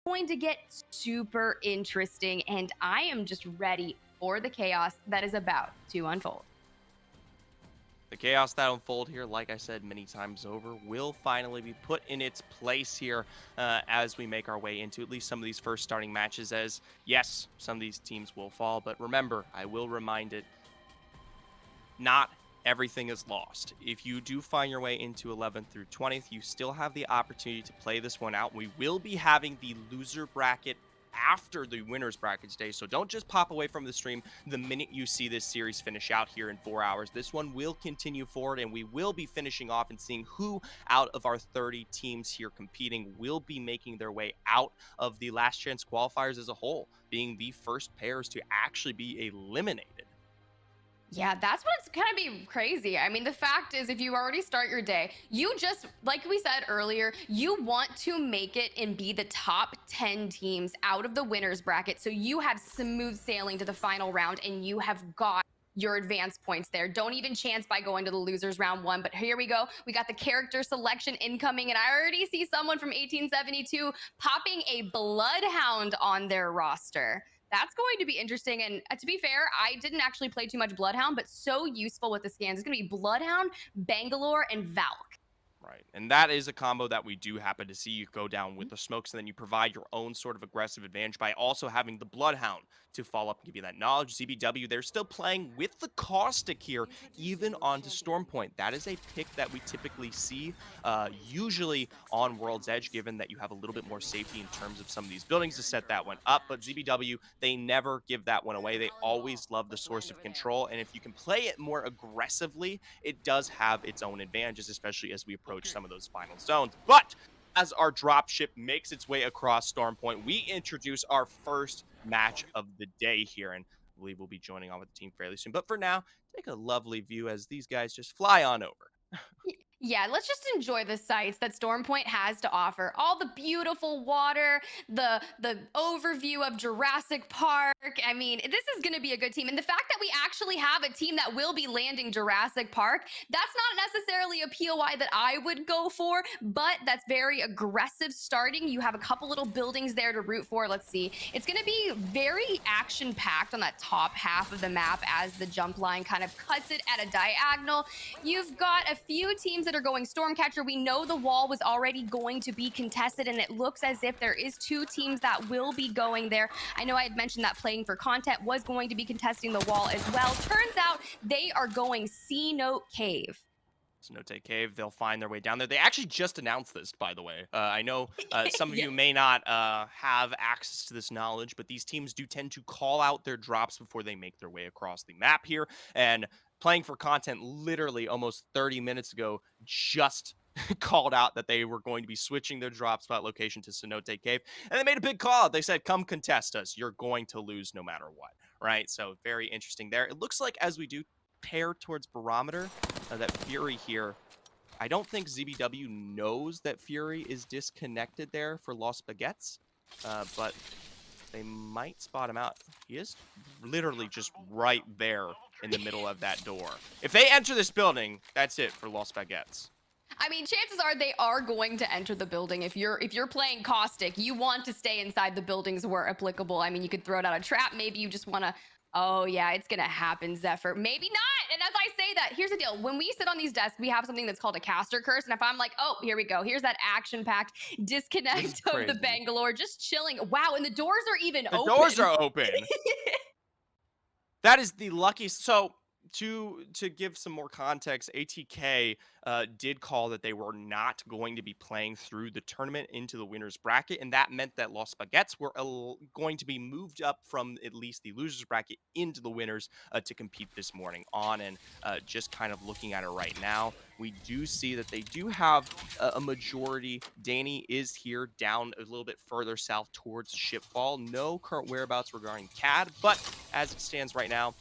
going to get super interesting, and I am just ready for the chaos that is about to unfold. The chaos that unfold here, like I said many times over, will finally be put in its place here as we make our way into at least some of these first starting matches. As yes, some of these teams will fall, but remember, I will remind it, not everything is lost. If you do find your way into 11th through 20th, you still have the opportunity to play this one out. We will be having the loser bracket after the winners bracket today, so don't just pop away from the stream the minute you see this series finish out here in 4 hours. This one will continue forward, and we will be finishing off and seeing who out of our 30 teams here competing will be making their way out of the last chance qualifiers as a whole, being the first pairs to actually be eliminated. Yeah, that's what's gonna be crazy. I mean, the fact is, if you already start your day, you just, like we said earlier, you want to make it and be the top 10 teams out of the winners bracket. So you have smooth sailing to the final round and you have got your advance points there. Don't even chance by going to the losers round one. But here we go. We got the character selection incoming, and I already see someone from 1872 popping a bloodhound on their roster. That's going to be interesting. And to be fair, I didn't actually play too much Bloodhound, but so useful with the scans. It's going to be Bloodhound, Bangalore, and Valk. Right. And that is a combo that we do happen to see you go down with the smokes, and then you provide your own sort of aggressive advantage by also having the Bloodhound to follow up and give you that knowledge. ZBW, they're still playing with the Caustic here, even onto Stormpoint. That is a pick that we typically see usually on World's Edge, given that you have a little bit more safety in terms of some of these buildings to set that one up. But ZBW, they never give that one away. They always love the source of control. And if you can play it more aggressively, it does have its own advantages, especially as we approach some of those final zones. But as our dropship makes its way across Stormpoint, we introduce our first match of the day here, and I believe we'll be joining on with the team fairly soon. But for now, take a lovely view as these guys just fly on over. Yeah, let's just enjoy the sights that Stormpoint has to offer. All the beautiful water, the overview of Jurassic Park. I mean, this is going to be a good team. And the fact that we actually have a team that will be landing Jurassic Park, that's not necessarily a POI that I would go for, but that's very aggressive starting. You have a couple little buildings there to root for. Let's see. It's going to be very action-packed on that top half of the map as the jump line kind of cuts it at a diagonal. You've got a few teams that are going Stormcatcher. We know the wall was already going to be contested, and it looks as if there is two teams that will be going there. I know I had mentioned that playing for content was going to be contesting the wall as well. Turns out they are going C-Note Cave. Cenote Cave, they'll find their way down there. They actually just announced this, by the way. I know some of Yeah. you may not have access to this knowledge, but these teams do tend to call out their drops before they make their way across the map here. And playing for content literally almost 30 minutes ago just called out that they were going to be switching their drop spot location to Cenote Cave. And they made a big call out. They said, come contest us. You're going to lose no matter what, right? So very interesting there. It looks like as we do pair towards Barometer, that Fury here, I don't think ZBW knows that Fury is disconnected there for Lost Baguettes, but they might spot him out. He is literally just right there in the middle of that door. If they enter this building, that's it for Lost Baguettes. I mean, chances are they are going to enter the building. If you're playing Caustic, you want to stay inside the buildings where applicable. I mean, you could throw it out a trap. Maybe you just want to, oh yeah, it's going to happen, Zephyr. Maybe not. And as I say that, here's the deal. When we sit on these desks, we have something that's called a caster curse. And if I'm like, oh, here we go. Here's that action-packed disconnect of the Bangalore, just chilling. Wow, and the doors are even open. The doors are open. That is the luckiest. So to give some more context, ATK did call that they were not going to be playing through the tournament into the winners bracket, and that meant that Los Baguettes were going to be moved up from at least the losers bracket into the winners to compete this morning on. And just kind of looking at it right now, we do see that they do have a majority. Danny is here down a little bit further south towards Shipfall. No current whereabouts regarding CAD, but as it stands right now,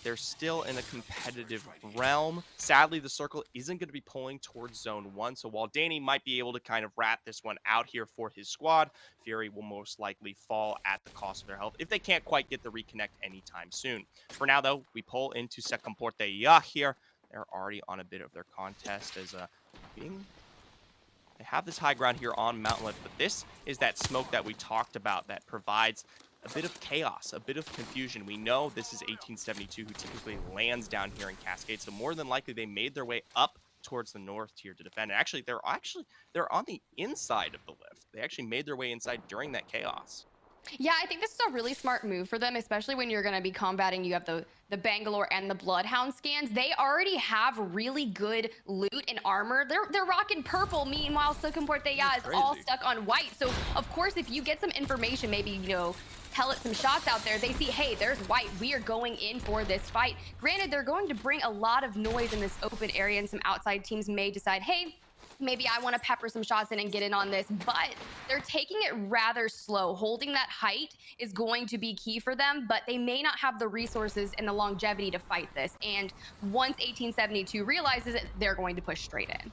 they're still in a competitive realm. Sadly, the circle isn't going to be pulling towards zone 1. So while Danny might be able to kind of rat this one out here for his squad, Fury will most likely fall at the cost of their health if they can't quite get the reconnect anytime soon. For now, though, we pull into Se Comporte Ya here. They're already on a bit of their contest as being They have this high ground here on Mountain Lift, but this is that smoke that we talked about that provides a bit of chaos, a bit of confusion. We know this is 1872 who typically lands down here in Cascade, so more than likely they made their way up towards the north tier to defend. And they're on the inside of the lift. They actually made their way inside during that chaos. Yeah, I think this is a really smart move for them, especially when you're going to be combating. You have the Bangalore and the Bloodhound scans. They already have really good loot and armor. They're rocking purple. Meanwhile, Sukumport is all stuck on white. So of course, if you get some information, maybe tell it some shots out there. They see, hey, there's white. We are going in for this fight. Granted, they're going to bring a lot of noise in this open area, and some outside teams may decide, hey, maybe I want to pepper some shots in and get in on this, but they're taking it rather slow. Holding that height is going to be key for them, but they may not have the resources and the longevity to fight this. And once 1872 realizes it, they're going to push straight in.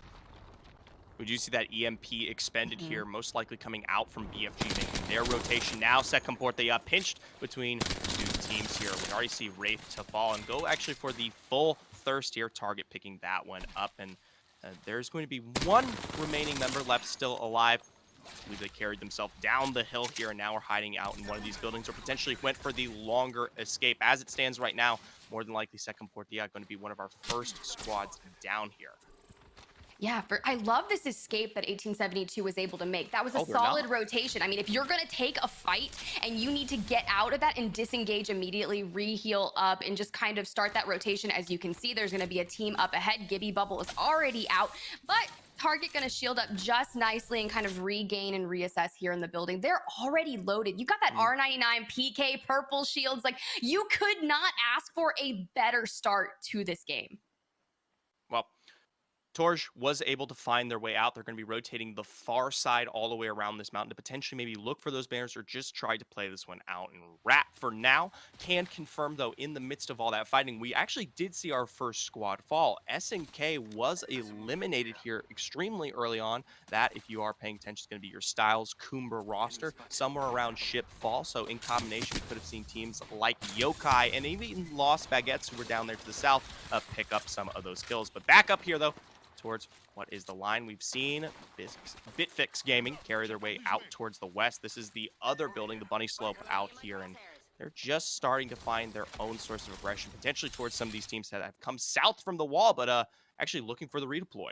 We do see that EMP expended here, most likely coming out from BFG, making their rotation now. Second port, they pinched between two teams here. We already see Wraith to fall and go actually for the full thirst here, target picking that one up. And there's going to be one remaining member left still alive. I believe they carried themselves down the hill here and now are hiding out in one of these buildings, or potentially went for the longer escape. As it stands right now, more than likely Second Portia going to be one of our first squads down here. Yeah, I love this escape that 1872 was able to make. That was a solid rotation. I mean, if you're going to take a fight and you need to get out of that and disengage immediately, re-heal up, and just kind of start that rotation, as you can see, there's going to be a team up ahead. Gibby Bubble is already out, but Target going to shield up just nicely and kind of regain and reassess here in the building. They're already loaded. You got that R99 PK purple shields. Like, you could not ask for a better start to this game. Well, Torj was able to find their way out. They're going to be rotating the far side all the way around this mountain to potentially maybe look for those banners or just try to play this one out. And Rat, for now, can confirm, though, in the midst of all that fighting, we actually did see our first squad fall. SNK was eliminated here extremely early on. That, if you are paying attention, is going to be your Styles Kumber roster, somewhere around ship fall. So in combination, we could have seen teams like Yokai and even Lost Baguettes, who were down there to the south, pick up some of those kills. But back up here, though, towards what is the line. We've seen Bitfix Gaming carry their way out towards the west. This is the other building, the Bunny Slope out here, and they're just starting to find their own source of aggression, potentially towards some of these teams that have come south from the wall, but actually looking for the redeploy.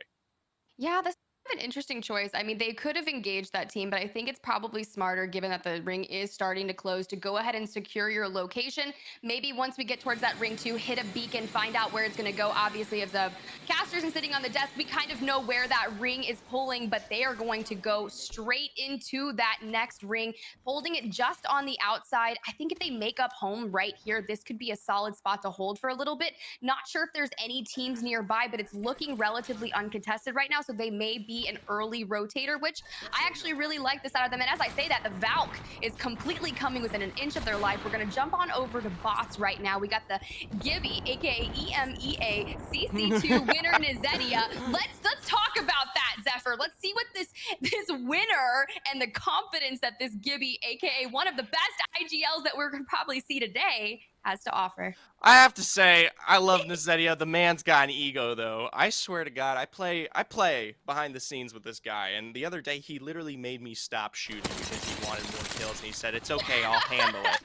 Yeah, that's an interesting choice. I mean, they could have engaged that team, but I think it's probably smarter, given that the ring is starting to close, to go ahead and secure your location. Maybe once we get towards that ring 2, hit a beacon, find out where it's going to go. Obviously, as the casters and sitting on the desk, we kind of know where that ring is pulling, but they are going to go straight into that next ring, holding it just on the outside. I think if they make up home right here, this could be a solid spot to hold for a little bit. Not sure if there's any teams nearby, but it's looking relatively uncontested right now, so they may be an early rotator, which I actually really like this out of them. And as I say that, the Valk is completely coming within an inch of their life. We're going to jump on over to bots right now. We got the Gibby, aka EMEA CC2 winner Nizetia. Let's talk about that, Zephyr. Let's see what this winner and the confidence that this Gibby, aka one of the best IGLs that we're going to probably see today, has to offer. I have to say, I love Nizetia. The man's got an ego, though. I swear to God, I play behind the scenes with this guy, and the other day he literally made me stop shooting because he wanted more kills, and he said, "It's okay, I'll handle it."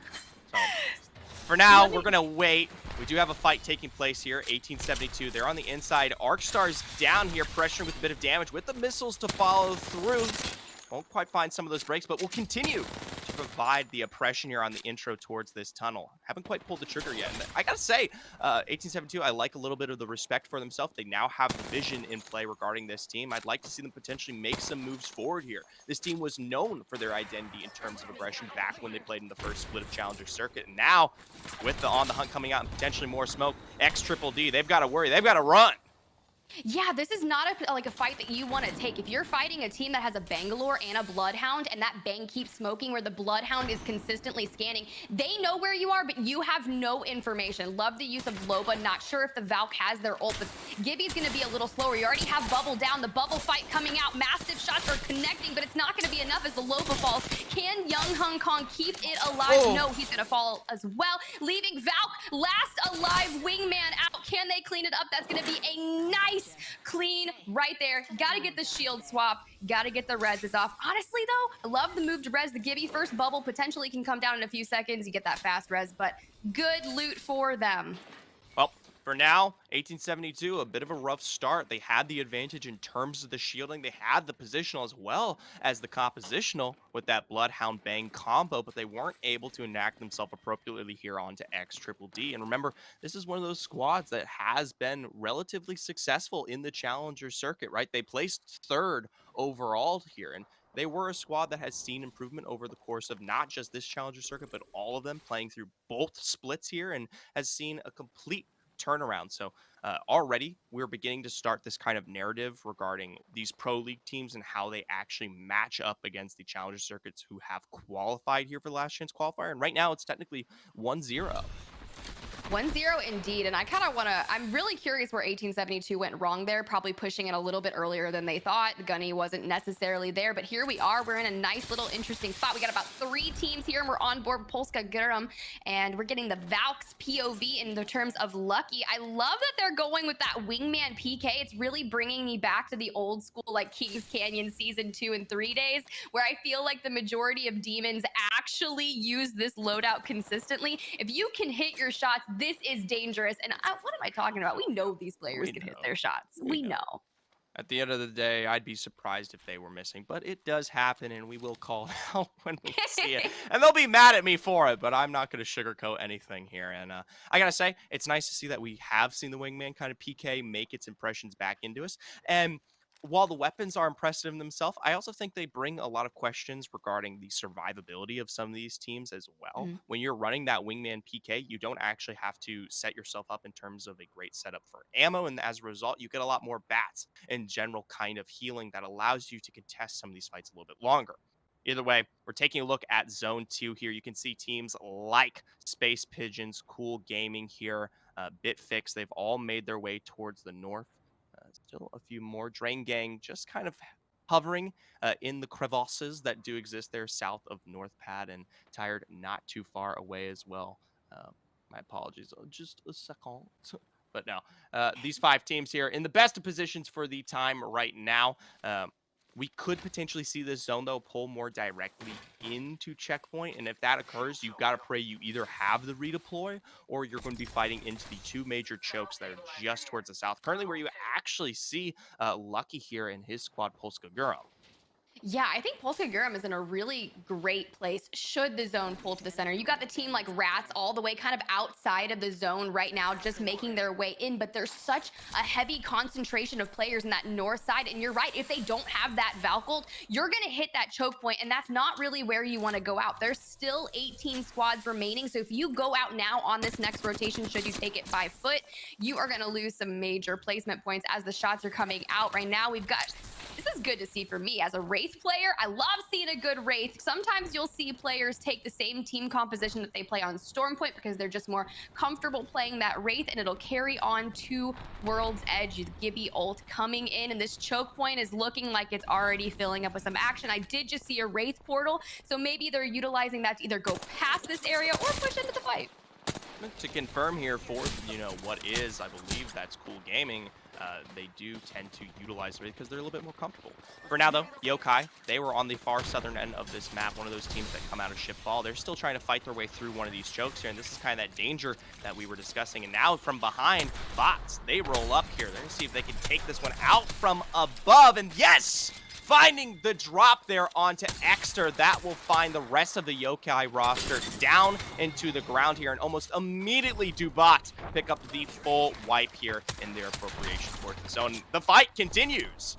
So, for now, we're gonna wait. We do have a fight taking place here. 1872. They're on the inside. Arcstar's down here, pressuring with a bit of damage, with the missiles to follow through. Won't quite find some of those breaks, but we'll continue to provide the oppression here on the intro towards this tunnel. Haven't quite pulled the trigger yet. And I gotta say, 1872, I like a little bit of the respect for themselves. They now have the vision in play regarding this team. I'd like to see them potentially make some moves forward here. This team was known for their identity in terms of aggression back when they played in the first split of Challenger Circuit. And now, with the On the Hunt coming out and potentially more smoke, X-Triple-D, they've got to worry. They've got to run. Yeah, this is not like a fight that you want to take. If you're fighting a team that has a Bangalore and a Bloodhound, and that Bang keeps smoking where the Bloodhound is consistently scanning, they know where you are, but you have no information. Love the use of Loba. Not sure if the Valk has their ult, but Gibby's going to be a little slower. You already have Bubble down. The Bubble fight coming out. Massive shots are connecting, but it's not going to be enough. enough as the Loba falls. Can Young Hong Kong keep it alive? Oh, No, he's gonna fall as well, leaving Valk last alive wingman out. Can they clean it up? That's gonna be a nice clean right there. Gotta get the shield swap, gotta get the reses off. Honestly though, I love the move to res the Gibby. First bubble potentially can come down in a few seconds. You get that fast res, but good loot for them. well, for now, 1872, a bit of a rough start. They had the advantage in terms of the shielding. They had the positional as well as the compositional with that Bloodhound Bang combo, but they weren't able to enact themselves appropriately here onto X Triple D. And remember, this is one of those squads that has been relatively successful in the Challenger circuit, right? They placed third overall here, and they were a squad that has seen improvement over the course of not just this Challenger circuit, but all of them playing through both splits here and has seen a complete turnaround. So already we're beginning to start this kind of narrative regarding these pro league teams and how they actually match up against the challenger circuits who have qualified here for the last chance qualifier. And right now it's technically 1-0. 1-0 indeed, and I kind of want to, I'm really curious where 1872 went wrong there, probably pushing it a little bit earlier than they thought. Gunny wasn't necessarily there, but here we are. We're in a nice little interesting spot. We got about 3 teams here, and we're on board Polska Gurum, and we're getting the Valks POV in the terms of Lucky. I love that they're going with that wingman PK. It's really bringing me back to the old school, like Kings Canyon season 2 and 3 days, where I feel like the majority of demons actually use this loadout consistently. If you can hit your shots, this is dangerous. And what am I talking about? We know these players can hit their shots. We know. At the end of the day, I'd be surprised if they were missing, but it does happen, and we will call it out when we see it. And they'll be mad at me for it, but I'm not going to sugarcoat anything here. And I got to say, it's nice to see that we have seen the wingman kind of PK make its impressions back into us. And while the weapons are impressive in themselves, I also think they bring a lot of questions regarding the survivability of some of these teams as well. Mhm. When you're running that wingman PK, you don't actually have to set yourself up in terms of a great setup for ammo, and as a result, you get a lot more bats and general kind of healing that allows you to contest some of these fights a little bit longer. Either way, we're taking a look at Zone 2 here. You can see teams like Space Pigeons, Cool Gaming here, Bitfix, they've all made their way towards the north. Still a few more. Drain Gang just kind of hovering in the crevasses that do exist there south of North Pad, and Tired not too far away as well. My apologies. Just a second. But no, these 5 teams here in the best of positions for the time right now. We could potentially see this zone, though, pull more directly into checkpoint. And if that occurs, you've got to pray you either have the redeploy or you're going to be fighting into the 2 major chokes that are just towards the south. Currently, where you actually see Lucky here in his squad, Polska Guro. Yeah, I think Polska Gurum is in a really great place should the zone pull to the center. You got the team like Rats all the way kind of outside of the zone right now, just making their way in, but there's such a heavy concentration of players in that north side. And you're right, if they don't have that Valkyld, you're going to hit that choke point, and that's not really where you want to go out. There's still 18 squads remaining, so if you go out now on this next rotation, should you take it by foot, you are going to lose some major placement points as the shots are coming out. Right now, we've got, this is good to see for me as a Wraith player. I love seeing a good Wraith. Sometimes you'll see players take the same team composition that they play on Stormpoint because they're just more comfortable playing that Wraith, and it'll carry on to World's Edge. The Gibby ult coming in, and this choke point is looking like it's already filling up with some action. I did just see a Wraith portal, so maybe they're utilizing that to either go past this area or push into the fight. To confirm here for, what is, I believe that's Cool Gaming, they do tend to utilize it because they're a little bit more comfortable. For now, though, Yokai, they were on the far southern end of this map, one of those teams that come out of Shipfall. They're still trying to fight their way through one of these chokes here, and this is kind of that danger that we were discussing. And now from behind, Bots, they roll up here. They're going to see if they can take this one out from above, and yes! Finding the drop there onto Exter, that will find the rest of the Yokai roster down into the ground here, and almost immediately Dubat pick up the full wipe here in their appropriation towards the zone. The fight continues.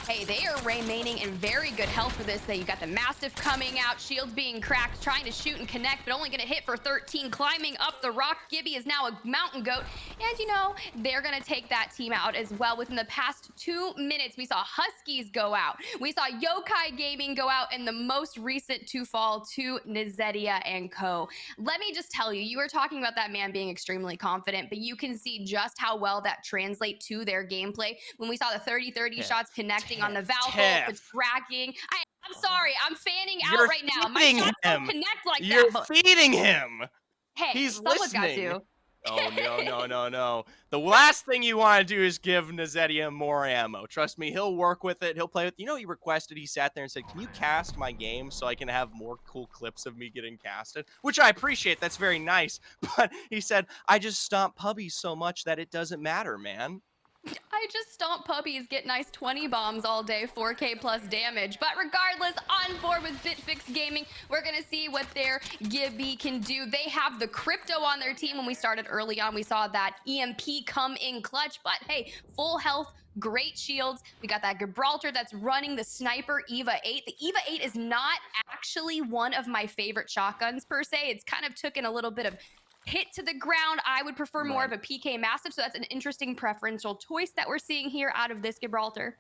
Hey, they are remaining in very good health for this. You got the Mastiff coming out, shields being cracked, trying to shoot and connect, but only going to hit for 13, climbing up the rock. Gibby is now a mountain goat, and they're going to take that team out as well. Within the past 2 minutes, we saw Huskies go out. We saw Yokai Gaming go out, and the most recent to fall to Nizetia and co. Let me just tell you, you were talking about that man being extremely confident, but you can see just how well that translates to their gameplay. When we saw the 30-30 shots connecting on the Valkyrie, the tracking. I'm sorry. I'm fanning out You're right now. My feeding shots don't him. connect like You're that, but feeding him. hey, He's someone's got listening. to. Oh, no, no, no, no. The last thing you want to do is give Nazedia more ammo. Trust me, he'll work with it. He'll play with. He requested. He sat there and said, "Can you cast my game so I can have more cool clips of me getting casted?" Which I appreciate. That's very nice. But he said, "I just stomp puppies so much that it doesn't matter, man." I just stomp puppies, get nice 20 bombs all day, 4K plus damage. But regardless, on board with BitFix Gaming, we're going to see what their Gibby can do. They have the crypto on their team. When we started early on, we saw that EMP come in clutch. But hey, full health, great shields. We got that Gibraltar that's running the sniper EVA 8. The EVA 8 is not actually one of my favorite shotguns per se. It's kind of taken a little bit of hit to the ground. I would prefer more of Right. a PK Massive. So that's an interesting preferential choice that we're seeing here out of this Gibraltar.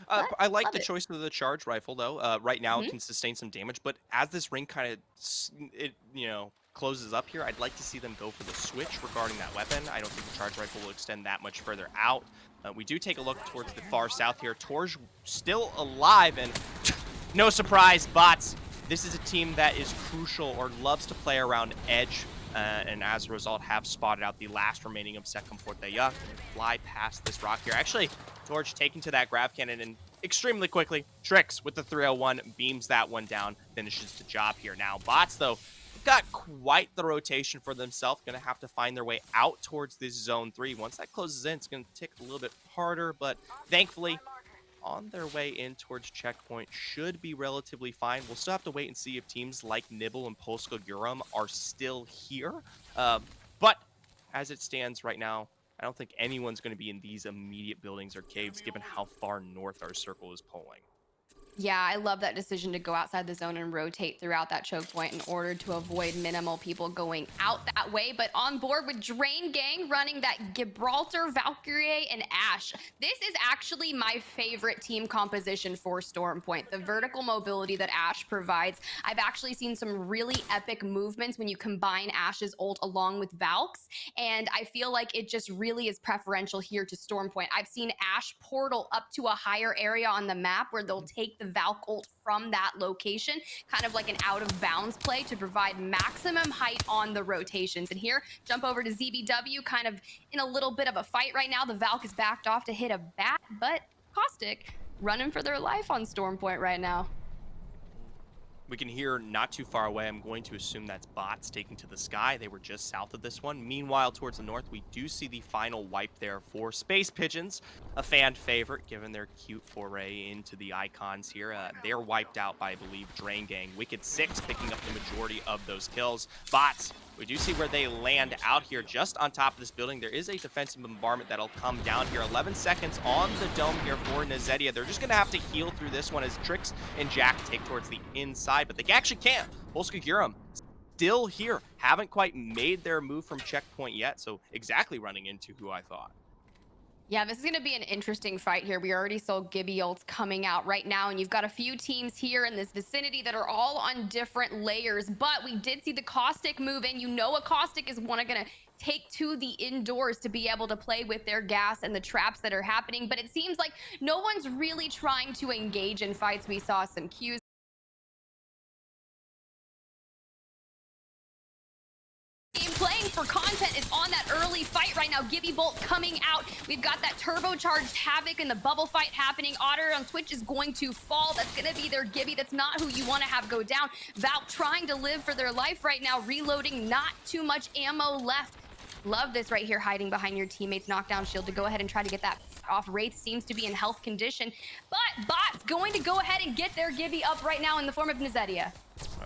But I like love the it. choice of the charge rifle though. Right now it Mhm. can sustain some damage, but as this ring kind of closes up here, I'd like to see them go for the switch regarding that weapon. I don't think the charge rifle will extend that much further out. We do take a look towards the far south here. Torj still alive, and no surprise, bots. This is a team that is crucial or loves to play around edge. And as a result, have spotted out the last remaining of Second Porte Yuck and fly past this rock here. Actually, Torch taken to that grav cannon and extremely quickly, Tricks with the 301 beams that one down, finishes the job here. Now, bots, though, have got quite the rotation for themselves. Going to have to find their way out towards this zone 3. Once that closes in, it's going to tick a little bit harder, but thankfully, on their way in towards checkpoint should be relatively fine. We'll still have to wait and see if teams like Nibble and Polska Guram are still here. But as it stands right now, I don't think anyone's going to be in these immediate buildings or caves given how far north our circle is pulling. Yeah, I love that decision to go outside the zone and rotate throughout that choke point in order to avoid minimal people going out that way. But on board with Drain Gang running that Gibraltar, Valkyrie, and Ash. This is actually my favorite team composition for Storm Point. The vertical mobility that Ash provides. I've actually seen some really epic movements when you combine Ash's ult along with Valk's. And I feel like it just really is preferential here to Storm Point. I've seen Ash portal up to a higher area on the map where they'll take the Valk ult from that location, kind of like an out of bounds play to provide maximum height on the rotations. And here, jump over to ZBW, kind of in a little bit of a fight right now. The Valk is backed off to hit a bat, but Caustic running for their life on Storm Point right now. We can hear not too far away. I'm going to assume that's bots taking to the sky. They were just south of this one. Meanwhile, towards the north, we do see the final wipe there for Space Pigeons, a fan favorite given their cute foray into the icons here. They're wiped out by, I believe, Drain Gang. Wicked 6 picking up the majority of those kills. Bots, we do see where they land out here just on top of this building. There is a defensive bombardment that'll come down here. 11 seconds on the dome here for Nazedia. They're just going to have to heal through this one as Trix and Jack take towards the inside, but they actually can't. Polska Guram still here. Haven't quite made their move from checkpoint yet, so exactly running into who I thought. Yeah, this is going to be an interesting fight here. We already saw Gibby ults coming out right now, and you've got a few teams here in this vicinity that are all on different layers, but we did see the Caustic move in. You know a Caustic is going to take to the indoors to be able to play with their gas and the traps that are happening, but it seems like no one's really trying to engage in fights. We saw some Qs playing for content is on that early fight right now. Gibby Bolt coming out. We've got that turbocharged Havoc in the bubble fight happening. Otter on Twitch is going to fall. That's going to be their Gibby. That's not who you want to have go down. Valk trying to live for their life right now. Reloading, not too much ammo left. Love this right here, hiding behind your teammate's knockdown shield to go ahead and try to get that off. Wraith seems to be in health condition, but Bot's going to go ahead and get their Gibby up right now in the form of Nazedia.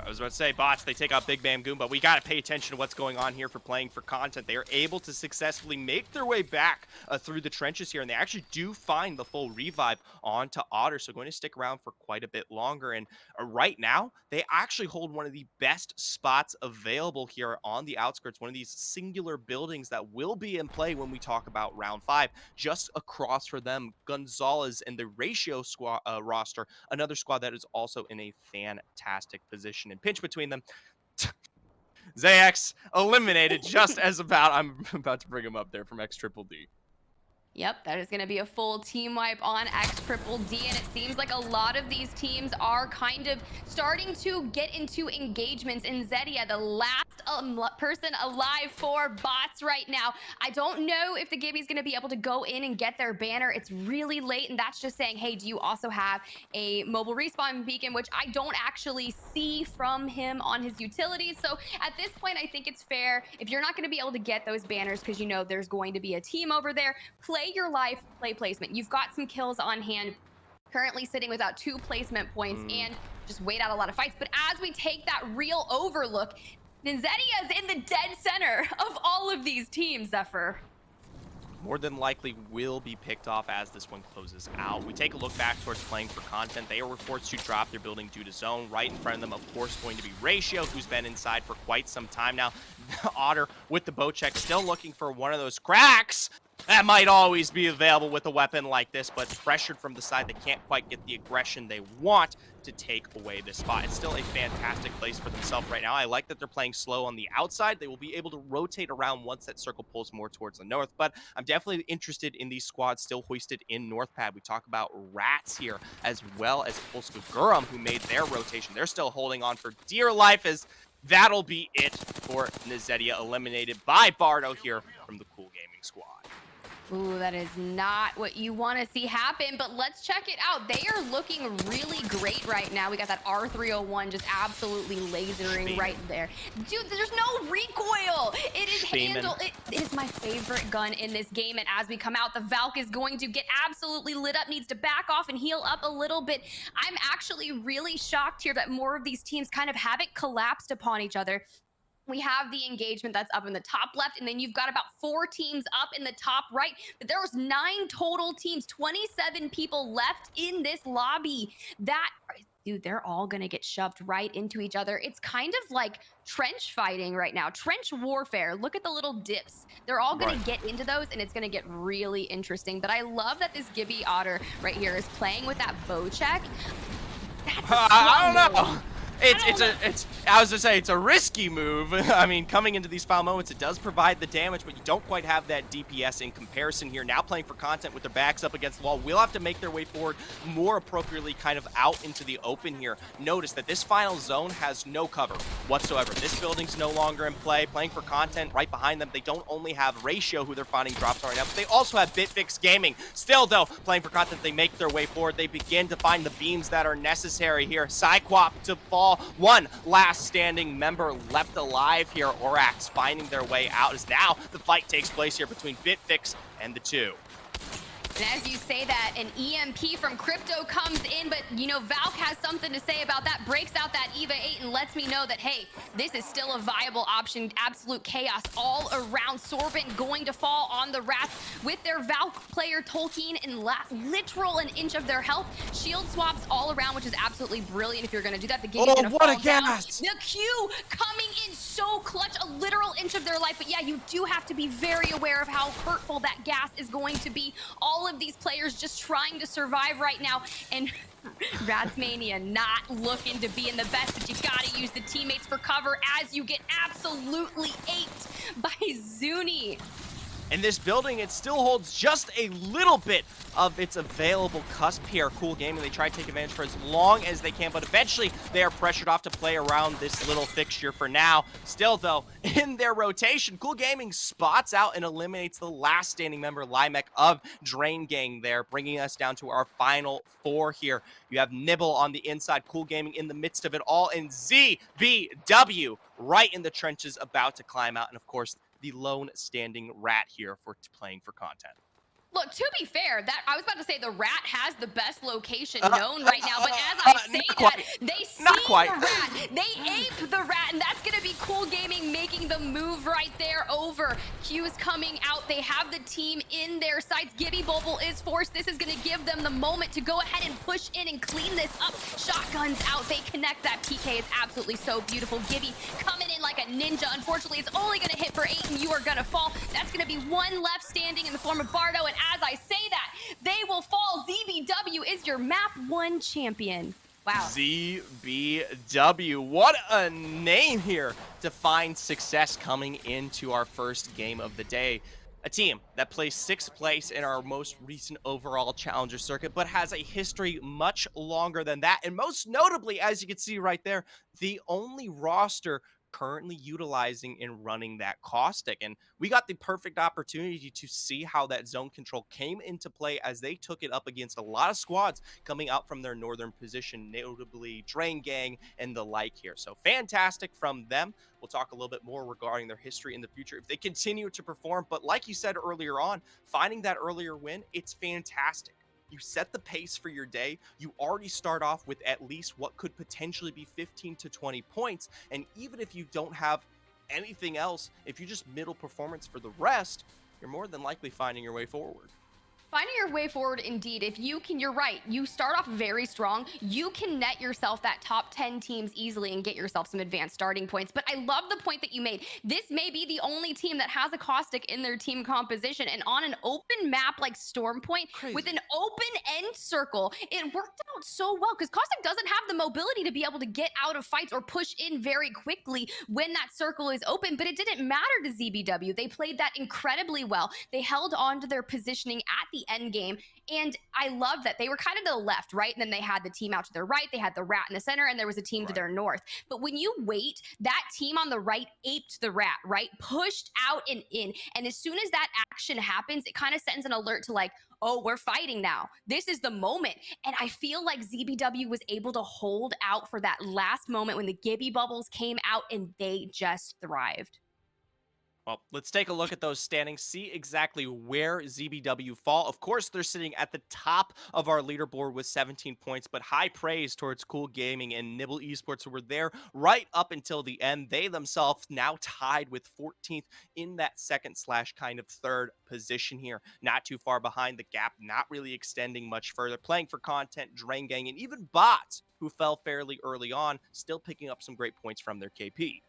I was about to say, bots, they take out Big Bam Goon, but we got to pay attention to what's going on here for playing for content. They are able to successfully make their way back through the trenches here, and they actually do find the full revive onto Otter, so going to stick around for quite a bit longer. And right now, they actually hold one of the best spots available here on the outskirts, one of these singular buildings that will be in play when we talk about round 5. Just across for them, Gonzalez and the Ratio squad roster, another squad that is also in a fantastic position. And pinch between them, Zayax eliminated just as about, I'm about to bring him up there from X Triple D. Yep, that is going to be a full team wipe on X Triple D, and it seems like a lot of these teams are kind of starting to get into engagements. In Zedia, the last person alive for bots right now. I don't know if the Gibby's going to be able to go in and get their banner. It's really late, and that's just saying, hey, do you also have a mobile respawn beacon, which I don't actually see from him on his utilities. So at this point, I think it's fair if you're not going to be able to get those banners because you know there's going to be a team over there, play your life, play placement. You've got some kills on hand, currently sitting without 2 placement points, Mm. and just wait out a lot of fights. But as we take that real overlook, Ninzetia is in the dead center of all of these teams, Zephyr. More than likely will be picked off as this one closes out. We take a look back towards playing for content. They were forced to drop their building due to zone. Right in front of them, of course, going to be Ratio, who's been inside for quite some time now. Otter with the bow check, still looking for one of those cracks that might always be available with a weapon like this, but pressured from the side, they can't quite get the aggression they want to take away this spot. It's still a fantastic place for themselves right now. I like that they're playing slow on the outside. They will be able to rotate around once that circle pulls more towards the north, but I'm definitely interested in these squads still hoisted in North Pad. We talk about Rats here, as well as Polska Gurum, who made their rotation. They're still holding on for dear life, as that'll be it for Nizetia, eliminated by Bardo here from the Cool Gaming squad. Ooh, that is not what you want to see happen, but let's check it out. They are looking really great right now. We got that R301 just absolutely lasering right there. Dude, there's no recoil. It is handled. It is my favorite gun in this game, and as we come out, the Valk is going to get absolutely lit up, needs to back off and heal up a little bit. I'm actually really shocked here that more of these teams kind of haven't collapsed upon each other. We have the engagement that's up in the top left, and then you've got about 4 teams up in the top right. But there was 9 total teams, 27 people left in this lobby. That, dude, they're all gonna get shoved right into each other. It's kind of like trench fighting right now, trench warfare. Look at the little dips. They're all gonna get into those, and it's gonna get really interesting. But I love that this Gibby Otter right here is playing with that bow check. That's I don't know. I was gonna say, it's a risky move. I mean, coming into these foul moments, it does provide the damage, but you don't quite have that DPS in comparison here. Now playing for content with their backs up against the wall, will have to make their way forward more appropriately, kind of out into the open here. Notice that this final zone has no cover whatsoever. This building's no longer in play. Playing for content right behind them, they don't only have Ratio, who they're finding drops on right now, but they also have Bitfix Gaming. Still, though, playing for content, they make their way forward. They begin to find the beams that are necessary here. Cyquap to fall. One last standing member left alive here. Orax finding their way out, as now the fight takes place here between Bitfix and the two. And as you say that, an EMP from Crypto comes in, but you know, Valk has something to say about that, breaks out that EVA 8 and lets me know that, hey, this is still a viable option. Absolute chaos all around. Sorbent going to fall on the Rats with their Valk player Tolkien in literal an inch of their health. Shield swaps all around, which is absolutely brilliant if you're going to do that. The Gibby's gonna fall down. The Q coming in so clutch, a literal inch of their life. But yeah, you do have to be very aware of how hurtful that gas is going to be. All of these players just trying to survive right now, and Ratsmania not looking to be in the best, but you gotta use the teammates for cover as you get absolutely aped by Zuni. In this building, it still holds just a little bit of its available cusp here. Cool Gaming, they try to take advantage for as long as they can, but eventually they are pressured off to play around this little fixture for now. Still, though, in their rotation, Cool Gaming spots out and eliminates the last standing member, Limek, of Drain Gang there, bringing us down to our final 4 here. You have Nibble on the inside, Cool Gaming in the midst of it all, and ZBW right in the trenches about to climb out, and of course, the lone standing Rat here for playing for content. Look, to be fair, that I was about to say the Rat has the best location known right now, but as I say that, they see the Rat, they ape the Rat, and that's gonna be Cool Gaming making the move right there over. Q's coming out, they have the team in their sights. Gibby Bobble is forced. This is gonna give them the moment to go ahead and push in and clean this up. Shotguns out, they connect. That PK is absolutely so beautiful. Gibby coming in like a ninja. Unfortunately, it's only gonna hit for 8, and you are gonna fall. That's gonna be one left standing in the form of Bardo, and as I say that, they will fall. ZBW is your map 1 champion. Wow. ZBW, what a name here to find success coming into our first game of the day. A team that placed sixth place in our most recent overall challenger circuit, but has a history much longer than that. And most notably, as you can see right there, the only roster currently utilizing and running that caustic. And we got the perfect opportunity to see how that zone control came into play as they took it up against a lot of squads coming out from their northern position, notably Drain Gang and the like here. So fantastic from them. We'll talk a little bit more regarding their history in the future if they continue to perform. But like you said earlier on, finding that earlier win, it's fantastic. You set the pace for your day. You already start off with at least what could potentially be 15 to 20 points. And even if you don't have anything else, if you just middle performance for the rest, you're more than likely finding your way forward. Finding your way forward, indeed. If you can, you're right. You start off very strong. You can net yourself that top 10 teams easily and get yourself some advanced starting points. But I love the point that you made. This may be the only team that has a caustic in their team composition. And on an open map like Storm Point, with an open end circle, it worked out so well because caustic doesn't have the mobility to be able to get out of fights or push in very quickly when that circle is open. But it didn't matter to ZBW. They played that incredibly well. They held on to their positioning at the end game. And I love that they were kind of to the left, right? And then they had the team out to their right. They had the rat in the center, and there was a team to their north. But when you wait, that team on the right aped the rat, right? Pushed out and in. And as soon as that action happens, it kind of sends an alert to like, oh, we're fighting now. This is the moment. And I feel like ZBW was able to hold out for that last moment when the Gibby bubbles came out, and they just thrived. Well, let's take a look at those standings, see exactly where ZBW fall. Of course, they're sitting at the top of our leaderboard with 17 points, but high praise towards Cool Gaming and Nibble Esports, who were there right up until the end. They themselves now tied with 14th in that second slash kind of third position here. Not too far behind the gap, not really extending much further. Playing for content, Drain Gang, and even Bots, who fell fairly early on, still picking up some great points from their KP.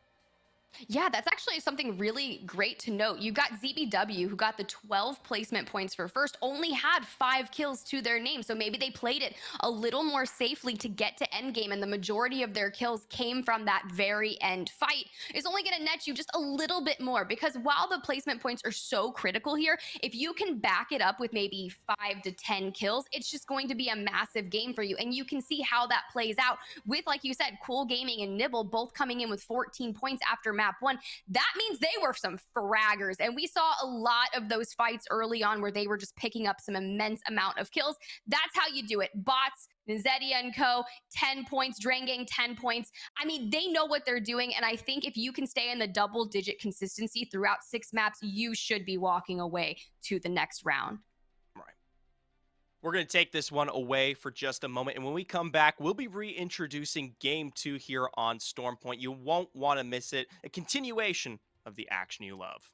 Yeah, that's actually something really great to note. You got ZBW, who got the 12 placement points for first, only had 5 kills to their name. So maybe they played it a little more safely to get to endgame, and the majority of their kills came from that very end fight. It's only going to net you just a little bit more, because while the placement points are so critical here, if you can back it up with maybe 5 to 10 kills, it's just going to be a massive game for you. And you can see how that plays out with, like you said, Cool Gaming and Nibble both coming in with 14 points after map 1. That means they were some fraggers, and we saw a lot of those fights early on where they were just picking up some immense amount of kills. That's how you do it. Bots, Zedia and co, 10 points, Drain Gang, 10 points. I mean, they know what they're doing, and I think if you can stay in the double-digit consistency throughout 6 maps, you should be walking away to the next round. We're going to take this one away for just a moment, and when we come back, we'll be reintroducing Game 2 here on Storm Point. You won't want to miss it. A continuation of the action you love.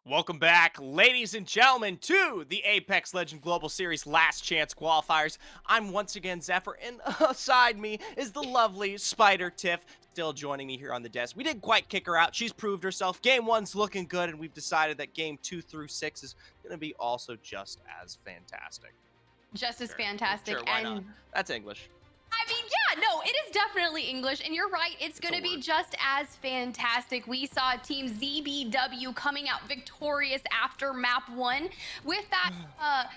Welcome back, ladies and gentlemen, to the Apex Legend Global Series Last Chance Qualifiers. I'm once again Zephyr, and aside me is the lovely Spider Tiff, still joining me here on the desk. We didn't quite kick her out. She's proved herself. Game one's looking good, and we've decided that game 2 through 6 is going to be also just as fantastic. Just as Sure, fantastic. sure, why not? That's English. I mean, yeah, no, it is definitely English, and you're right. It's It's going a to be word. just as fantastic. We saw Team ZBW coming out victorious after map one with that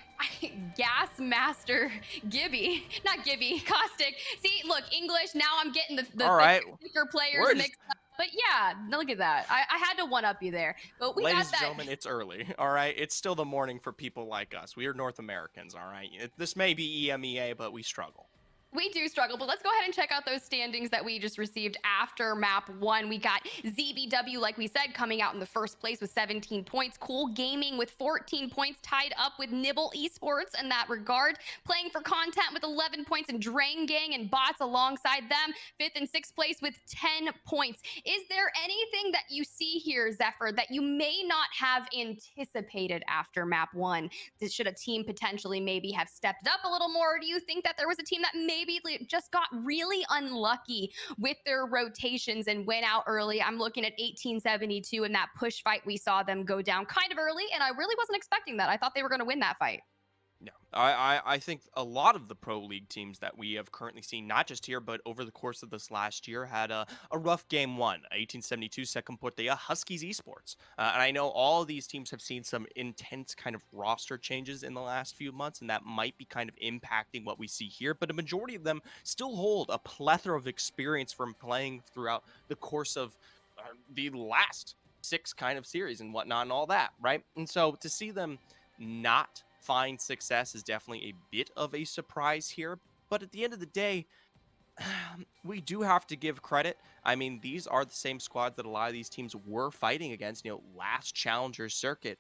gas master Gibby, not Gibby, Caustic. See, look, English. Now I'm getting All right, the thicker players we're just mixed up. But yeah, look at that. I had to one up you there. But we got ladies and that. gentlemen, it's early, all right? It's still the morning for people like us. We are North Americans, all right? This may be EMEA, but we struggle. We do struggle, but let's go ahead and check out those standings that we just received after map one. We got ZBW, like we said, coming out in the first place with 17 points. Cool Gaming with 14 points, tied up with Nibble Esports in that regard. Playing for Content with 11 points, and Drain Gang and Bots alongside them, fifth and sixth place with 10 points. Is there anything that you see here, Zephyr, that you may not have anticipated after map one? Should a team potentially maybe have stepped up a little more? Or do you think that there was a team that maybe just got really unlucky with their rotations and went out early? I'm looking at 1872 in that push fight. We saw them go down kind of early, and I really wasn't expecting that. I thought they were going to win that fight. No, I think a lot of the pro league teams that we have currently seen, not just here, but over the course of this last year, had a rough game one. 1872 second Portea Huskies Esports. And I know all of these teams have seen some intense kind of roster changes in the last few months, and that might be kind of impacting what we see here. But a majority of them still hold a plethora of experience from playing throughout the course of the last six kind of series and whatnot and all that, right? And so to see them not find success is definitely a bit of a surprise here. But at the end of the day, we do have to give credit. I mean, these are the same squads that a lot of these teams were fighting against, last Challenger circuit,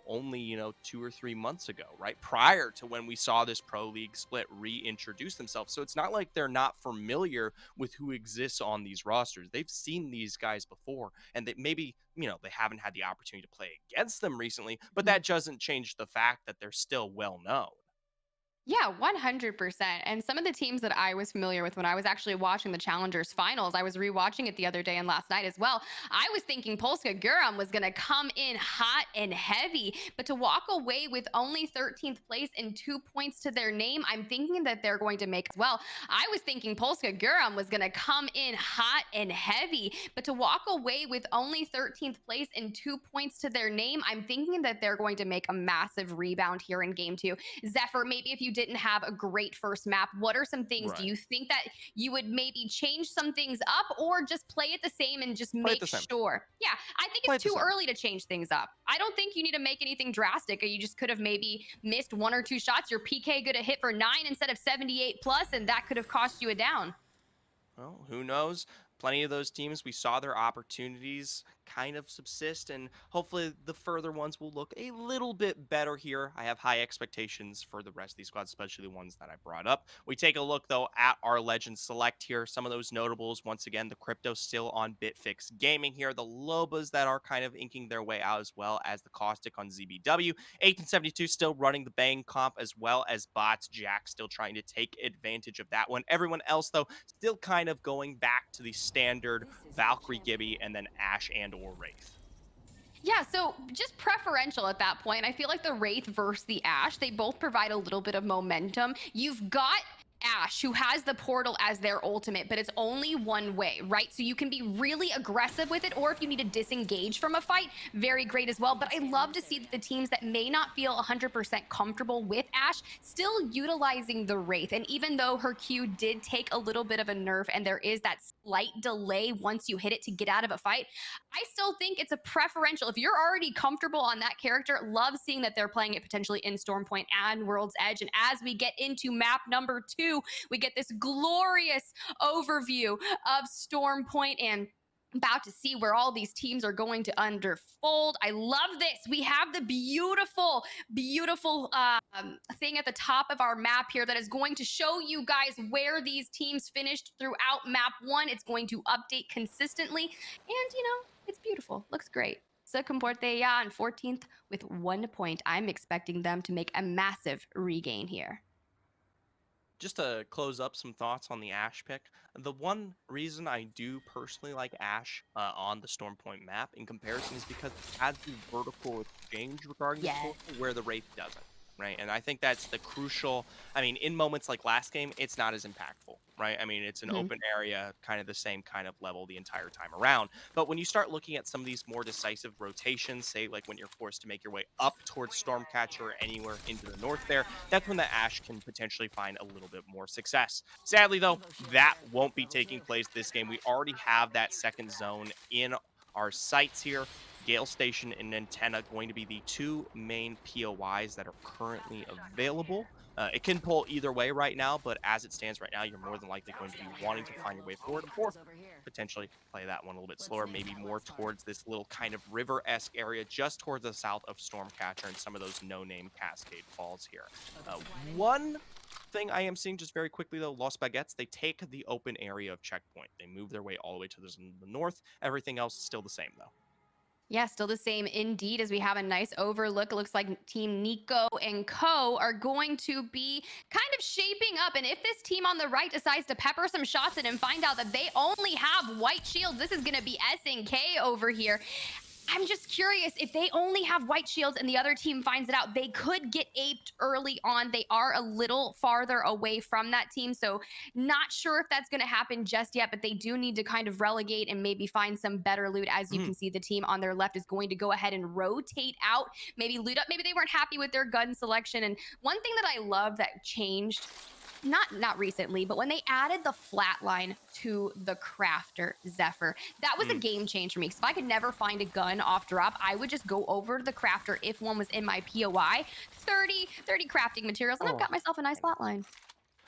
only, 2 or 3 months ago, right? Prior to when we saw this Pro League split reintroduce themselves. So it's not like they're not familiar with who exists on these rosters. They've seen these guys before, and they maybe, they haven't had the opportunity to play against them recently, but that doesn't change the fact that they're still well known. Yeah, 100%. And some of the teams that I was familiar with when I was actually watching the Challengers finals, I was rewatching it the other day and last night as well. I was thinking Polska Guram was going to come in hot and heavy, but to walk away with only 13th place and 2 points to their name, I'm thinking that they're going to make as well. I was thinking Polska Guram was going to come in hot and heavy, but to walk away with only 13th place and 2 points to their name, I'm thinking that they're going to make a massive rebound here in game two. Zephyr, maybe if you didn't have a great first map, what are some things do Right. you think that you would maybe change some things up, or just play it the same and just Play it make the same. sure? Yeah, I think Play it's it the too same. early to change things up. I don't think you need to make anything drastic. You just could have maybe missed one or two shots. Your PK could have hit for 9 instead of 78 plus, and that could have cost you a down. Well, who knows? Plenty of those teams, we saw their opportunities kind of subsist, and hopefully the further ones will look a little bit better here. I have high expectations for the rest of these squads, especially the ones that I brought up. We take a look, though, at our Legends Select here. Some of those notables, once again, the Crypto still on Bitfix Gaming here. The Lobas that are kind of inking their way out, as well as the Caustic on ZBW. 1872 still running the Bang comp, as well as Bots. Jack still trying to take advantage of that one. Everyone else, though, still kind of going back to the standard Valkyrie Gibby and then Ash and or Wraith. Yeah, so just preferential at that point. I feel like the Wraith versus the Ash, they both provide a little bit of momentum. You've got Ash, who has the portal as their ultimate, but it's only one way, right? So you can be really aggressive with it, or if you need to disengage from a fight, very great as well. But I love to see that the teams that may not feel 100% comfortable with Ash still utilizing the Wraith. And even though her Q did take a little bit of a nerf and there is that slight delay once you hit it to get out of a fight, I still think it's a preferential. If you're already comfortable on that character, love seeing that they're playing it potentially in Stormpoint and World's Edge. And as we get into map number 2, we get this glorious overview of Stormpoint and about to see where all these teams are going to unfold. I love this. We have the beautiful, beautiful thing at the top of our map here that is going to show you guys where these teams finished throughout map 1. It's going to update consistently, and it's beautiful. Looks great. Forza Comporteia on 14th with 1 point. I'm expecting them to make a massive regain here. Just to close up some thoughts on the Ash pick, the one reason I do personally like Ash on the Storm Point map in comparison is because it has the vertical exchange regarding the Yes. portal where the Wraith doesn't, right? And I think that's the crucial. I mean, in moments like last game, it's not as impactful, right? I mean, it's an Mhm. open area, kind of the same kind of level the entire time around. But when you start looking at some of these more decisive rotations, say like when you're forced to make your way up towards Stormcatcher or anywhere into the north there, that's when the Ash can potentially find a little bit more success. Sadly, though, that won't be taking place this game. We already have that second zone in our sights here. Gale Station and Antenna going to be the two main POIs that are currently available. It can pull either way right now, but as it stands right now, you're more than likely going to be wanting to find your way forward or potentially play that one a little bit slower, maybe more towards this little kind of river-esque area just towards the south of Stormcatcher and some of those no-name Cascade Falls here. One thing I am seeing just very quickly though, Los Baguettes, they take the open area of Checkpoint. They move their way all the way to the north. Everything else is still the same though. Yeah, still the same indeed, as we have a nice overlook. It looks like Team Nico and Co are going to be kind of shaping up. And if this team on the right decides to pepper some shots in and find out that they only have white shields, this is going to be SNK over here. I'm just curious if they only have white shields and the other team finds it out, they could get aped early on. They are a little farther away from that team. So, not sure if that's going to happen just yet, but they do need to kind of relegate and maybe find some better loot. As you Mhm. can see, the team on their left is going to go ahead and rotate out, maybe loot up. Maybe they weren't happy with their gun selection. And one thing that I love that changed not recently, but when they added the flatline to the crafter Zephyr, that was a Mm. game change for me. Because if I could never find a gun off drop, I would just go over to the crafter if one was in my POI, 30 crafting materials, and I've Oh, got myself a nice flatline.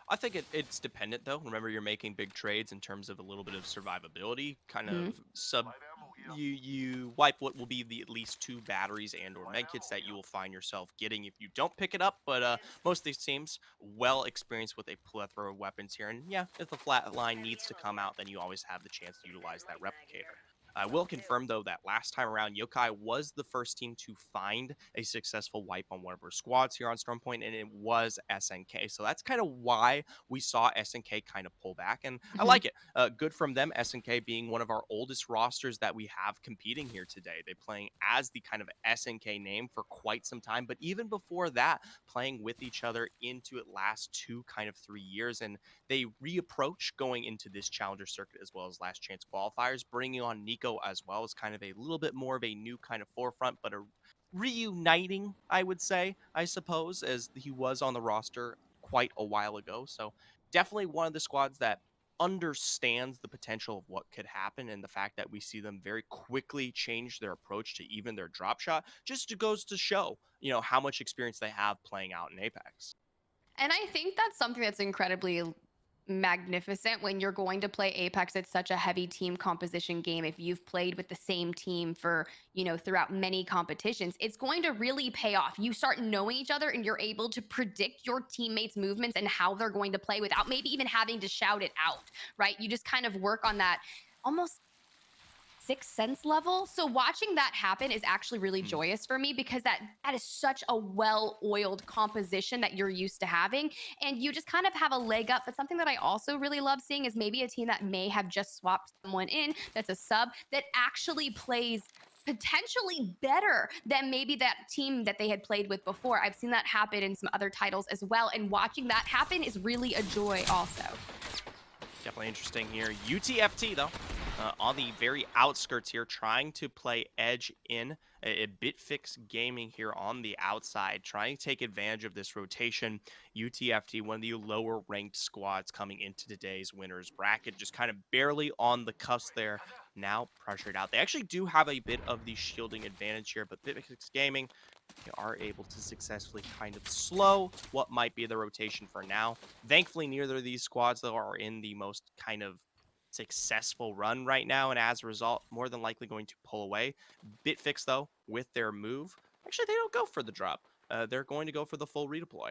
I think it's dependent though. Remember, you're making big trades in terms of a little bit of survivability, kind Mhm. of sub. You wipe what will be the at least two batteries and or medkits that you will find yourself getting if you don't pick it up. But most of these teams well experienced with a plethora of weapons here, and yeah, if the flat line needs to come out, then you always have the chance to utilize that replicator. I will confirm though that last time around, Yokai was the first team to find a successful wipe on one of her squads here on Stormpoint, and it was SNK. So that's kind of why we saw SNK kind of pull back, and I Mhm. like it. Good from them. SNK being one of our oldest rosters that we have competing here today. They playing as the kind of SNK name for quite some time, but even before that, playing with each other into it last two kind of 3 years, and they reapproach going into this challenger circuit as well as last chance qualifiers, bringing on Nico as well as kind of a little bit more of a new kind of forefront, but a reuniting, I would say, I suppose, as he was on the roster quite a while ago. So definitely one of the squads that understands the potential of what could happen, and the fact that we see them very quickly change their approach to even their drop shot just goes to show, how much experience they have playing out in Apex. And I think that's something that's incredibly magnificent when you're going to play Apex. It's such a heavy team composition game. If you've played with the same team for, throughout many competitions, it's going to really pay off. You start knowing each other and you're able to predict your teammates' movements and how they're going to play without maybe even having to shout it out, right? You just kind of work on that almost sixth sense level. So watching that happen is actually really Mm. joyous for me because that is such a well-oiled composition that you're used to having, and you just kind of have a leg up. But something that I also really love seeing is maybe a team that may have just swapped someone in that's a sub that actually plays potentially better than maybe that team that they had played with before. I've seen that happen in some other titles as well, and watching that happen is really a joy also. Definitely interesting here. UTFT, though, on the very outskirts here, trying to play edge in a Bitfix Gaming here on the outside, trying to take advantage of this rotation. UTFT, one of the lower ranked squads coming into today's winners bracket, just kind of barely on the cusp there. Now pressured out. They actually do have a bit of the shielding advantage here, but Bitfix Gaming, they are able to successfully kind of slow what might be the rotation for now. Thankfully, neither of these squads, though, are in the most kind of successful run right now, and as a result, more than likely going to pull away. Bitfix, though, with their move, actually, they don't go for the drop. They're going to go for the full redeploy.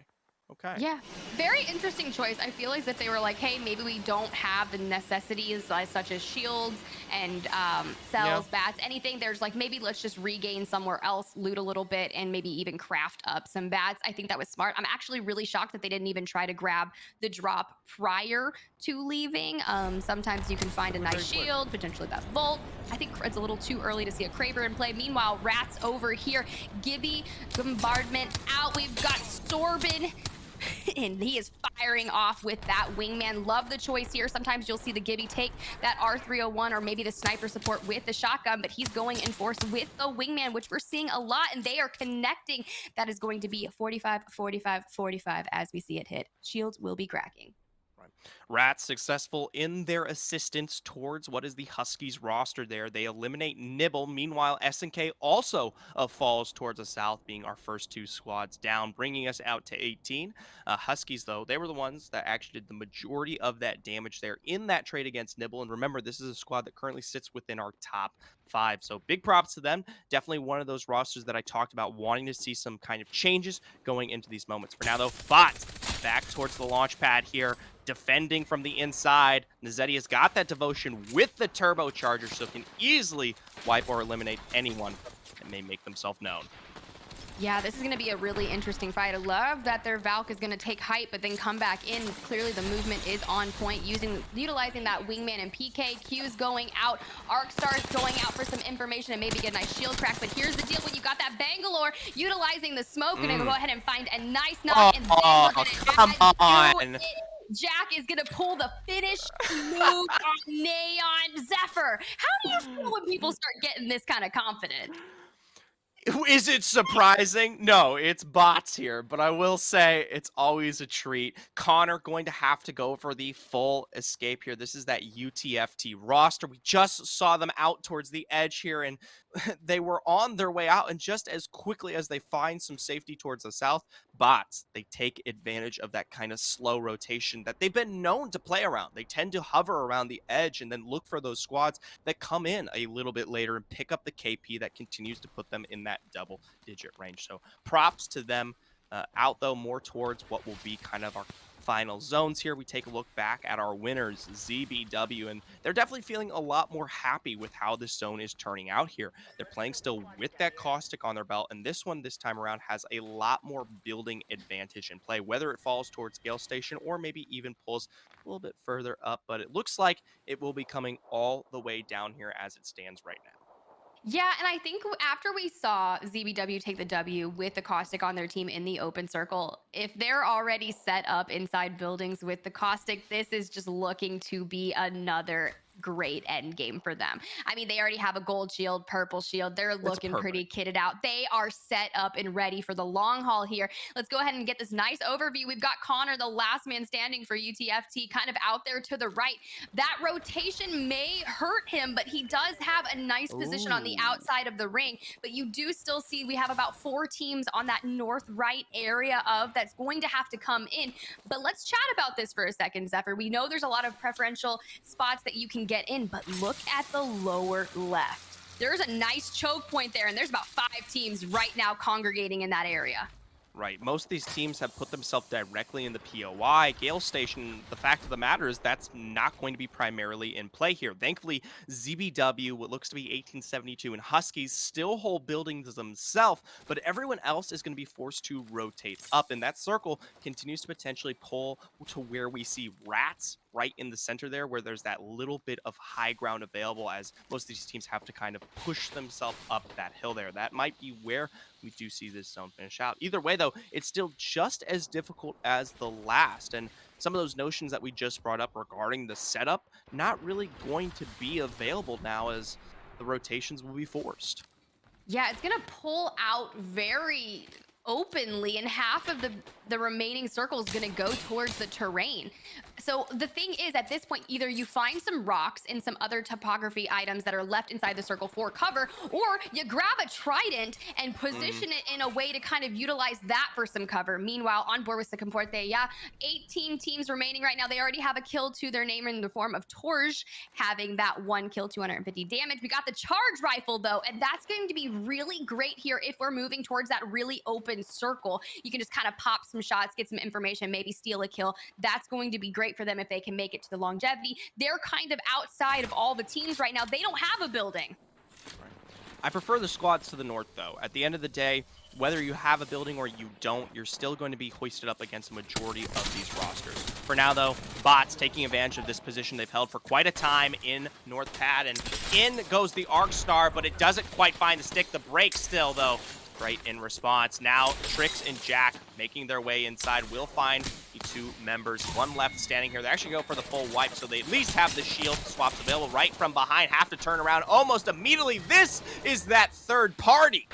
Okay. Yeah, very interesting choice. I feel as if they were like, hey, maybe we don't have the necessities such as shields and Yeah. cells, bats, anything. There's like, maybe let's just regain somewhere else, loot a little bit, and maybe even craft up some bats. I think that was smart. I'm actually really shocked that they didn't even try to grab the drop prior to leaving. Sometimes you can find a nice Very quick. shield, potentially that vault. I think it's a little too early to see a Kraber in play. Meanwhile, Rats over here. Gibby, bombardment out. We've got Sorbin and he is firing off with that wingman. Love the choice here. Sometimes you'll see the Gibby take that R301 or maybe the sniper support with the shotgun, but he's going in force with the wingman, which we're seeing a lot, and they are connecting. That is going to be 45, 45, 45 as we see it hit. Shields will be cracking. Right. Rats successful in their assistance towards what is the Huskies roster there. They eliminate Nibble. Meanwhile, SNK also falls towards the south, being our first two squads down, bringing us out to 18. Huskies, though, they were the ones that actually did the majority of that damage there in that trade against Nibble. And remember, this is a squad that currently sits within our top 5. So big props to them. Definitely one of those rosters that I talked about wanting to see some kind of changes going into these moments. For now, though, Bot back towards the launch pad here, defending from the inside. Nazzetti has got that devotion with the turbocharger, so can easily wipe or eliminate anyone that may make themselves known. Yeah, this is going to be a really interesting fight. I love that their Valk is going to take height, but then come back in. Clearly, the movement is on point, utilizing that wingman and PK. Q's going out. Arcstar's going out for some information and maybe get a nice shield crack. But here's the deal: when you got that Bangalore utilizing the smoke, we're going to go ahead and find a nice knock, and then Oh, we're going to come do on. it. Jack is going to pull the finish move on Neon Zephyr. How do you feel when people start getting this kind of confident? Is it surprising? No, it's bots here, but I will say it's always a treat. Connor going to have to go for the full escape here. This is that UTFT roster. We just saw them out towards the edge here, and they were on their way out. And just as quickly as they find some safety towards the south, bots, they take advantage of that kind of slow rotation that they've been known to play around. They tend to hover around the edge and then look for those squads that come in a little bit later and pick up the KP that continues to put them in that double-digit range. So props to them. Out, though, more towards what will be kind of our final zones here. We take a look back at our winners, ZBW, and they're definitely feeling a lot more happy with how this zone is turning out here. They're playing still with that caustic on their belt, and this one this time around has a lot more building advantage in play, whether it falls towards Gale Station or maybe even pulls a little bit further up, but it looks like it will be coming all the way down here as it stands right now. Yeah, and I think after we saw ZBW take the W with the Caustic on their team in the open circle, if they're already set up inside buildings with the Caustic, this is just looking to be another great end game for them. I mean, they already have a gold shield, purple shield. They're It's looking pretty perfect. kitted out. They are set up and ready for the long haul here. Let's go ahead and get this nice overview. We've got Connor, the last man standing for UTFT, kind of out there to the right. That rotation may hurt him, but he does have a nice position on the Ooh. outside of the ring. But you do still see we have about 4 teams on that north right area of that's going to have to come in. But let's chat about this for a second, Zephyr. We know there's a lot of preferential spots that you can get in, but look at the lower left. There's a nice choke point there, and there's about 5 teams right now congregating in that area. Right. Most of these teams have put themselves directly in the POI. Gale Station, the fact of the matter is that's not going to be primarily in play here. Thankfully, ZBW, what looks to be 1872, and Huskies still hold buildings themselves, but everyone else is going to be forced to rotate up. And that circle continues to potentially pull to where we see Rats right in the center there, where there's that little bit of high ground available, as most of these teams have to kind of push themselves up that hill there. That might be where we do see this zone finish out. Either way, though, it's still just as difficult as the last. And some of those notions that we just brought up regarding the setup, not really going to be available now as the rotations will be forced. Yeah, it's gonna pull out very openly, and half of the remaining circle is gonna go towards the terrain. So the thing is, at this point, either you find some rocks and some other topography items that are left inside the circle for cover, or you grab a trident and Mm, position it in a way to kind of utilize that for some cover. Meanwhile, on board with the Comporte, yeah, 18 teams remaining right now. They already have a kill to their name in the form of Torj, having that 1 kill, 250 damage. We got the charge rifle, though, and that's going to be really great here if we're moving towards that really open open circle, you can just kind of pop some shots, get some information, maybe steal a kill. That's going to be great for them if they can make it to the longevity. They're kind of outside of all the teams right now. They don't have a building. Right. I prefer the squads to the north, though. At the end of the day, whether you have a building or you don't, you're still going to be hoisted up against the majority of these rosters. For now, though, bots taking advantage of this position they've held for quite a time in North Pad, and in goes the Arc Star, but it doesn't quite find the stick. The break still, though, right in response. Now, Trix and Jack making their way inside will find the two members. One left standing here. They actually go for the full wipe, so they at least have the shield swaps available right from behind. Have to turn around almost immediately. This is that third party.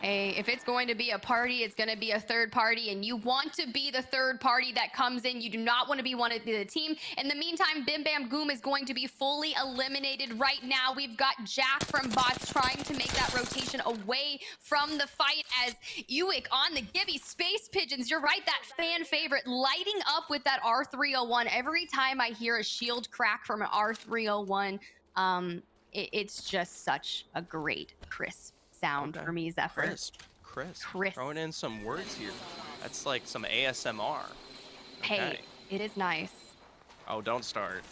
Hey, if it's going to be a party, it's going to be a third party, and you want to be the third party that comes in. You do not want to be one of the team. In the meantime, Bim Bam Goom is going to be fully eliminated right now. We've got Jack from bots trying to make that rotation away from the fight as Ewick on the Gibby Space Pigeons. You're right, that fan favorite lighting up with that R301. Every time I hear a shield crack from an R301, it's just such a great, crisp sound for me, Zephyr. Crisp. Throwing in some words here. That's like some ASMR. Okay. Hey, it is nice. Oh, don't start.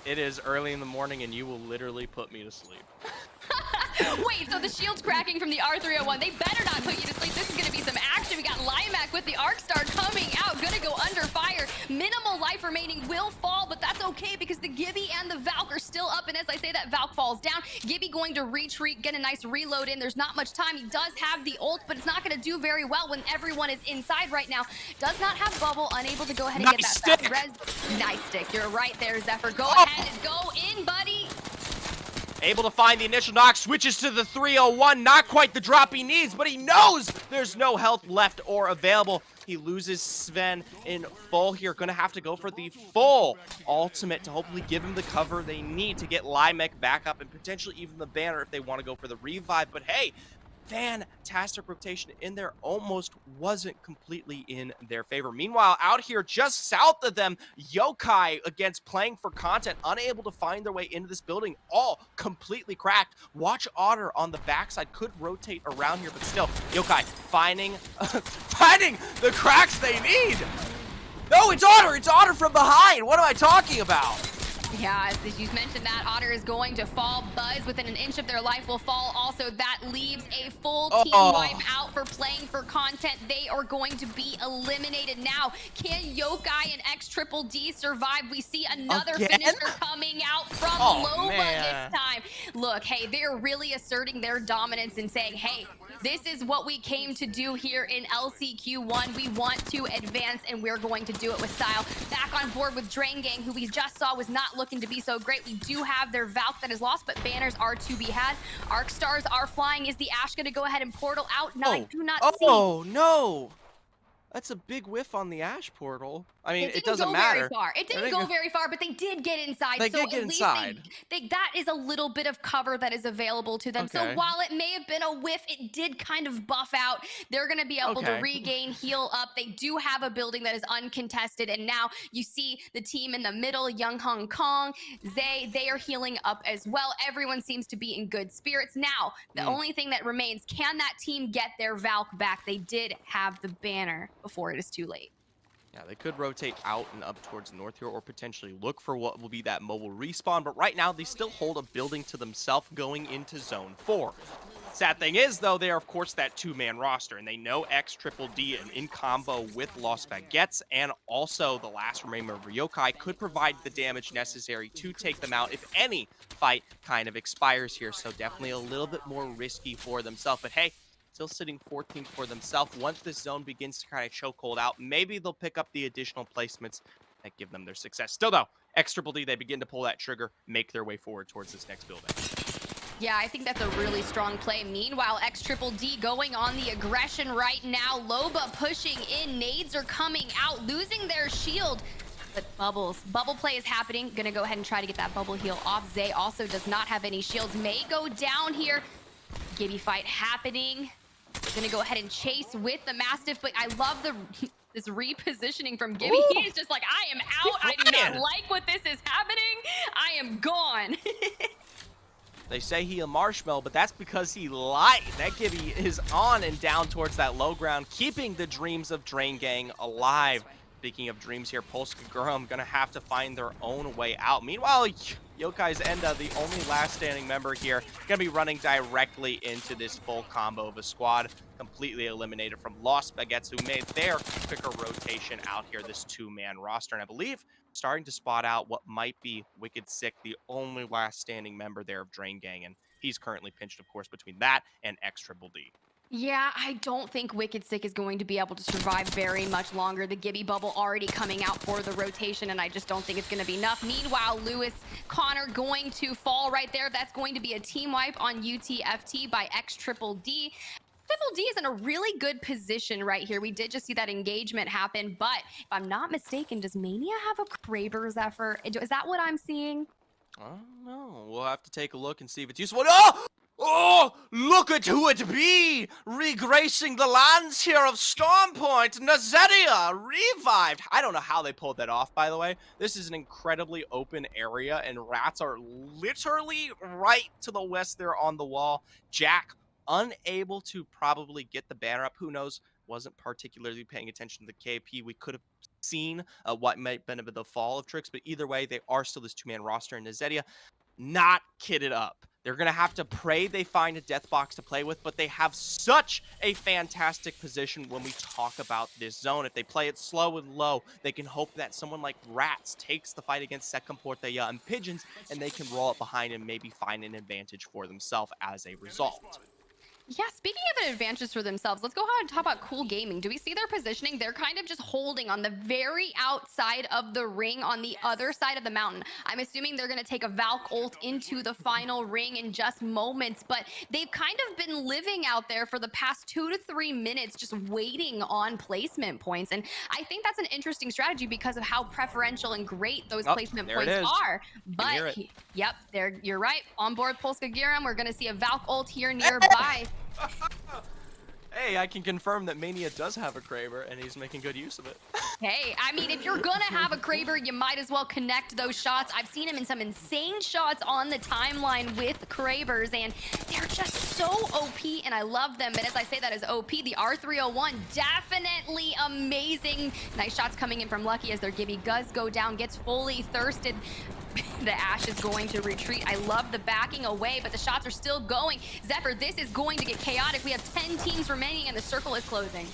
It is early in the morning and you will literally put me to sleep. Wait, so the shield's cracking from the R301. They better not put you to sleep. This is going to be some action. We got Limac with the Arc Star coming out. Going to go under fire. Minimal life remaining, will fall, but that's okay because the Gibby and the Valk are still up. And as I say that, Valk falls down. Gibby going to retreat, get a nice reload in. There's not much time. He does have the ult, but it's not going to do very well when everyone is inside right now. Does not have bubble, unable to go ahead and get that fast res. Nice stick. You're right there, Zephyr. Go ahead and go in, buddy. Able to find the initial knock, switches to the 301. Not quite the drop he needs, but he knows there's no health left or available. He loses Sven in full here. Gonna have to go for the full ultimate to hopefully give him the cover they need to get Limek back up and potentially even the banner if they want to go for the revive. But hey, fantastic rotation in there, almost wasn't completely in their favor. Meanwhile, out here just south of them, Yokai against playing for content, unable to find their way into this building, all completely cracked. Watch Otter on the backside, could rotate around here, but still, Yokai finding the cracks they need. No, it's Otter from behind. What am I talking about? Yeah, as you mentioned that, Otter is going to fall. Buzz within an inch of their life will fall. Also, that leaves a full team wipe out for playing for content. They are going to be eliminated now. Can Yokai and X Triple D survive? We see another finisher coming out from Loba this time. Look, hey, they're really asserting their dominance and saying, hey, this is what we came to do here in LCQ1. We want to advance, and we're going to do it with style. Back on board with Drain Gang, who we just saw was not looking to be so great. We do have their Valk that is lost, but banners are to be had. Arc Stars are flying. Is the Ashe going to go ahead and portal out? No, I do not see. Oh, no. That's a big whiff on the Ashe portal. I mean, it doesn't matter. It didn't go very far, but they did get inside. They did get inside. That is a little bit of cover that is available to them. So while it may have been a whiff, it did kind of buff out. They're going to be able to regain, heal up. They do have a building that is uncontested. And now you see the team in the middle, Young Hong Kong, Zay, they are healing up as well. Everyone seems to be in good spirits. Now, the only thing that remains, can that team get their Valk back? They did have the banner before it is too late. Yeah, they could rotate out and up towards the north here or potentially look for what will be that mobile respawn, but right now they still hold a building to themselves going into Zone 4. Sad thing is, though, they are, of course, that two-man roster, and they know X Triple D and in combo with Lost Baguettes, and also the last remaining member Yokai could provide the damage necessary to take them out if any fight kind of expires here, so definitely a little bit more risky for themselves, but hey, still sitting 14th for themselves. Once this zone begins to kind of chokehold out, maybe they'll pick up the additional placements that give them their success. Still, though, X Triple D, they begin to pull that trigger, make their way forward towards this next building. Yeah, I think that's a really strong play. Meanwhile, X Triple D going on the aggression right now. Loba pushing in. Nades are coming out, losing their shield. But bubble play is happening. Gonna go ahead and try to get that bubble heal off. Zay also does not have any shields. May go down here. Gibby fight happening. Gonna go ahead and chase with the Mastiff, but I love this repositioning from Gibby. He is just like, I am out. I do not like what this is happening. I am gone. They say he a marshmallow, but that's because he lied. That Gibby is on and down towards that low ground, keeping the dreams of Drain Gang alive. Speaking of dreams here, Polska Gurum gonna have to find their own way out. Meanwhile, Yokai's Enda, the only last standing member here, gonna be running directly into this full combo of a squad, completely eliminated from Lost Baguettes, who made their quicker rotation out here, this two-man roster. And I believe starting to spot out what might be Wicked Sick, the only last standing member there of Drain Gang, and he's currently pinched, of course, between that and X Triple D. Yeah, I don't think Wicked Sick is going to be able to survive very much longer. The Gibby bubble already coming out for the rotation, and I just don't think it's going to be enough. Meanwhile, Lewis Connor going to fall right there. That's going to be a team wipe on UTFT by X Triple D. Triple D is in a really good position right here. We did just see that engagement happen, but if I'm not mistaken, does Mania have a Kraber Zephyr? Is that what I'm seeing? I don't know. We'll have to take a look and see if it's useful. Oh! Oh, look at who it be! Regracing the lands here of Stormpoint, Nazeria revived. I don't know how they pulled that off, by the way. This is an incredibly open area, and rats are literally right to the west there on the wall. Jack, unable to probably get the banner up. Who knows? Wasn't particularly paying attention to the KP. We could have seen what might have been the fall of Tricks, but either way, they are still this two-man roster, and Nazeria not kitted up. They're going to have to pray they find a death box to play with, but they have such a fantastic position when we talk about this zone. If they play it slow and low, they can hope that someone like Rats takes the fight against Second Porteya and Pigeons, and they can roll up behind and maybe find an advantage for themselves as a result. Yeah, speaking of advantages for themselves, let's go ahead and talk about Cool Gaming. Do we see their positioning? They're kind of just holding on the very outside of the ring on the other side of the mountain. I'm assuming they're going to take a Valk ult into the final ring in just moments, but they've kind of been living out there for the past 2 to 3 minutes just waiting on placement points. And I think that's an interesting strategy because of how preferential and great those placement points are. But yep, you're right. On board Polska Gurum, we're going to see a Valk ult here nearby. Hey, I can confirm that Mania does have a Kraber, and he's making good use of it. Hey, I mean, if you're gonna have a Kraber, you might as well connect those shots. I've seen him in some insane shots on the timeline with Krabers, and they're just so OP, and I love them. But as I say that as OP, the R301, definitely amazing. Nice shots coming in from Lucky as their Gibby does go down, gets fully thirsted. The Ashe is going to retreat. I love the backing away, but the shots are still going. Zephyr, this is going to get chaotic. We have 10 teams remaining, and the circle is closing.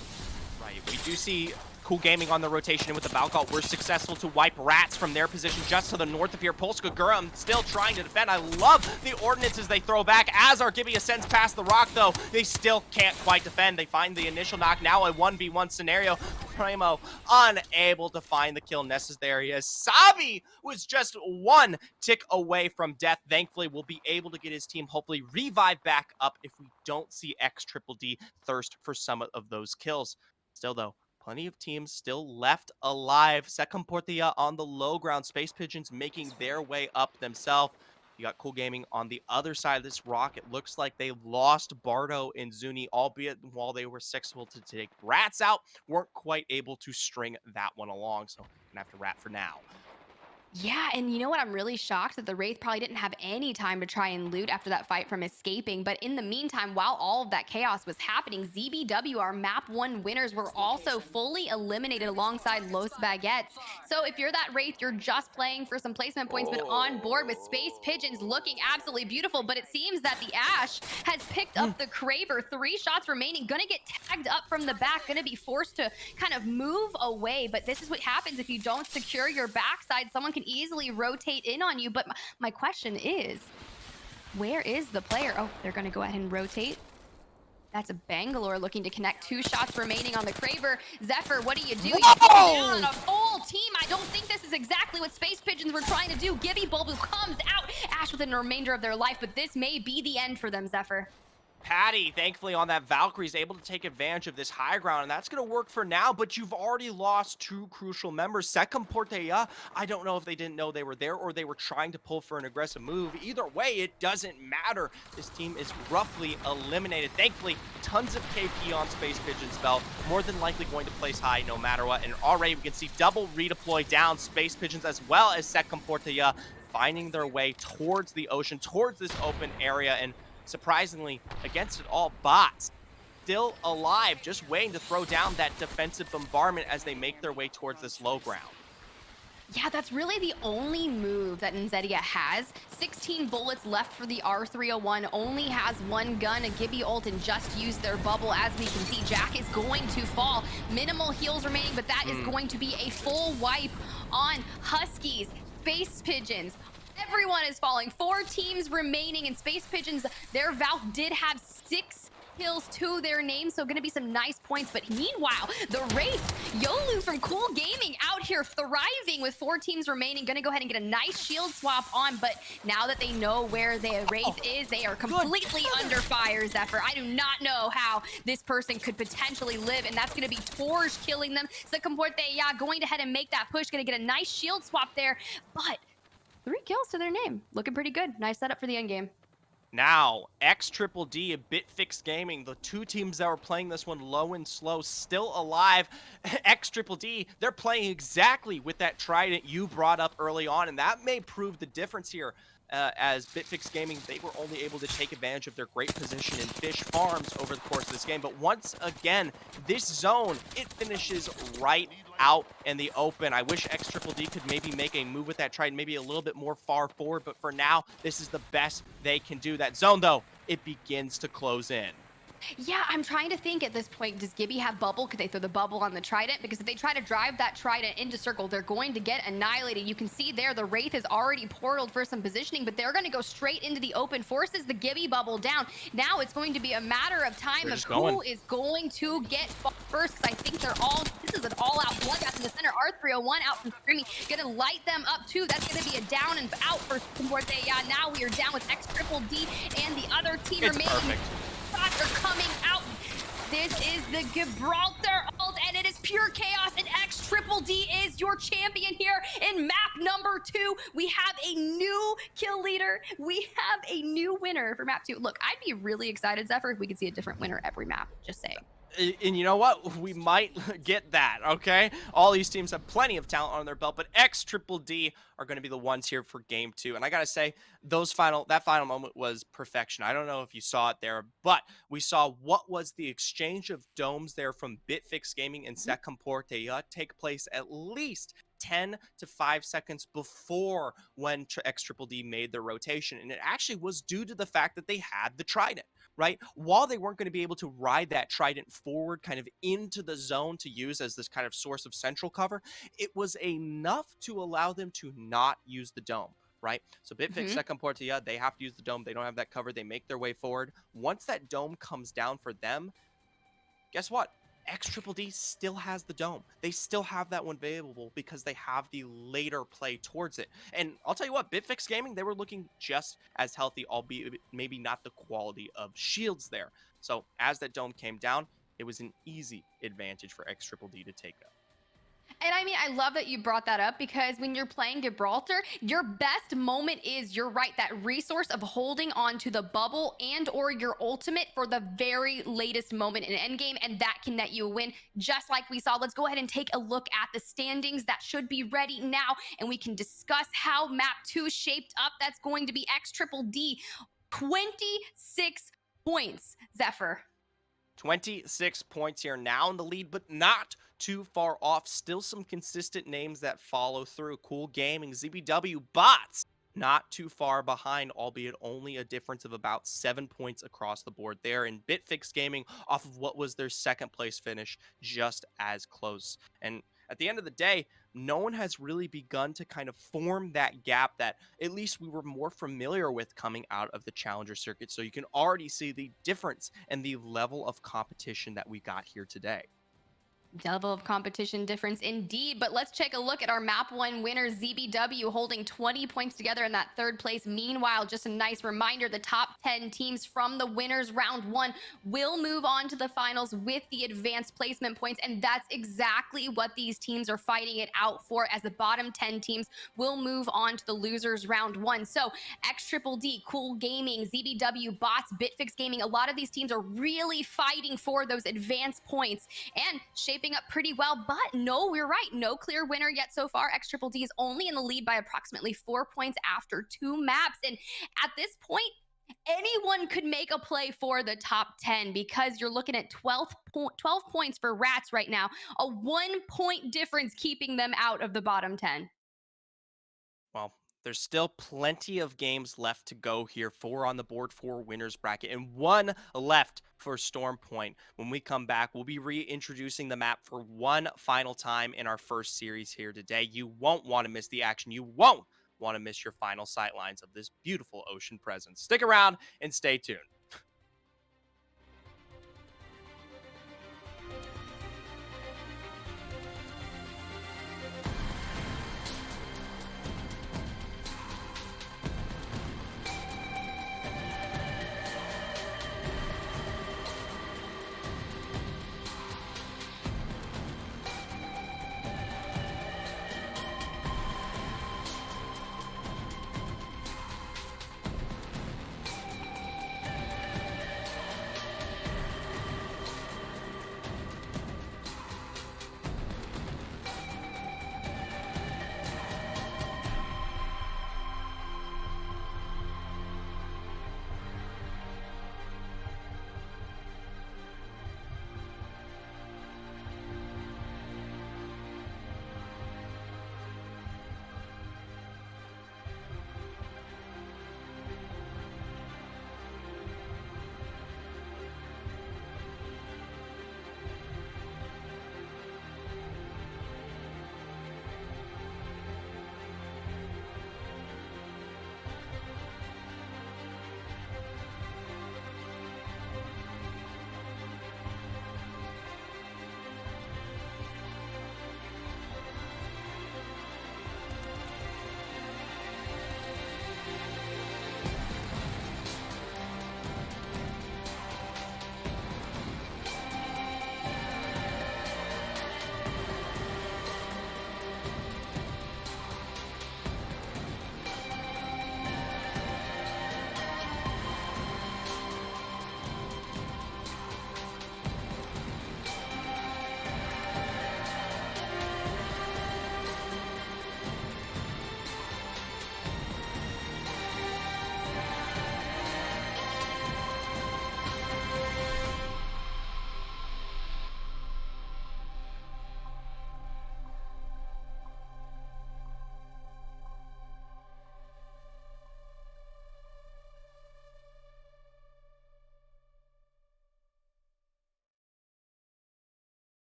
Right, we do see Cool Gaming on the rotation, and with the Valkalt, we're successful to wipe Rats from their position just to the north of here. Polska Gurum still trying to defend. I love the ordinances they throw back. As our Gibby ascends past the rock, though, they still can't quite defend. They find the initial knock, now a 1v1 scenario. Primo unable to find the kill necessary as Sabi was just one tick away from death. Thankfully, we'll be able to get his team hopefully revive back up if we don't see X Triple D thirst for some of those kills. Still, though, plenty of teams still left alive. Second Porteya on the low ground. Space Pigeons making their way up themselves. You got Cool Gaming on the other side of this rock. It looks like they lost Bardo and Zuni, albeit while they were successful to take Rats out, weren't quite able to string that one along. So gonna have to Rat for now. Yeah, and you know what? I'm really shocked that the Wraith probably didn't have any time to try and loot after that fight from escaping. But in the meantime, while all of that chaos was happening, ZBW, our map 1 winners, were also fully eliminated alongside Los Baguettes. So if you're that Wraith, you're just playing for some placement points, but on board with Space Pigeons looking absolutely beautiful. But it seems that the Ashe has picked up the Kraber. 3 shots remaining, gonna get tagged up from the back, gonna be forced to kind of move away. But this is what happens if you don't secure your backside. Someone can easily rotate in on you. But my question is, where is the player? Oh, they're going to go ahead and rotate. That's a Bangalore looking to connect. 2 shots remaining on the Kraber. Zephyr, what do? You go down on a full team. I don't think this is exactly what Space Pigeons were trying to do. Gibby Bulbu comes out. Ashe within the remainder of their life, but this may be the end for them, Zephyr. Patty, thankfully on that Valkyrie, is able to take advantage of this high ground, and that's going to work for now, but you've already lost 2 crucial members. Second Porteya, I don't know if they didn't know they were there or they were trying to pull for an aggressive move. Either way, it doesn't matter. This team is roughly eliminated. Thankfully, tons of KP on Space Pigeon's belt, more than likely going to place high no matter what, and already we can see double redeploy down Space Pigeons as well as Second Porteya. finding their way towards the ocean, towards this open area, and surprisingly, against it all, bots still alive, just waiting to throw down that defensive bombardment as they make their way towards this low ground. Yeah, that's really the only move that Nzedia has. 16 bullets left for the R301, only has one gun, a Gibby ult, and just used their bubble. As we can see, Jack is going to fall. Minimal heals remaining, but that is going to be a full wipe on Huskies, Space Pigeons. Everyone is falling. 4 teams remaining, and Space Pigeons, their Valk did have 6 kills to their name, so gonna be some nice points. But meanwhile, the Wraith, Yolu from Cool Gaming out here thriving with 4 teams remaining, gonna go ahead and get a nice shield swap on. But now that they know where the Wraith is, they are completely under fire, Zephyr. I do not know how this person could potentially live, and that's gonna be Torge killing them. Comporte, yeah, going ahead and make that push, gonna get a nice shield swap there, but 3 kills to their name. Looking pretty good. Nice setup for the end game. Now, XDD and Bitfix Gaming, the 2 teams that were playing this one low and slow, still alive. XDD, they're playing exactly with that trident you brought up early on, and that may prove the difference here. As Bitfix Gaming, they were only able to take advantage of their great position in fish farms over the course of this game. But once again, this zone, it finishes right out in the open. I wish XDD could maybe make a move with that trident, maybe a little bit more far forward. But for now, this is the best they can do. That zone, though, it begins to close in. Yeah, I'm trying to think at this point, does Gibby have bubble? Could they throw the bubble on the trident? Because if they try to drive that trident into circle, they're going to get annihilated. You can see there, the Wraith is already portaled for some positioning, but they're going to go straight into the open, forces the Gibby bubble down. Now it's going to be a matter of time of who is going to get first, because I think they're all, this is an all-out bloodbath in the center. R301 out from Screamy, gonna light them up too. That's gonna be a down and out for Comporte. Yeah, now we are down with XDD and the other team remaining. Perfect. Shots are coming out. This is the Gibraltar ult, and it is pure chaos, and XDD is your champion here in map number 2. We have a new kill leader. We have a new winner for map 2. Look, I'd be really excited, Zephyr, if we could see a different winner every map, just saying. And you know what? We might get that, okay? All these teams have plenty of talent on their belt, but XDD are going to be the ones here for game 2. And I got to say, that final moment was perfection. I don't know if you saw it there, but we saw what was the exchange of domes there from Bitfix Gaming and Comporte take place at least 10 to 5 seconds before when XDD made their rotation. And it actually was due to the fact that they had the trident, right? While they weren't going to be able to ride that trident forward kind of into the zone to use as this kind of source of central cover, it was enough to allow them to not use the dome. Right? So Bitfix, Comportia, they have to use the dome. They don't have that cover. They make their way forward. Once that dome comes down for them, guess what? XDD still has the dome. They still have that one available because they have the later play towards it. And I'll tell you what, Bitfix Gaming, they were looking just as healthy, albeit maybe not the quality of shields there. So as that dome came down, it was an easy advantage for XDD to take up. And I mean, I love that you brought that up, because when you're playing Gibraltar, your best moment is, you're right, that resource of holding on to the bubble and or your ultimate for the very latest moment in endgame, and that can net you a win, just like we saw. Let's go ahead and take a look at the standings that should be ready now, and we can discuss how map 2 shaped up. That's going to be XDD, 26 points, Zephyr. 26 points here, now in the lead, but not too far off. Still some consistent names that follow through. Cool Gaming, ZBW, Bots, not too far behind, albeit only a difference of about 7 points across the board there. And Bitfix Gaming, off of what was their second place finish, just as close. And at the end of the day, no one has really begun to kind of form that gap that at least we were more familiar with coming out of the Challenger circuit. So you can already see the difference and the level of competition that we got here today. Level of competition difference indeed. But let's take a look at our map 1 winner, ZBW, holding 20 points together in that third place. Meanwhile, just a nice reminder, the top 10 teams from the winners round 1 will move on to the finals with the advanced placement points, and that's exactly what these teams are fighting it out for, as the bottom 10 teams will move on to the losers round 1. So XDD, Cool Gaming, ZBW, Bots, Bitfix Gaming, a lot of these teams are really fighting for those advanced points, and shape shaping up pretty well. But no, we're right. No clear winner yet so far. X Triple D is only in the lead by approximately 4 points after 2 maps. And at this point, anyone could make a play for the top 10 because you're looking at 12 points for Rats right now, a 1 point difference keeping them out of the bottom 10. Well, there's still plenty of games left to go here. 4 on the board for winners bracket and 1 left for Storm Point. When we come back, we'll be reintroducing the map for one final time in our first series here today. You won't want to miss the action. You won't want to miss your final sightlines of this beautiful ocean presence. Stick around and stay tuned.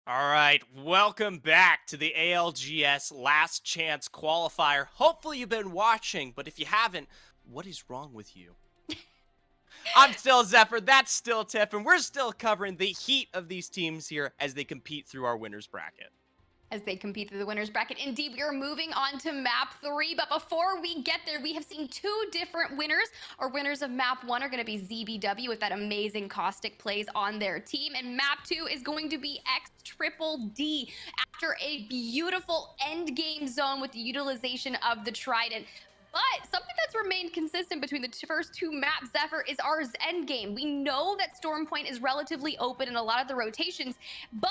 All right, welcome back to the ALGS Last Chance Qualifier. Hopefully you've been watching, but if you haven't, what is wrong with you? I'm still Zephyr, that's still Tiff, and we're still covering the heat of these teams here as they compete through our winners bracket. As they compete through the winners bracket. Indeed, we are moving on to map 3, but before we get there, we have seen 2 different winners. Our winners of map 1 are going to be ZBW with that amazing caustic plays on their team, and map 2 is going to be X Triple D after a beautiful end game zone with the utilization of the Trident. But something that's remained consistent between the first 2 maps, Zephyr, is our end game. We know that Storm Point is relatively open in a lot of the rotations, but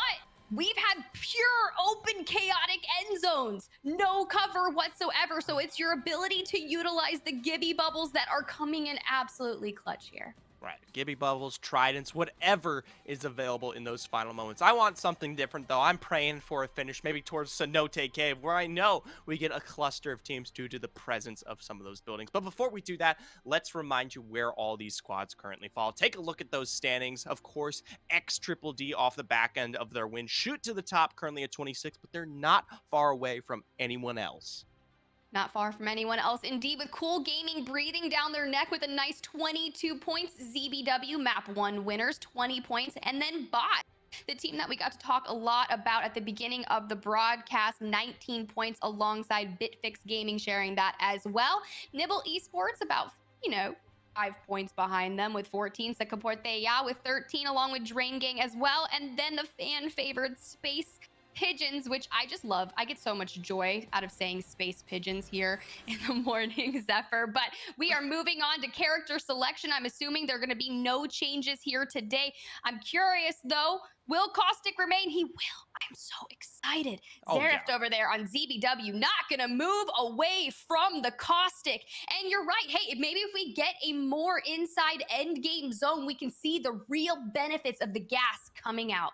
we've had pure open chaotic end zones, no cover whatsoever. So it's your ability to utilize the Gibby bubbles that are coming in absolutely clutch here. Right, Gibby Bubbles, Tridents, whatever is available in those final moments. I want something different, though. I'm praying for a finish, maybe towards Cenote Cave, where I know we get a cluster of teams due to the presence of some of those buildings. But before we do that, let's remind you where all these squads currently fall. Take a look at those standings. Of course, X Triple D off the back end of their win. Shoot to the top, currently at 26, but they're not far away from anyone else. Not far from anyone else. Indeed, with Cool Gaming breathing down their neck with a nice 22 points. ZBW map 1 winners, 20 points. And then Bot, the team that we got to talk a lot about at the beginning of the broadcast, 19 points alongside Bitfix Gaming sharing that as well. Nibble Esports about, 5 points behind them with 14. Sakaporteya with 13 along with Drain Gang as well. And then the fan favored Space Pigeons, which I just love. I get so much joy out of saying space pigeons here in the morning, Zephyr. But we are moving on to character selection. I'm assuming there are going to be no changes here today. I'm curious, though. Will Caustic remain? He will. I'm so excited. Oh, Zerift yeah. over there on ZBW, not going to move away from the Caustic. And you're right. Hey, maybe if we get a more inside end game zone, we can see the real benefits of the gas coming out.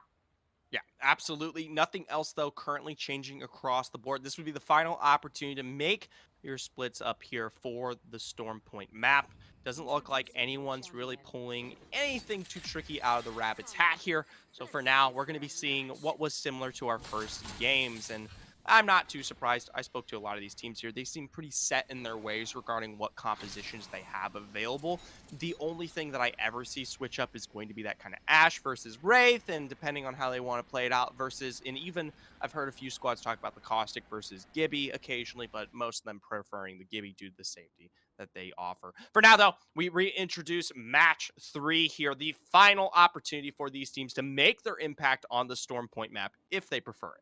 Yeah, absolutely. Nothing else, though, currently changing across the board. This would be the final opportunity to make your splits up here for the Storm Point map. Doesn't look like anyone's really pulling anything too tricky out of the rabbit's hat here. So for now, we're going to be seeing what was similar to our first games. And I'm not too surprised. I spoke to a lot of these teams here. They seem pretty set in their ways regarding what compositions they have available. The only thing that I ever see switch up is going to be that kind of Ashe versus Wraith, and depending on how they want to play it out versus, and even I've heard a few squads talk about the Caustic versus Gibby occasionally, but most of them preferring the Gibby due to the safety that they offer. For now, though, we reintroduce match 3 here, the final opportunity for these teams to make their impact on the Storm Point map if they prefer it.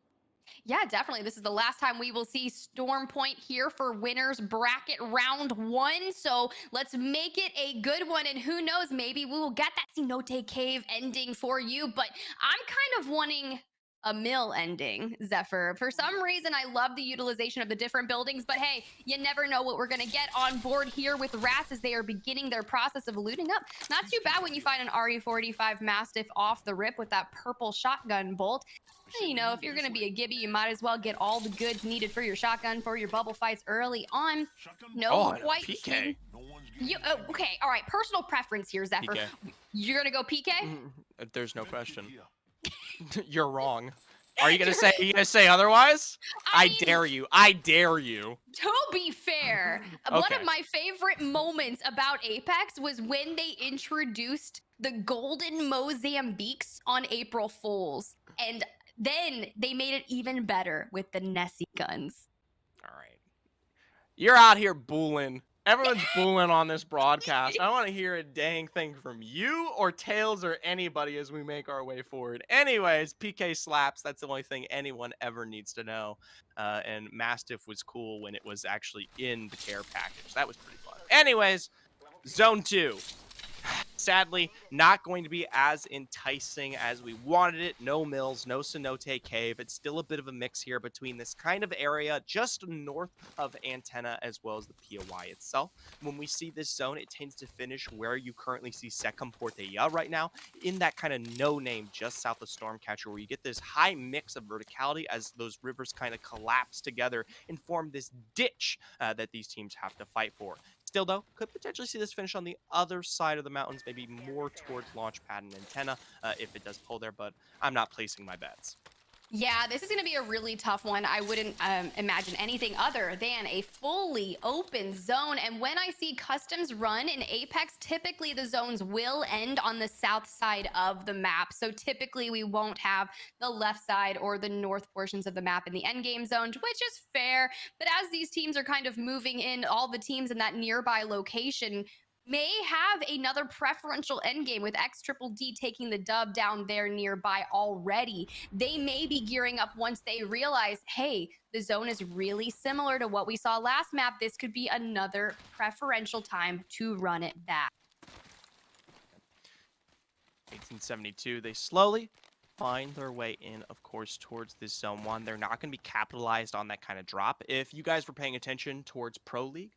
Yeah, definitely. This is the last time we will see Storm Point here for winners bracket round 1. So let's make it a good one. And who knows, maybe we will get that Cenote Cave ending for you. But I'm kind of wanting a mill ending, Zephyr. For some reason, I love the utilization of the different buildings, but hey, you never know what we're going to get on board here with Rats as they are beginning their process of looting up. Not too bad when you find an RE45 Mastiff off the rip with that purple shotgun bolt. If you're going to be a Gibby, you might as well get all the goods needed for your shotgun for your bubble fights early on. No, quite. PK. Okay, all right. Personal preference here, Zephyr. PK. You're going to go PK? There's no question. You're wrong. Are you gonna say otherwise? I dare you. I dare you. To be fair, one of my favorite moments about Apex was when they introduced the golden Mozambiques on April Fools. And then they made it even better with the Nessie guns. All right. You're out here booling. Everyone's booling on this broadcast. I don't want to hear a dang thing from you or Tails or anybody as we make our way forward. Anyways, PK slaps. That's the only thing anyone ever needs to know. And Mastiff was cool when it was actually in the care package. That was pretty fun. Anyways, Zone 2. Sadly, not going to be as enticing as we wanted it. No mills, no Cenote Cave. It's still a bit of a mix here between this kind of area just north of Antenna as well as the POI itself. When we see this zone, it tends to finish where you currently see Second Porteya right now, in that kind of no-name just south of Stormcatcher, where you get this high mix of verticality as those rivers kind of collapse together and form this ditch that these teams have to fight for. Still, though, could potentially see this finish on the other side of the mountains, maybe more towards Launchpad and Antenna if it does pull there, but I'm not placing my bets. Yeah, this is going to be a really tough one. I wouldn't imagine anything other than a fully open zone. And when I see customs run in Apex, typically the zones will end on the south side of the map. So typically we won't have the left side or the north portions of the map in the end game zone, which is fair. But as these teams are kind of moving in, all the teams in that nearby location may have another preferential end game with X Triple D taking the dub down there nearby already. They may be gearing up once they realize, hey, the zone is really similar to what we saw last map. This could be another preferential time to run it back. 1872, they slowly find their way in, of course, towards this zone one. They're not going to be capitalized on that kind of drop. If you guys were paying attention towards Pro League,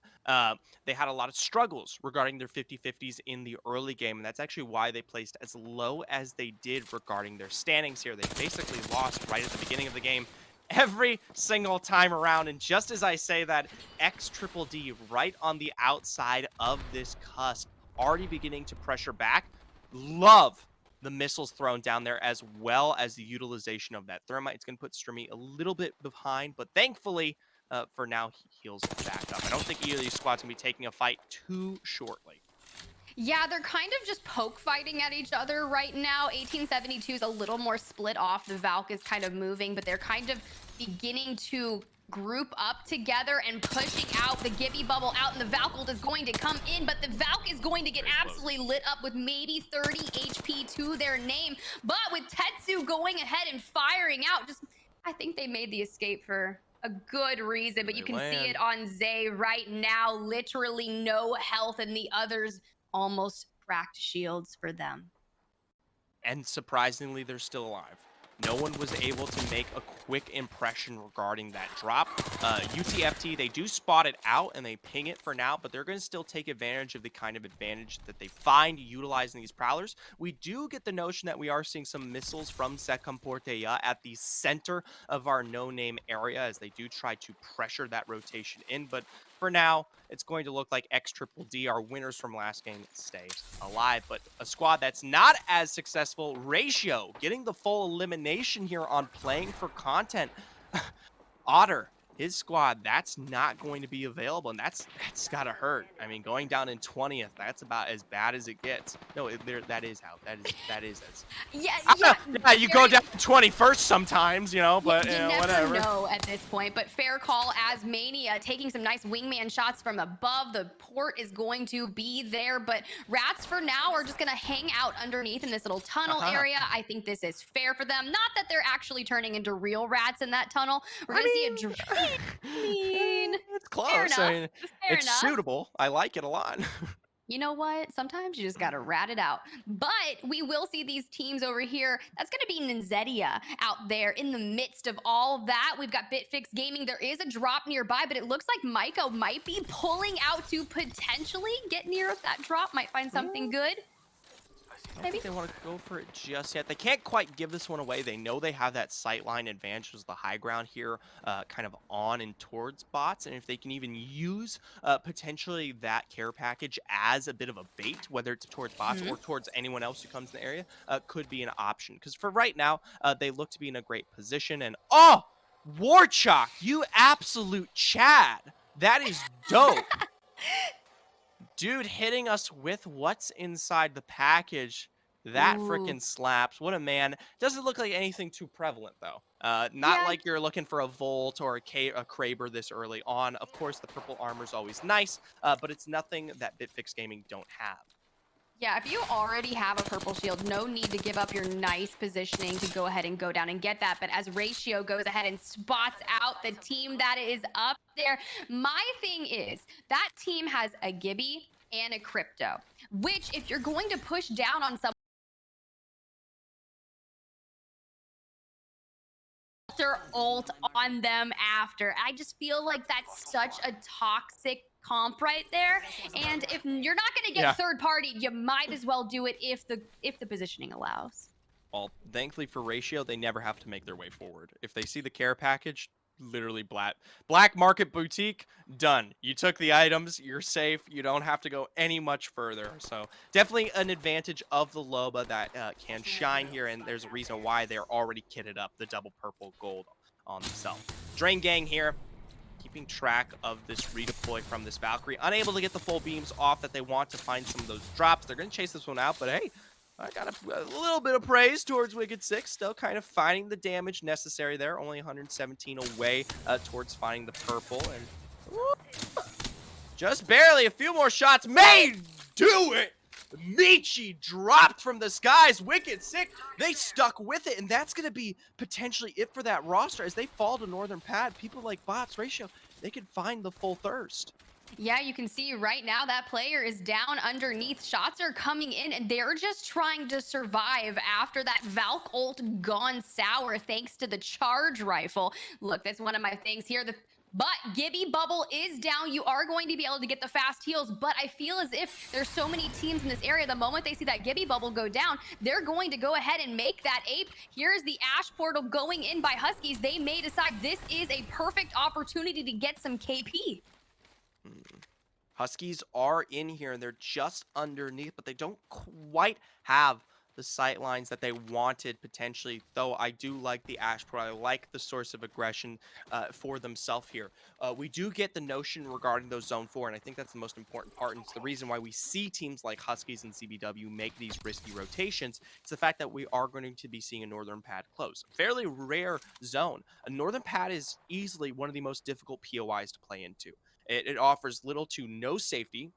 they had a lot of struggles regarding their 50-50s in the early game, and that's actually why they placed as low as they did regarding their standings here. They basically lost right at the beginning of the game every single time around, and just as I say that, X Triple D right on the outside of this cusp, already beginning to pressure back. Love the missiles thrown down there, as well as the utilization of that thermite. It's going to put Streamy a little bit behind, but thankfully, for now, he heals back up. I don't think either of these squads can be taking a fight too shortly. Yeah, they're kind of just poke fighting at each other right now. 1872 is a little more split off. The Valk is kind of moving, but they're kind of beginning to group up together and pushing out the Gibby bubble out, and the Valkyrie is going to come in, but the Valk is going to get absolutely lit up with maybe 30 HP to their name. But with Tetsu going ahead and firing out, just I think they made the escape for a good reason, but you can see it on Zay right now. Literally no health, and the others almost cracked shields for them. And surprisingly, they're still alive. No one was able to make a quick impression regarding that drop. UTFT, they do spot it out and they ping it for now, but they're going to still take advantage of the kind of advantage that they find utilizing these prowlers. We do get the notion that we are seeing some missiles from Second Porteya at the center of our no-name area as they do try to pressure that rotation in, but for now, it's going to look like X Triple D, our winners from last game, stay alive. But a squad that's not as successful, Ratio, getting the full elimination here on playing for content. Otter, his squad, that's not going to be available, and that's gotta hurt. I mean, going down in 20th, that's about as bad as it gets. No, that is how that is as Yeah, yeah. yeah, you go down to 21st sometimes, you know, but you know, never whatever. know at this point. But fair call as Mania taking some nice wingman shots from above. The port is going to be there, but Rats for now are just going to hang out underneath in this little tunnel area. I think this is fair for them. Not that they're actually turning into real rats in that tunnel. We're going to see a it's close. Fair enough. I mean, Fair it's enough. suitable. I like it a lot. You know what? Sometimes you just got to rat it out. But we will see these teams over here. That's going to be Ninzetia out there in the midst of all that. We've got Bitfix Gaming. There is a drop nearby, but it looks like Maiko might be pulling out to potentially get near that drop. Might find something good. I don't think they want to go for it just yet. They can't quite give this one away. They know they have that sightline advantage, which is the high ground here, kind of on and towards bots. And if they can even use potentially that care package as a bit of a bait, whether it's towards bots or towards anyone else who comes in the area, could be an option. Because for right now, they look to be in a great position. And oh, Warchalk, you absolute Chad. That is dope. Dude hitting us with what's inside the package. That freaking slaps. What a man. Doesn't look like anything too prevalent, though. Not like you're looking for a Volt or a Kraber this early on. Of course, the purple armor is always nice, but it's nothing that Bitfix Gaming don't have. Yeah, if you already have a purple shield, no need to give up your nice positioning to go ahead and go down and get that. But as Ratio goes ahead and spots out the team that is up there, my thing is that team has a Gibby and a Crypto, which if you're going to push down on someone, ult on them after. I just feel like that's such a toxic comp right there, and if you're not going to get third party, you might as well do it if the positioning allows. Well, thankfully for Ratio, they never have to make their way forward. If they see the care package, literally black market boutique, done. You took the items, you're safe, you don't have to go any much further. So definitely an advantage of the Loba that can shine here, and there's a reason why they're already kitted up the double purple gold on themselves. Drain Gang here, keeping track of this redeploy from this Valkyrie, unable to get the full beams off that they want to find some of those drops. They're going to chase this one out, but hey, I got a little bit of praise towards Wicked Six, still kind of finding the damage necessary there, only 117 away towards finding the purple, and just barely a few more shots may do it. Michi dropped from the skies. Wicked Sick, they stuck with it, and that's going to be potentially it for that roster. As they fall to Northern Pad, people like Bots Ratio, they can find the full thirst. Yeah, you can see right now that player is down underneath. Shots are coming in, and they're just trying to survive after that Valk ult gone sour thanks to the charge rifle. Look, that's one of my things here. But Gibby Bubble is down. You are going to be able to get the fast heals, but I feel as if there's so many teams in this area. The moment they see that Gibby Bubble go down, they're going to go ahead and make that ape. Here's the Ash portal going in by Huskies. They may decide this is a perfect opportunity to get some KP. Huskies are in here, and they're just underneath, but they don't quite have the sight lines that they wanted potentially, though I do like the Ash Pro. I like the source of aggression for themselves here. We do get the notion regarding those Zone 4, and I think that's the most important part, and it's the reason why we see teams like Huskies and CBW make these risky rotations. It's the fact that we are going to be seeing a Northern Pad close. Fairly rare zone. A Northern Pad is easily one of the most difficult POIs to play into. It offers little to no safety.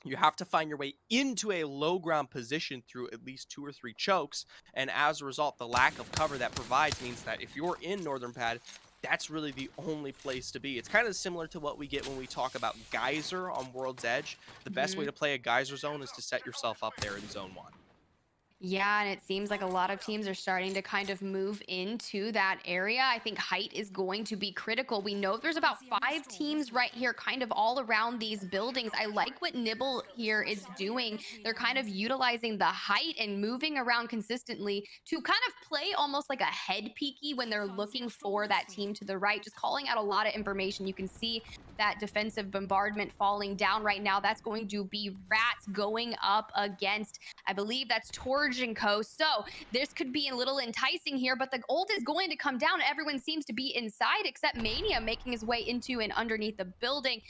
You have to find your way into a low ground position through at least 2 or 3 chokes. And as a result, the lack of cover that provides means that if you're in Northern Pad, that's really the only place to be. It's kind of similar to what we get when we talk about Geyser on World's Edge. The best way to play a Geyser zone is to set yourself up there in Zone 1. Yeah, and it seems like a lot of teams are starting to kind of move into that area. I think height is going to be critical. We know there's about 5 teams right here kind of all around these buildings. I like what Nibble here is doing. They're kind of utilizing the height and moving around consistently to kind of play almost like a head peeky when they're looking for that team to the right, just calling out a lot of information. You can see that defensive bombardment falling down right now. That's going to be Rats going up against, I believe that's Torge and Co. So this could be a little enticing here, but the ult is going to come down. Everyone seems to be inside except Mania making his way into and underneath the building.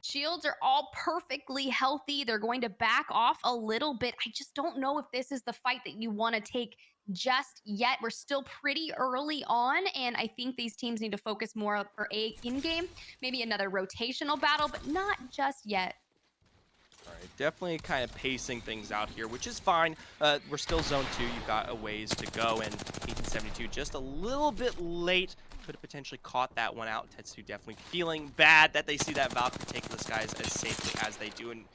Shields are all perfectly healthy. They're going to back off a little bit. I just don't know if this is the fight that you want to take just yet. We're still pretty early on, and I think these teams need to focus more for a in-game, maybe another rotational battle, but not just yet. All right, definitely kind of pacing things out here, which is fine. We're still Zone 2. You've got a ways to go, and 1872 just a little bit late. Could have potentially caught that one out. Tetsu definitely feeling bad that they see that Valkyrie take the skies as safely as they do, and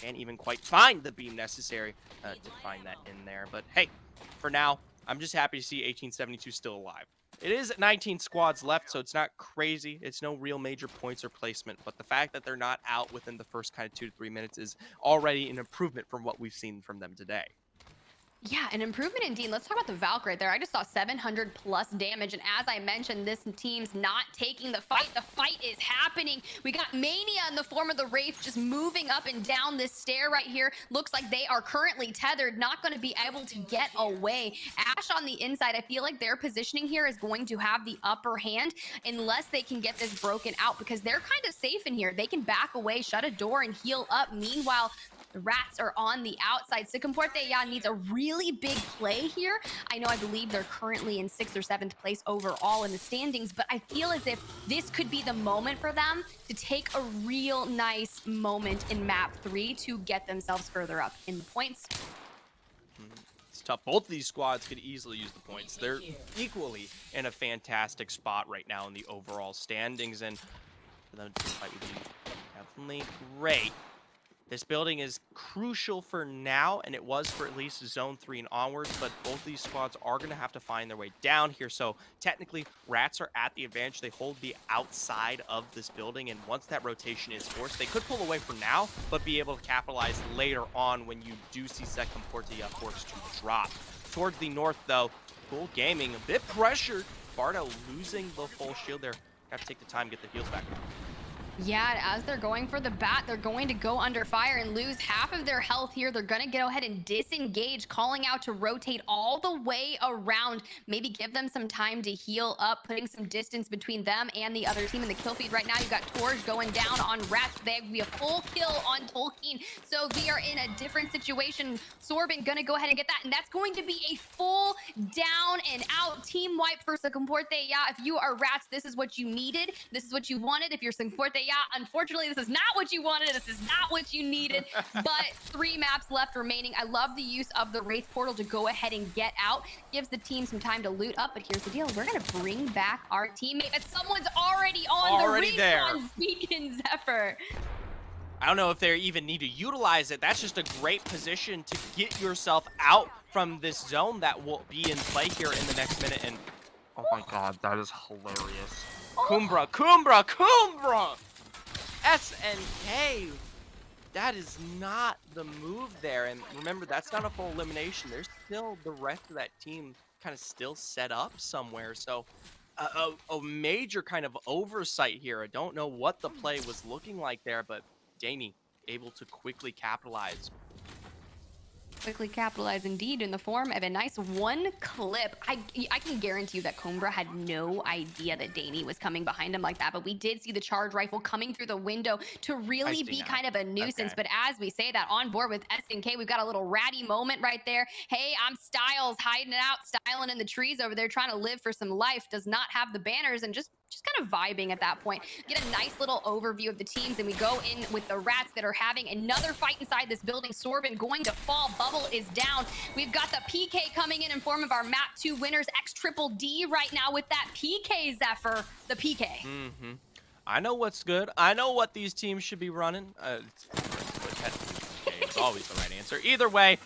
can't even quite find the beam necessary to find that in there. But hey, for now, I'm just happy to see 1872 still alive. It is 19 squads left, so it's not crazy. It's no real major points or placement, but the fact that they're not out within the first kind of 2 to 3 minutes is already an improvement from what we've seen from them today. Yeah, an improvement indeed. Let's talk about the Valk right there. I just saw 700 plus damage, and as I mentioned, this team's not taking the fight. The fight is happening. We got Mania in the form of the Wraith just moving up and down this stair right here. Looks like they are currently tethered, not going to be able to get away. Ash on the inside, I feel like their positioning here is going to have the upper hand unless they can get this broken out, because they're kind of safe in here. They can back away, shut a door, and heal up. Meanwhile, the Rats are on the outside. Sycamporte, yeah, needs a really big play here. I believe they're currently in 6th or 7th place overall in the standings, but I feel as if this could be the moment for them to take a real nice moment in map 3 to get themselves further up in the points. It's tough. Both of these squads could easily use the points. They're equally in a fantastic spot right now in the overall standings, and for them to fight would be definitely great. This building is crucial for now, and it was for at least Zone 3 and onwards, but both these squads are going to have to find their way down here. So technically, Rats are at the advantage. They hold the outside of this building, and once that rotation is forced, they could pull away for now, but be able to capitalize later on when you do see Second Portia forced to drop. Towards the north, though, Cool Gaming, a bit pressured. Bardo losing the full shield there. Have to take the time, get the heals back. Yeah, as they're going for the bat, they're going to go under fire and lose half of their health here. They're going to go ahead and disengage, calling out to rotate all the way around. Maybe give them some time to heal up, putting some distance between them and the other team in the kill feed. Right now, you've got Torj going down on Rats. They have a full kill on Tolkien. So we are in a different situation. Sorbin going to go ahead and get that. And that's going to be a full down and out team wipe for Comporte. Yeah, if you are Rats, this is what you needed. This is what you wanted. If you're Comporte, yeah, unfortunately, this is not what you wanted. This is not what you needed. But 3 maps left remaining. I love the use of the Wraith portal to go ahead and get out. Gives the team some time to loot up. But here's the deal. We're going to bring back our teammate. But someone's already on the respawn Beacon Zephyr. I don't know if they even need to utilize it. That's just a great position to get yourself out from this zone that will be in play here in the next minute. And oh my god, that is hilarious. Kumbra, Kumbra, Kumbra! SNK! That is not the move there. And remember, that's not a full elimination. There's still the rest of that team kind of still set up somewhere. So a major kind of oversight here. I don't know what the play was looking like there, but Danny able to quickly capitalize. Quickly capitalize indeed in the form of a nice 1 clip. I can guarantee you that Combra had no idea that Danny was coming behind him like that, but we did see the charge rifle coming through the window to really be kind of a nuisance. Okay. But as we say that, on board with SNK, we've got a little ratty moment right there. Hey, I'm Styles hiding it out, styling in the trees over there, trying to live for some life, does not have the banners, and just kind of vibing at that point. Get a nice little overview of the teams, and we go in with the Rats that are having another fight inside this building. Sorbin going to fall. Bubble is down. We've got the PK coming in form of our map 2 winners, X Triple D right now with that PK Zephyr, the PK. I know what's good. I know what these teams should be running. It's always the right answer. Either way,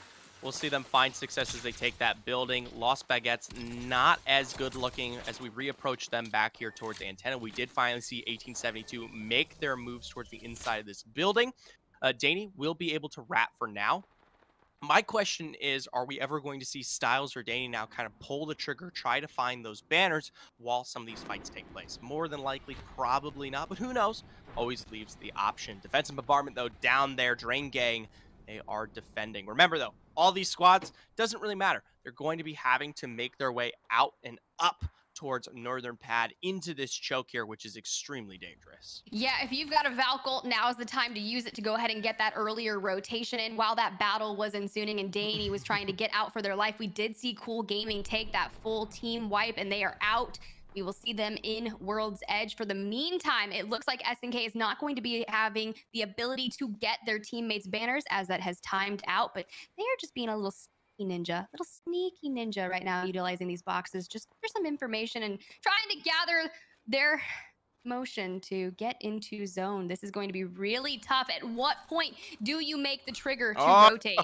we'll see them find success as they take that building. Lost Baguettes not as good looking as we reapproach them back here towards the antenna. We did finally see 1872 make their moves towards the inside of this building. Danny will be able to rat for now. My question is, are we ever going to see Styles or Danny now kind of pull the trigger, try to find those banners while some of these fights take place? More than likely, probably not, but who knows? Always leaves the option. Defensive bombardment, though, down there. Drain Gang, they are defending. Remember, though, all these squads, doesn't really matter. They're going to be having to make their way out and up towards Northern Pad into this choke here, which is extremely dangerous. Yeah, if you've got a Valkyl, now is the time to use it to go ahead and get that earlier rotation in. While that battle was ensuing and Danny was trying to get out for their life, we did see Cool Gaming take that full team wipe, and they are out. We will see them in World's Edge. For the meantime, it looks like SNK is not going to be having the ability to get their teammates' banners, as that has timed out, but they are just being a little sneaky ninja right now, utilizing these boxes just for some information and trying to gather their motion to get into zone. This is going to be really tough. At what point do you make the trigger to rotate?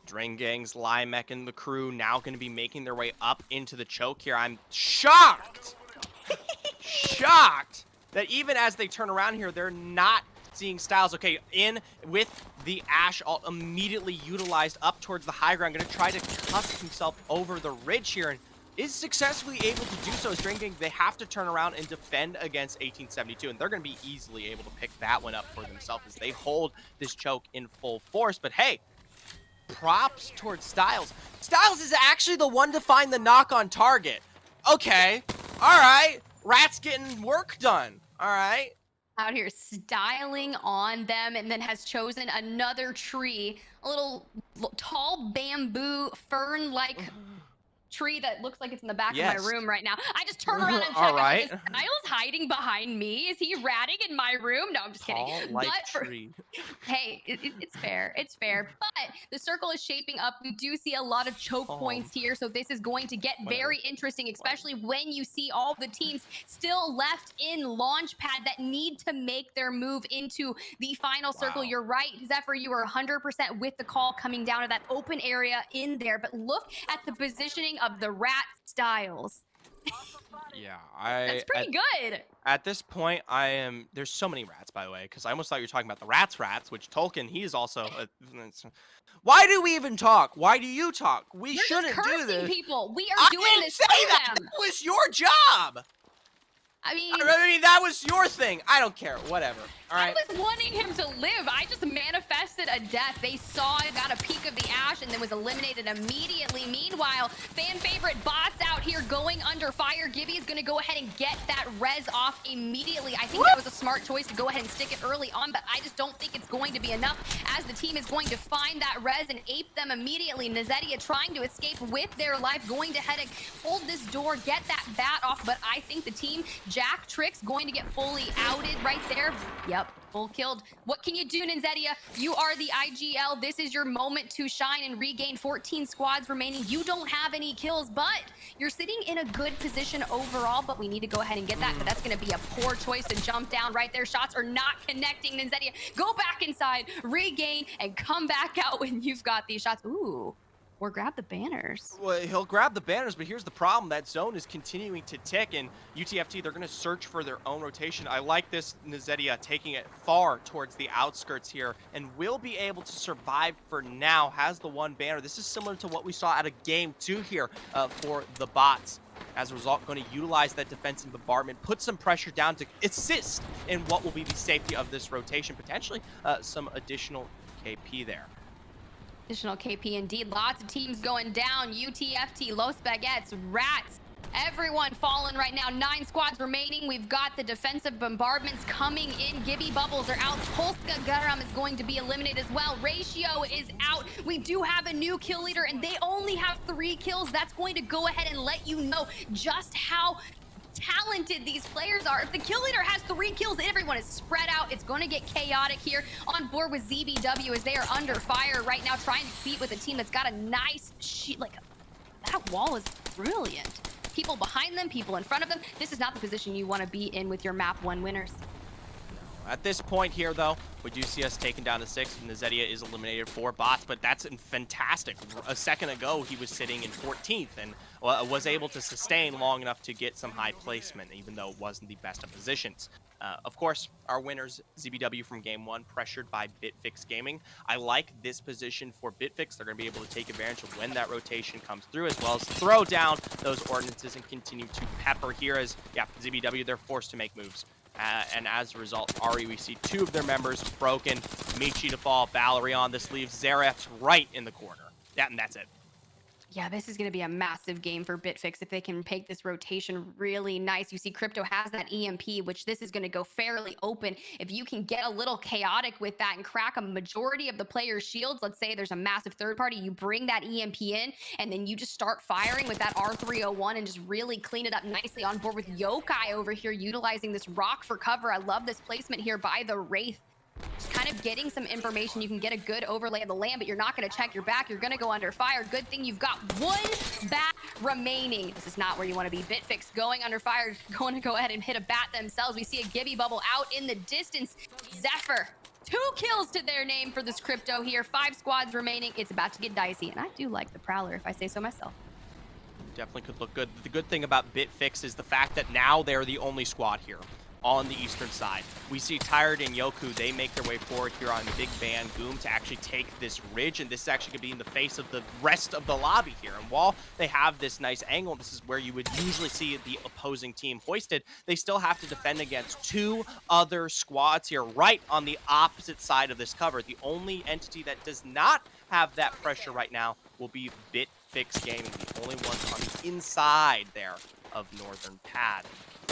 Drain Gang's Limek and the crew now going to be making their way up into the choke here. I'm shocked, shocked that even as they turn around here, they're not seeing Styles. Okay, in with the Ash all immediately utilized up towards the high ground. Going to try to cuss himself over the ridge here and is successfully able to do so. As Drain Gang, they have to turn around and defend against 1872, and they're going to be easily able to pick that one up for themselves as they hold this choke in full force. But hey, props towards Styles. Styles is actually the one to find the knock on target. Okay, all right, Rat's getting work done. All right, out here styling on them, and then has chosen another tree, a little tall bamboo fern-like tree that looks like it's in the back of my room right now. I just turn around and check. All right. Is Styles hiding behind me? Is he ratting in my room? No, I'm just kidding. But tree. Hey, it's fair. It's fair. But the circle is shaping up. We do see a lot of choke points here, so this is going to get very interesting, especially when you see all the teams still left in launch pad that need to make their move into the final circle. You're right, Zephyr, you are 100% with the call coming down to that open area in there, but look at the positioning of the Rat Styles. Yeah, that's pretty good. At this point, there's so many Rats, by the way, because I almost thought you were talking about the Rats, which Tolkien, he is also why do we even talk? Why do you talk? We shouldn't do this. People. We are doing this to them. That was your job. I mean, I mean, that was your thing. I don't care. Whatever. All I right. was wanting him to live. I just manifested a death. They saw it, got a peek of the ash, and then was eliminated immediately. Meanwhile, fan favorite bots out here going under fire. Gibby is going to go ahead and get that res off immediately. I think that was a smart choice to go ahead and stick it early on, but I just don't think it's going to be enough as the team is going to find that res and ape them immediately. Nezetia trying to escape with their life, going to head and hold this door, get that bat off, but I think the team, Jack Tricks, going to get fully outed right there. Yep, full killed. What can you do, Nezetia? You are the IGL. This is your moment to shine and regain 14 squads remaining. You don't have any kills, but you're sitting in a good position overall, but we need to go ahead and get that. But that's going to be a poor choice to jump down right there. Shots are not connecting, Nezetia. Go back inside, regain, and come back out when you've got these shots. Ooh. Or grab the banners. Well, he'll grab the banners, but here's the problem. That zone is continuing to tick, and UTFT, they're going to search for their own rotation. I like this Nezetia taking it far towards the outskirts here, and will be able to survive for now. Has the one banner. This is similar to what we saw out of Game 2 here for the bots. As a result, going to utilize that defensive bombardment, put some pressure down to assist in what will be the safety of this rotation. Potentially some additional KP there. Additional KP indeed. Lots of teams going down. UTFT, Los Baguettes, Rats. Everyone falling right now. 9 squads remaining. We've got the defensive bombardments coming in. Gibby Bubbles are out. Polska Garam is going to be eliminated as well. Ratio is out. We do have a new kill leader, and they only have 3 kills. That's going to go ahead and let you know just how talented these players are. If the kill leader has 3 kills, everyone is spread out. It's going to get chaotic here on board with ZBW as they are under fire right now, trying to compete with a team that's got a nice sheet. Like, that wall is brilliant. People behind them, people in front of them. This is not the position you want to be in with your map 1 winners. At this point here, though, we do see us taken down to 6. Nezetia is eliminated 4 bots, but that's fantastic. A second ago, he was sitting in 14th and was able to sustain long enough to get some high placement, even though it wasn't the best of positions. Of course, our winners, ZBW from Game 1, pressured by Bitfix Gaming. I like this position for Bitfix. They're going to be able to take advantage of when that rotation comes through, as well as throw down those ordinances and continue to pepper here as, yeah, ZBW, they're forced to make moves. And as a result, Ari, we see 2 of their members broken. Michi to fall, Balerion. This leaves Zaref right in the corner. Yeah, and that's it. Yeah, this is going to be a massive game for Bitfix if they can make this rotation really nice. You see Crypto has that EMP, which this is going to go fairly open. If you can get a little chaotic with that and crack a majority of the players' shields, let's say there's a massive third party, you bring that EMP in, and then you just start firing with that R301 and just really clean it up nicely on board with Yokai over here, utilizing this rock for cover. I love this placement here by the Wraith. Just kind of getting some information. You can get a good overlay of the land, but you're not going to check your back. You're going to go under fire. Good thing you've got 1 bat remaining. This is not where you want to be. Bitfix going under fire, going to go ahead and hit a bat themselves. We see a Gibby Bubble out in the distance. Zephyr, 2 kills to their name for this Crypto here. 5 squads remaining. It's about to get dicey, and I do like the Prowler, if I say so myself. Definitely could look good. The good thing about Bitfix is the fact that now they're the only squad here on the eastern side. We see Tired and Yoku, they make their way forward here on Big Ban Goom to actually take this ridge, and this is actually going to be in the face of the rest of the lobby here. And while they have this nice angle, this is where you would usually see the opposing team hoisted, they still have to defend against 2 other squads here right on the opposite side of this cover. The only entity that does not have that pressure right now will be Bitfix Gaming, the only ones on the inside there of Northern Pad.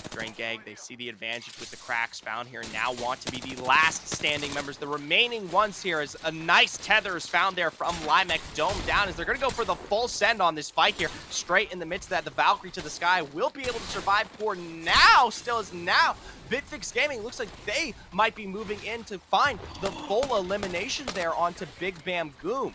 Drain Gag, they see the advantage with the cracks found here and now want to be the last standing members. The remaining ones here is a nice tether is found there from Limek. Dome down as they're going to go for the full send on this fight here. Straight in the midst of that, the Valkyrie to the sky will be able to survive for now. Still is now. Bitfix Gaming looks like they might be moving in to find the full elimination there onto Big Bam Goom.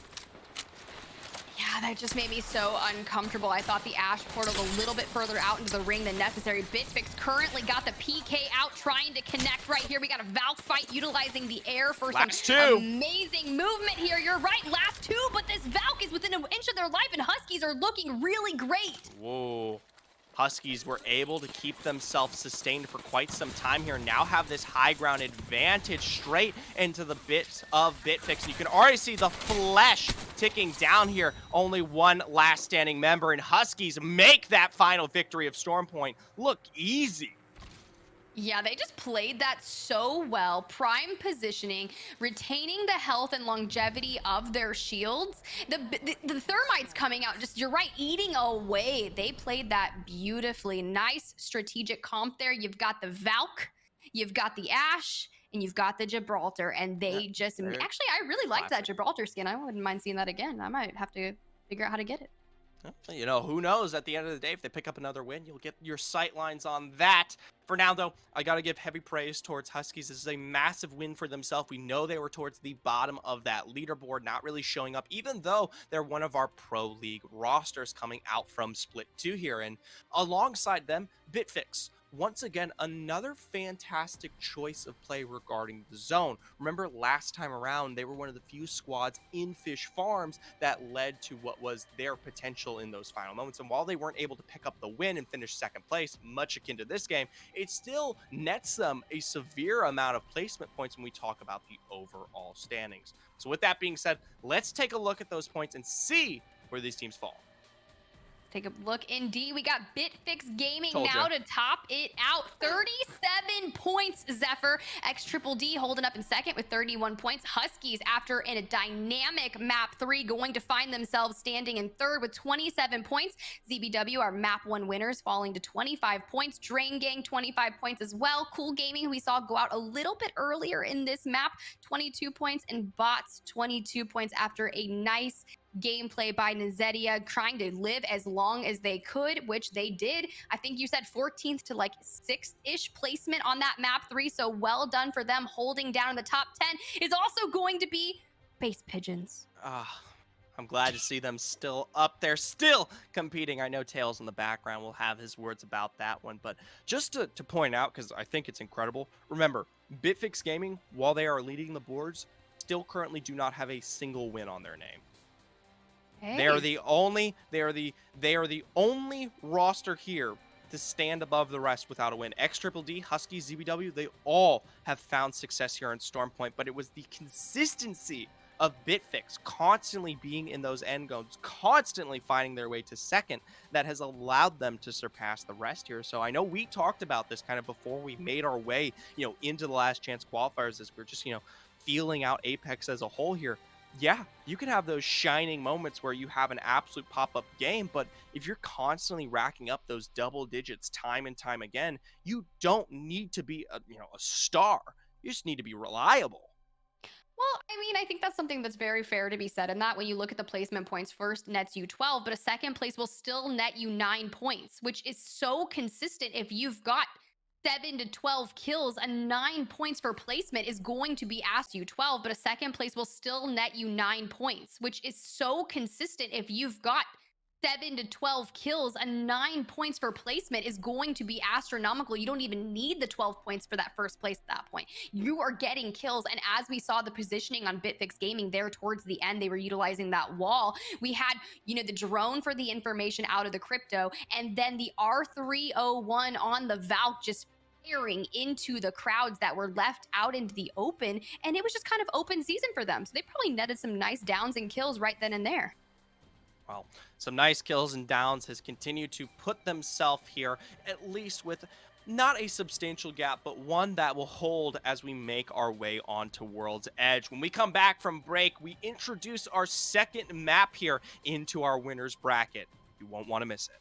Yeah, that just made me so uncomfortable. I thought the Ash portal a little bit further out into the ring than necessary. Bitfix currently got the PK out, trying to connect right here. We got a Valk fight utilizing the air for some amazing movement here. You're right, last 2, but this Valk is within an inch of their life, and Huskies are looking really great. Whoa. Huskies were able to keep themselves sustained for quite some time here, now have this high ground advantage straight into the bits of Bitfix. You can already see the flesh ticking down here. Only 1 last standing member, and Huskies make that final victory of Stormpoint look easy. Yeah, they just played that so well. Prime positioning, retaining the health and longevity of their shields. The thermites coming out, just you're right, eating away. They played that beautifully. Nice strategic comp there. You've got the Valk, you've got the Ash, and you've got the Gibraltar. And Yeah, they just very actually, I really liked that classic. Gibraltar skin. I wouldn't mind seeing that again. I might have to figure out how to get it. You know, who knows? At the end of the day, if they pick up another win, you'll get your sight lines on that. For now, though, I got to give heavy praise towards Huskies. This is a massive win for themselves. We know they were towards the bottom of that leaderboard, not really showing up, even though they're one of our Pro League rosters coming out from Split 2 here. And alongside them, Bitfix. Once again, another fantastic choice of play regarding the zone. Remember last time around, they were one of the few squads in Fish Farms that led to what was their potential in those final moments. And while they weren't able to pick up the win and finish second place, much akin to this game, it still nets them a severe amount of placement points when we talk about the overall standings. So with that being said, let's take a look at those points and see where these teams fall. Take a look. Indeed, we got Bitfix Gaming Told now ya. to top it out. 37 points, Zephyr. X Triple D holding up in second with 31 points. Huskies, after in a dynamic map 3, going to find themselves standing in third with 27 points. ZBW, our map 1 winners, falling to 25 points. Drain Gang, 25 points as well. Cool Gaming, who we saw go out a little bit earlier in this map, 22 points. And Bots, 22 points after a nice gameplay by Nizetia, trying to live as long as they could, which they did. I think you said 14th to like 6th-ish placement on that map 3, so well done for them. Holding down in the top 10 is also going to be Base Pigeons. I'm glad to see them still up there, still competing. I know Tails in the background will have his words about that one, but just to point out, because I think it's incredible, remember, Bitfix Gaming, while they are leading the boards, still currently do not have a single win on their name. They are the only roster here to stand above the rest without a win. X Triple D, Husky, ZBW, they all have found success here in Stormpoint, but it was the consistency of Bitfix constantly being in those end zones, constantly finding their way to second, that has allowed them to surpass the rest here. So I know we talked about this kind of before we made our way, into the last chance qualifiers, as we're just, feeling out Apex as a whole here. Yeah, you can have those shining moments where you have an absolute pop-up game, but if you're constantly racking up those double digits time and time again, you don't need to be a star. You just need to be reliable. Well, I mean, I think that's something that's very fair to be said. And that when you look at the placement points, first nets you 12, but a second place will still net you 9 points, which is so consistent. If you've got 7 to 12 kills, a 9 points for placement is going to be asked you 12, but a second place will still net you 9 points, which is so consistent. If you've got 7 to 12 kills, a 9 points for placement is going to be astronomical. You don't even need the 12 points for that first place at that point. You are getting kills. And as we saw the positioning on Bitfix Gaming there towards the end, they were utilizing that wall. We had, the drone for the information out of the crypto, and then the R301 on the Valk just firing into the crowds that were left out into the open. And it was just kind of open season for them. So they probably netted some nice downs and kills right then and there. Well, some nice kills and downs has continued to put themselves here, at least with not a substantial gap, but one that will hold as we make our way onto World's Edge. When we come back from break, we introduce our second map here into our winner's bracket. You won't want to miss it.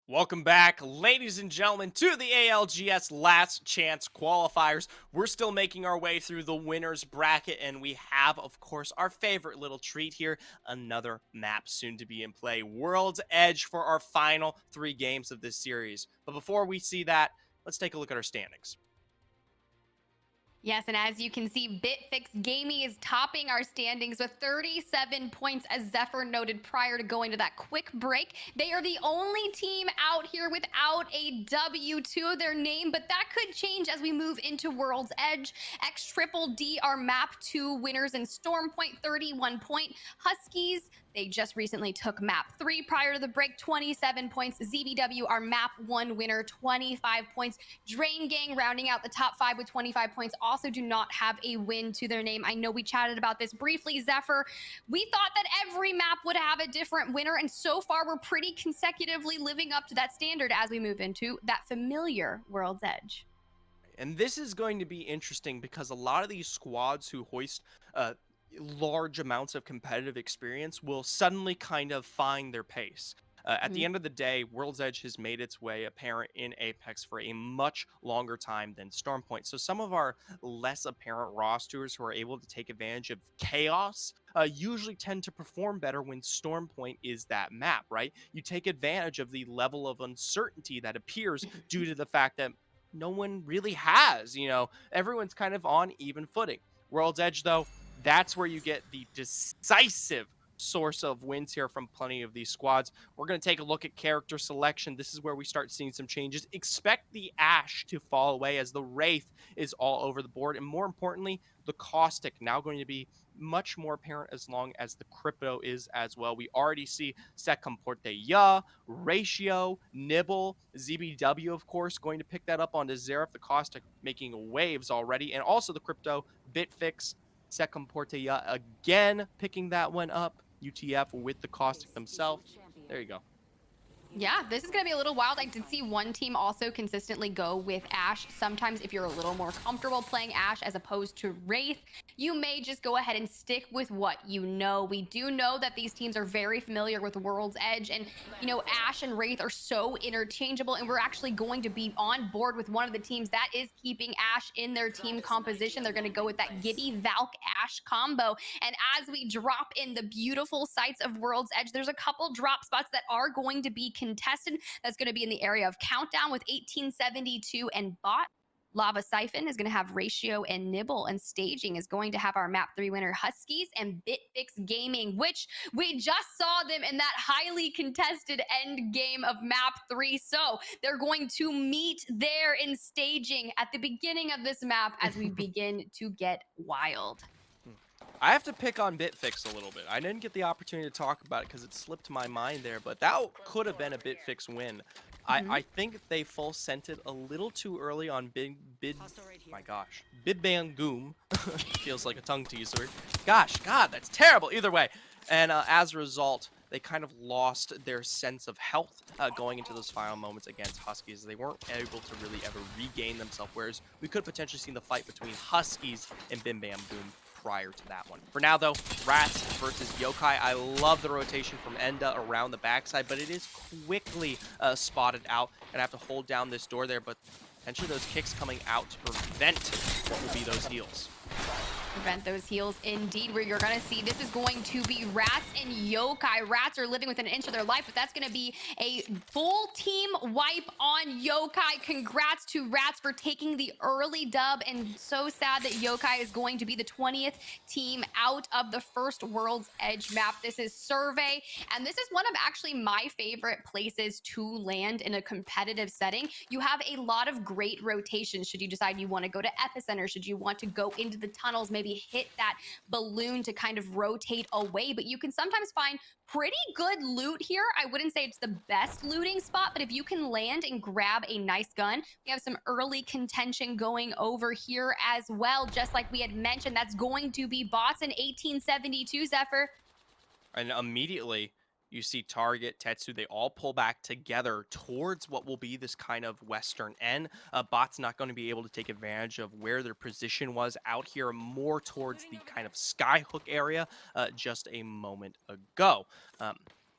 Welcome back, ladies and gentlemen, to the ALGS Last Chance Qualifiers. We're still making our way through the winners bracket, and we have, of course, our favorite little treat here, another map soon to be in play, World's Edge, for our final 3 games of this series. But before we see that, let's take a look at our standings. Yes, and as you can see, BitFix Gaming is topping our standings with 37 points, as Zephyr noted prior to going to that quick break. They are the only team out here without a W to their name, but that could change as we move into World's Edge. X Triple D are map 2 winners in Storm Point, 31 point. Huskies, they just recently took map 3 prior to the break, 27 points. ZBW are map 1 winner, 25 points. Drain Gang rounding out the top 5 with 25 points, also do not have a win to their name. I know we chatted about this briefly, Zephyr. We thought that every map would have a different winner, and so far we're pretty consecutively living up to that standard as we move into that familiar World's Edge. And this is going to be interesting because a lot of these squads who hoist large amounts of competitive experience will suddenly kind of find their pace. At the end of the day, World's Edge has made its way apparent in Apex for a much longer time than Stormpoint. So some of our less apparent rosters who are able to take advantage of chaos usually tend to perform better when Stormpoint is that map, right? You take advantage of the level of uncertainty that appears due to the fact that no one really has, everyone's kind of on even footing. World's Edge, though, that's where you get the decisive source of wins here from plenty of these squads. We're going to take a look at character selection. This is where we start seeing some changes. Expect the Ash to fall away as the Wraith is all over the board. And more importantly, the Caustic now going to be much more apparent as long as the Crypto is as well. We already see Se Comporte Ya, Ratio, Nibble, ZBW, of course, going to pick that up onto Xerath, the Caustic making waves already. And also the Crypto, Bitfix, Se Comporte Ya again picking that one up. UTF with the Caustic themselves. There you go. Yeah, this is going to be a little wild. I did see one team also consistently go with Ashe. Sometimes, if you're a little more comfortable playing Ashe as opposed to Wraith, you may just go ahead and stick with what you know. We do know that these teams are very familiar with World's Edge, and Ashe and Wraith are so interchangeable. And we're actually going to be on board with one of the teams that is keeping Ashe in their team composition. They're going to go with that Gibby Valk Ashe combo. And as we drop in the beautiful sights of World's Edge, there's a couple drop spots that are going to be contested. That's going to be in the area of Countdown with 1872 and Bot. Lava Siphon is going to have Ratio and Nibble, and Staging is going to have our Map 3 winner Huskies and Bitfix Gaming, which we just saw them in that highly contested end game of Map 3. So they're going to meet there in Staging at the beginning of this map as we begin to get wild. I have to pick on Bitfix a little bit. I didn't get the opportunity to talk about it because it slipped my mind there, but that could have been a Bitfix win. I think they full sent it a little too early on Bid Bang Goom. Feels like a tongue teaser. Gosh, God, that's terrible. Either way. And as a result, they kind of lost their sense of health going into those final moments against Huskies. They weren't able to really ever regain themselves, whereas we could potentially see the fight between Huskies and Bim Bam Boom prior to that one. For now, though, Rats versus Yokai. I love the rotation from Enda around the backside, but it is quickly spotted out, and I have to hold down this door there, but potentially those kicks coming out to prevent what will be those heals. Prevent those heals indeed, where you're going to see this is going to be Rats and Yokai. Rats are living within an inch of their life, but that's going to be a full team wipe on Yokai. Congrats to Rats for taking the early dub, and so sad that Yokai is going to be the 20th team out of the first World's Edge map. This is Survey, and this is one of actually my favorite places to land in a competitive setting. You have a lot of great rotations should you decide you want to go to Epicenter, should you want to go into the tunnels, maybe hit that balloon to kind of rotate away, but you can sometimes find pretty good loot here. I wouldn't say it's the best looting spot, but if you can land and grab a nice gun, we have some early contention going over here as well. Just like we had mentioned, that's going to be Bots in 1872, Zephyr. And immediately you see Target, Tetsu, they all pull back together towards what will be this kind of western end. Bot's not going to be able to take advantage of where their position was out here, more towards the kind of skyhook area just a moment ago.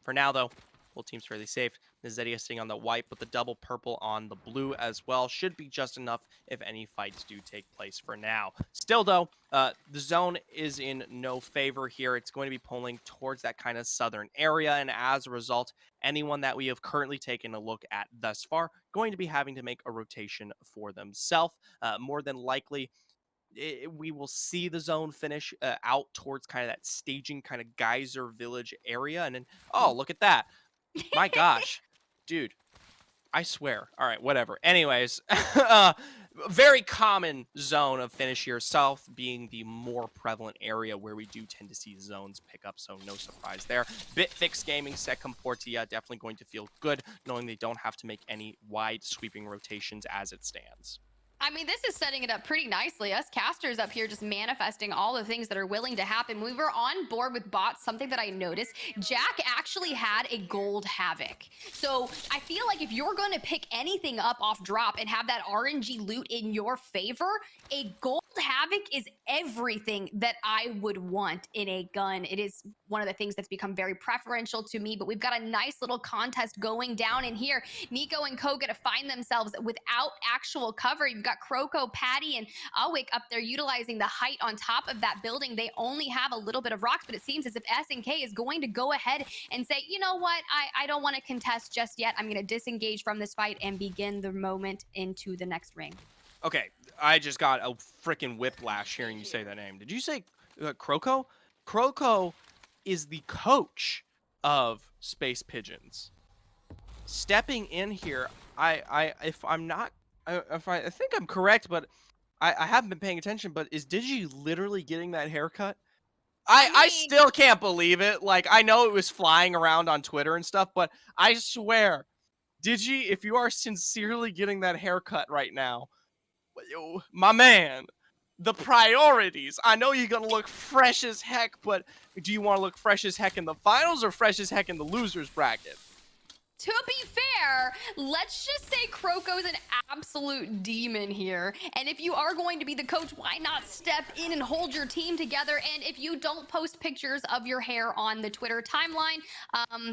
For now, though, both teams fairly safe. Zedia sitting on the white, but the double purple on the blue as well should be just enough if any fights do take place for now. Still, though, the zone is in no favor here. It's going to be pulling towards that kind of southern area, and as a result, anyone that we have currently taken a look at thus far going to be having to make a rotation for themselves. More than likely, we will see the zone finish out towards kind of that staging kind of geyser village area, and then, oh, look at that. My gosh, dude, I swear. All right, whatever. Anyways, very common zone of finish here, south being the more prevalent area where we do tend to see zones pick up, so no surprise there. Bitfix Gaming, Second Portia, definitely going to feel good knowing they don't have to make any wide sweeping rotations as it stands. I mean, this is setting it up pretty nicely. Us casters up here just manifesting all the things that are willing to happen. We were on board with Bots. Something that I noticed, Jack actually had a gold Havoc. So I feel like if you're going to pick anything up off drop and have that RNG loot in your favor, a gold Havoc is everything that I would want in a gun. It is one of the things that's become very preferential to me, but we've got a nice little contest going down in here. Nico and Ko get to find themselves without actual cover. You've got Croco, Patty, and Awik up there utilizing the height on top of that building. They only have a little bit of rocks, but it seems as if SNK is going to go ahead and say, you know what, I don't want to contest just yet. I'm going to disengage from this fight and begin the moment into the next ring. Okay, I just got a freaking whiplash hearing you say that name. Did you say Croco? Croco is the coach of Space Pigeons. Stepping in here, I think I'm correct, but I haven't been paying attention, but is Digi literally getting that haircut? I still can't believe it. Like, I know it was flying around on Twitter and stuff, but I swear, Digi, if you are sincerely getting that haircut right now, my man, the priorities. I know you're going to look fresh as heck, but do you want to look fresh as heck in the finals or fresh as heck in the losers bracket? To be fair, let's just say Croco's an absolute demon here. And if you are going to be the coach, why not step in and hold your team together? And if you don't post pictures of your hair on the Twitter timeline,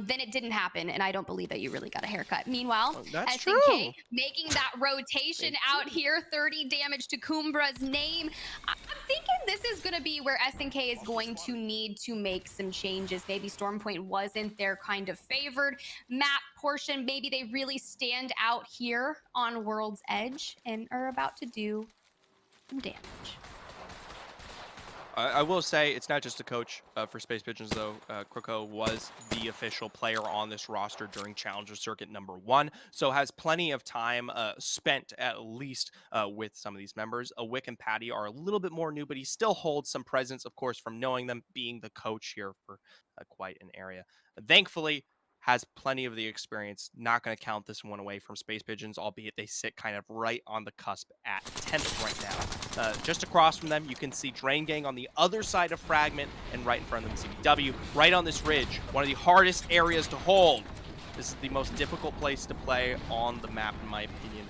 then it didn't happen. And I don't believe that you really got a haircut. Meanwhile, That's SNK true. making that rotation They out did. here, 30 damage to Kumbra's name. I'm thinking this is going to be where SNK is going to need to make some changes. Maybe Stormpoint wasn't their kind of favored map portion. Maybe they really stand out here on World's Edge and are about to do some damage. I will say it's not just a coach for Space Pigeons, though. Croco was the official player on this roster during Challenger Circuit #1, so has plenty of time spent at least with some of these members. Wick and Patty are a little bit more new, but he still holds some presence, of course, from knowing them, being the coach here for quite an area. Thankfully, has plenty of the experience. Not going to count this one away from Space Pigeons, albeit they sit kind of right on the cusp at 10th right now. Just across from them, you can see Drain Gang on the other side of Fragment, and right in front of them, CBW, right on this ridge, one of the hardest areas to hold. This is the most difficult place to play on the map, in my opinion.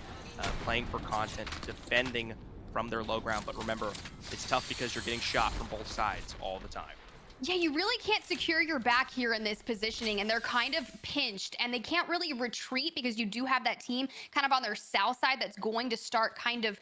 Playing for content, defending from their low ground, but remember, it's tough because you're getting shot from both sides all the time. Yeah, you really can't secure your back here in this positioning, and they're kind of pinched, and they can't really retreat because you do have that team kind of on their south side that's going to start kind of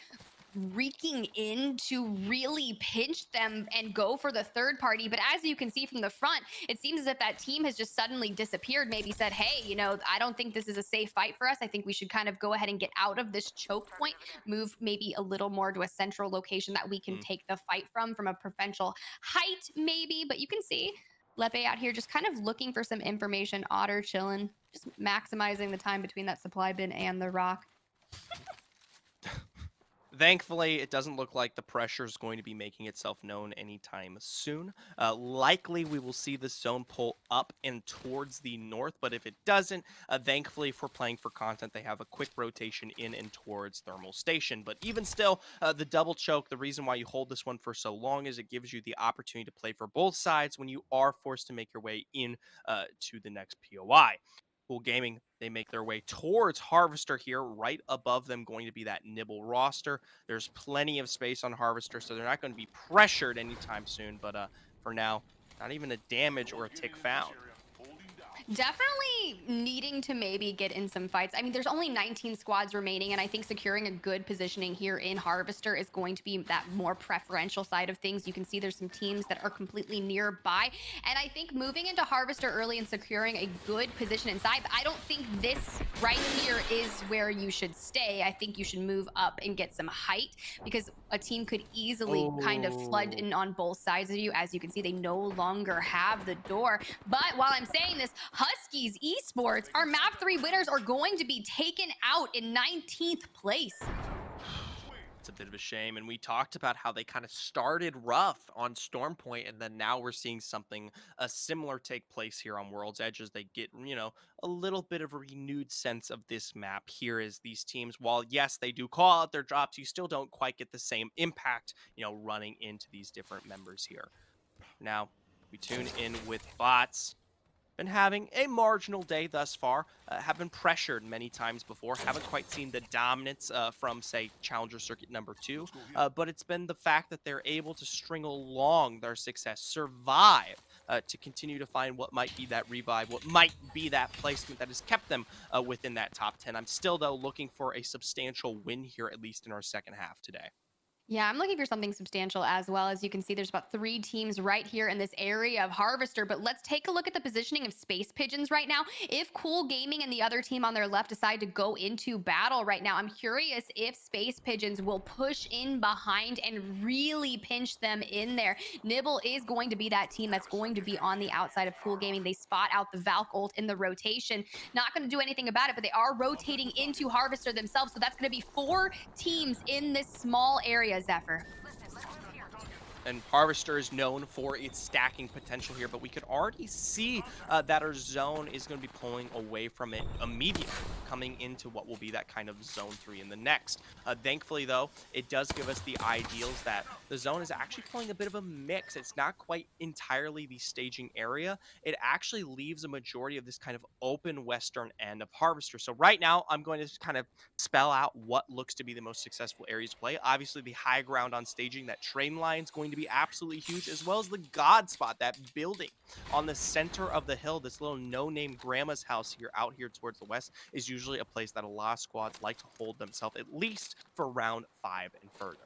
reeking in to really pinch them and go for the third party. But as you can see from the front, it seems as if that team has just suddenly disappeared, maybe said, hey, I don't think this is a safe fight for us. I think we should kind of go ahead and get out of this choke point, move maybe a little more to a central location that we can Mm. take the fight from a preferential height, maybe. But you can see Lepe out here just kind of looking for some information. Otter chilling, just maximizing the time between that supply bin and the rock. Thankfully, it doesn't look like the pressure is going to be making itself known anytime soon. Likely, we will see the zone pull up and towards the north, but if it doesn't, thankfully, if we're playing for content, they have a quick rotation in and towards Thermal Station. But even still, the double choke, the reason why you hold this one for so long is it gives you the opportunity to play for both sides when you are forced to make your way in to the next POI. Cool Gaming, they make their way towards Harvester here, right above them going to be that Nibble roster. There's plenty of space on Harvester, so they're not going to be pressured anytime soon, but for now, not even a damage or a tick found. Definitely needing to maybe get in some fights. I mean, there's only 19 squads remaining, and I think securing a good positioning here in Harvester is going to be that more preferential side of things. You can see there's some teams that are completely nearby, and I think moving into Harvester early and securing a good position inside, but I don't think this right here is where you should stay. I think you should move up and get some height because a team could easily kind of flood Oh. in on both sides of you. As you can see, they no longer have the door. But while I'm saying this, Huskies Esports, our map 3 winners, are going to be taken out in 19th place. It's a bit of a shame. And we talked about how they kind of started rough on Stormpoint, and then now we're seeing something similar take place here on World's Edge as they get, a little bit of a renewed sense of this map here as these teams, while yes, they do call out their drops, you still don't quite get the same impact, running into these different members here. Now, we tune in with bots. Been having a marginal day thus far, have been pressured many times before, haven't quite seen the dominance from, say, Challenger Circuit #2, but it's been the fact that they're able to string along their success, survive, to continue to find what might be that revive, what might be that placement that has kept them within that top 10. I'm still, though, looking for a substantial win here, at least in our second half today. Yeah, I'm looking for something substantial as well. As you can see, there's about 3 teams right here in this area of Harvester. But let's take a look at the positioning of Space Pigeons right now. If Cool Gaming and the other team on their left decide to go into battle right now, I'm curious if Space Pigeons will push in behind and really pinch them in there. Nibble is going to be that team that's going to be on the outside of Cool Gaming. They spot out the Valk ult in the rotation. Not going to do anything about it, but they are rotating into Harvester themselves. So that's going to be 4 teams in this small area, Zephyr. And Harvester is known for its stacking potential here, but we could already see that our zone is going to be pulling away from it immediately, coming into what will be that kind of zone 3 in the next. Thankfully, though, it does give us the ideals that the zone is actually pulling a bit of a mix. It's not quite entirely the staging area. It actually leaves a majority of this kind of open western end of Harvester. So right now, I'm going to just kind of spell out what looks to be the most successful areas to play. Obviously, the high ground on staging, that train line is going to be absolutely huge, as well as the God spot, that building on the center of the hill, this little no-name grandma's house here out here towards the west is usually a place that a lot of squads like to hold themselves, at least for round 5 and further.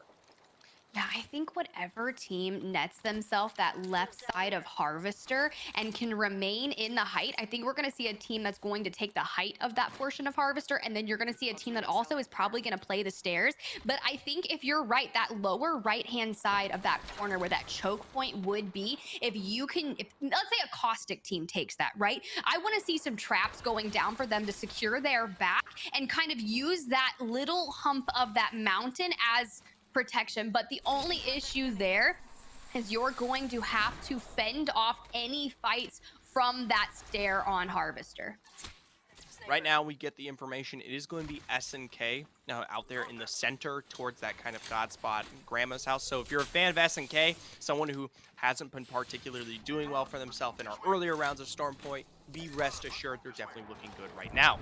Yeah, I think whatever team nets themselves that left side of Harvester and can remain in the height, I think we're going to see a team that's going to take the height of that portion of Harvester. And then you're going to see a team that also is probably going to play the stairs. But I think if you're right, that lower right hand side of that corner where that choke point would be, if you can, if let's say a caustic team takes that, right? I want to see some traps going down for them to secure their back and kind of use that little hump of that mountain as protection. But the only issue there is you're going to have to fend off any fights from that stair on Harvester. Right now, we get the information. It is going to be SNK out there in the center towards that kind of God spot, Grandma's house. So if you're a fan of SNK, someone who hasn't been particularly doing well for themselves in our earlier rounds of Stormpoint, be rest assured they're definitely looking good right now.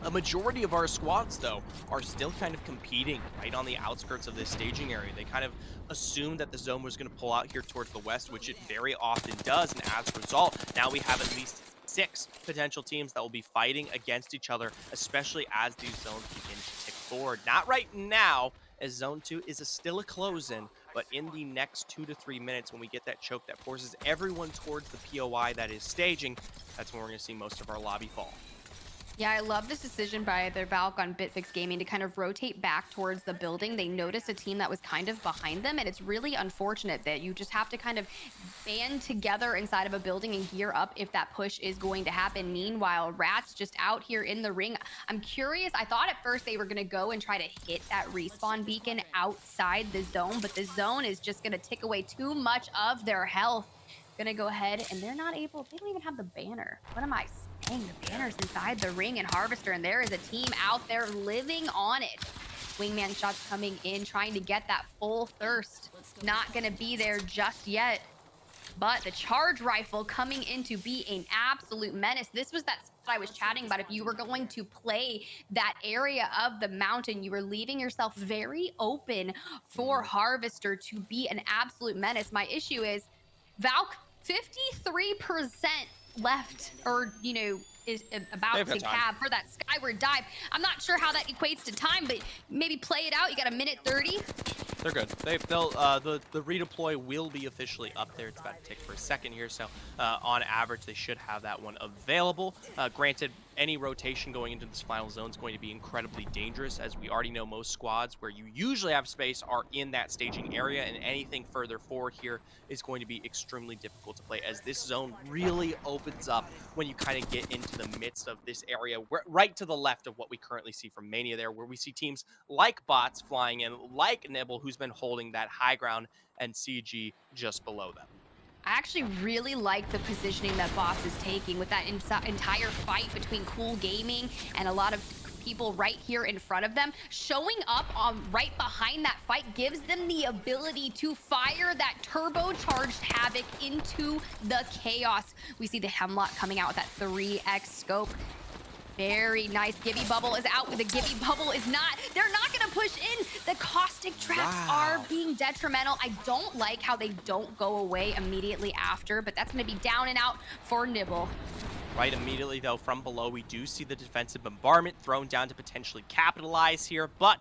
A majority of our squads, though, are still kind of competing right on the outskirts of this staging area. They kind of assumed that the zone was going to pull out here towards the west, which it very often does. And as a result, now we have at least 6 potential teams that will be fighting against each other, especially as these zones begin to tick forward. Not right now, as Zone 2 is still a close-in, but in the next 2 to 3 minutes, when we get that choke that forces everyone towards the POI that is staging, that's when we're going to see most of our lobby fall. Yeah, I love this decision by the Valk on Bitfix Gaming to kind of rotate back towards the building. They noticed a team that was kind of behind them, and it's really unfortunate that you just have to kind of band together inside of a building and gear up if that push is going to happen. Meanwhile, Rats just out here in the ring. I'm curious. I thought at first they were going to go and try to hit that respawn beacon outside the zone, but the zone is just going to take away too much of their health. Gonna go ahead and they're not able, they don't even have the banner. What am I saying? The banner's inside the ring and Harvester, and there is a team out there living on it. Wingman shots coming in, trying to get that full thirst. Not gonna be there just yet. But the charge rifle coming in to be an absolute menace. This was that spot I was chatting about. If you were going to play that area of the mountain, you were leaving yourself very open for Harvester to be an absolute menace. My issue is Valk 53% left, or, is about They've got to time. have for that skyward dive. I'm not sure how that equates to time, but maybe play it out. You got a minute 30. They're good. They'll the redeploy will be officially up there. It's about to tick for a second here, so on average they should have that one available. Granted, any rotation going into this final zone is going to be incredibly dangerous, as we already know most squads where you usually have space are in that staging area, and anything further forward here is going to be extremely difficult to play, as this zone really opens up when you kind of get into the midst of this area, right to the left of what we currently see from Mania there, where we see teams like Bots flying in, like Nibble, who's been holding that high ground, and CG just below them. I actually really like the positioning that Boss is taking with that entire fight between Cool Gaming and a lot of people right here in front of them. Showing up on right behind that fight gives them the ability to fire that turbocharged Havoc into the chaos. We see the Hemlock coming out with that 3x scope. Very nice. Gibby Bubble is out. The Gibby Bubble is not. They're not going to push in. The caustic traps are being detrimental. I don't like how they don't go away immediately after, but that's going to be down and out for Nibble. Right immediately, though, from below, we do see the defensive bombardment thrown down to potentially capitalize here, but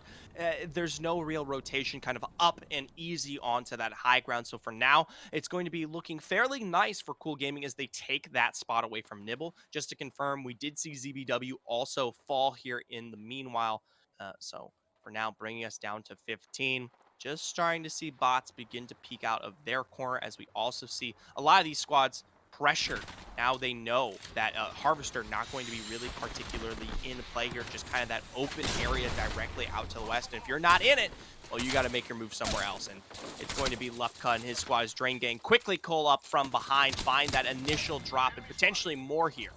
there's no real rotation kind of up and easy onto that high ground. So for now, it's going to be looking fairly nice for Cool Gaming as they take that spot away from Nibble. Just to confirm, we did see ZBW also fall here in the meanwhile. So for now, bringing us down to 15. Just starting to see Bots begin to peek out of their corner, as we also see a lot of these squads pressured. Now they know that Harvester not going to be really particularly in play here, just kind of that open area directly out to the west. And if you're not in it, well, you got to make your move somewhere else. And it's going to be Lufka and his squad's Drain Gang quickly call up from behind, find that initial drop, and potentially more here.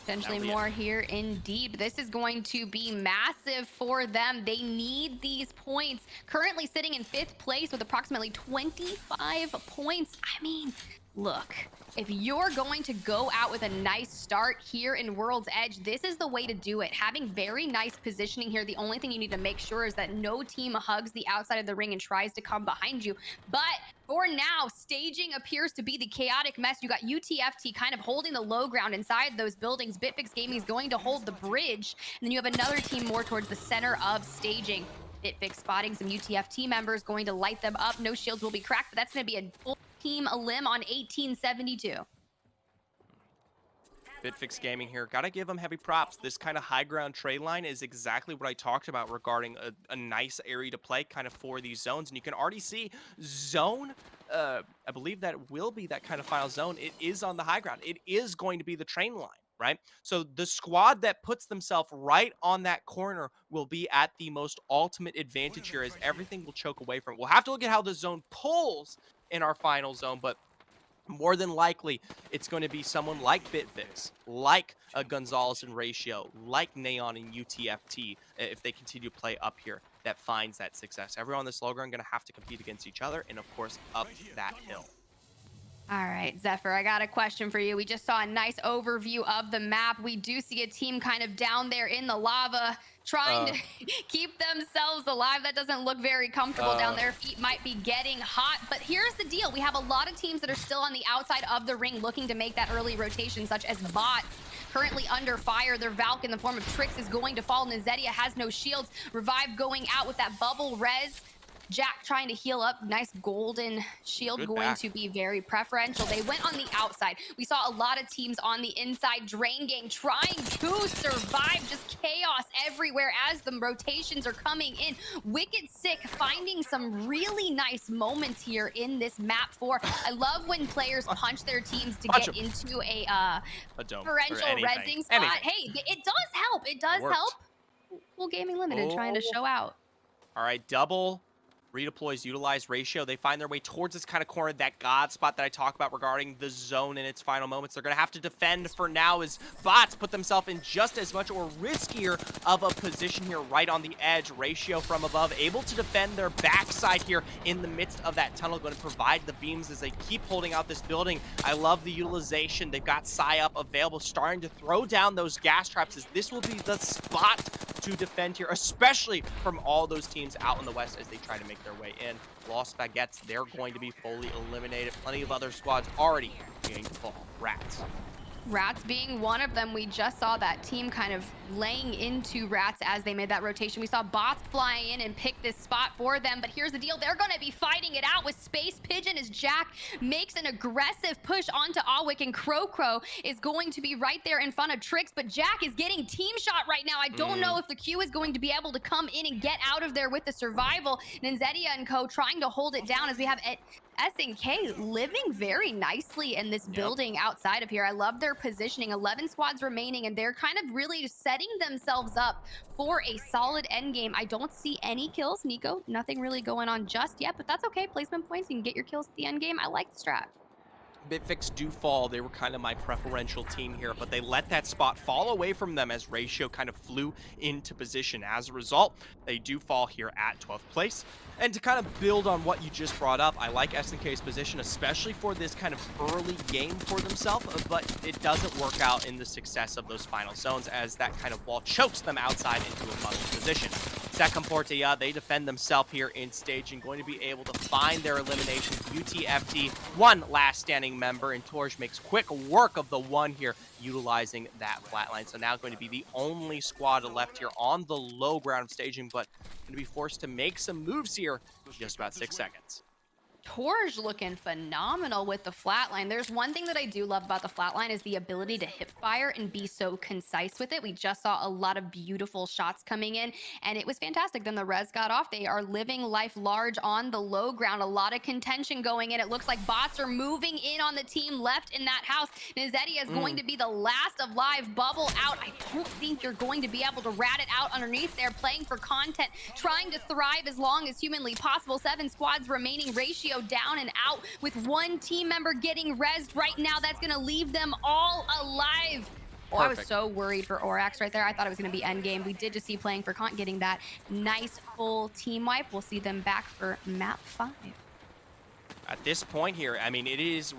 Potentially more here indeed. This is going to be massive for them. They need these points. Currently sitting in 5th place with approximately 25 points. I mean, look, if you're going to go out with a nice start here in World's Edge, this is the way to do it. Having very nice positioning here. The only thing you need to make sure is that no team hugs the outside of the ring and tries to come behind you. But for now, staging appears to be the chaotic mess. You got UTFT kind of holding the low ground inside those buildings. Bitfix Gaming is going to hold the bridge. And then you have another team more towards the center of staging. Bitfix spotting some UTFT members, going to light them up. No shields will be cracked, but that's going to be a full team limb on 1872. Bitfix Gaming here. Gotta give them heavy props. This kind of high ground trade line is exactly what I talked about regarding a nice area to play kind of for these zones. And you can already see zone, I believe that will be that kind of final zone. It is on the high ground. It is going to be the train line, right? So the squad that puts themselves right on that corner will be at the most ultimate advantage here, as everything will choke away from it. We'll have to look at how the zone pulls in our final zone, but more than likely, it's going to be someone like Bitfix, like a Gonzalez and Ratio, like Neon and UTFT, if they continue to play up here, that finds that success. Everyone on this low ground going to have to compete against each other, and of course, up that hill. All right, Zephyr, I got a question for you. We just saw a nice overview of the map. We do see a team kind of down there in the lava trying to keep themselves alive. That doesn't look very comfortable down there. Feet might be getting hot, but here's the deal. We have a lot of teams that are still on the outside of the ring looking to make that early rotation, such as bots. Currently under fire. Their Valk in the form of Trix is going to fall. Nizetia has no shields. Revive going out with that bubble res. Jack trying to heal up. Nice golden shield. Good going back. to be very preferential. They went on the outside. We saw a lot of teams on the inside. Drain Gang trying to survive. Just chaos everywhere as the rotations are coming in. Wicked Sick finding some really nice moments here in this map 4. I love when players punch their teams to get into a dome differential rezzing spot. Hey, it does help. It does help. Cool Gaming Limited trying to show out. All right, double redeploys, utilize Ratio. They find their way towards this kind of corner, that God spot that I talk about regarding the zone in its final moments. They're going to have to defend for now as bots put themselves in just as much or riskier of a position here right on the edge. Ratio from above, able to defend their backside here in the midst of that tunnel, going to provide the beams as they keep holding out this building. I love the utilization. They've got Psy up available, starting to throw down those gas traps, as this will be the spot to defend here, especially from all those teams out in the west as they try to make their way in. Lost Baguettes, they're going to be fully eliminated. Plenty of other squads already beginning to fall. Rats being one of them. We just saw that team kind of laying into Rats as they made that rotation. We saw bots flying in and pick this spot for them, but here's the deal. They're going to be fighting it out with Space Pigeon as Jack makes an aggressive push onto Awik, and Crow is going to be right there in front of Trix, but Jack is getting team shot right now. I don't know if the Q is going to be able to come in and get out of there with the survival. Ninzetia and co trying to hold it down as we have SNK living very nicely in this building outside of here. I love their positioning. 11 squads remaining, and they're kind of really setting themselves up for a solid end game. I don't see any kills, Nico. Nothing really going on just yet, but that's okay. Placement points, you can get your kills at the end game. I like the strat. Bitfix do fall. They were kind of my preferential team here, but they let that spot fall away from them as Ratio kind of flew into position. As a result, they do fall here at 12th place. And to kind of build on what you just brought up, I like SNK's position, especially for this kind of early game for themselves, but it doesn't work out in the success of those final zones as that kind of wall chokes them outside into a funnel position. Second Portia, they defend themselves here in staging, going to be able to find their eliminations. UTFT, one last standing member, and Torj makes quick work of the one here, utilizing that flatline. So now going to be the only squad left here on the low ground of staging, but going to be forced to make some moves here in just about 6 seconds. Torj looking phenomenal with the flatline. There's one thing that I do love about the flatline is the ability to hip fire and be so concise with it. We just saw a lot of beautiful shots coming in, and it was fantastic. Then the res got off. They are living life large on the low ground. A lot of contention going in. It looks like bots are moving in on the team left in that house. Nizetia is going to be the last of live bubble out. I don't think you're going to be able to rat it out underneath there, playing for content, trying to thrive as long as humanly possible. 7 squads remaining, ratio down and out with one team member getting rezzed right now. That's going to leave them all alive. Oh, I was so worried for Orax right there. I thought it was going to be endgame. We did just see playing for Kant getting that nice full team wipe. We'll see them back for map 5. At this point here, I mean, it is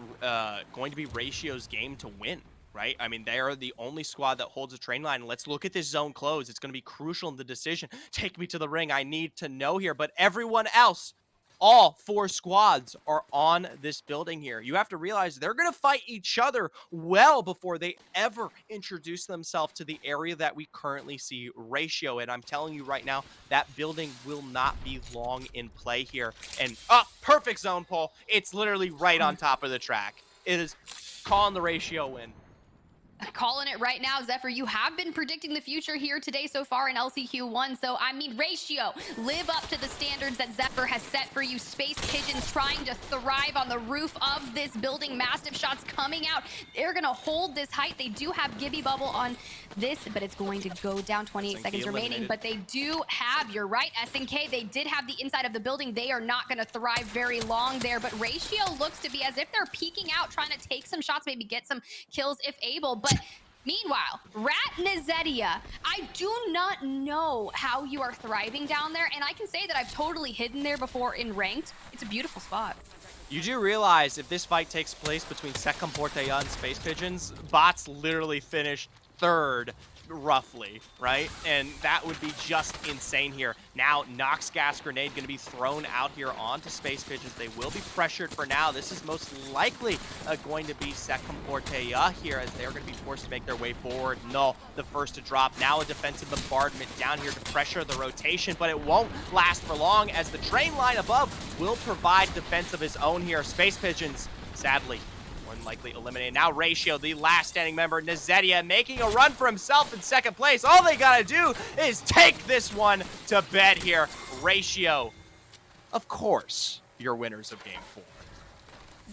going to be Ratio's game to win, right? I mean, they are the only squad that holds a train line. Let's look at this zone close. It's going to be crucial in the decision. Take me to the ring. I need to know here. But everyone else, all 4 squads are on this building here. You have to realize they're going to fight each other well before they ever introduce themselves to the area that we currently see Ratio. And I'm telling you right now, that building will not be long in play here. And, perfect zone pull. It's literally right on top of the track. It is calling the Ratio win. Calling it right now, Zephyr. You have been predicting the future here today so far in LCQ 1. So, I mean, Ratio, live up to the standards that Zephyr has set for you. Space Pigeons trying to thrive on the roof of this building. Massive shots coming out. They're going to hold this height. They do have Gibby Bubble on this, but it's going to go down. 28 seconds remaining. But they do have, you're right, SNK, they did have the inside of the building. They are not going to thrive very long there. But Ratio looks to be as if they're peeking out, trying to take some shots, maybe get some kills if able. But meanwhile, Rat Nizetia, I do not know how you are thriving down there, and I can say that I've totally hidden there before in ranked. It's a beautiful spot. You do realize if this fight takes place between Second Portea and Space Pigeons, bots literally finish 3rd, roughly, right? And that would be just insane here. Now, Nox Gas Grenade going to be thrown out here onto Space Pigeons. They will be pressured for now. This is most likely going to be Second Portea here as they're going to be forced to make their way forward. No, the first to drop. Now a defensive bombardment down here to pressure the rotation, but it won't last for long as the train line above will provide defense of his own here. Space Pigeons, sadly, likely eliminated. Now Ratio, the last standing member, Nizetia, making a run for himself in 2nd place. All they gotta do is take this one to bed here. Ratio, of course, your winners of game 4.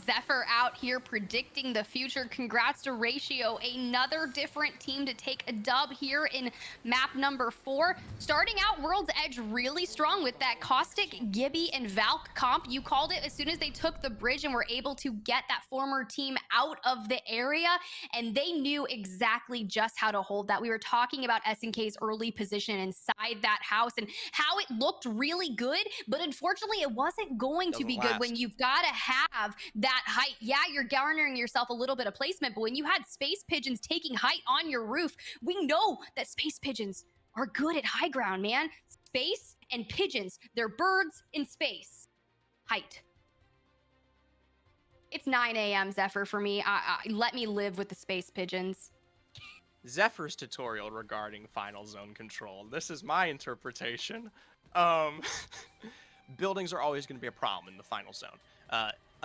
Zephyr out here predicting the future. Congrats to Ratio, another different team to take a dub here in map number 4. Starting out World's Edge really strong with that Caustic, Gibby, and Valk comp. You called it as soon as they took the bridge and were able to get that former team out of the area, and they knew exactly just how to hold that. We were talking about SNK's early position inside that house and how it looked really good, but unfortunately it wasn't going to be good when you've got to have that height. Yeah, you're garnering yourself a little bit of placement, but when you had Space Pigeons taking height on your roof, we know that Space Pigeons are good at high ground, man. Space and pigeons, they're birds in space. Height. It's 9 a.m. Zephyr for me. Let me live with the Space Pigeons. Zephyr's tutorial regarding final zone control. This is my interpretation. Buildings are always going to be a problem in the final zone.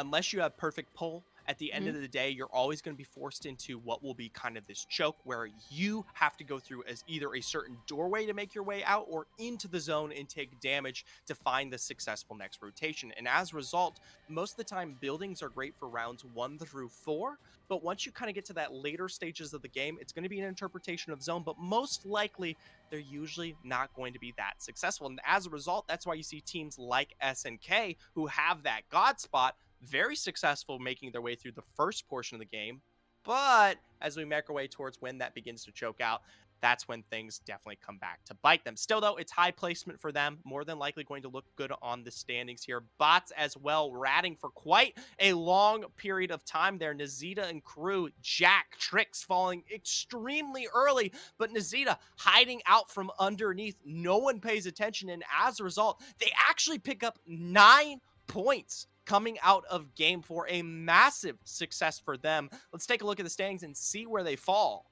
Unless you have perfect pull, at the end of the day, you're always going to be forced into what will be kind of this choke where you have to go through as either a certain doorway to make your way out or into the zone and take damage to find the successful next rotation. And as a result, most of the time, buildings are great for rounds 1 through 4. But once you kind of get to that later stages of the game, it's going to be an interpretation of zone, but most likely they're usually not going to be that successful. And as a result, that's why you see teams like SNK who have that God spot very successful making their way through the first portion of the game. But as we make our way towards when that begins to choke out, that's when things definitely come back to bite them. Still, though, it's high placement for them. More than likely going to look good on the standings here. Bots as well, ratting for quite a long period of time there. Nizetia and crew, Jack, Tricks falling extremely early, but Nizetia hiding out from underneath. No one pays attention, and as a result, they actually pick up 9 points coming out of game 4. A massive success for them. Let's take a look at the standings and see where they fall.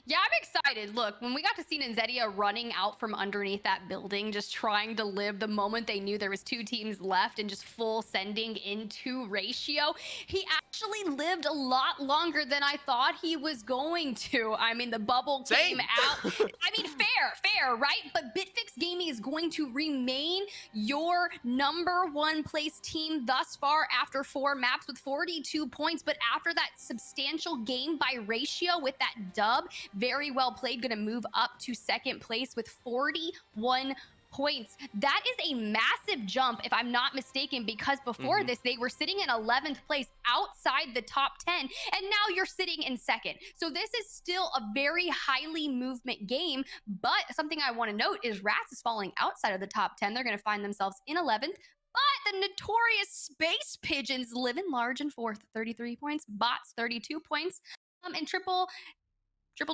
Yeah, I'm excited. Look, when we got to see Nzetia running out from underneath that building, just trying to live the moment they knew there was two teams left and just full sending into ratio, he actually lived a lot longer than I thought he was going to. I mean, the bubble came Same. out. I mean, fair, right? But Bitfix Gaming is going to remain your number one place team thus far after 4 maps with 42 points. But after that substantial game by ratio with that dub, very well played, going to move up to second place with 41 points. That is a massive jump, if I'm not mistaken, because before Mhm. this, they were sitting in 11th place outside the top 10, and now you're sitting in second. So this is still a very highly movement game, but something I want to note is Rats is falling outside of the top 10. They're going to find themselves in 11th. But the notorious Space Pigeons living large in fourth, 33 points. Bots, 32 points. And Triple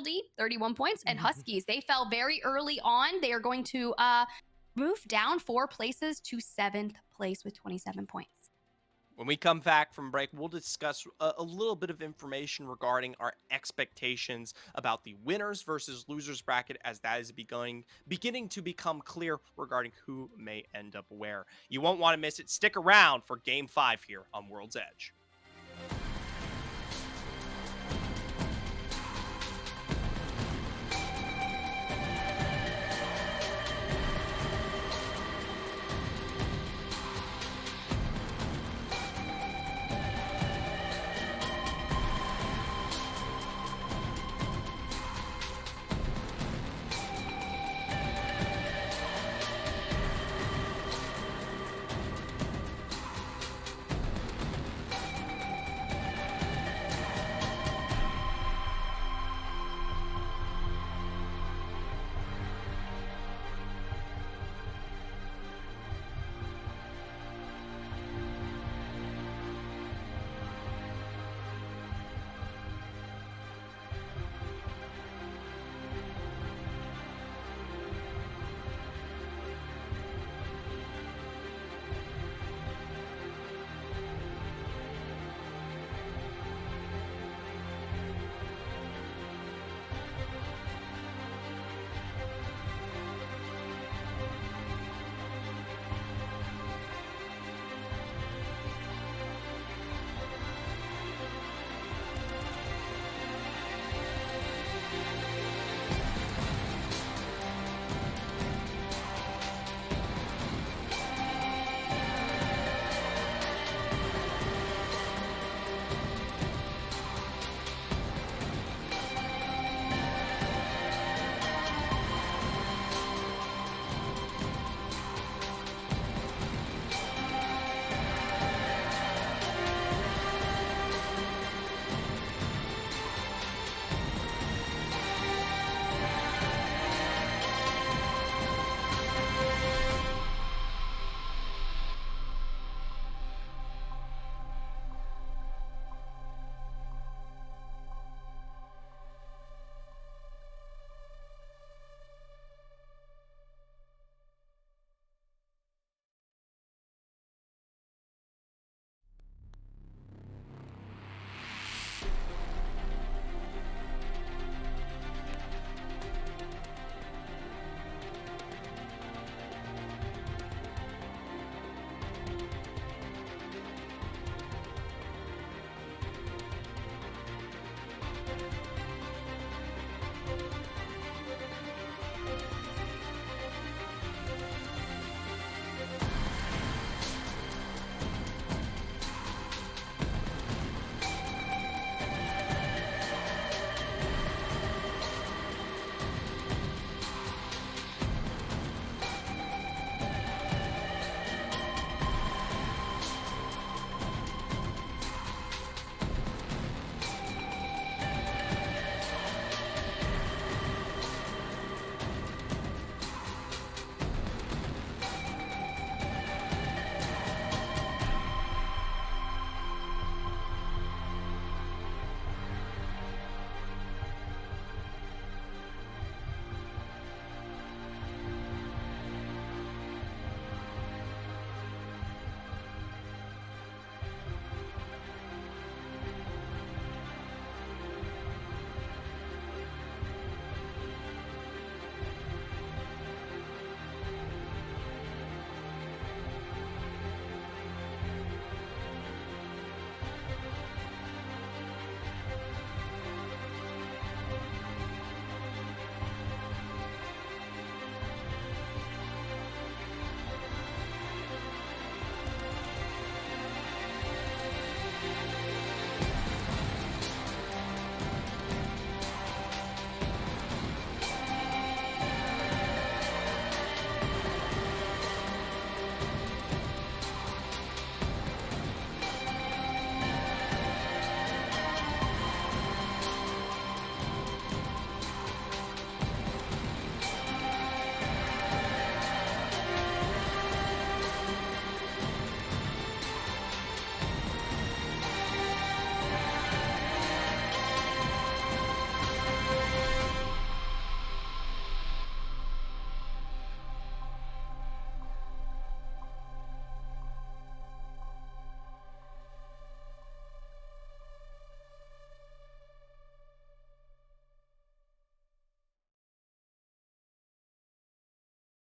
D, 31 points. And Huskies, they fell very early on. They are going to move down 4 places to 7th place with 27 points. When we come back from break, we'll discuss a little bit of information regarding our expectations about the winners versus losers bracket, as that is beginning to become clear regarding who may end up where. You won't want to miss it. Stick around for Game 5 here on World's Edge.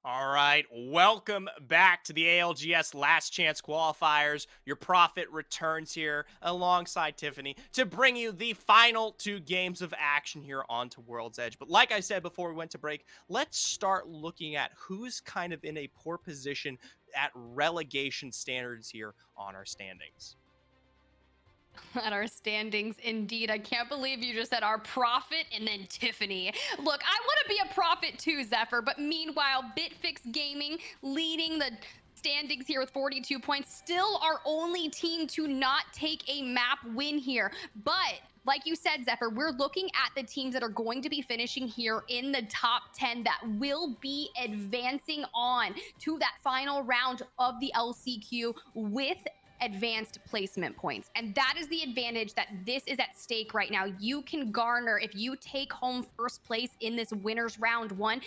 All right, welcome back to the ALGS Last Chance Qualifiers. Your Prophet returns here alongside Tiffany to bring you the final 2 games of action here onto World's Edge. But like I said before we went to break, let's start looking at who's kind of in a poor position at relegation standards here on our standings. At our standings, indeed. I can't believe you just said our Prophet and then Tiffany. Look, I want to be a Prophet too, Zephyr, but meanwhile, Bitfix Gaming leading the standings here with 42 points, still our only team to not take a map win here. But like you said, Zephyr, we're looking at the teams that are going to be finishing here in the top 10 that will be advancing on to that final round of the LCQ with advanced placement points. And that is the advantage that this is at stake right now. You can garner, if you take home first place in this winners round 1,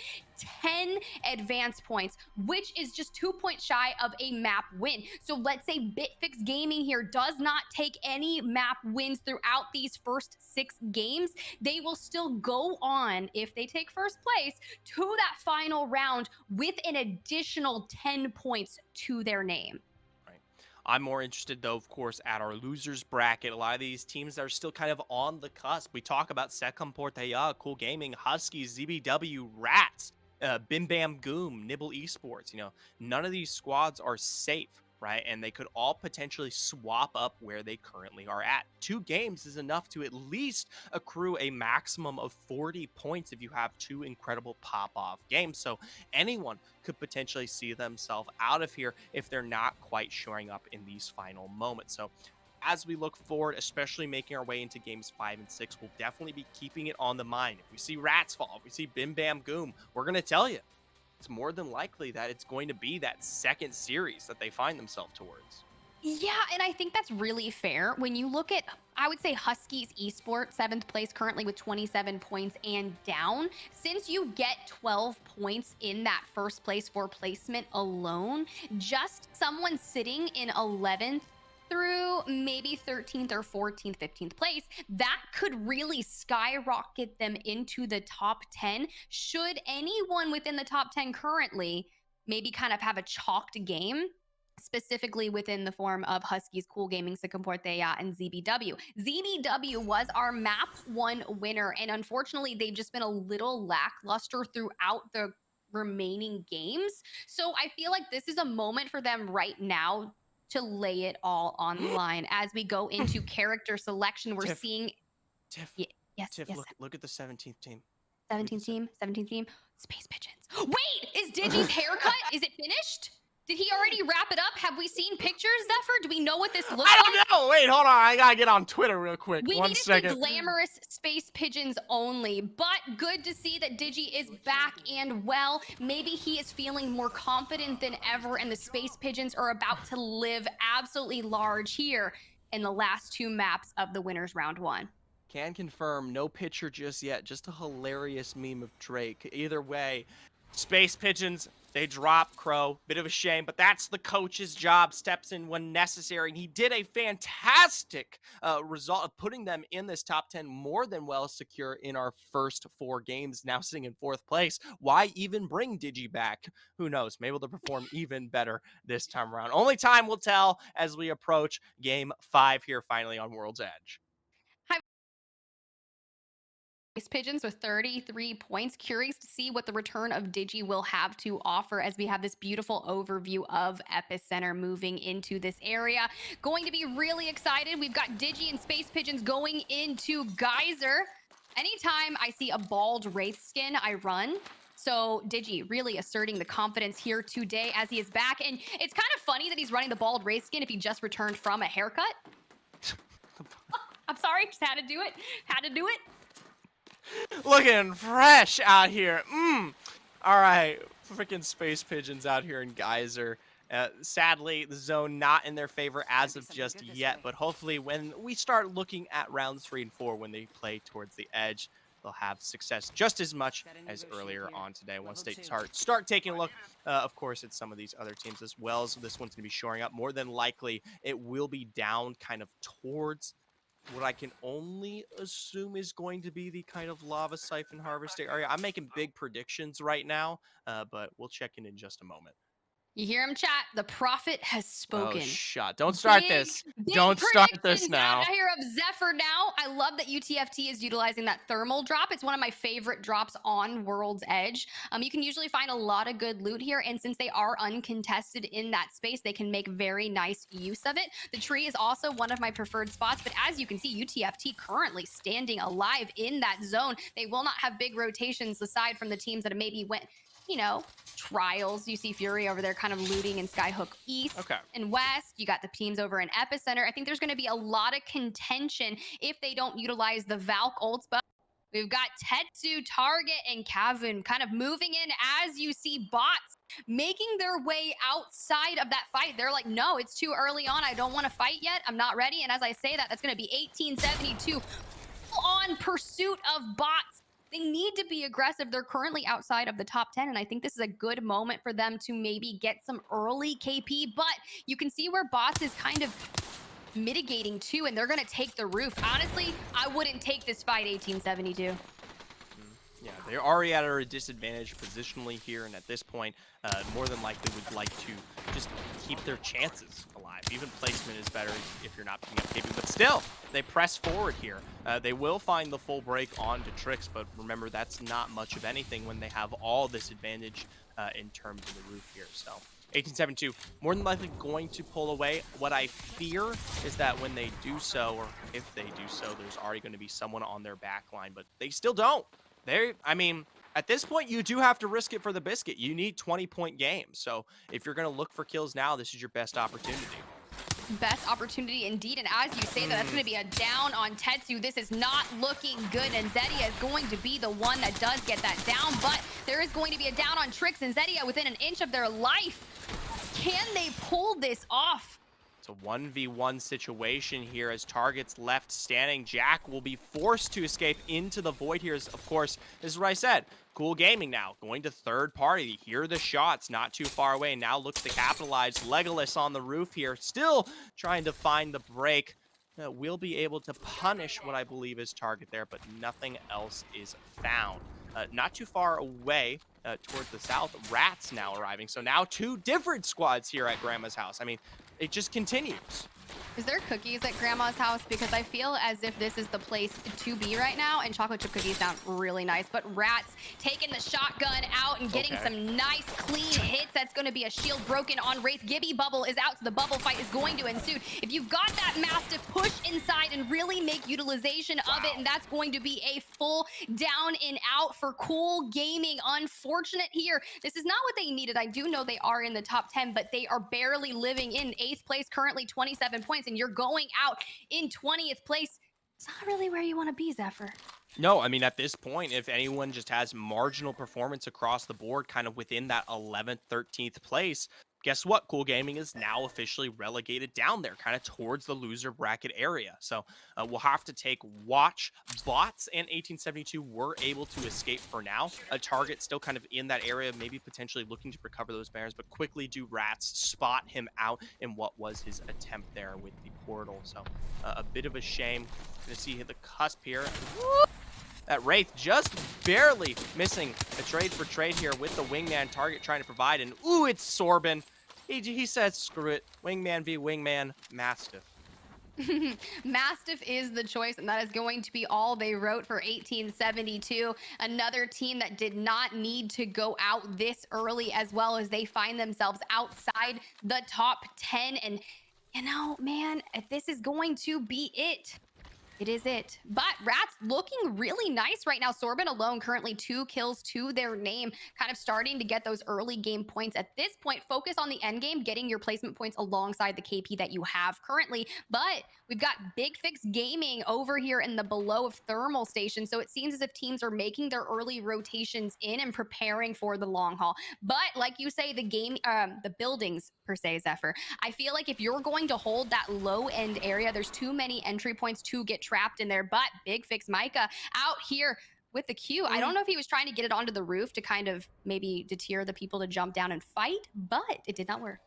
10 advanced points, which is just 2 points shy of a map win. So let's say Bitfix Gaming here does not take any map wins throughout these first 6 games. They will still go on, if they take first place, to that final round with an additional 10 points to their name. I'm more interested, though, of course, at our losers bracket. A lot of these teams that are still kind of on the cusp. We talk about Second Portea, Cool Gaming, Huskies, ZBW, Rats, Bim Bam Goom, Nibble Esports. None of these squads are safe, right? And they could all potentially swap up where they currently are at. 2 games is enough to at least accrue a maximum of 40 points if you have 2 incredible pop-off games. So anyone could potentially see themselves out of here if they're not quite showing up in these final moments. So as we look forward, especially making our way into games 5 and 6, we'll definitely be keeping it on the mind. If we see Rats fall, if we see Bim Bam Goom, we're going to tell you. It's more than likely that it's going to be that second series that they find themselves towards. Yeah, and I think that's really fair. When you look at, I would say Huskies Esports, 7th place currently with 27 points and down. Since you get 12 points in that first place for placement alone, just someone sitting in 11th through maybe 13th or 14th, 15th place, that could really skyrocket them into the top 10. Should anyone within the top 10 currently maybe kind of have a chalked game, specifically within the form of Huskies, Cool Gaming, Second Portea, and ZBW. ZBW was our map 1 winner, and unfortunately, they've just been a little lackluster throughout the remaining games. So I feel like this is a moment for them right now to lay it all on the line. As we go into character selection, we're seeing... Tiff, yes, Tiff, yes. look at the 17th team. 17th team, Space Pigeons. Wait, is Digi's haircut, is it finished? Did he already wrap it up? Have we seen pictures, Zephyr? Do we know what this looks like? I don't know. Wait, hold on. I gotta get on Twitter real quick. We One need second. to see glamorous Space Pigeons only, but good to see that Digi is back and well. Maybe he is feeling more confident than ever, and the Space Pigeons are about to live absolutely large here in the last 2 maps of the winners round 1. Can confirm, no picture just yet. Just a hilarious meme of Drake. Either way, Space Pigeons, they drop Crow. Bit of a shame, but that's the coach's job. Steps in when necessary. And he did a fantastic result of putting them in this top 10, more than well secure in our first 4 games, now sitting in 4th place. Why even bring Digi back? Who knows? Maybe they'll perform even better this time around. Only time will tell as we approach game 5 here finally on World's Edge. Pigeons with 33 points. Curious to see what the return of Digi will have to offer as we have this beautiful overview of Epicenter moving into this area. Going to be really excited. We've got Digi and Space Pigeons going into Geyser. Anytime I see a bald Wraith skin, I run. So Digi really asserting the confidence here today as he is back. And it's kind of funny that he's running the bald Wraith skin if he just returned from a haircut. I'm sorry, just had to do it. Had to do it. Looking fresh out here. All right. Freaking Space Pigeons out here in Geyser. Sadly, the zone not in their favor as of just yet, but hopefully when we start looking at rounds 3 and 4, when they play towards the edge, they'll have success just as much as earlier on today once they start taking a look, of course, at some of these other teams as well. So this one's going to be shoring up. More than likely, it will be down kind of towards what I can only assume is going to be the kind of lava siphon harvesting area. I'm making big predictions right now, but we'll check in just a moment. You hear him chat. The prophet has Oh, spoken. shut. Don't start Big, this. big Don't start this predictions out now. here of Zephyr now. I love that UTFT is utilizing that thermal drop. It's one of my favorite drops on World's Edge. You can usually find a lot of good loot here, and since they are uncontested in that space, they can make very nice use of it. The tree is also one of my preferred spots, but as you can see, UTFT currently standing alive in that zone. They will not have big rotations aside from the teams that maybe went, you know, trials. You see Fury over there kind of looting in Skyhook East Okay. and West. You got the teams over in Epicenter. I think there's going to be a lot of contention if they don't utilize the Valk ults. But we've got Tetsu, Target, and Kavun kind of moving in as you see bots making their way outside of that fight. They're like, no, it's too early on. I don't want to fight yet. I'm not ready. And as I say that, that's going to be 1872 on pursuit of bots. They need to be aggressive. They're currently outside of the top 10, and I think this is a good moment for them to maybe get some early KP, but you can see where bots is kind of mitigating too, and they're going to take the roof. Honestly, I wouldn't take this fight 1872. Yeah, they're already at a disadvantage positionally here, and at this point, more than likely would like to just keep their chances alive. Even placement is better if you're not picking up KP, but still, they press forward here. They will find the full break onto Trix, but remember, that's not much of anything when they have all this advantage in terms of the roof here. So 1872, more than likely going to pull away. What I fear is that when they do so, or if they do so, there's already going to be someone on their back line, but they still don't. I mean, at this point, you do have to risk it for the biscuit. You need 20-point games. So if you're going to look for kills now, this is your best opportunity. Best opportunity indeed, and as you say that's going to be a down on Tetsu. This is not looking good, and Zedia is going to be the one that does get that down, but there is going to be a down on Trix and Zedia within an inch of their life. Can they pull this off? It's a 1v1 situation here as Target's left standing. Jack will be forced to escape into the void here. Of course, this is what I said. Cool Gaming now going to third party. Hear the shots not too far away. Now looks to capitalize. Legolas on the roof here, still trying to find the break. Will be able to punish what I believe is Target there, but nothing else is found. Not too far away towards the south, Rats now arriving. So now two different squads here at Grandma's house. I mean, it just continues. Is there cookies at Grandma's house? Because I feel as if this is the place to be right now, and chocolate chip cookies sound really nice. But Rats taking the shotgun out and getting some nice, clean hits. That's going to be a shield broken on Wraith. Gibby Bubble is out, so the bubble fight is going to ensue. If you've got that Mastiff, push inside and really make utilization of it, and that's going to be a full down and out for Cool Gaming. Unfortunate here. This is not what they needed. I do know they are in the top 10, but they are barely living in 8th place, currently 27 points, and you're going out in 20th place. It's not really where you want to be, Zephyr. No, I mean, at this point, if anyone just has marginal performance across the board, kind of within that 11th, 13th place, guess what? Cool Gaming is now officially relegated down there, kind of towards the loser bracket area. So we'll have to take watch. Bots and 1872 were able to escape for now. A Target still kind of in that area, maybe potentially looking to recover those banners, but quickly do Rats spot him out in what was his attempt there with the portal. So a bit of a shame to see the cusp here. That Wraith just barely missing a trade for trade here with the Wingman Target trying to provide. And ooh, it's Sorbin. He said, screw it. Wingman v Wingman, Mastiff. Mastiff is the choice, and that is going to be all they wrote for 1872. Another team that did not need to go out this early, as well as they find themselves outside the top 10. And, you know, man, this is going to be it. It is it. But Rats looking really nice right now. Sorbin alone currently 2 kills to their name, kind of starting to get those early game points. At this point, focus on the end game, getting your placement points alongside the KP that you have currently. But we've got Big Fix Gaming over here in the below of Thermal Station. So it seems as if teams are making their early rotations in and preparing for the long haul. But like you say, the buildings per se, Zephyr, I feel like if you're going to hold that low end area, there's too many entry points to get trapped in there. But Big Fix Micah out here with the Q. I don't know if he was trying to get it onto the roof to kind of maybe deter the people to jump down and fight, but it did not work.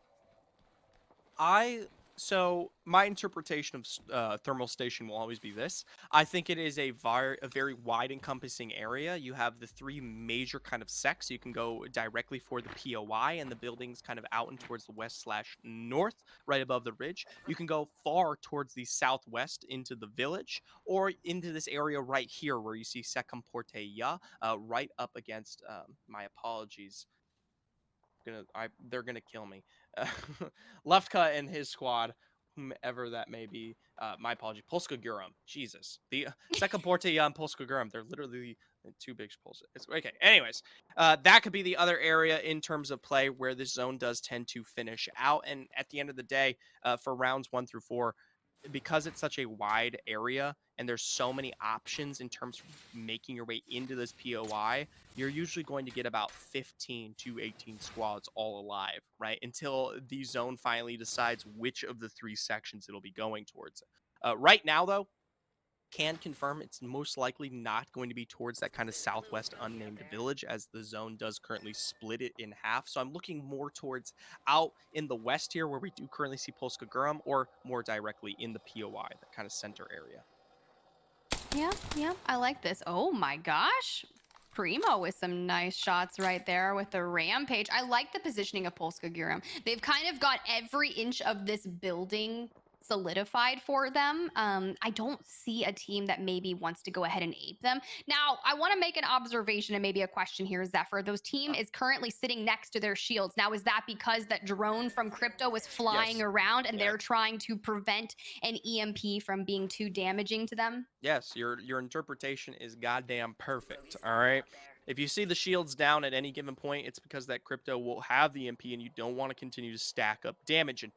I So my interpretation of thermal station will always be this. I think it is a very wide encompassing area. You have the three major kind of sects. You can go directly for the POI and the buildings kind of out and towards the west slash north, right above the ridge. You can go far towards the southwest into the village or into this area right here where you see Second Porteya, right up against, my apologies, they're gonna kill me. Uh, Lefka and his squad, whomever that may be. My apology. Polska Guram. Jesus. The second Porteya and Polska Guram. They're literally two big Polska. It's okay. Anyways, that could be the other area in terms of play where this zone does tend to finish out. And at the end of the day, for rounds 1 through 4, because it's such a wide area and there's so many options in terms of making your way into this POI, you're usually going to get about 15 to 18 squads all alive, right? Until the zone finally decides which of the three sections it'll be going towards. Right now, though, can confirm it's most likely not going to be towards that kind of southwest unnamed village, as the zone does currently split it in half. So I'm looking more towards out in the west here where we do currently see Polska Guram, or more directly in the POI, that kind of center area. Yeah, yeah, I like this. Oh my gosh. Primo with some nice shots right there with the rampage. I like the positioning of Polska Guram. They've kind of got every inch of this building solidified for them. I don't see a team that maybe wants to go ahead and ape them. Now, I want to make an observation and maybe a question here, Zephyr. Those team is currently sitting next to their shields. Now, is that because that drone from Crypto was flying Yes. around and Yeah. they're trying to prevent an EMP from being too damaging to them? Yes, your interpretation is goddamn perfect. All right. If you see the shields down at any given point, it's because that crypto will have the MP and you don't want to continue to stack up damage. And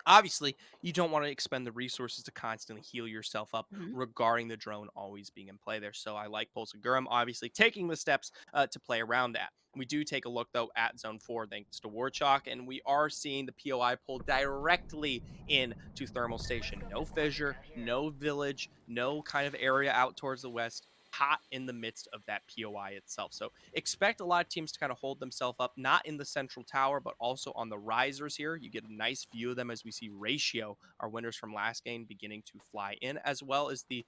obviously, you don't want to expend the resources to constantly heal yourself up Mhm. regarding the drone always being in play there. So I like Pulse Gurum obviously taking the steps to play around that. We do take a look, though, at Zone 4 thanks to Warchalk, and we are seeing the POI pull directly into Thermal Station. No fissure, no village, no kind of area out towards the west, hot in the midst of that POI itself. So expect a lot of teams to kind of hold themselves up, not in the central tower, but also on the risers here. You get a nice view of them as we see Ratio, our winners from last game, beginning to fly in, as well as the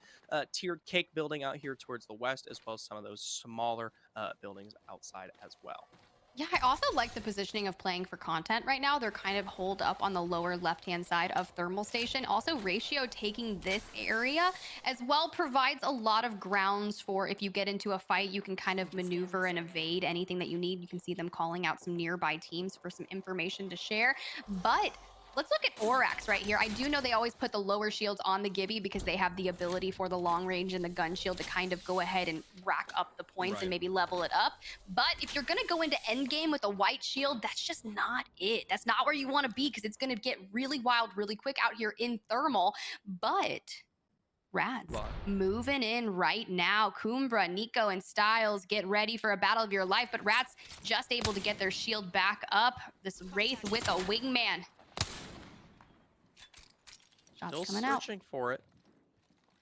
tiered cake building out here towards the west, as well as some of those smaller buildings outside as well. Yeah, I also like the positioning of playing for content right now. They're kind of holed up on the lower left-hand side of Thermal Station. Also, Ratio taking this area as well provides a lot of grounds for if you get into a fight, you can kind of maneuver and evade anything that you need. You can see them calling out some nearby teams for some information to share. But let's look at Orax right here. I do know they always put the lower shields on the Gibby because they have the ability for the long range and the gun shield to kind of go ahead and rack up the points and Right. maybe level it up. But if you're going to go into endgame with a white shield, that's just not it. That's not where you want to be because it's going to get really wild really quick out here in thermal. But Rats Well, moving in right now. Kumbra, Nico, and Styles get ready for a battle of your life, but Rats just able to get their shield back up. This Wraith with a wingman. Shots still coming out. searching for it.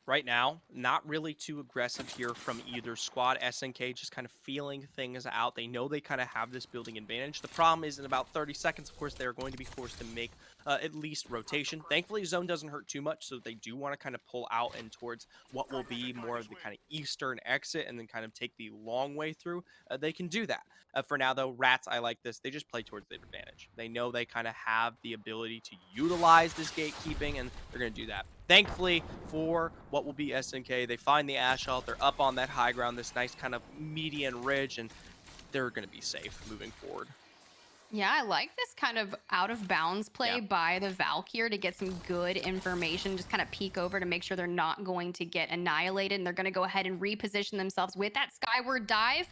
Right now, not really too aggressive here from either squad. SNK just kind of feeling things out. They know they kind of have this building advantage. The problem is in about 30 seconds, of course, they're going to be forced to make at least rotation. Thankfully, zone doesn't hurt too much, so they do want to kind of pull out and towards what will be more of the kind of eastern exit and then kind of take the long way through. They can do that. For now, though, Rats, I like this. They just play towards their advantage. They know they kind of have the ability to utilize this gatekeeping, and they're going to do that. Thankfully, for what will be SNK, they find the Assault. They're up on that high ground, this nice kind of median ridge, and they're going to be safe moving forward. Yeah, I like this kind of out of bounds play Yeah. by the Valk here to get some good information. Just kind of peek over to make sure they're not going to get annihilated. And they're going to go ahead and reposition themselves with that skyward dive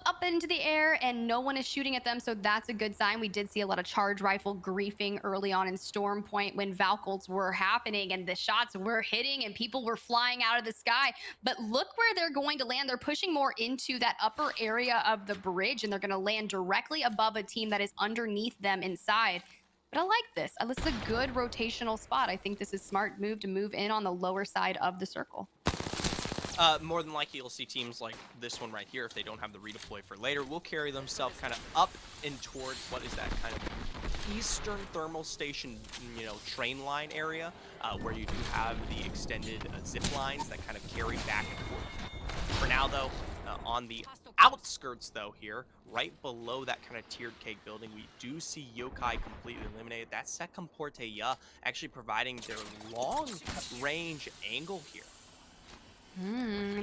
up into the air, and no one is shooting at them, so that's a good sign. We did see a lot of charge rifle griefing early on in Storm Point when Valkolds were happening and the shots were hitting and people were flying out of the sky. But look where they're going to land. They're pushing more into that upper area of the bridge, and they're going to land directly above a team that is underneath them inside. But I like this. This is a good rotational spot. I think this is smart move to move in on the lower side of the circle. More than likely, you'll see teams like this one right here, if they don't have the redeploy for later, will carry themselves kind of up and towards what is that kind of eastern thermal station, train line area, where you do have the extended zip lines that kind of carry back and forth. For now, though, on the outskirts, though, here, right below that kind of tiered cake building, we do see Yokai completely eliminated. That's Second Porteya actually providing their long-range angle here.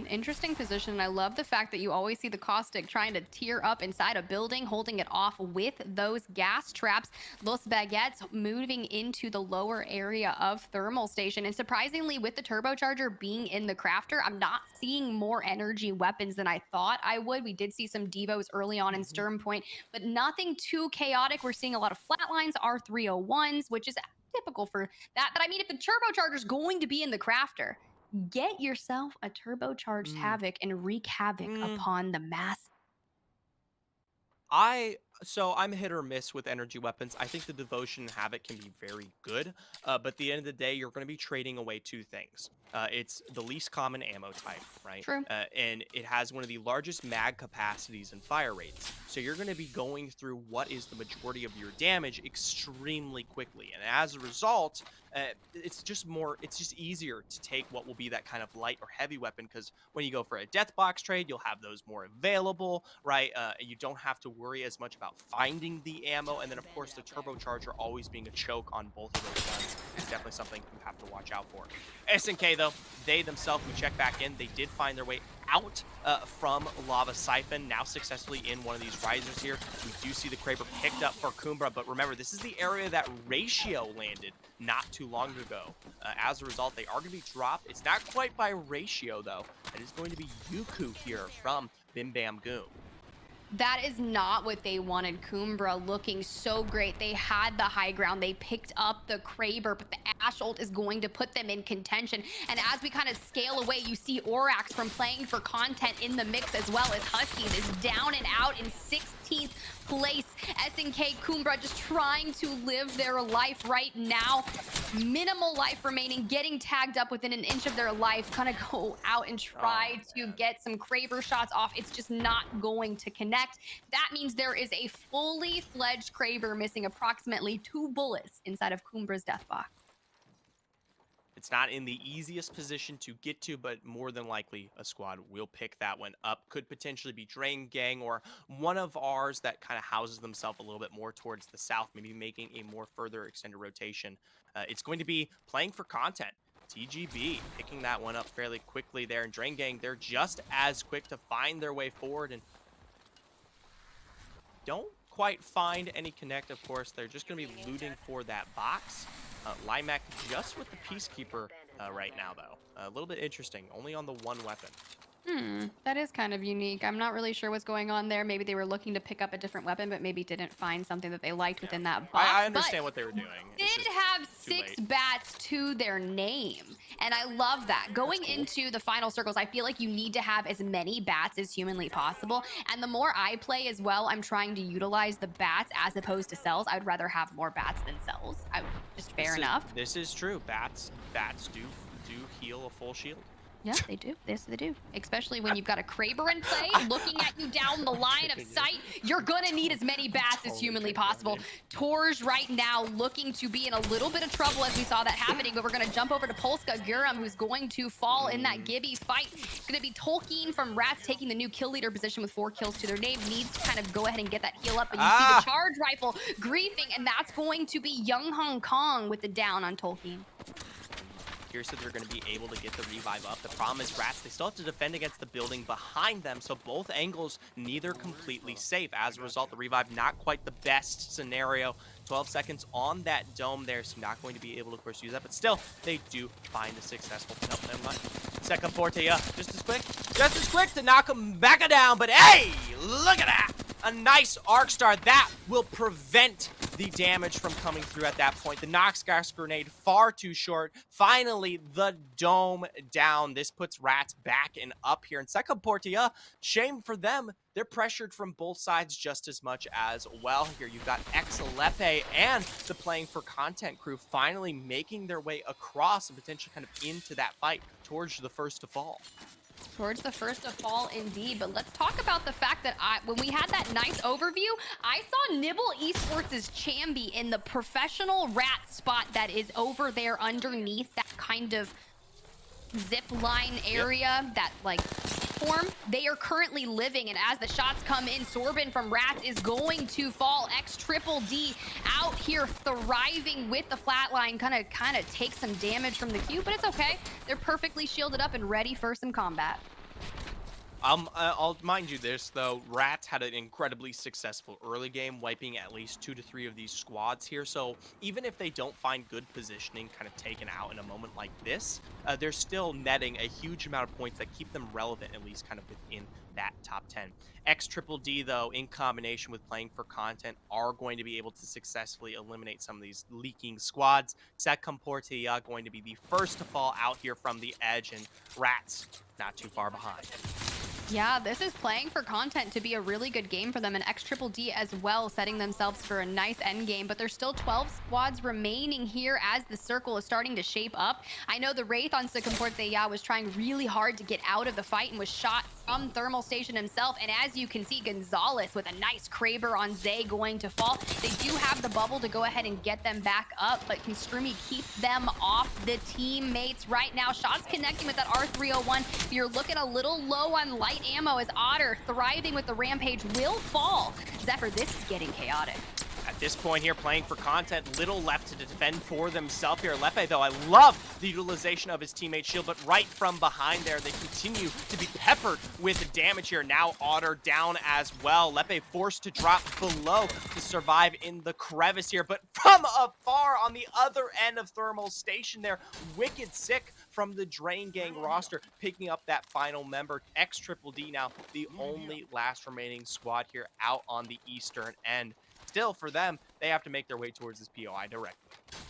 Interesting position. I love the fact that you always see the caustic trying to tear up inside a building, holding it off with those gas traps. Los Baguettes moving into the lower area of thermal station. And surprisingly, with the turbocharger being in the crafter, I'm not seeing more energy weapons than I thought I would. We did see some Devos early on in Mhm. Sturm Point, but nothing too chaotic. We're seeing a lot of flatlines, R301s, which is typical for that. But I mean, if the turbocharger is going to be in the crafter, get yourself a turbocharged Mm. Havoc and wreak havoc Mm. upon the mass. I'm hit or miss with energy weapons. I think the devotion and havoc can be very good, but at the end of the day, you're going to be trading away two things. It's the least common ammo type, right? True. And it has one of the largest mag capacities and fire rates. So you're going to be going through what is the majority of your damage extremely quickly, and as a result, it's just easier to take what will be that kind of light or heavy weapon, because when you go for a death box trade, you'll have those more available, right? You don't have to worry as much about finding the ammo, and then of course the turbocharger always being a choke on both of those guns is definitely something you have to watch out for. SNK though, they themselves, we check back in, they did find their way out from Lava Siphon, now successfully in one of these risers here. We do see the Kraber picked up for Kumbra, but remember, this is the area that Ratio landed not too long ago. As a result, they are going to be dropped. It's not quite by Ratio, though. It is going to be Yuku here from Bim Bam Goon. That is not what they wanted. Kumbra looking so great. They had the high ground. They picked up the Kraber, but the Ash ult is going to put them in contention. And as we kind of scale away, you see Orax from playing for content in the mix, as well as Huskies is down and out in 16th place. SNK Kumbra just trying to live their life right now. Minimal life remaining, getting tagged up within an inch of their life. Kind of go out and try to get some Kraber shots off. It's just not going to connect. That means there is a fully fledged Kraber missing approximately 2 bullets inside of Kumbra's death box. It's not in the easiest position to get to, but more than likely a squad will pick that one up. Could potentially be Drain Gang or one of ours that kind of houses themselves a little bit more towards the south, maybe making a more further extended rotation. It's going to be playing for content. TGB picking that one up fairly quickly there, and Drain Gang, they're just as quick to find their way forward and don't quite find any connect, of course. They're just going to be looting for that box. Limac just with the Peacekeeper right now, though. A little bit interesting, only on the one weapon. That is kind of unique. I'm not really sure what's going on there. Maybe they were looking to pick up a different weapon, but maybe didn't find something that they liked within that box. I understand what they were doing. It's Did just have too 6 late. bats to their name, and I love that. Going cool. into the final circles, I feel like you need to have as many bats as humanly possible, and the more I play as well, I'm trying to utilize the bats as opposed to cells. I'd rather have more bats than cells. Just fair enough. This is true. Bats do heal a full shield. Yeah, they do. Yes, they do. Especially when you've got a Kraber in play looking at you down the line of sight. You're going to need as many bats as humanly possible. Torj right now looking to be in a little bit of trouble as we saw that happening, but we're going to jump over to Polska Guram, who's going to fall in that Gibby fight. It's going to be Tolkien from Rats taking the new kill leader position with 4 kills to their name. Needs to kind of go ahead and get that heal up, but you see the charge rifle griefing, and that's going to be Young Hong Kong with the down on Tolkien. Curious if they're going to be able to get the revive up. The problem is Rats, they still have to defend against the building behind them, so both angles neither completely safe. As a result, the revive not quite the best scenario. 12 seconds on that dome there, so not going to be able to, of course, use that, but still, they do find a successful help them much. Second Forte, just as quick to knock him back down, but hey, look at that! A nice arc star that will prevent the damage from coming through at that point. The Nox gas grenade far too short. Finally, the dome down. This puts Rats back and up here. And second Portia, shame for them. They're pressured from both sides just as much as well here. You've got Exalepe and the Playing for Content crew finally making their way across and potentially kind of into that fight towards the first to fall. Towards the first to fall indeed, but let's talk about the fact that when we had that nice overview, I saw Nibble Esports' Chambi in the professional rat spot that is over there underneath that kind of zip line Yep. area, that like form. They are currently living, and as the shots come in, Sorbin from Rats is going to fall. X Triple D out here thriving with the flatline, kind of take some damage from the Q, but it's okay. They're perfectly shielded up and ready for some combat. I'll mind you this though. Rats had an incredibly successful early game, wiping at least 2 to 3 of these squads here. So even if they don't find good positioning, kind of taken out in a moment like this, they're still netting a huge amount of points that keep them relevant, at least kind of within that top 10. X Triple D though, in combination with playing for content, are going to be able to successfully eliminate some of these leaking squads. Second Portilla going to be the first to fall out here from the edge, and Rats not too far behind. Yeah, this is playing for content to be a really good game for them, and X Triple D as well, setting themselves for a nice end game. But there's still 12 squads remaining here as the circle is starting to shape up. I know the Wraith on Sikamport was trying really hard to get out of the fight and was shot from Thermal Station himself. And as you can see, Gonzalez with a nice Kraber on Zay going to fall. They do have the bubble to go ahead and get them back up, but can Strumi keep them off the teammates right now? Shots connecting with that R301. You're looking a little low on light ammo as Otter, thriving with the Rampage, will fall. Zephyr, this is getting chaotic. At this point here, playing for content, little left to defend for themselves here. Lepe, though, I love the utilization of his teammate shield, but right from behind there, they continue to be peppered with damage here. Now Otter down as well. Lepe forced to drop below to survive in the crevice here, but from afar on the other end of Thermal Station there, Wicked Sick from the Drain Gang roster, picking up that final member. X Triple D now the only last remaining squad here out on the eastern end. Still, for them, they have to make their way towards this POI directly.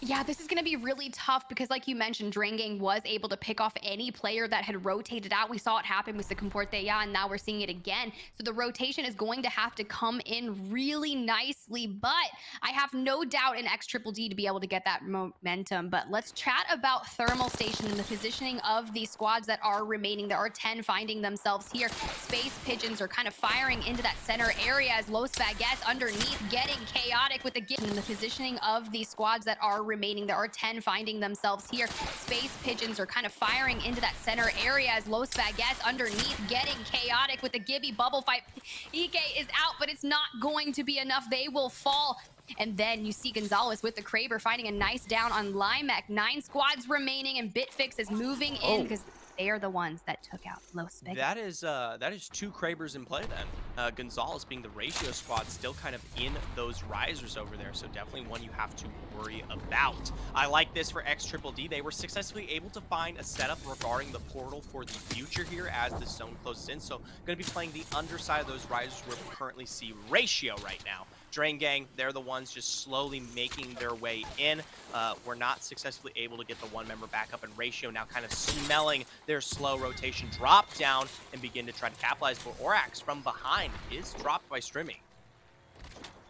Yeah, this is going to be really tough because, like you mentioned, Drain Gang was able to pick off any player that had rotated out. We saw it happen with the Comportea, and now we're seeing it again. So the rotation is going to have to come in really nicely, but I have no doubt in X Triple D to be able to get that momentum. But let's chat about Thermal Station and the positioning of these squads that are remaining. There are 10 finding themselves here. Space Pigeons are kind of firing into that center area as Los Baguettes underneath getting chaotic with the positioning of these squads that are remaining. There are 10 finding themselves here. Space Pigeons are kind of firing into that center area as Los Baguettes underneath getting chaotic with the Gibby bubble fight. EK is out, but it's not going to be enough. They will fall. And then you see Gonzalez with the Kraber finding a nice down on Limek. 9 squads remaining, and Bitfix is moving in because they are the ones that took out Los Baguettes. That is 2 Krabers in play then. Gonzalez being the ratio squad, still kind of in those risers over there, so definitely one you have to worry about. I like this for X Triple D. They were successfully able to find a setup regarding the portal for the future here as the zone closes in, so going to be playing the underside of those risers where we currently see ratio right now. Drain Gang, they're the ones just slowly making their way in. We're not successfully able to get the one member back up in ratio, now kind of smelling their slow rotation drop down and begin to try to capitalize. But Orax from behind is dropped by Strimmy.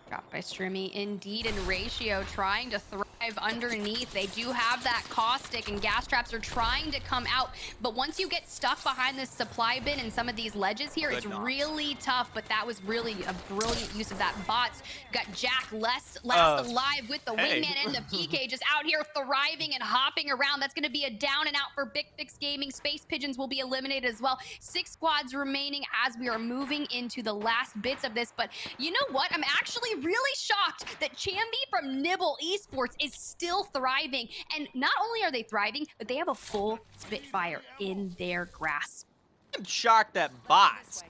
Dropped by Strimmy indeed, and Ratio trying to thrive underneath. They do have that caustic, and gas traps are trying to come out, but once you get stuck behind this supply bin and some of these ledges here, it's really tough. But that was really a brilliant use of that. Bots got Jack last alive with the wingman and the PK just out here thriving and hopping around. That's going to be a down and out for Big Fix Gaming. Space Pigeons will be eliminated as well. 6 squads remaining as we are moving into the last bits of this. But you know what? I'm actually really shocked that Chambi from Nibble Esports is still thriving. And not only are they thriving, but they have a full Spitfire in their grasp. I'm shocked that Bots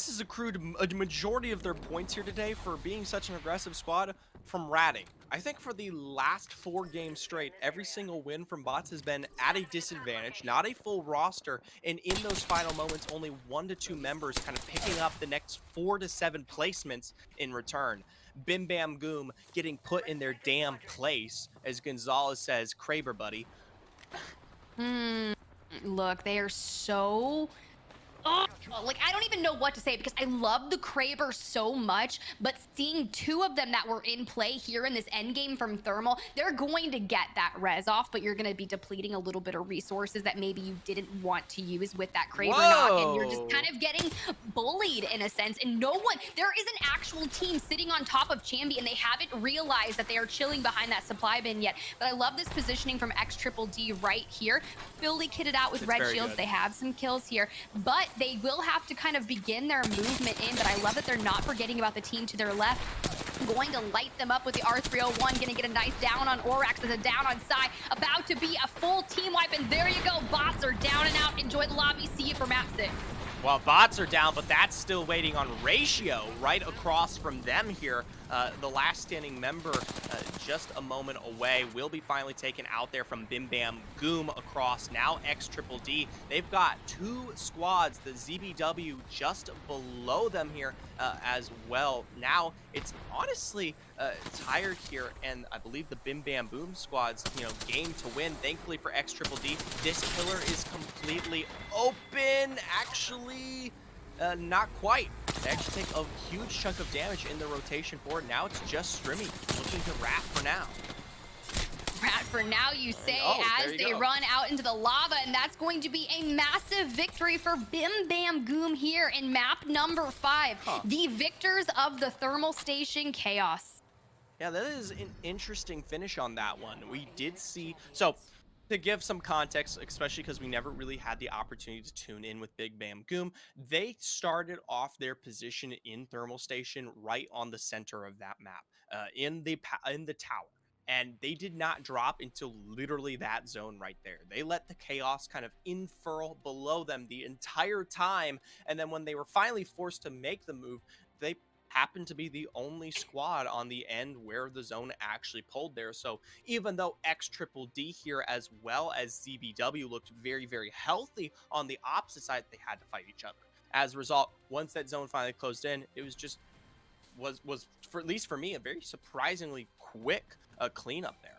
has accrued a majority of their points here today for being such an aggressive squad from ratting. I think for the last 4 games straight, every single win from Bots has been at a disadvantage, not a full roster, and in those final moments, only 1 to 2 members kind of picking up the next 4 to 7 placements in return. Bim Bam Goom getting put in their damn place, as Gonzalez says, Kraber buddy. Look, they are so... Oh, like, I don't even even know what to say because I love the Kraber so much, but seeing two of them that were in play here in this end game from Thermal, they're going to get that res off, but you're going to be depleting a little bit of resources that maybe you didn't want to use with that Kraber knock, and you're just kind Whoa! of getting bullied in a sense. And no one, there is an actual team sitting on top of Chambi, and they haven't realized that they are chilling behind that supply bin yet. But I love this positioning from X Triple D right here. Fully kitted out with It's red very shields. good. They have some kills here, but they will have to kind of begin their movement in. But I love that they're not forgetting about the team to their left. Going to light them up with the R301. Going to get a nice down on Orax as a down on Psy. About to be a full team wipe, and there you go. Bots are down and out. Enjoy the lobby. See you for map 6. Well, bots are down, but that's still waiting on Ratio right across from them here. The last standing member just a moment away will be finally taken out there from Bim Bam Goom across. Now X Triple D. They've got two squads, the ZBW just below them here as well. Now it's honestly tired here, and I believe the Bim Bam Boom squad's game to win. Thankfully for X Triple D, this pillar is completely open. Actually, not quite. They actually take a huge chunk of damage in the rotation forward. Now it's just Strimmy looking to wrap for now. Rat for now, you say, as they go. run out into the lava, and that's going to be a massive victory for Bim Bam Goom here in map number 5. The victors of the thermal station Chaos. Yeah, that is an interesting finish on that one. We did see, so to give some context, especially because we never really had the opportunity to tune in with Big Bam Goom, they started off their position in thermal station right on the center of that map, in the tower. And they did not drop into literally that zone right there. They let the chaos kind of infurl below them the entire time. And then when they were finally forced to make the move, they happened to be the only squad on the end where the zone actually pulled there. So even though X Triple D here as well as ZBW looked very, very healthy on the opposite side, they had to fight each other. As a result, once that zone finally closed in, it was just was for, at least for me, a very surprisingly quick cleanup there.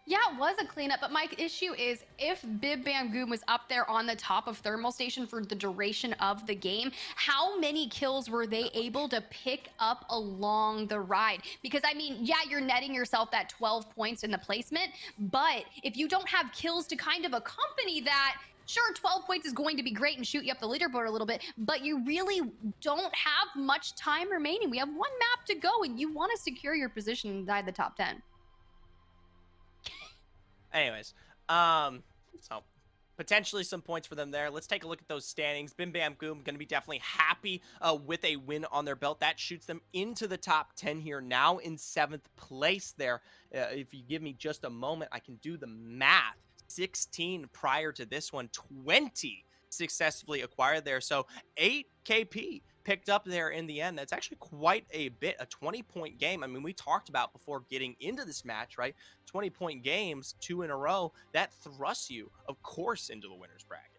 Yeah, it was a cleanup, but my issue is if Bib Bam Goom was up there on the top of thermal station for the duration of the game, how many kills were they able to pick up along the ride? Because I mean, yeah, you're netting yourself that 12 points in the placement, but if you don't have kills to kind of accompany that, sure, 12 points is going to be great and shoot you up the leaderboard a little bit, but you really don't have much time remaining. We have one map to go, and you want to secure your position inside the top 10. Anyways, so potentially some points for them there. Let's take a look at those standings. Bim Bam Goom going to be definitely happy with a win on their belt. That shoots them into the top 10 here, now in 7th place there. If you give me just a moment, I can do the math. 16 prior to this one, 20 successfully acquired there. So 8 KP picked up there in the end. That's actually quite a bit, a 20-point game. I mean, we talked about before getting into this match, right? 20-point games, 2 in a row, that thrusts you, of course, into the winner's bracket.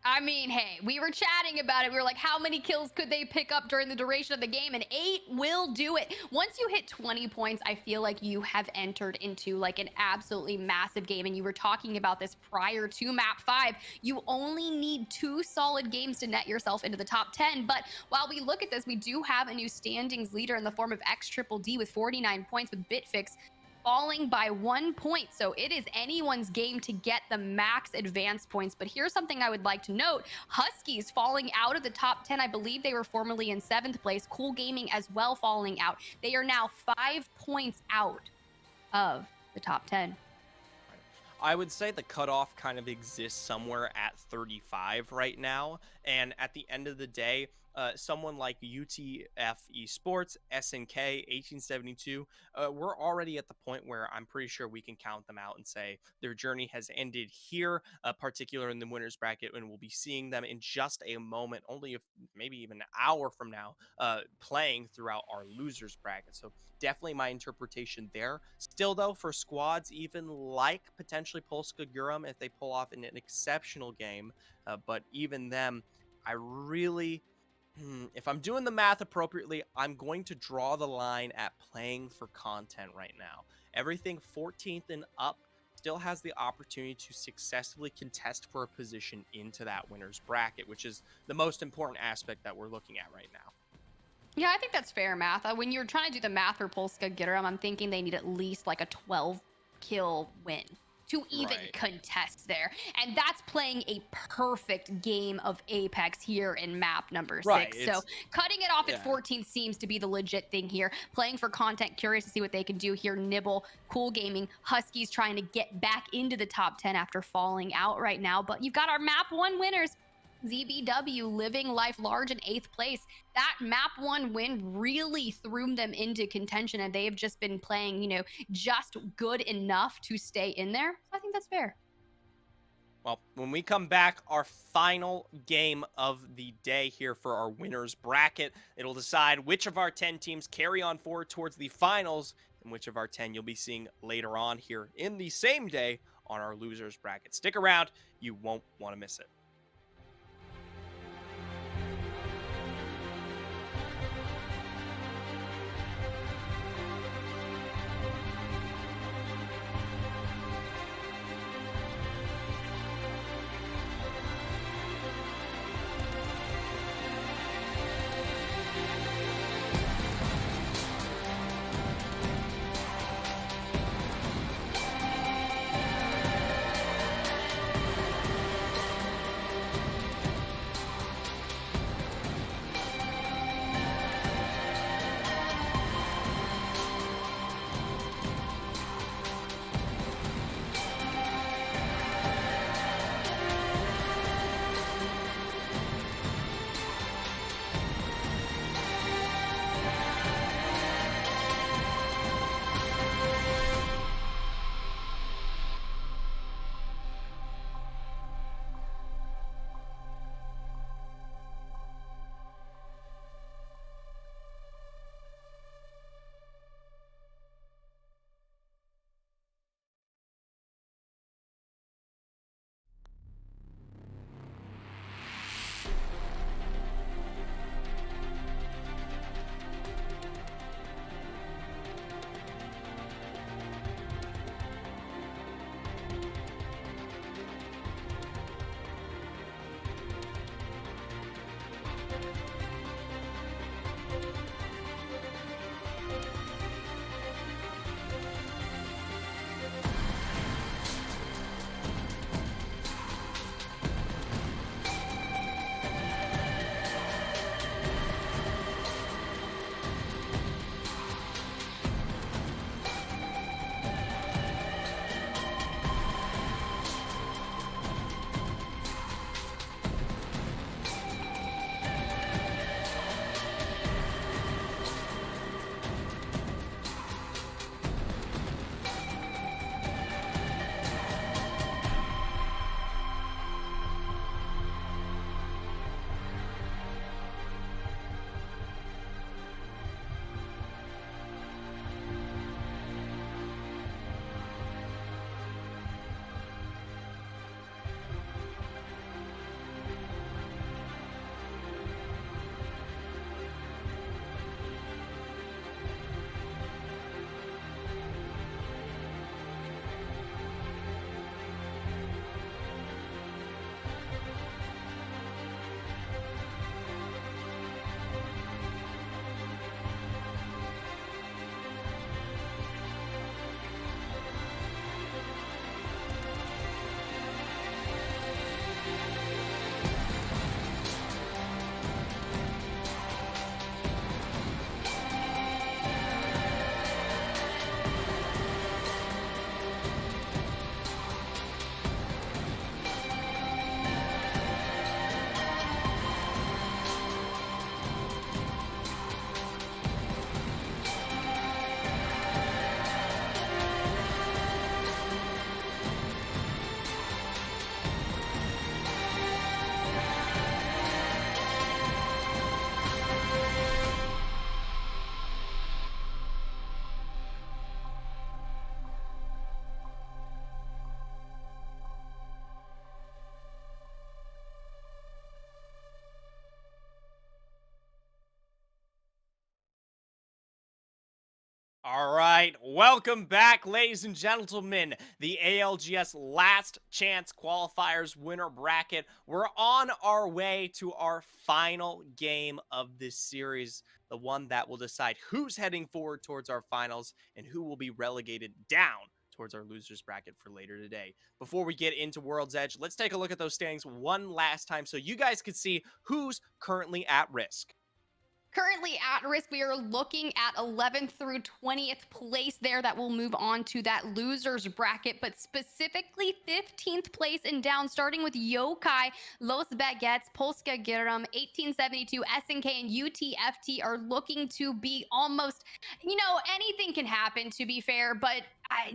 I mean, hey, we were chatting about it. We were like, how many kills could they pick up during the duration of the game? And 8 will do it. Once you hit 20 points, I feel like you have entered into like an absolutely massive game. And you were talking about this prior to map 5. You only need 2 solid games to net yourself into the top 10. But while we look at this, we do have a new standings leader in the form of X Triple D with 49 points, with Bitfix falling by 1 point. So it is anyone's game to get the max advance points. But here's something I would like to note. Huskies falling out of the top 10. I believe they were formerly in 7th place. Cool Gaming as well falling out. They are now 5 points out of the top 10. I would say the cutoff kind of exists somewhere at 35 right now. And at the end of the day, someone like UTF Esports, SNK, 1872, we're already at the point where I'm pretty sure we can count them out and say their journey has ended here, particular in the winner's bracket, and we'll be seeing them in just a moment, only if maybe even an hour from now, playing throughout our losers bracket. So definitely my interpretation there. Still, though, for squads even like potentially Polska Guram, if they pull off an exceptional game, but even them, I really, if I'm doing the math appropriately, I'm going to draw the line at playing for content right now. Everything 14th and up still has the opportunity to successfully contest for a position into that winner's bracket, which is the most important aspect that we're looking at right now. Yeah, I think that's fair math. When you're trying to do the math for Polska Gittera, I'm thinking they need at least like a 12 kill win to even Right. contest there. And that's playing a perfect game of Apex here in map number Right. 6. So It's cutting it off at yeah. 14 seems to be the legit thing here. Playing for content, curious to see what they can do here. Nibble, Cool Gaming, Huskies trying to get back into the top 10 after falling out right now. But you've got our map 1 winners. ZBW living life large in 8th place. That map 1 win really threw them into contention, and they have just been playing, just good enough to stay in there. So I think that's fair. Well, when we come back, our final game of the day here for our winners bracket, it'll decide which of our 10 teams carry on forward towards the finals and which of our 10 you'll be seeing later on here in the same day on our losers bracket. Stick around. You won't want to miss it. All right, welcome back, ladies and gentlemen. The ALGS Last Chance Qualifiers winner bracket. We're on our way to our final game of this series, the one that will decide who's heading forward towards our finals and who will be relegated down towards our losers bracket for later today. Before we get into World's Edge, let's take a look at those standings one last time so you guys can see who's currently at risk. Currently at risk, we are looking at 11th through 20th place there that will move on to that losers bracket, but specifically 15th place and down, starting with Yokai, Los Baguettes, Polska Giram, 1872, SNK, and UTFT are looking to be almost, anything can happen to be fair, but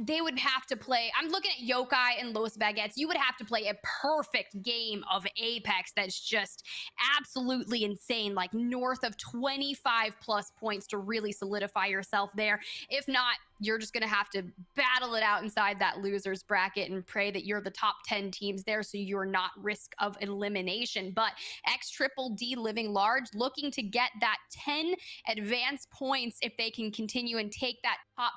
they would have to play. I'm looking at Yokai and Los Baguettes. You would have to play a perfect game of Apex that's just absolutely insane, like north of 25 plus points to really solidify yourself there. If not, you're just going to have to battle it out inside that losers bracket and pray that you're the top 10 teams there so you're not risk of elimination. But X Triple D Living Large looking to get that 10 advanced points if they can continue and take that top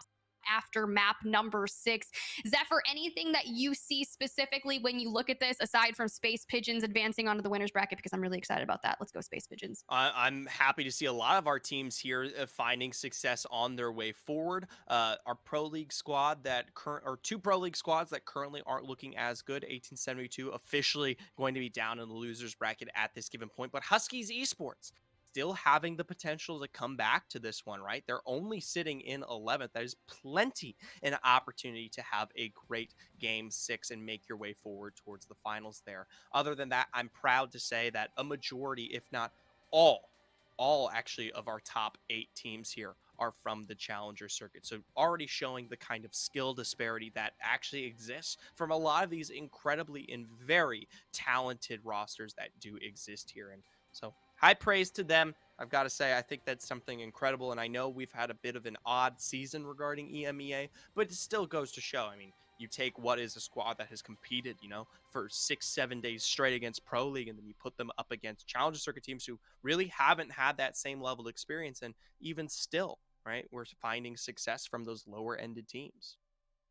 after map number 6. Zephyr, anything that you see specifically when you look at this, aside from Space Pigeons advancing onto the winners bracket? Because I'm really excited about that. Let's go Space Pigeons. I'm happy to see a lot of our teams here finding success on their way forward. Our Pro League squad or two Pro League squads that currently aren't looking as good. 1872 officially going to be down in the losers bracket at this given point, but Huskies Esports still having the potential to come back to this one, right? They're only sitting in 11th. There's plenty an opportunity to have a great game 6 and make your way forward towards the finals there. Other than that, I'm proud to say that a majority, if not all actually of our top 8 teams here are from the challenger circuit. So already showing the kind of skill disparity that actually exists from a lot of these incredibly and very talented rosters that do exist here. And so high praise to them. I've got to say, I think that's something incredible. And I know we've had a bit of an odd season regarding EMEA, but it still goes to show. I mean, you take what is a squad that has competed, for 6-7 days straight against Pro League, and then you put them up against Challenger Circuit teams who really haven't had that same level of experience. And even still, right, we're finding success from those lower ended teams.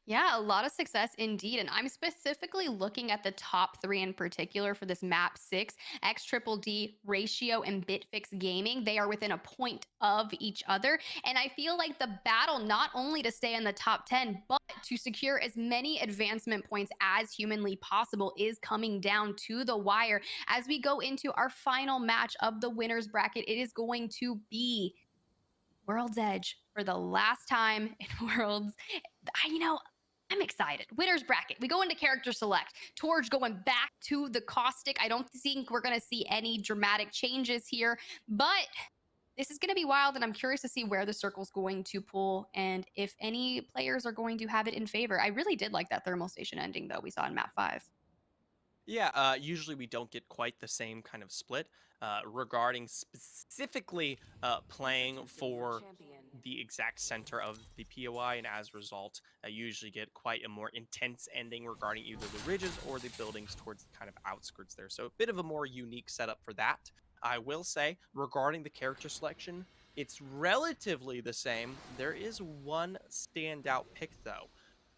Yeah, a lot of success indeed. And I'm specifically looking at the top 3 in particular for this map 6, X Triple D, Ratio, and Bitfix Gaming. They are within a point of each other. And I feel like the battle, not only to stay in the top 10, but to secure as many advancement points as humanly possible, is coming down to the wire. As we go into our final match of the winners bracket, it is going to be World's Edge for the last time in Worlds. I'm excited. Winners bracket. We go into character select. Torge going back to the caustic. I don't think we're going to see any dramatic changes here, but this is going to be wild, and I'm curious to see where the circle's going to pull and if any players are going to have it in favor. I really did like that thermal station ending, though, we saw in map 5. Yeah, usually we don't get quite the same kind of split regarding specifically playing for the exact center of the POI, and as a result, I usually get quite a more intense ending regarding either the ridges or the buildings towards the kind of outskirts there. So a bit of a more unique setup for that. I will say, regarding the character selection, it's relatively the same. There is one standout pick, though.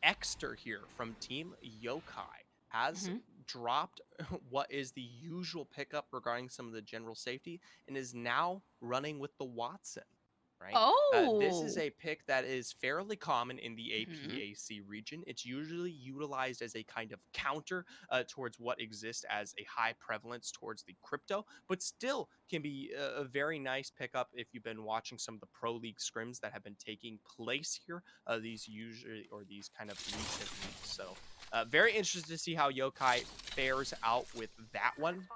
Exter here from Team Yokai has Mhm. dropped what is the usual pickup regarding some of the general safety and is now running with the Watson. Right. This is Oh. a pick that is fairly common in the Mhm. APAC region. It's usually utilized as a kind of counter towards what exists as a high prevalence towards the crypto, but still can be a very nice pickup if you've been watching some of the Pro League scrims that have been taking place here. These kind of recent weeks. So very interested to see how Yokai fares out with that one.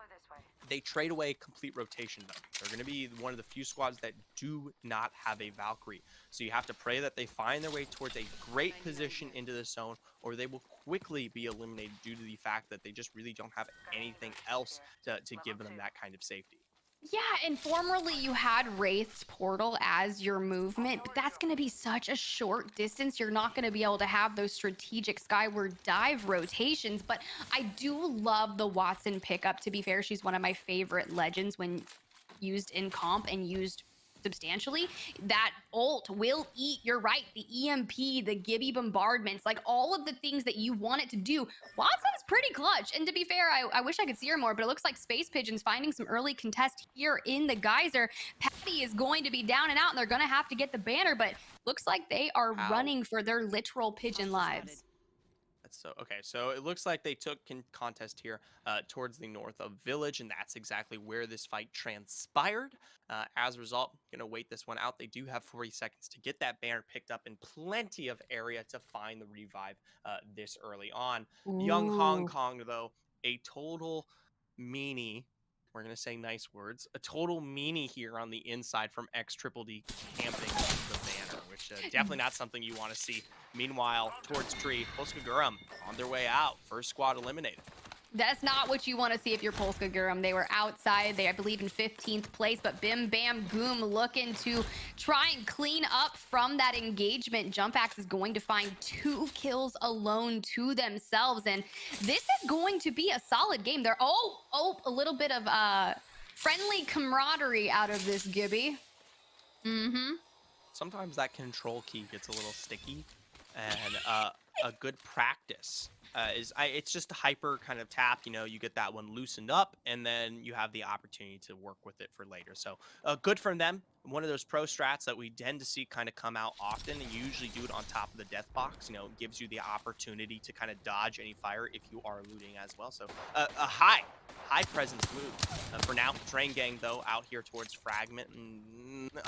They trade away complete rotation, though. They're going to be one of the few squads that do not have a Valkyrie. So you have to pray that they find their way towards a great position into the zone, or they will quickly be eliminated due to the fact that they just really don't have anything else to give them that kind of safety. Yeah, and formerly you had Wraith's Portal as your movement, but that's going to be such a short distance. You're not going to be able to have those strategic skyward dive rotations. But I do love the Watson pickup. To be fair, she's one of my favorite legends when used in comp and used substantially, that ult will eat, you're right, the EMP, the Gibby bombardments, like all of the things that you want it to do. Watson's pretty clutch. And to be fair, I wish I could see her more, but it looks like Space Pigeon's finding some early contest here in the geyser. Patty is going to be down and out, and they're going to have to get the banner, but looks like they are Ow. running for their literal pigeon lives. That's so okay. So it looks like they took contest here towards the north of Village, and that's exactly where this fight transpired. As a result, gonna wait this one out. They do have 40 seconds to get that banner picked up in plenty of area to find the revive this early on. Young Hong Ooh. Kong, though, a total meanie. We're gonna say nice words. A total meanie here on the inside from X Triple D camping the banner, which definitely not something you want to see. Meanwhile, towards Tree, Polska Gurum on their way out. First squad eliminated. That's not what you want to see if you're Polska Gurum. They were outside. They, I believe, in 15th place, but Bim Bam Goom looking to try and clean up from that engagement. Jump Axe is going to find 2 kills alone to themselves, and this is going to be a solid game. They're a little bit of friendly camaraderie out of this, Gibby. Sometimes that control key gets a little sticky, and a good practice it's just a hyper kind of tap. You know, you get that one loosened up, and then you have the opportunity to work with it for later. So good from them. One of those pro strats that we tend to see kind of come out often, and you usually do it on top of the death box. You know, it gives you the opportunity to kind of dodge any fire if you are looting as well. So a high presence move for now. Train Gang, though, out here towards Fragment, and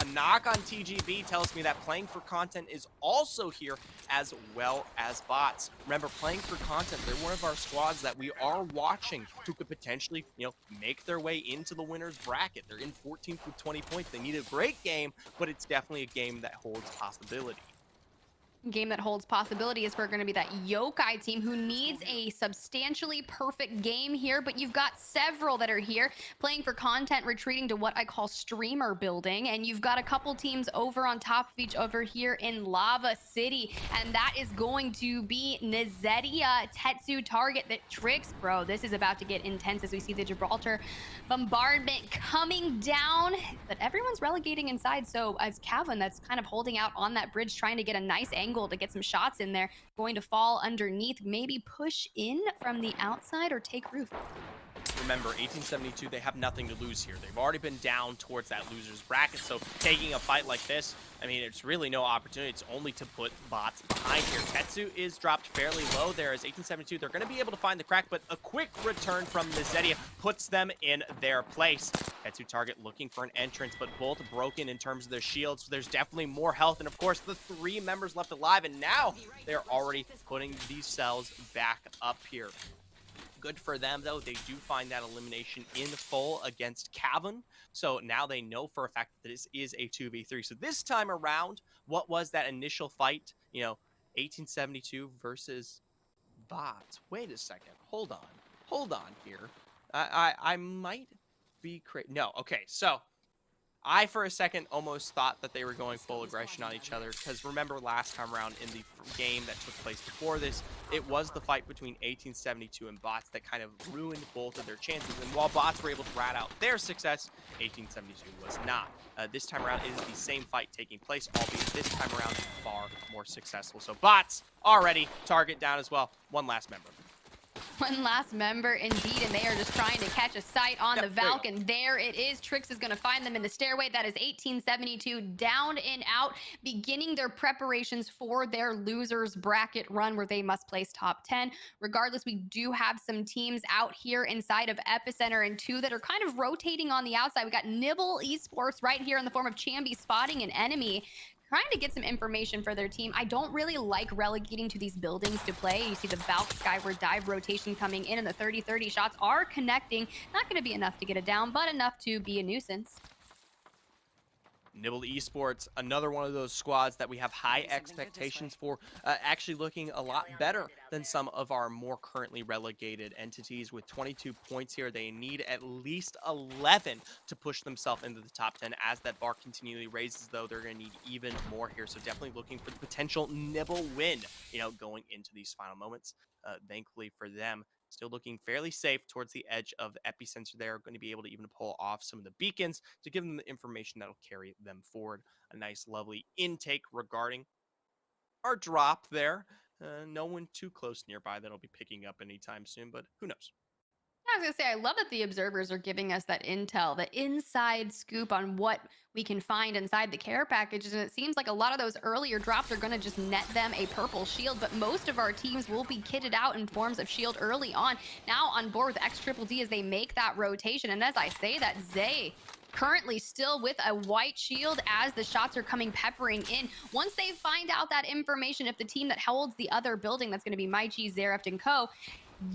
a knock on TGB tells me that playing for content is also here, as well as bots. Remember, playing for content, they're one of our squads that we are watching who could potentially, you know, make their way into the winner's bracket. They're in 14th with 20 points. They need a great game, but it's definitely a game that holds possibility. Game that holds possibility is for going to be that Yokai team who needs a substantially perfect game here, but you've got several that are here playing for content, retreating to what I call streamer building, and you've got a couple teams over on top of each other here in Lava City, and that is going to be Nizetia, Tetsu Target, that Tricks, bro. This is about to get intense as we see the Gibraltar bombardment coming down, but everyone's relegating inside. So as Kavin, that's kind of holding out on that bridge, trying to get a nice angle to get some shots in there, going to fall underneath, maybe push in from the outside or take roof. Remember, 1872, they have nothing to lose here. They've already been down towards that loser's bracket, so taking a fight like this, I mean, it's really no opportunity. It's only to put bots behind here. Tetsu is dropped fairly low there as 1872. They're going to be able to find the crack, but a quick return from Nizetia puts them in their place. Tetsu Target looking for an entrance, but both broken in terms of their shields. So there's definitely more health, and of course, the 3 members left alive, and now they're already putting these cells back up here. Good for them, though. They do find that elimination in full against Kavin. So now they know for a fact that this is a 2v3. So this time around, what was that initial fight? You know, 1872 versus bots. Wait a second. Hold on here. I might be crazy. No, okay. So I, for a second, almost thought that they were going full aggression on each other, because remember last time around in the game that took place before this, it was the fight between 1872 and bots that kind of ruined both of their chances. And while bots were able to rat out their success, 1872 was not. This time around, it is the same fight taking place, albeit this time around far more successful. So bots already target down as well. One last member. One last member indeed, and they are just trying to catch a sight on the Valk, and there it is. Trix is going to find them in the stairway. That is 1872 down and out, beginning their preparations for their losers bracket run where they must place top 10. Regardless, we do have some teams out here inside of Epicenter, and 2 that are kind of rotating on the outside. We got Nibble Esports right here in the form of Chambi spotting an enemy, trying to get some information for their team. I don't really like relegating to these buildings to play. You see the Valk Skyward dive rotation coming in, and the 30-30 shots are connecting. Not going to be enough to get it down, but enough to be a nuisance. Nibble Esports, another one of those squads that we have high expectations for, actually looking a lot better than some of our more currently relegated entities. With 22 points here, they need at least 11 to push themselves into the top 10. As that bar continually raises, though, they're going to need even more here. So definitely looking for the potential Nibble win, you know, going into these final moments. Thankfully for them, still looking fairly safe towards the edge of the epicenter there. Going to be able to even pull off some of the beacons to give them the information that'll carry them forward. A nice, lovely intake regarding our drop there. No one too close nearby that'll be picking up anytime soon, but who knows? I was gonna say, I love that the observers are giving us that intel, the inside scoop on what we can find inside the care packages. And it seems like a lot of those earlier drops are gonna just net them a purple shield, but most of our teams will be kitted out in forms of shield early on. Now on board with X Triple D as they make that rotation. And as I say that, Zay currently still with a white shield as the shots are coming peppering in. Once they find out that information, if the team that holds the other building, that's going to be Maichi, Zereft, and Co.,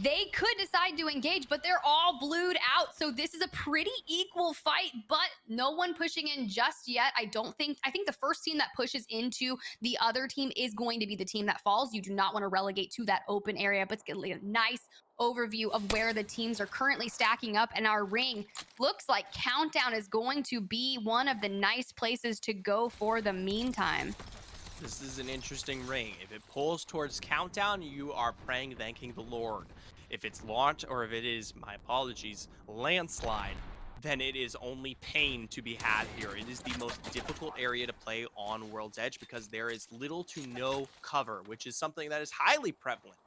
they could decide to engage, but they're all blued out. So this is a pretty equal fight, but no one pushing in just yet. I think the first team that pushes into the other team is going to be the team that falls. You do not want to relegate to that open area, but it's going to be a nice overview of where the teams are currently stacking up. And our ring looks like Countdown is going to be one of the nice places to go for the meantime. This is an interesting ring. If it pulls towards Countdown, you are praying, thanking the Lord. If it's launch, or if it is, my apologies, landslide, then it is only pain to be had here. It is the most difficult area to play on World's Edge because there is little to no cover, which is something that is highly prevalent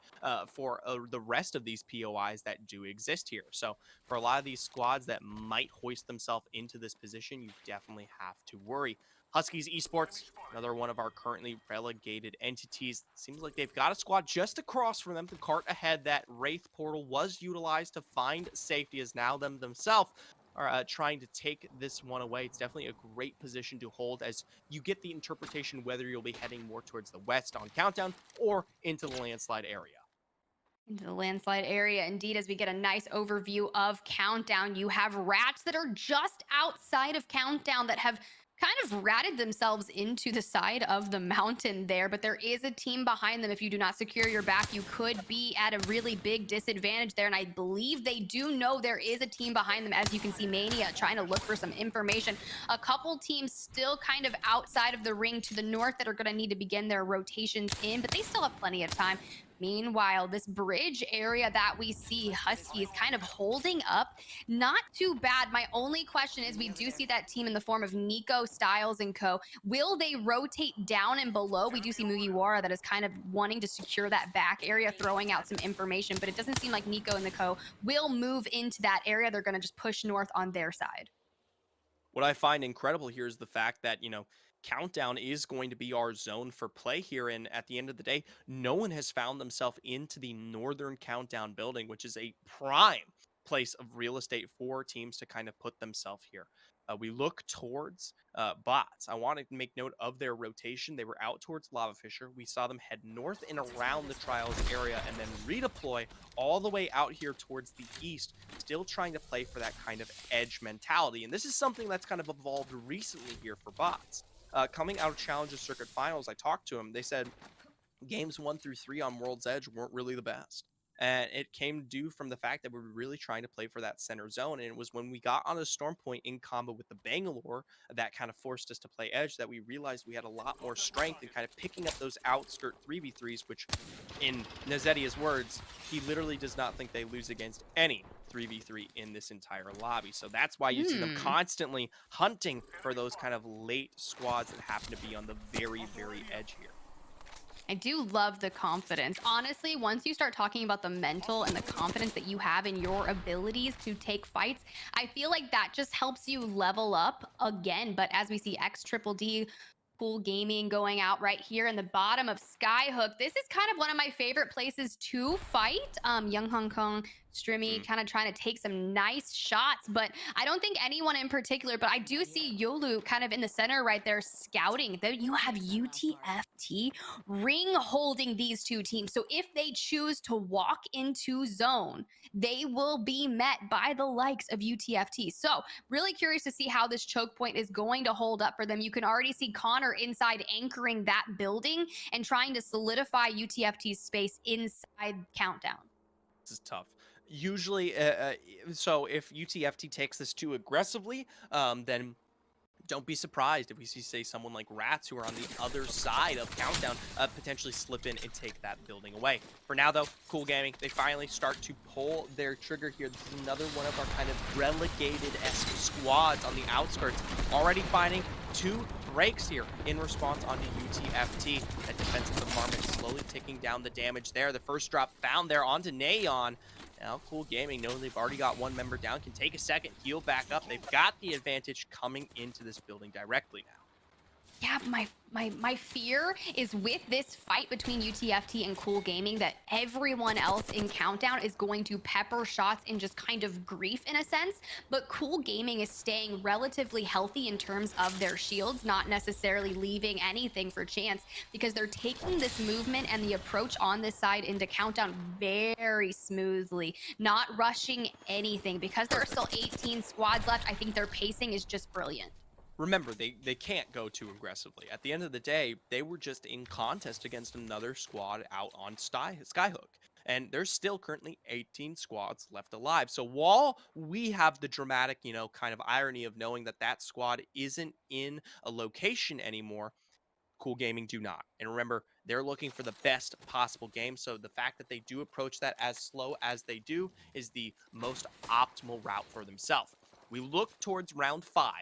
for the rest of these POIs that do exist here. So for a lot of these squads that might hoist themselves into this position, you definitely have to worry. Huskies Esports, another one of our currently relegated entities. Seems like they've got a squad just across from them to cart ahead. That Wraith portal was utilized to find safety, as now them themselves are trying to take this one away. It's definitely a great position to hold as you get the interpretation whether you'll be heading more towards the west on Countdown or into the landslide area. Into the landslide area. Indeed, as we get a nice overview of Countdown, you have rats that are just outside of Countdown that have kind of ratted themselves into the side of the mountain there, but there is a team behind them. If you do not secure your back, you could be at a really big disadvantage there. And I believe they do know there is a team behind them. As you can see, Mania trying to look for some information. A couple teams still kind of outside of the ring to the north that are going to need to begin their rotations in, but they still have plenty of time. Meanwhile, this bridge area that we see Huskies kind of holding up, not too bad. My only question is, we do see that team in the form of Nico, Styles, and Co. Will they rotate down and below? We do see Mugiwara that is kind of wanting to secure that back area, throwing out some information, but it doesn't seem like Nico and the Co. will move into that area. They're going to just push north on their side. What I find incredible here is the fact that, Countdown is going to be our zone for play here. And at the end of the day, no one has found themselves into the northern Countdown building, which is a prime place of real estate for teams to kind of put themselves here. We look towards bots. I wanted to make note of their rotation. They were out towards Lava Fisher. We saw them head north and around the Trials area and then redeploy all the way out here towards the east, still trying to play for that kind of edge mentality. And this is something that's kind of evolved recently here for bots. Coming out of Challenger Circuit Finals, I talked to them. They said games 1 through 3 on World's Edge weren't really the best. And it came due from the fact that we were really trying to play for that center zone. And it was when we got on a Storm Point in combo with the Bangalore that kind of forced us to play Edge that we realized we had a lot more strength in kind of picking up those outskirt 3v3s, which in Nazetia's words, he literally does not think they lose against any 3v3 in this entire lobby. So that's why you see them constantly hunting for those kind of late squads that happen to be on the very, very edge here. I do love the confidence. Honestly, once you start talking about the mental and the confidence that you have in your abilities to take fights, I feel like that just helps you level up again. But as we see X Triple D, Cool Gaming going out right here in the bottom of Skyhook, this is kind of one of my favorite places to fight. Young Hong Kong, Strimmy kind of trying to take some nice shots, but I don't think anyone in particular, but I do see Yolu kind of in the center right there scouting. There you have UTFT ring holding these two teams. So if they choose to walk into zone, they will be met by the likes of UTFT. So really curious to see how this choke point is going to hold up for them. You can already see Connor inside anchoring that building and trying to solidify UTFT's space inside Countdown. This is tough. Usually, so if UTFT takes this too aggressively, then Don't be surprised if we see, say, someone like Rats, who are on the other side of Countdown, potentially slip in and take that building away. For now, though, Cool Gaming, they finally start to pull their trigger here. This is another one of our kind of relegated-esque squads on the outskirts, already finding 2 breaks here in response onto UTFT. That defensive bombardment slowly ticking down the damage there. The first drop found there onto Neon. Now, Cool Gaming, knowing they've already got 1 member down, can take a second, heal back up. They've got the advantage coming into this building directly now. Yeah, my fear is with this fight between UTFT and Cool Gaming that everyone else in Countdown is going to pepper shots in just kind of grief in a sense, but Cool Gaming is staying relatively healthy in terms of their shields, not necessarily leaving anything for chance, because they're taking this movement and the approach on this side into Countdown very smoothly, not rushing anything. Because there are still 18 squads left, I think their pacing is just brilliant. Remember, they can't go too aggressively. At the end of the day, they were just in contest against another squad out on Skyhook. And there's still currently 18 squads left alive. So while we have the dramatic, kind of irony of knowing that that squad isn't in a location anymore, Cool Gaming do not. And remember, they're looking for the best possible game. So the fact that they do approach that as slow as they do is the most optimal route for themselves. We look towards round 5.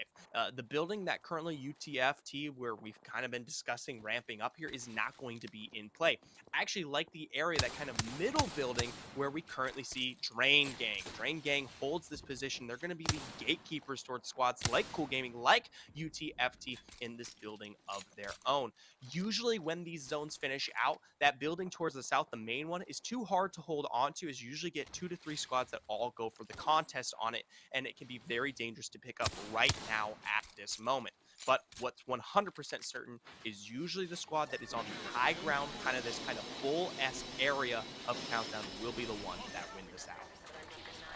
The building that currently UTFT, where we've kind of been discussing ramping up here, is not going to be in play. I actually like the area, that kind of middle building where we currently see Drain Gang. Drain Gang holds this position. They're going to be the gatekeepers towards squads like Cool Gaming, like UTFT, in this building of their own. Usually when these zones finish out, that building towards the south, the main one, is too hard to hold on to, as you usually get 2 to 3 squads that all go for the contest on it, and it can be very dangerous to pick up right now at this moment. But what's 100% certain is usually the squad that is on the high ground, kind of this kind of bull-esque area of Countdown, will be the one that win this out.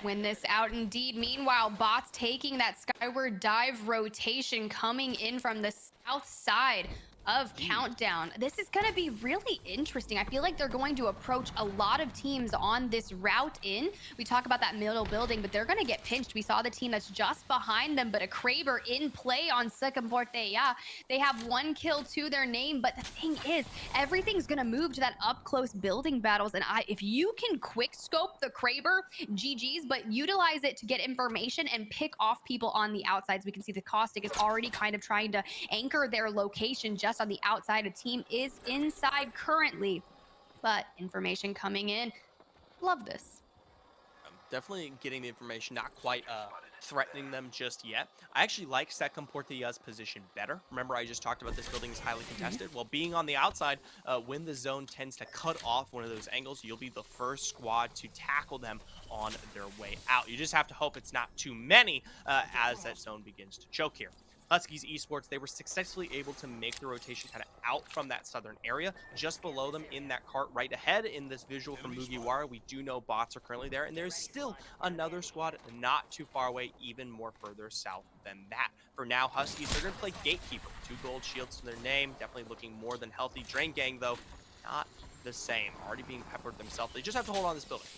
Win this out indeed. Meanwhile, bots taking that skyward dive rotation, coming in from the south side of Countdown. This is going to be really interesting. I feel like they're going to approach a lot of teams on this route in. We talk about that middle building, but they're going to get pinched. We saw the team that's just behind them, but a Kraber in play on Sekamportea. They have 1 kill to their name, but the thing is, everything's going to move to that up-close building battles, and if you can quick scope the Kraber, GG's, but utilize it to get information and pick off people on the outsides. We can see the Caustic is already kind of trying to anchor their location just on the outside. A team is inside currently, but information coming in. Love this. Definitely getting the information, not quite threatening them just yet. I actually like Sekamportea's position better. Remember, I just talked about this building is highly contested. Well, being on the outside, when the zone tends to cut off one of those angles, you'll be the first squad to tackle them on their way out. You just have to hope it's not too many as that zone begins to choke here. Huskies Esports, they were successfully able to make the rotation kind of out from that southern area. Just below them in that cart right ahead in this visual from Mugiwara, we do know bots are currently there, and there's still another squad not too far away, even more further south than that. For now, Huskies, they're going to play Gatekeeper. 2 gold shields to their name, definitely looking more than healthy. Drain Gang, though, not the same. Already being peppered themselves. They just have to hold on this building.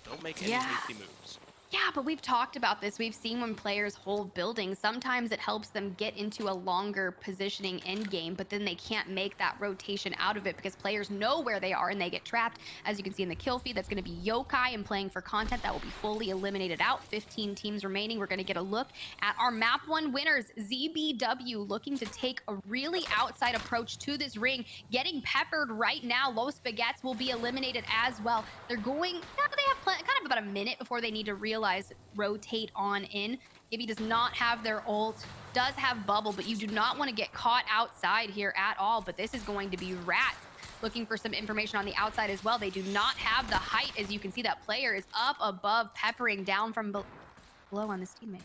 Don't make any hasty moves. Yeah, but we've talked about this. We've seen when players hold buildings, sometimes it helps them get into a longer positioning end game, but then they can't make that rotation out of it because players know where they are and they get trapped. As you can see in the kill feed, that's going to be Yokai and playing for content that will be fully eliminated out. 15 teams remaining. We're going to get a look at our map 1 winners. ZBW looking to take a really outside approach to this ring, getting peppered right now. Los Baguettes will be eliminated as well. They're going, they have kind of about a minute before they need to realize rotate on in. Gibby does not have their ult, does have bubble, but you do not want to get caught outside here at all. But this is going to be Rats looking for some information on the outside as well. They do not have the height. As you can see, that player is up above, peppering down from below on this teammate.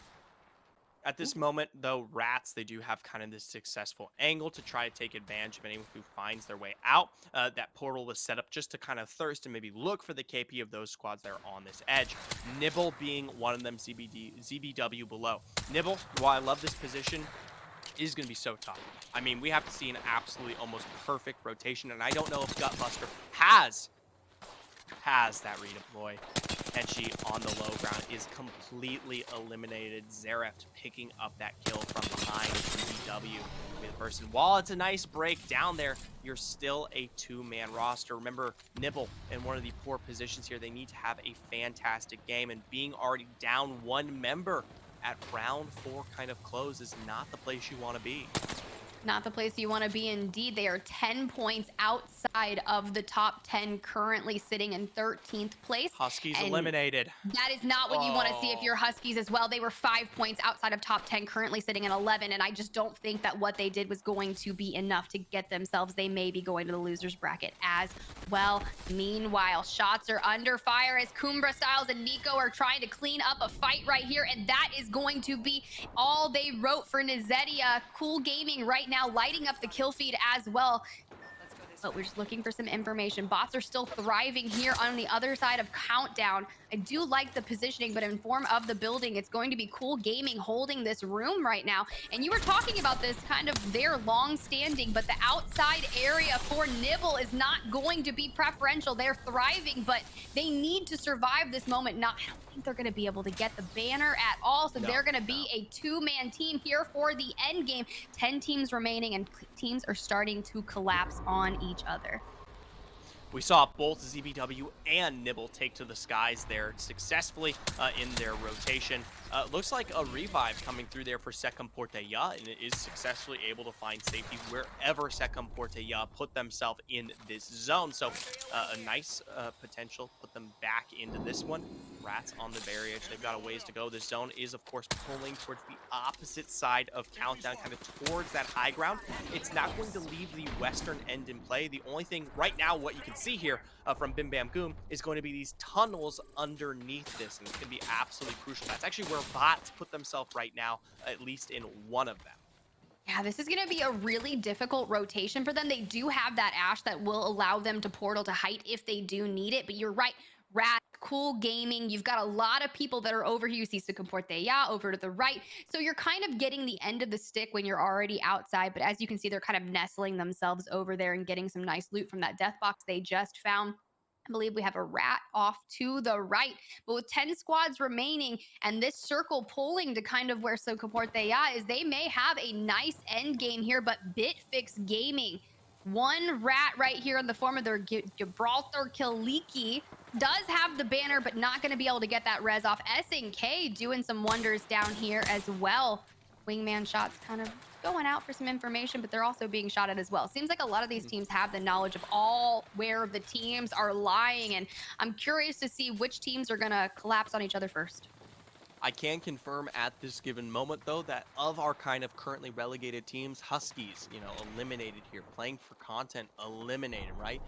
At this moment, though, Rats, they do have kind of this successful angle to try to take advantage of anyone who finds their way out. That portal was set up just to kind of thirst and maybe look for the KP of those squads that are on this edge. Nibble being one of them, ZBW below. Nibble, while I love this position, is going to be so tough. I mean, we have to see an absolutely almost perfect rotation, and I don't know if Gutbuster has that redeploy. Tenchi on the low ground is completely eliminated. Zereft picking up that kill from behind CBW with first. And while it's a nice break down there, you're still a two-man roster. Remember, Nibble in one of the poor positions here. They need to have a fantastic game, and being already down one member at round 4 kind of close is not the place you want to be. Not the place you want to be indeed. They are 10 points outside of the top 10, currently sitting in 13th place. Huskies And eliminated. that is not what you want to see if you're Huskies as well. They were 5 points outside of top 10, currently sitting in 11. And I just don't think that what they did was going to be enough to get themselves. They may be going to the losers bracket as well. Meanwhile, shots are under fire as Kumbra Styles and Nico are trying to clean up a fight right here. And that is going to be all they wrote for Nizetia. Cool Gaming right now lighting up the kill feed as well. But we're just looking for some information. Bots are still thriving here on the other side of Countdown. I do like the positioning, but in form of the building, it's going to be Cool Gaming holding this room right now. And you were talking about this kind of their long standing, but the outside area for Nibble is not going to be preferential. They're thriving, but they need to survive this moment. I don't think they're going to be able to get the banner at all. So they're going to be a two-man team here for the end game. 10 teams remaining, and teams are starting to collapse on each other. We saw both ZBW and Nibble take to the skies there successfully in their rotation. Looks like a revive coming through there for Second Porteya, and it is successfully able to find safety wherever Second Porteya put themselves in this zone. So a nice potential, put them back into this one. Rats on the very edge. They've got a ways to go. This zone is, of course, pulling towards the opposite side of Countdown, kind of towards that high ground. It's not going to leave the western end in play. The only thing right now, what you can see here from Bim Bam Goom, is going to be these tunnels underneath this, and it's going to be absolutely crucial. That's actually where bots put themselves right now, at least in one of them. Yeah, this is going to be a really difficult rotation for them. They do have that Ash that will allow them to portal to height if they do need it, but you're right. Rat, Cool Gaming, you've got a lot of people that are over here. You see Sukomporteya over to the right. So you're kind of getting the end of the stick when you're already outside. But as you can see, they're kind of nestling themselves over there and getting some nice loot from that death box they just found. I believe we have a rat off to the right, but with 10 squads remaining and this circle pulling to kind of where Sukomporteya is, they may have a nice end game here, but Bitfix Gaming, one rat right here in the form of their Gibraltar Kiliki, does have the banner, but not going to be able to get that res off. SNK doing some wonders down here as well. Wingman shots kind of going out for some information, but they're also being shot at as well. Seems like a lot of these teams have the knowledge of all where the teams are lying, and I'm curious to see which teams are going to collapse on each other first. I can confirm at this given moment, though, that of our kind of currently relegated teams, Huskies, eliminated here. Playing for content, eliminated, right?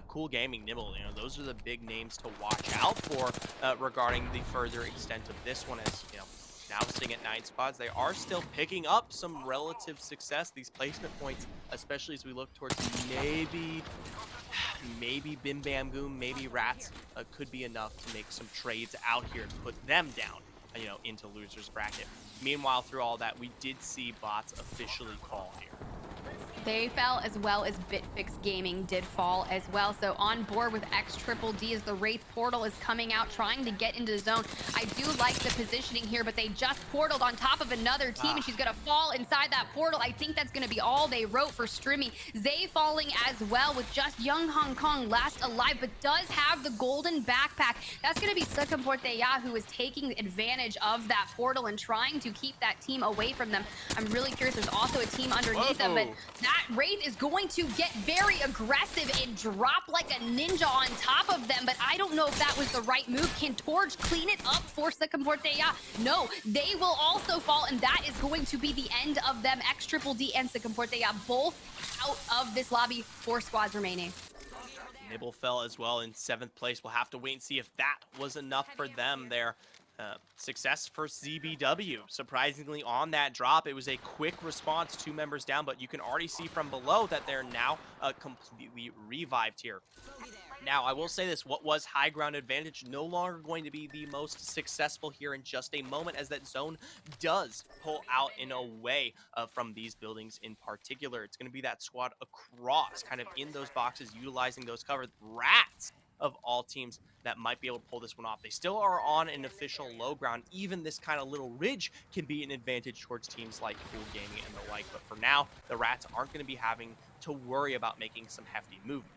Cool Gaming, Nibble, those are the big names to watch out for regarding the further extent of this one. As, now sitting at 9 squads, they are still picking up some relative success. These placement points, especially as we look towards maybe Bim Bam Goom, maybe Rats, could be enough to make some trades out here and put them down, into losers bracket. Meanwhile, through all that, we did see bots officially fall here. They fell, as well as Bitfix Gaming did fall as well. So on board with X Triple D as the Wraith portal is coming out, trying to get into the zone. I do like the positioning here, but they just portaled on top of another team, and she's going to fall inside that portal. I think that's going to be all they wrote for Strimmy. Zay falling as well, with just Young Hong Kong last alive, but does have the golden backpack. That's going to be Sukomporteya, who is taking advantage of that portal and trying to keep that team away from them. I'm really curious. There's also a team underneath them, but that Wraith is going to get very aggressive and drop like a ninja on top of them, but I don't know if that was the right move. Can Torch clean it up for Sukomporteya? No, they will also fall, and that is going to be the end of them. X Triple D and Sukomporteya both out of this lobby. 4 squads remaining. Nibble fell as well in 7th place. We'll have to wait and see if that was enough for them there. Success for ZBW. Surprisingly, on that drop, it was a quick response, 2 members down, but you can already see from below that they're now completely revived here. Now, I will say this, what was high ground advantage no longer going to be the most successful here in just a moment, as that zone does pull out in a way from these buildings in particular. It's going to be that squad across, kind of in those boxes, utilizing those covered. Rats of all teams that might be able to pull this one off. They still are on an official low ground. Even this kind of little ridge can be an advantage towards teams like Cool Gaming and the like. But for now, the Rats aren't going to be having to worry about making some hefty movement.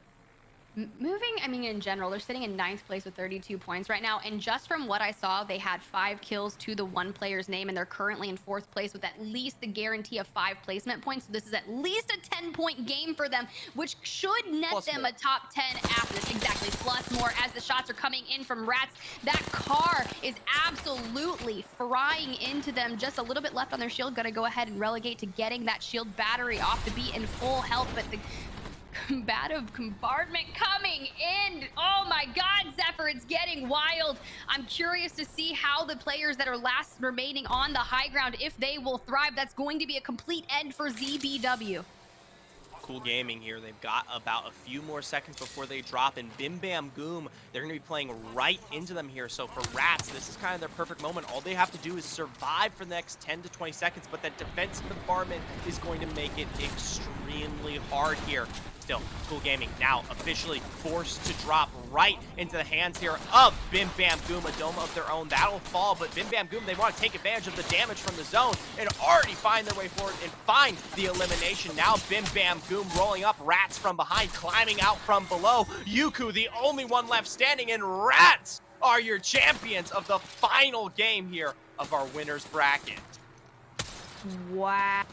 Moving, I mean, in general, they're sitting in ninth place with 32 points right now. And just from what I saw, they had 5 kills to the one player's name, and they're currently in fourth place with at least the guarantee of 5 placement points. So this is at least a 10-point game for them, which should net Plus them more. a top 10 after this. Exactly, plus more as the shots are coming in from Rats. That car is absolutely frying into them. Just a little bit left on their shield. Gonna go ahead and relegate to getting that shield battery off to be in full health, but the combative bombardment coming in. Oh my God, Zephyr, it's getting wild. I'm curious to see how the players that are last remaining on the high ground, if they will thrive. That's going to be a complete end for ZBW. Cool Gaming here. They've got about a few more seconds before they drop, and Bim Bam Goom, they're going to be playing right into them here. So for Rats, this is kind of their perfect moment. All they have to do is survive for the next 10 to 20 seconds, but that defensive bombardment is going to make it extremely hard here. Still, Cool Gaming now officially forced to drop right into the hands here of Bim Bam Goom, a dome of their own. That'll fall, but Bim Bam Goom, they want to take advantage of the damage from the zone and already find their way forward and find the elimination. Now Bim Bam Goom rolling up, Rats from behind, climbing out from below. Yuku, the only one left standing, and Rats are your champions of the final game here of our winner's bracket. Wow.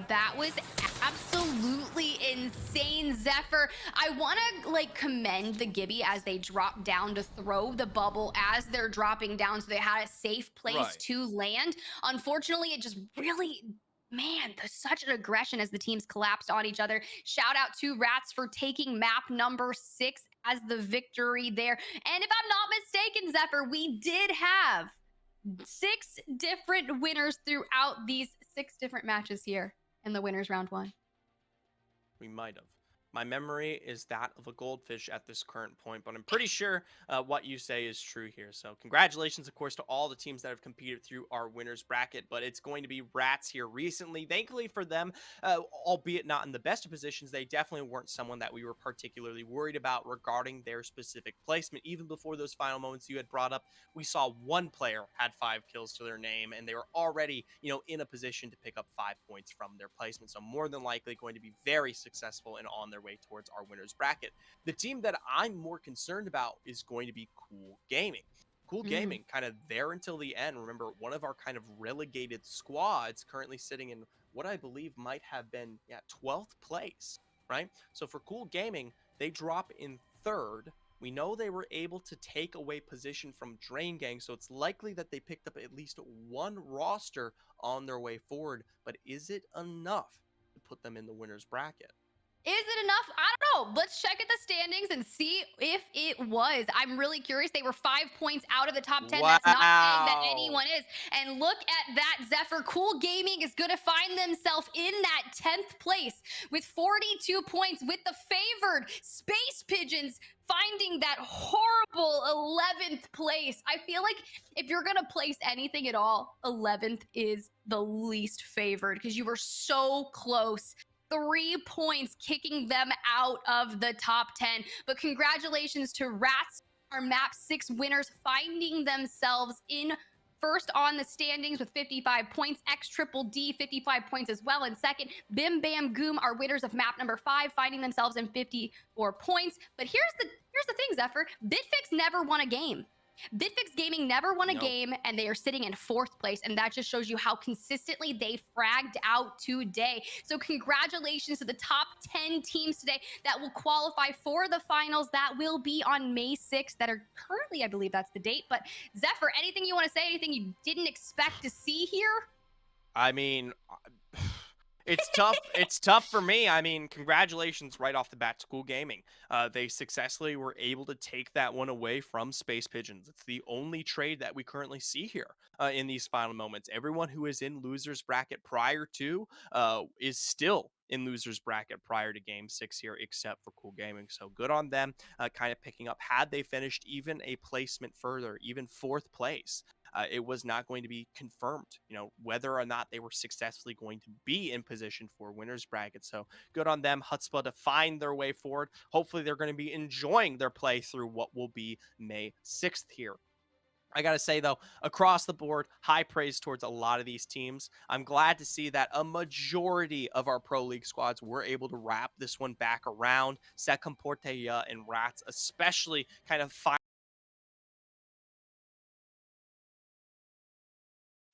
That was absolutely insane, Zephyr. I want to commend the Gibby as they drop down to throw the bubble as they're dropping down, so they had a safe place Right. to land. Unfortunately, it just really, man, there's such an aggression as the teams collapsed on each other. Shout out to Rats for taking map number 6 as the victory there. And if I'm not mistaken, Zephyr, we did have 6 different winners throughout these 6 different matches here in the winners round 1. We might have. My memory is that of a goldfish at this current point, but I'm pretty sure what you say is true here. So congratulations, of course, to all the teams that have competed through our winners bracket, but it's going to be Rats here recently. Thankfully for them, albeit not in the best of positions, they definitely weren't someone that we were particularly worried about regarding their specific placement. Even before those final moments you had brought up, we saw one player had 5 kills to their name, and they were already, in a position to pick up 5 points from their placement. So more than likely going to be very successful and on their way towards our winners bracket. The team that I'm more concerned about is going to be Cool Gaming. Cool Gaming, kind of there until the end. Remember, one of our kind of relegated squads currently sitting in what I believe might have been 12th place, right? So for Cool Gaming, they drop in 3rd. We know they were able to take away position from Drain Gang, so it's likely that they picked up at least one roster on their way forward. But is it enough to put them in the winners bracket? Is it enough? I don't know. Let's check at the standings and see if it was. I'm really curious. They were 5 points out of the top 10. Wow. That's not saying that anyone is. And look at that, Zephyr. Cool Gaming is going to find themselves in that 10th place with 42 points, with the favored Space Pigeons finding that horrible 11th place. I feel like if you're going to place anything at all, 11th is the least favored because you were so close. 3 points kicking them out of the top 10. But congratulations to Rats, our map 6 winners, finding themselves in first on the standings with 55 points. X Triple D 55 points as well in second. Bim Bam Goom are winners of map number 5, finding themselves in 54 points. But here's the thing, Zephyr. Bitfix never won a game. Bitfix Gaming never won a game, and they are sitting in 4th place, and that just shows you how consistently they fragged out today. So congratulations to the top 10 teams today that will qualify for the finals. That will be on May 6th, that are currently, I believe that's the date. But Zephyr, anything you want to say, anything you didn't expect to see here? I mean, it's tough. It's tough for me. I mean, congratulations right off the bat to Cool Gaming. They successfully were able to take that one away from Space Pigeons. It's the only trade that we currently see here in these final moments. Everyone who is in losers bracket prior to is still in losers bracket prior to game 6 here, except for Cool Gaming. So good on them, kind of picking up. Had they finished even a placement further, even 4th place, it was not going to be confirmed, whether or not they were successfully going to be in position for winners bracket. So good on them, Hutzpah, to find their way forward. Hopefully, they're going to be enjoying their play through what will be May 6th here. I got to say, though, across the board, high praise towards a lot of these teams. I'm glad to see that a majority of our Pro League squads were able to wrap this one back around. Second Porteya and Rats, especially kind of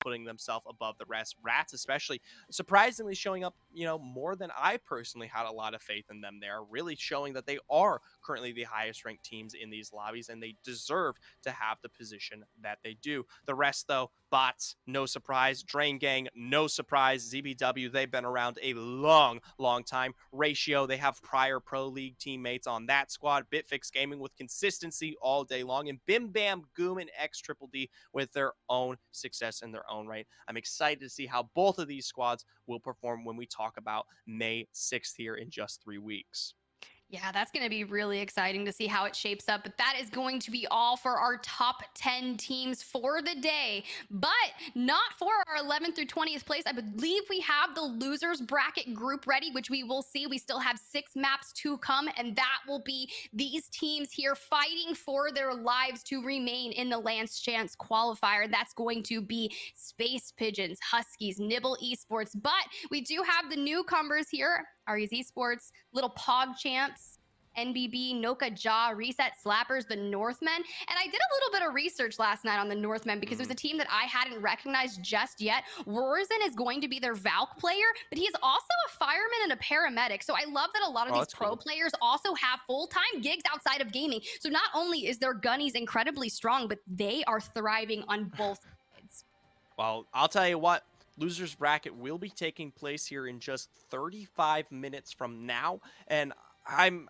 putting themselves above the rest. Rats especially surprisingly showing up, more than I personally had a lot of faith in them there, really showing that they are currently the highest ranked teams in these lobbies and they deserve to have the position that they do. The rest, though, bots, no surprise. Drain Gang, no surprise. ZBW, they've been around a long time. Ratio, they have prior Pro League teammates on that squad. Bitfix Gaming with consistency all day long. And Bim Bam Goom and X Triple D with their own success in their own right. I'm excited to see how both of these squads will perform when we talk about May 6th here in just 3 weeks. Yeah, that's going to be really exciting to see how it shapes up. But that is going to be all for our top 10 teams for the day, but not for our 11th through 20th place. I believe we have the losers bracket group ready, which we will see. We still have 6 maps to come, and that will be these teams here fighting for their lives to remain in the Lance Chance qualifier. That's going to be Space Pigeons, Huskies, Nibble Esports. But we do have the newcomers here, Aries Esports, Little Pog Champs, NBB, Noka Jaw, Reset Slappers, the Northmen. And I did a little bit of research last night on the Northmen because it was a team that I hadn't recognized just yet. Rorzin is going to be their Valk player, but he is also a fireman and a paramedic. So I love that a lot of these pro players also have full-time gigs outside of gaming. So not only is their gunnies incredibly strong, but they are thriving on both sides. Well, I'll tell you what. Losers bracket will be taking place here in just 35 minutes from now, and I'm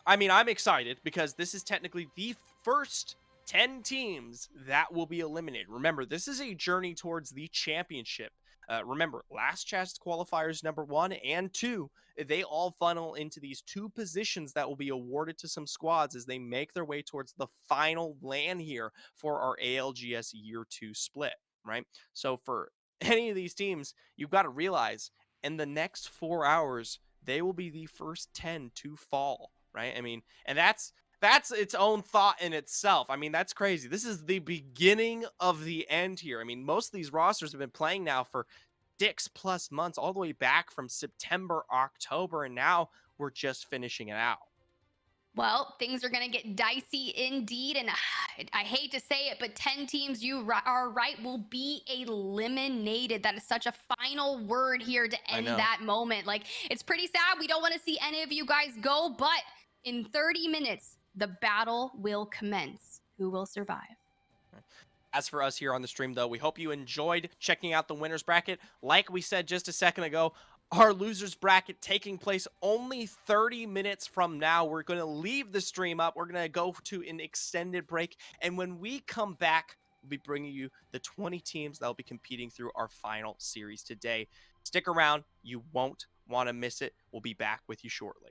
excited because this is technically the first 10 teams that will be eliminated. Remember, this is a journey towards the championship. Remember, last chance qualifiers number 1 and 2, they all funnel into these 2 positions that will be awarded to some squads as they make their way towards the final LAN here for our ALGS Year 2 split, right? So for any of these teams, you've got to realize in the next 4 hours, they will be the first 10 to fall, right? I mean, and that's its own thought in itself. I mean, that's crazy. This is the beginning of the end here. I mean, most of these rosters have been playing now for 6+ months, all the way back from September, October, and now we're just finishing it out. Well, things are going to get dicey indeed. And I hate to say it, but 10 teams, you are right, will be eliminated. That is such a final word here to end that moment. Like, it's pretty sad. We don't want to see any of you guys go, but in 30 minutes, the battle will commence. Who will survive? As for us here on the stream, though, we hope you enjoyed checking out the winners bracket. Like we said just a second ago, our losers bracket taking place only 30 minutes from now. We're going to leave the stream up. We're going to go to an extended break. And when we come back, we'll be bringing you the 20 teams that will be competing through our final series today. Stick around. You won't want to miss it. We'll be back with you shortly.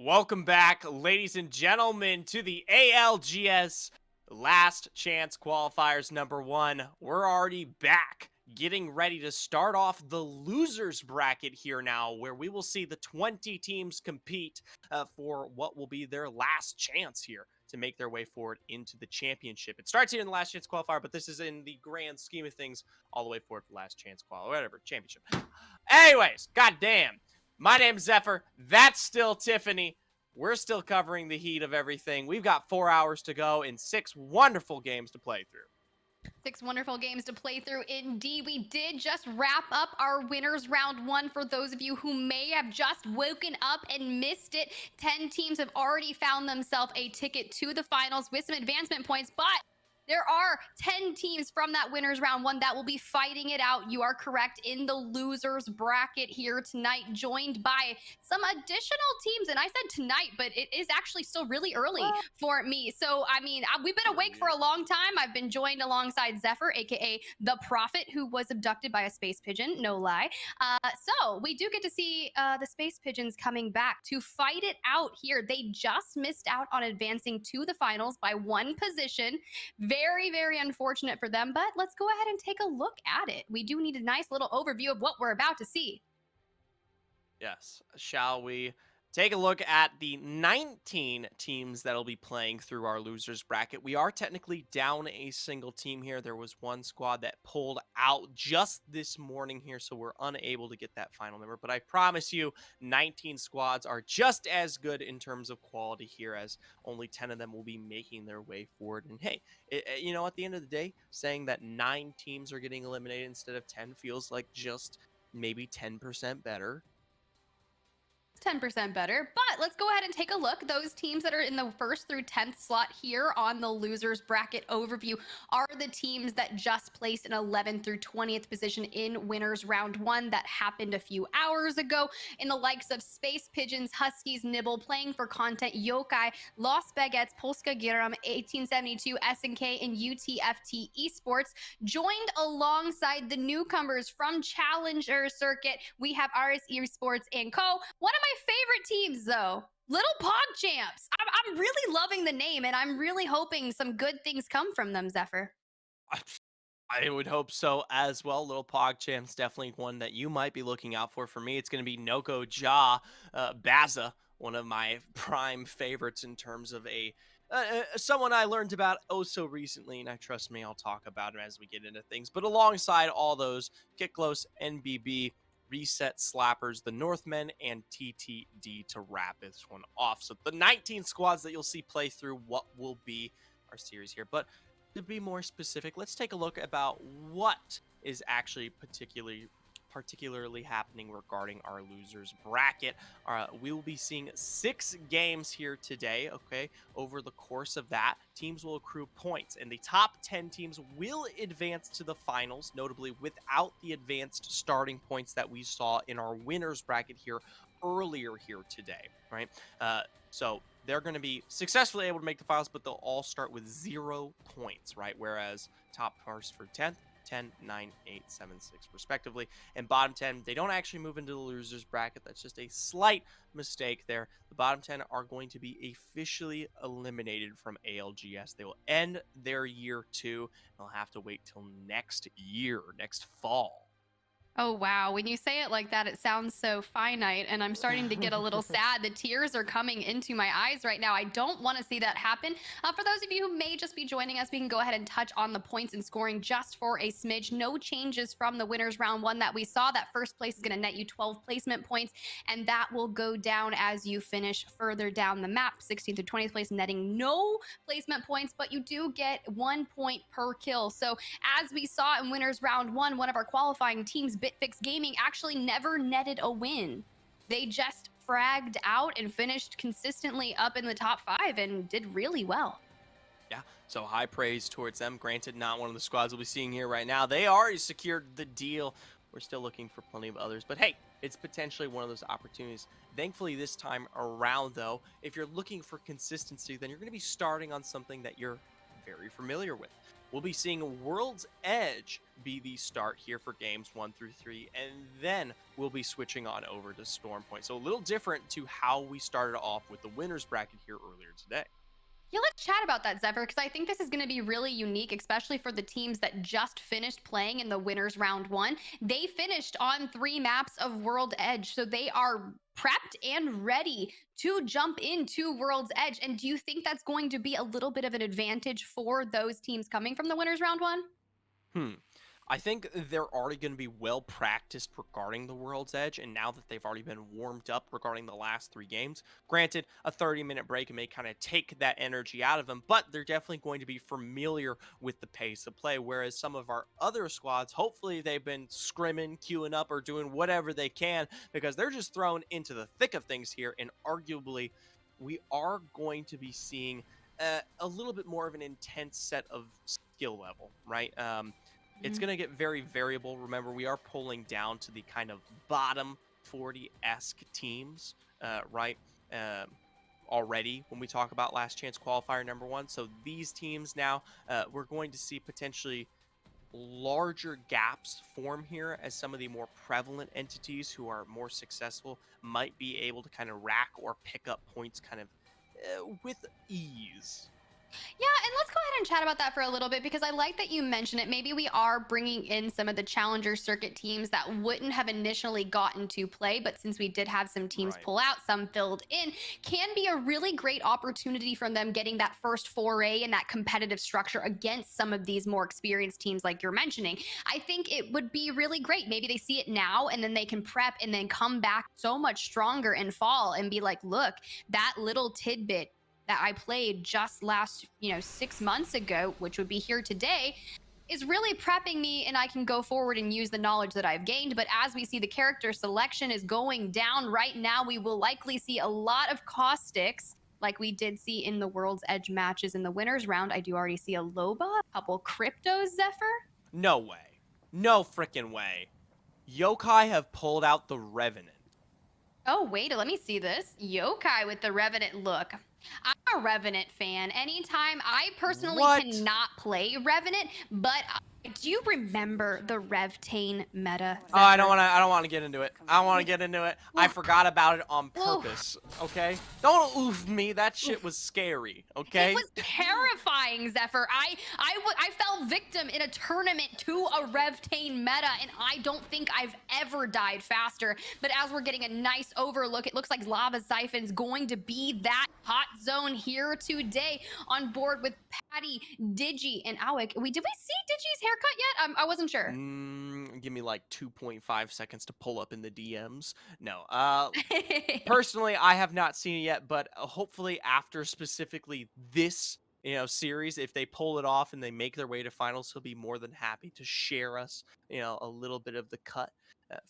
Welcome back, ladies and gentlemen, to the ALGS Last Chance Qualifiers number 1. We're already back, getting ready to start off the losers bracket here now, where we will see the 20 teams compete for what will be their last chance here to make their way forward into the championship. It starts here in the Last Chance Qualifier, but this is in the grand scheme of things all the way forward for Last Chance Qualifier, whatever, championship. Anyways, goddamn. My name's Zephyr. That's still Tiffany. We're still covering the heat of everything. We've got 4 hours to go and 6 wonderful games to play through. 6 wonderful games to play through. Indeed, we did just wrap up our winners round 1. For those of you who may have just woken up and missed it, 10 teams have already found themselves a ticket to the finals with some advancement points, but there are 10 teams from that winners round 1 that will be fighting it out. You are correct, in the losers bracket here tonight, joined by some additional teams. And I said tonight, but it is actually still really early for me. So, I mean, we've been awake for a long time. I've been joined alongside Zephyr, aka the Prophet, who was abducted by a space pigeon, no lie. So we do get to see the space pigeons coming back to fight it out here. They just missed out on advancing to the finals by 1 position. Very, very unfortunate for them, but let's go ahead and take a look at it. We do need a nice little overview of what we're about to see. Yes, shall we take a look at the 19 teams that'll be playing through our losers bracket? We are technically down a single team here. There was one squad that pulled out just this morning here, so we're unable to get that final number. But I promise you, 19 squads are just as good in terms of quality here, as only 10 of them will be making their way forward. And hey, you know, at the end of the day, saying that 9 teams are getting eliminated instead of 10 feels like just maybe 10% better. 10% better, but let's go ahead and take a look. Those teams that are in the 1st through 10th slot here on the losers bracket overview are the teams that just placed in 11th through 20th position in winners round 1. That happened a few hours ago, in the likes of Space Pigeons, Huskies, Nibble, Playing for Content, Yokai, Los Baguettes, Polska Giram, 1872, SNK, and UTFT Esports. Joined alongside the newcomers from Challenger Circuit, we have RS Esports and Co. One of my favorite teams, though, Little Pog Champs. I'm really loving the name, and I'm really hoping some good things come from them, Zephyr. I would hope so as well. Little PogChamp's definitely one that you might be looking out for. For me, it's going to be Noko Ja Baza, one of my prime favorites in terms of a someone I learned about oh so recently, and I trust me, I'll talk about him as we get into things. But alongside all those, Kiklos, NBB, Reset Slappers, the Northmen, and TTD to wrap this one off. So the 19 squads that you'll see play through what will be our series here. But to be more specific, let's take a look about what is actually particularly happening regarding our losers bracket. We will be seeing 6 games here today, okay? Over the course of that, teams will accrue points, and the top 10 teams will advance to the finals, notably without the advanced starting points that we saw in our winners bracket here earlier here today, right? So they're going to be successfully able to make the finals, but they'll all start with 0 points, right? Whereas top first for 10th, 10, 9, 8, 7, 6, respectively. And bottom 10, they don't actually move into the losers bracket. That's just a slight mistake there. The bottom 10 are going to be officially eliminated from ALGS. They will end their year 2. They'll have to wait till next year, next fall. Oh, wow. When you say it like that, it sounds so finite, and I'm starting to get a little sad. The tears are coming into my eyes right now. I don't want to see that happen. For those of you who may just be joining us, we can go ahead and touch on the points and scoring just for a smidge. No changes from the winners round 1 that we saw. That first place is going to net you 12 placement points, and that will go down as you finish further down the map. 16th to 20th place netting no placement points, but you do get 1 point per kill. So as we saw in winners round 1, one of our qualifying teams, Bitfix Gaming, actually never netted a win. They just fragged out and finished consistently up in the top 5 and did really well. Yeah, so high praise towards them. Granted, not one of the squads we'll be seeing here right now. They already secured the deal. We're still looking for plenty of others. But hey, it's potentially one of those opportunities. Thankfully, this time around, though, if you're looking for consistency, then you're going to be starting on something that you're very familiar with. we'll be seeing World's Edge be the start here for games 1 through 3, and then we'll be switching on over to Stormpoint. So a little different to how we started off with the winners bracket here earlier today. Yeah, let's chat about that, Zephyr, because I think this is going to be really unique, especially for the teams that just finished playing in the winners round one. They finished on 3 maps of World Edge, so they are prepped and ready to jump into World's Edge. And do you think that's going to be a little bit of an advantage for those teams coming from the winners round one? Hmm. I think they're already going to be well practiced regarding the World's Edge, and now that they've already been warmed up regarding the last 3 games, granted, a 30-minute break may kind of take that energy out of them, but they're definitely going to be familiar with the pace of play, whereas some of our other squads, hopefully they've been scrimming, queuing up, or doing whatever they can, because they're just thrown into the thick of things here, and arguably, we are going to be seeing a little bit more of an intense set of skill level, right? It's going to get very variable. Remember, we are pulling down to the kind of bottom 40-esque teams, right? Already when we talk about last chance qualifier number 1. So these teams now, we're going to see potentially larger gaps form here as some of the more prevalent entities who are more successful might be able to kind of rack or pick up points kind of with ease. Yeah, and let's go ahead and chat about that for a little bit because I like that you mentioned it. Maybe we are bringing in some of the challenger circuit teams that wouldn't have initially gotten to play, but since we did have some teams Right. pull out, some filled in, can be a really great opportunity from them getting that first foray in that competitive structure against some of these more experienced teams like you're mentioning. I think it would be really great. Maybe they see it now and then they can prep and then come back so much stronger and fall and be like, look, that little tidbit that I played just last, 6 months ago, which would be here today, is really prepping me and I can go forward and use the knowledge that I've gained. But as we see the character selection is going down right now, we will likely see a lot of caustics like we did see in the World's Edge matches in the winners round. I do already see a Loba, a couple cryptos, Zephyr. No way. No freaking way. Yokai have pulled out the Revenant. Oh, wait, let me see this. Yokai with the Revenant look. I'm a Revenant fan. Anytime I personally What? cannot play Revenant, but do you remember the Revtane meta? Oh, I Zephyr? don't want to get into it. I don't want to get into it. I forgot about it on purpose, okay? Don't oof me. That shit was scary, It okay? was terrifying, Zephyr. I fell victim in a tournament to a Revtane meta, and I don't think I've ever died faster. But as we're getting a nice overlook, it looks like Lava Siphon's going to be that hot zone here today on board with Patty, Digi, and Awik. Did we see Digi's haircut yet? I wasn't sure. Give me like 2.5 seconds to pull up in the DMs. No. Personally, I have not seen it yet, but hopefully after specifically this, series, if they pull it off and they make their way to finals, he'll be more than happy to share us, a little bit of the cut.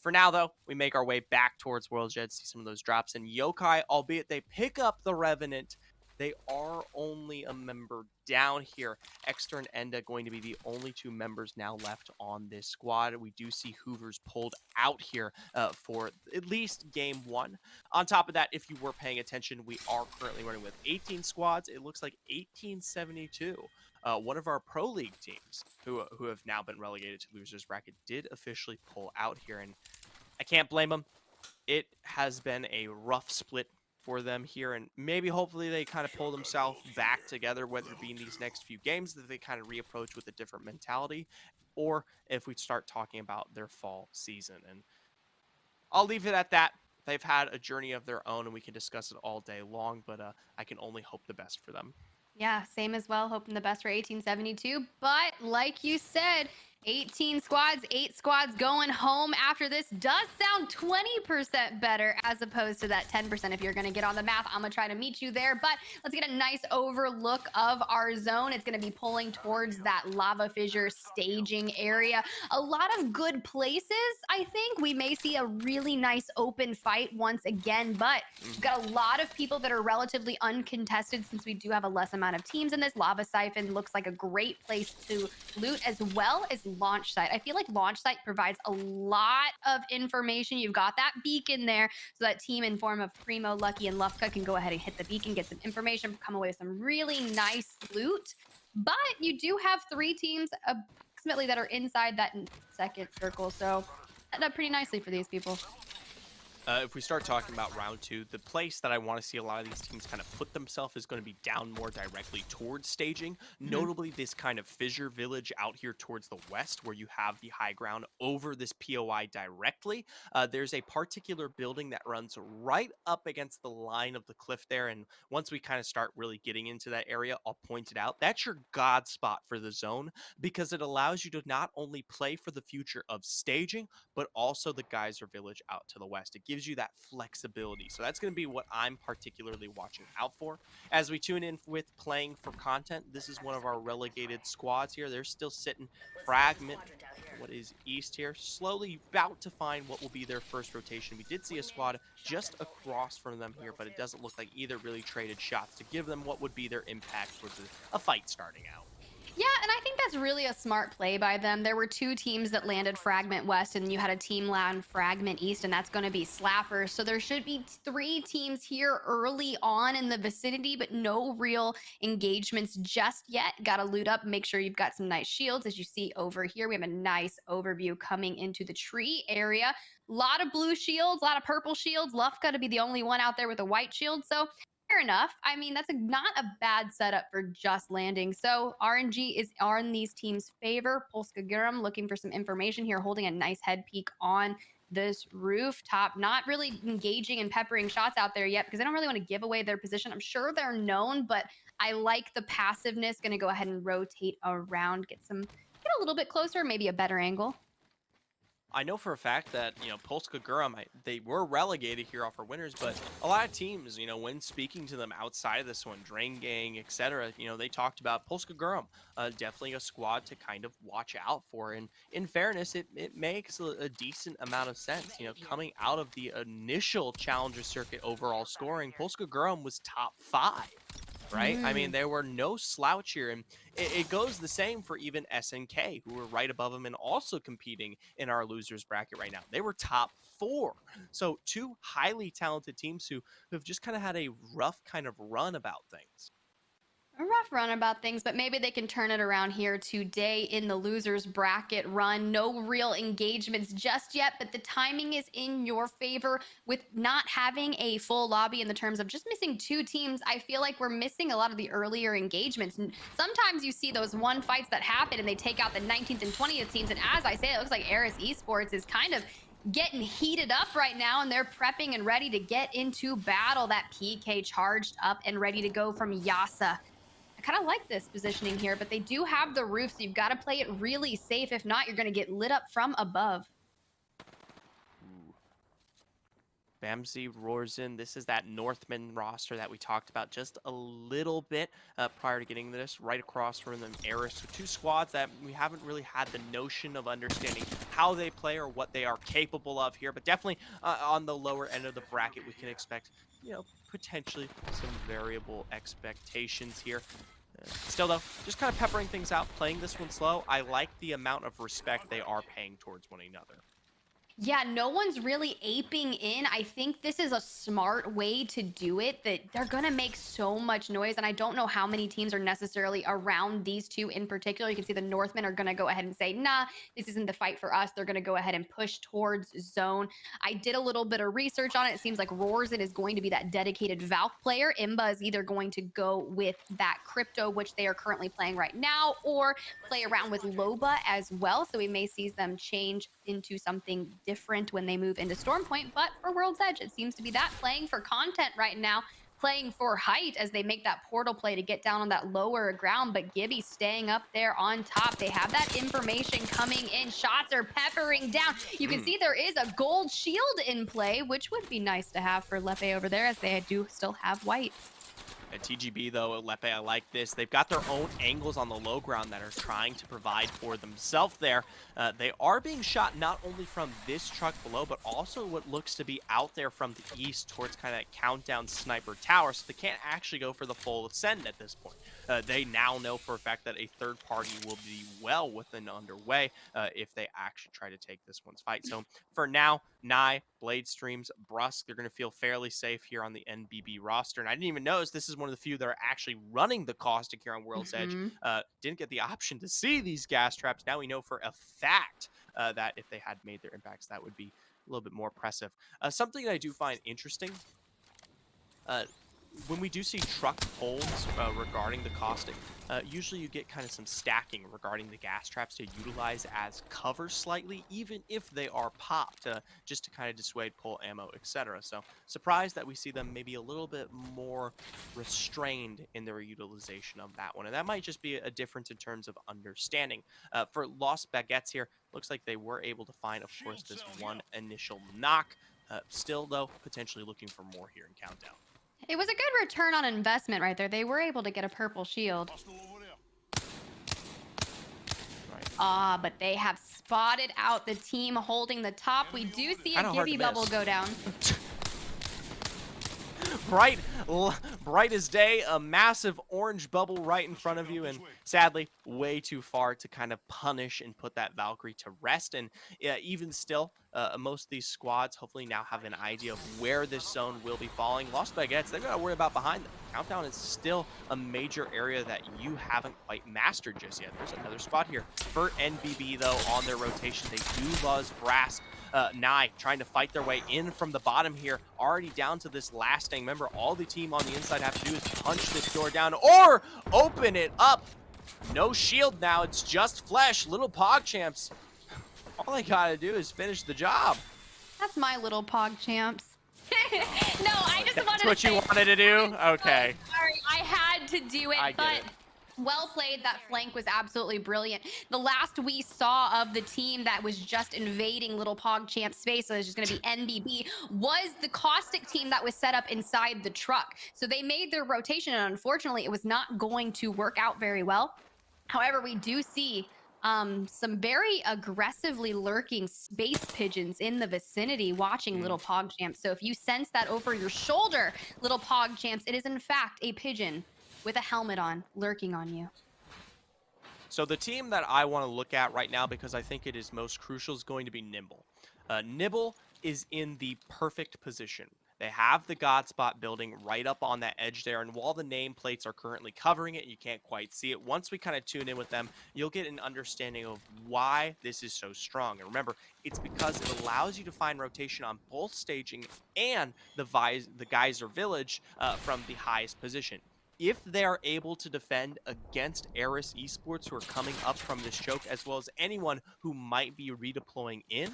For now, though, we make our way back towards World's Edge, see some of those drops, and Yokai, albeit they pick up the Revenant, they are only a member down here. Exter and Enda going to be the only 2 members now left on this squad. We do see Hoovers pulled out here for at least game 1. On top of that, if you were paying attention, we are currently running with 18 squads. It looks like 1872. One of our Pro League teams, who have now been relegated to losers bracket, did officially pull out here, and I can't blame them. It has been a rough split for them here, and maybe hopefully they kind of pull themselves back together, whether it be in these next few games that they kind of reapproach with a different mentality, or if we start talking about their fall season. And I'll leave it at that. They've had a journey of their own, and we can discuss it all day long, but I can only hope the best for them. Yeah, same as well. Hoping the best for 1872. But like you said, 18 squads, 8 squads going home after this does sound 20% better as opposed to that 10%. If you're going to get on the math, I'm going to try to meet you there. But let's get a nice overlook of our zone. It's going to be pulling towards that lava fissure staging area. A lot of good places, I think. We may see a really nice open fight once again, but we've got a lot of people that are relatively uncontested since we do have a less amount of teams in this. Lava Siphon looks like a great place to loot as well as launch site. I feel like launch site provides a lot of information. You've got that beacon there, so that team in form of Primo, Lucky, and Lufka can go ahead and hit the beacon, get some information, come away with some really nice loot. But you do have three teams approximately that are inside that second circle. So that up pretty nicely for these people. If we start talking about round two, the place that I want to see a lot of these teams kind of put themselves is going to be down more directly towards staging. Mhm. Notably, this kind of fissure village out here towards the west, where you have the high ground over this POI directly. There's a particular building that runs right up against the line of the cliff there. And once we kind of start really getting into that area, I'll point it out. That's your god spot for the zone because it allows you to not only play for the future of staging, but also the geyser village out to the west. It gives you that flexibility. So that's going to be what I'm particularly watching out for. As we tune in with playing for content, this is one of our relegated squads here. They're still sitting fragment. What is east here? Slowly about to find what will be their first rotation. We did see a squad just across from them here, but it doesn't look like either really traded shots to give them what would be their impact towards a fight starting out. Yeah, and I think that's really a smart play by them. There were two teams that landed Fragment West, and you had a team land Fragment East, and that's going to be Slappers. So there should be three teams here early on in the vicinity, but no real engagements just yet. Got to loot up, make sure you've got some nice shields. As you see over here, we have a nice overview coming into the tree area. A lot of blue shields, a lot of purple shields. Lufka to be the only one out there with a white shield. So fair enough. I mean, that's not a bad setup for just landing. So RNG is on these teams' favor. Polska Guram looking for some information here, holding a nice head peek on this rooftop. Not really engaging and peppering shots out there yet because they don't really want to give away their position. I'm sure they're known, but I like the passiveness. Going to go ahead and rotate around, get a little bit closer, maybe a better angle. I know for a fact that, Polska Guram, they were relegated here off our winners, but a lot of teams, when speaking to them outside of this one, Drain Gang, etc., they talked about Polska Guram, definitely a squad to kind of watch out for. And in fairness, it makes a decent amount of sense. Coming out of the initial Challenger Circuit overall scoring, Polska Guram was top five. Right? I mean, Mm. there were no slouch here. And it goes the same for even SNK, who were right above them and also competing in our losers bracket right now. They were top four. So two highly talented teams who have just kind of had a rough kind of run about things. A rough run about things, but maybe they can turn it around here today in the losers bracket run. No real engagements just yet, but the timing is in your favor with not having a full lobby in the terms of just missing two teams. I feel like we're missing a lot of the earlier engagements. And sometimes you see those one fights that happen and they take out the 19th and 20th teams. And as I say, it looks like Eris Esports is kind of getting heated up right now and they're prepping and ready to get into battle. That PK charged up and ready to go from Yasa. I kind of like this positioning here, but they do have the roof, so you've got to play it really safe. If not, you're going to get lit up from above. Ooh. Bamsi roars in. This is that Northman roster that we talked about just a little bit prior to getting this. Right across from them, Eris. So two squads that we haven't really had the notion of understanding how they play or what they are capable of here. But definitely on the lower end of the bracket, we can expect, potentially some variable expectations here. Still, though, just kind of peppering things out, playing this one slow. I like the amount of respect they are paying towards one another. Yeah, no one's really aping in. I think this is a smart way to do it, that they're going to make so much noise. And I don't know how many teams are necessarily around these two in particular. You can see the Northmen are going to go ahead and say, nah, this isn't the fight for us. They're going to go ahead and push towards zone. I did a little bit of research on it. It seems like Roarzin is going to be that dedicated Valk player. Imba is either going to go with that Crypto, which they are currently playing right now, or play around with Loba as well. So we may see them change into something different when they move into Stormpoint. But for World's Edge, it seems to be that playing for content right now, playing for height as they make that portal play to get down on that lower ground. But Gibby staying up there on top. They have that information coming in. Shots are peppering down. You can see there is a gold shield in play, which would be nice to have for Lepe over there, as they do still have white. At TGB, though, Lepe, I like this. They've got their own angles on the low ground that are trying to provide for themselves there. They are being shot not only from this truck below, but also what looks to be out there from the east towards kind of that countdown sniper tower, so they can't actually go for the full ascend at this point. They now know for a fact that a third party will be well within underway if they actually try to take this one's fight. So for now, Nye, Blade Streams, Brusque, they're going to feel fairly safe here on the NBB roster. And I didn't even notice this is one of the few that are actually running the Caustic here on World's Edge. Mhm. Didn't get the option to see these gas traps. Now we know for a fact that if they had made their impacts, that would be a little bit more impressive. Something that I do find interesting, uh, when we do see truck holds regarding the caustic, usually you get kind of some stacking regarding the gas traps to utilize as cover slightly, even if they are popped, just to kind of dissuade pull ammo, etc. So surprised that we see them maybe a little bit more restrained in their utilization of that one, and that might just be a difference in terms of understanding. For Lost Baguettes here, looks like they were able to find, of course, this one initial knock. Still, though, potentially looking for more here in Countdown. It was a good return on investment right there. They were able to get a purple shield. Right. Ah, but they have spotted out the team holding the top. We do see a Kinda hard to Gibby bubble miss. go down. bright, bright as day, a massive orange bubble right in front of you, and sadly, way too far to kind of punish and put that Valkyrie to rest. And even still, most of these squads hopefully now have an idea of where this zone will be falling. Lost Baguettes, they're going to worry about behind them. Countdown is still a major area that you haven't quite mastered just yet. There's another squad here for NBB, though, on their rotation. They do buzz Brass. Nye trying to fight their way in from the bottom here, already down to this last thing. Remember, all the team on the inside have to do is punch this door down or open it up. No shield now, it's just flesh. Little PogChamps, all they gotta do is finish the job. That's my little pog champs. No, I just wanted That's to what say, you wanted to do? Okay. sorry, I had to do it, I get but it. well played. That flank was absolutely brilliant. The last we saw of the team that was just invading Little PogChamp space, so it's just going to be NBB, was the Caustic team that was set up inside the truck. So they made their rotation, and unfortunately, it was not going to work out very well. However, we do see some very aggressively lurking space pigeons in the vicinity watching Little PogChamps. So if you sense that over your shoulder, Little PogChamps, it is in fact a pigeon with a helmet on, lurking on you. So the team that I want to look at right now, because I think it is most crucial, is going to be Nimble. Nibble is in the perfect position. They have the God Spot building right up on that edge there, and while the nameplates are currently covering it, you can't quite see it. Once we kind of tune in with them, you'll get an understanding of why this is so strong. And remember, it's because it allows you to find rotation on both staging and the Geyser Village from the highest position. If they are able to defend against Eris Esports, who are coming up from this choke, as well as anyone who might be redeploying in,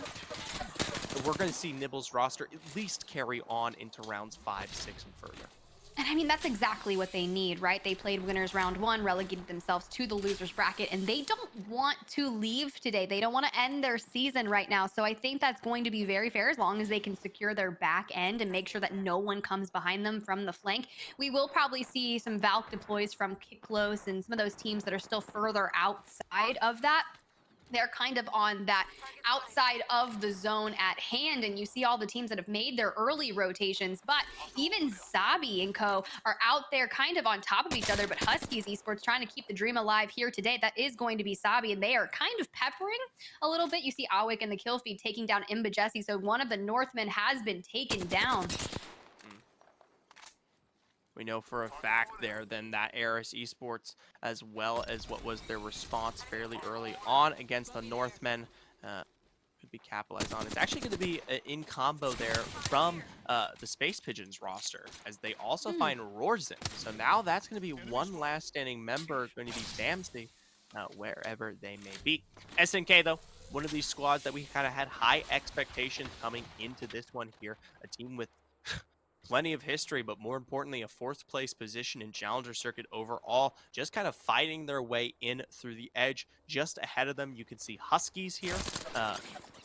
we're going to see Nibble's roster at least carry on into rounds 5, 6, and further. And I mean, that's exactly what they need, right? They played winners round 1, relegated themselves to the losers bracket, and they don't want to leave today. They don't want to end their season right now. So I think that's going to be very fair as long as they can secure their back end and make sure that no one comes behind them from the flank. We will probably see some Valk deploys from Kiklos and some of those teams that are still further outside of that. They're kind of on that outside of the zone at hand, and you see all the teams that have made their early rotations, but even Zabi and co are out there kind of on top of each other. But Huskies Esports trying to keep the dream alive here today. That is going to be Zabi, and they are kind of peppering a little bit. You see Awik and the kill feed taking down Imba Jesse, so one of the Northmen has been taken down. We know for a fact there then that Eris Esports, as well as what was their response fairly early on against the Northmen, could be capitalized on. It's actually going to be in combo there from the Space Pigeons roster, as they also find Rorzin. So now that's going to be one last standing member going to be Bamsey, wherever they may be. SNK, though, one of these squads that we kind of had high expectations coming into this one here. A team with plenty of history, but more importantly, a 4th place position in Challenger Circuit overall, just kind of fighting their way in through the edge. Just ahead of them, you can see Huskies here,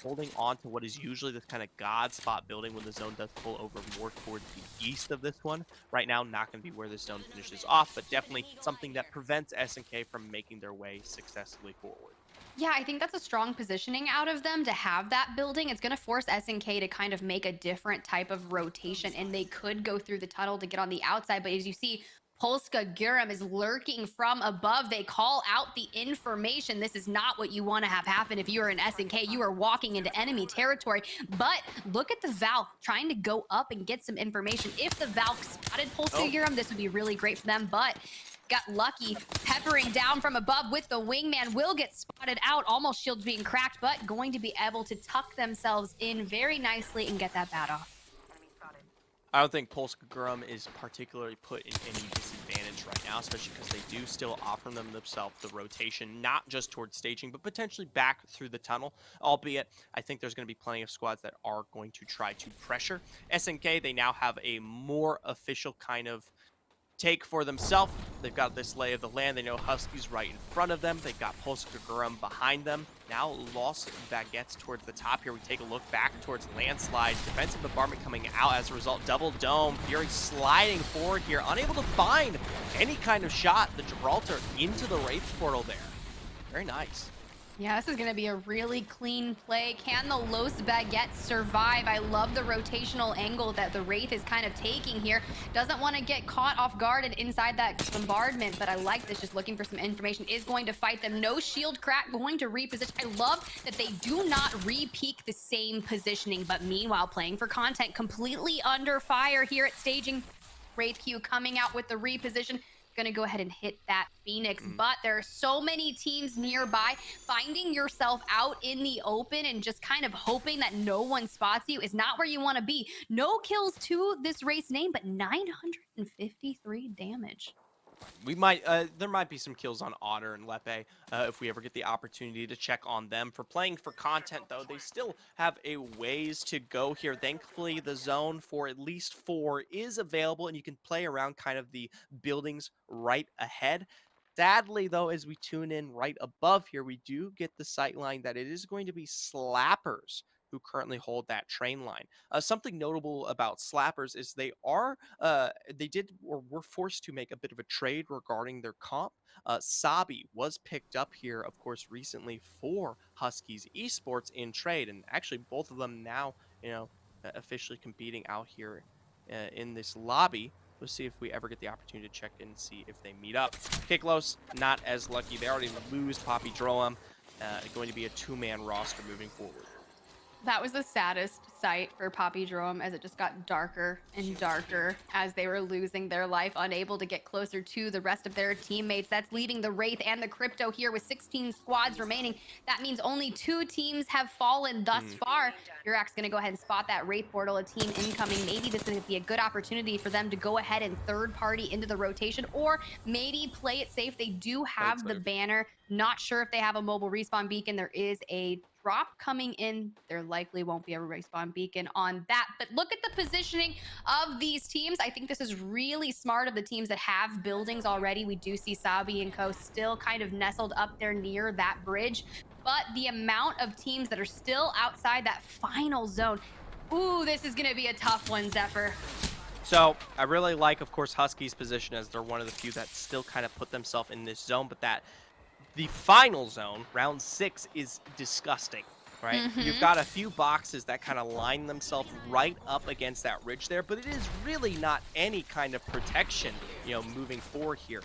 holding on to what is usually this kind of God spot building when the zone does pull over more towards the east of this one. Right now, not going to be where the zone finishes off, but definitely something that prevents SNK from making their way successfully forward. Yeah, I think that's a strong positioning out of them to have that building. It's going to force SNK to kind of make a different type of rotation, and they could go through the tunnel to get on the outside. But as you see, Polska Guram is lurking from above. They call out the information. This is not what you want to have happen if you are in SNK. You are walking into enemy territory. But look at the Valk trying to go up and get some information. If the Valk spotted Polska Guram, this would be really great for them. But got lucky, peppering down from above with the wingman, will get spotted out, almost shields being cracked, but going to be able to tuck themselves in very nicely and get that bat off. I don't think Polska Guram is particularly put in any disadvantage right now, especially because they do still offer themselves the rotation, not just towards staging, but potentially back through the tunnel. Albeit, I think there's going to be plenty of squads that are going to try to pressure. SNK, they now have a more official kind of take for themselves. They've got this lay of the land. They know Husky's right in front of them. They've got Polska Guram behind them. Now Los Baguettes towards the top here. We take a look back towards Landslide. Defensive bombardment coming out as a result. Double dome. Fury sliding forward here. Unable to find any kind of shot. The Gibraltar into the Wraith portal there. Very nice. Yeah, this is going to be a really clean play. Can the Los Baguettes survive? I love the rotational angle that the Wraith is kind of taking here. Doesn't want to get caught off guard and inside that bombardment, but I like this. Just looking for some information. Is going to fight them. No shield crack. Going to reposition. I love that they do not re-peak the same positioning, but meanwhile playing for content. Completely under fire here at staging. Wraith Q coming out with the reposition. Going to go ahead and hit that Phoenix, but there are so many teams nearby. Finding yourself out in the open and just kind of hoping that no one spots you is not where you want to be. No kills to this race name, but 953 damage. We might, there might be some kills on Otter and Lepe if we ever get the opportunity to check on them. For playing for content, though, they still have a ways to go here. Thankfully, the zone for at least 4 is available, and you can play around kind of the buildings right ahead. Sadly, though, as we tune in right above here, we do get the sight line that it is going to be Slappers who currently hold that train line. Something notable about Slappers is they were forced to make a bit of a trade regarding their comp. Sabi was picked up here, of course, recently for Huskies Esports in trade, and actually both of them now, officially competing out here in this lobby. Let's see if we ever get the opportunity to check in and see if they meet up. Kiklos, not as lucky. They already lose Poppy Droam. Going to be a 2-man roster moving forward. That was the saddest sight for Poppy Drome as it just got darker and darker as they were losing their life, unable to get closer to the rest of their teammates. That's leaving the Wraith and the Crypto here with 16 squads remaining. That means only 2 teams have fallen thus far. Yurak's going to go ahead and spot that Wraith portal, a team incoming. Maybe this is going to be a good opportunity for them to go ahead and third party into the rotation, or maybe play it safe. They do have the banner. Not sure if they have a mobile respawn beacon. There is a drop coming in. There likely won't be a respawn beacon on that, but look at the positioning of these teams. I think this is really smart of the teams that have buildings already. We do see Sabi and Co still kind of nestled up there near that bridge, but the amount of teams that are still outside that final zone. Ooh, this is going to be a tough one, Zephyr. So I really like, of course, Huskies' position as they're one of the few that still kind of put themselves in this zone, but that the final zone, round 6, is disgusting, right? You've got a few boxes that kind of line themselves right up against that ridge there, but it is really not any kind of protection, moving forward here.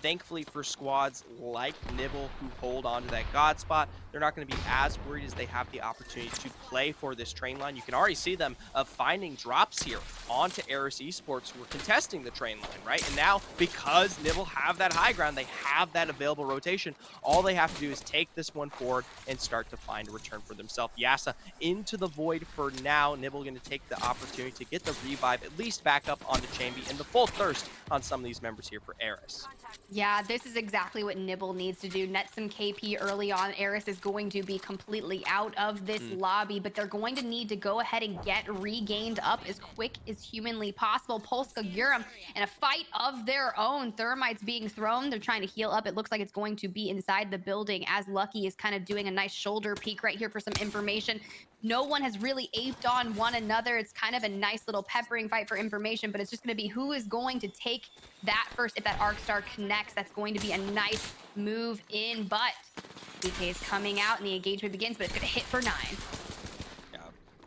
Thankfully for squads like Nibble, who hold on to that God spot, they're not going to be as worried as they have the opportunity to play for this train line. You can already see them finding drops here onto Eris Esports, who are contesting the train line, right? And now, because Nibble have that high ground, they have that available rotation. All they have to do is take this one forward and start to find a return for themselves. Yasa into the void for now. Nibble going to take the opportunity to get the revive, at least back up onto Chambi, and the full thirst on some of these members here for Eris. Yeah, this is exactly what Nibble needs to do. Net some KP early on. Eris is going to be completely out of this lobby, but they're going to need to go ahead and get regained up as quick as humanly possible. Polska Guram in a fight of their own. Thermites being thrown. They're trying to heal up. It looks like it's going to be inside the building, as Lucky is kind of doing a nice shoulder peek right here for some information. No one has really aped on one another. It's kind of a nice little peppering fight for information, but it's just going to be who is going to take that first. If that Arc Star connects, that's going to be a nice move in, but DK is coming out and the engagement begins, but it's going to hit for 9.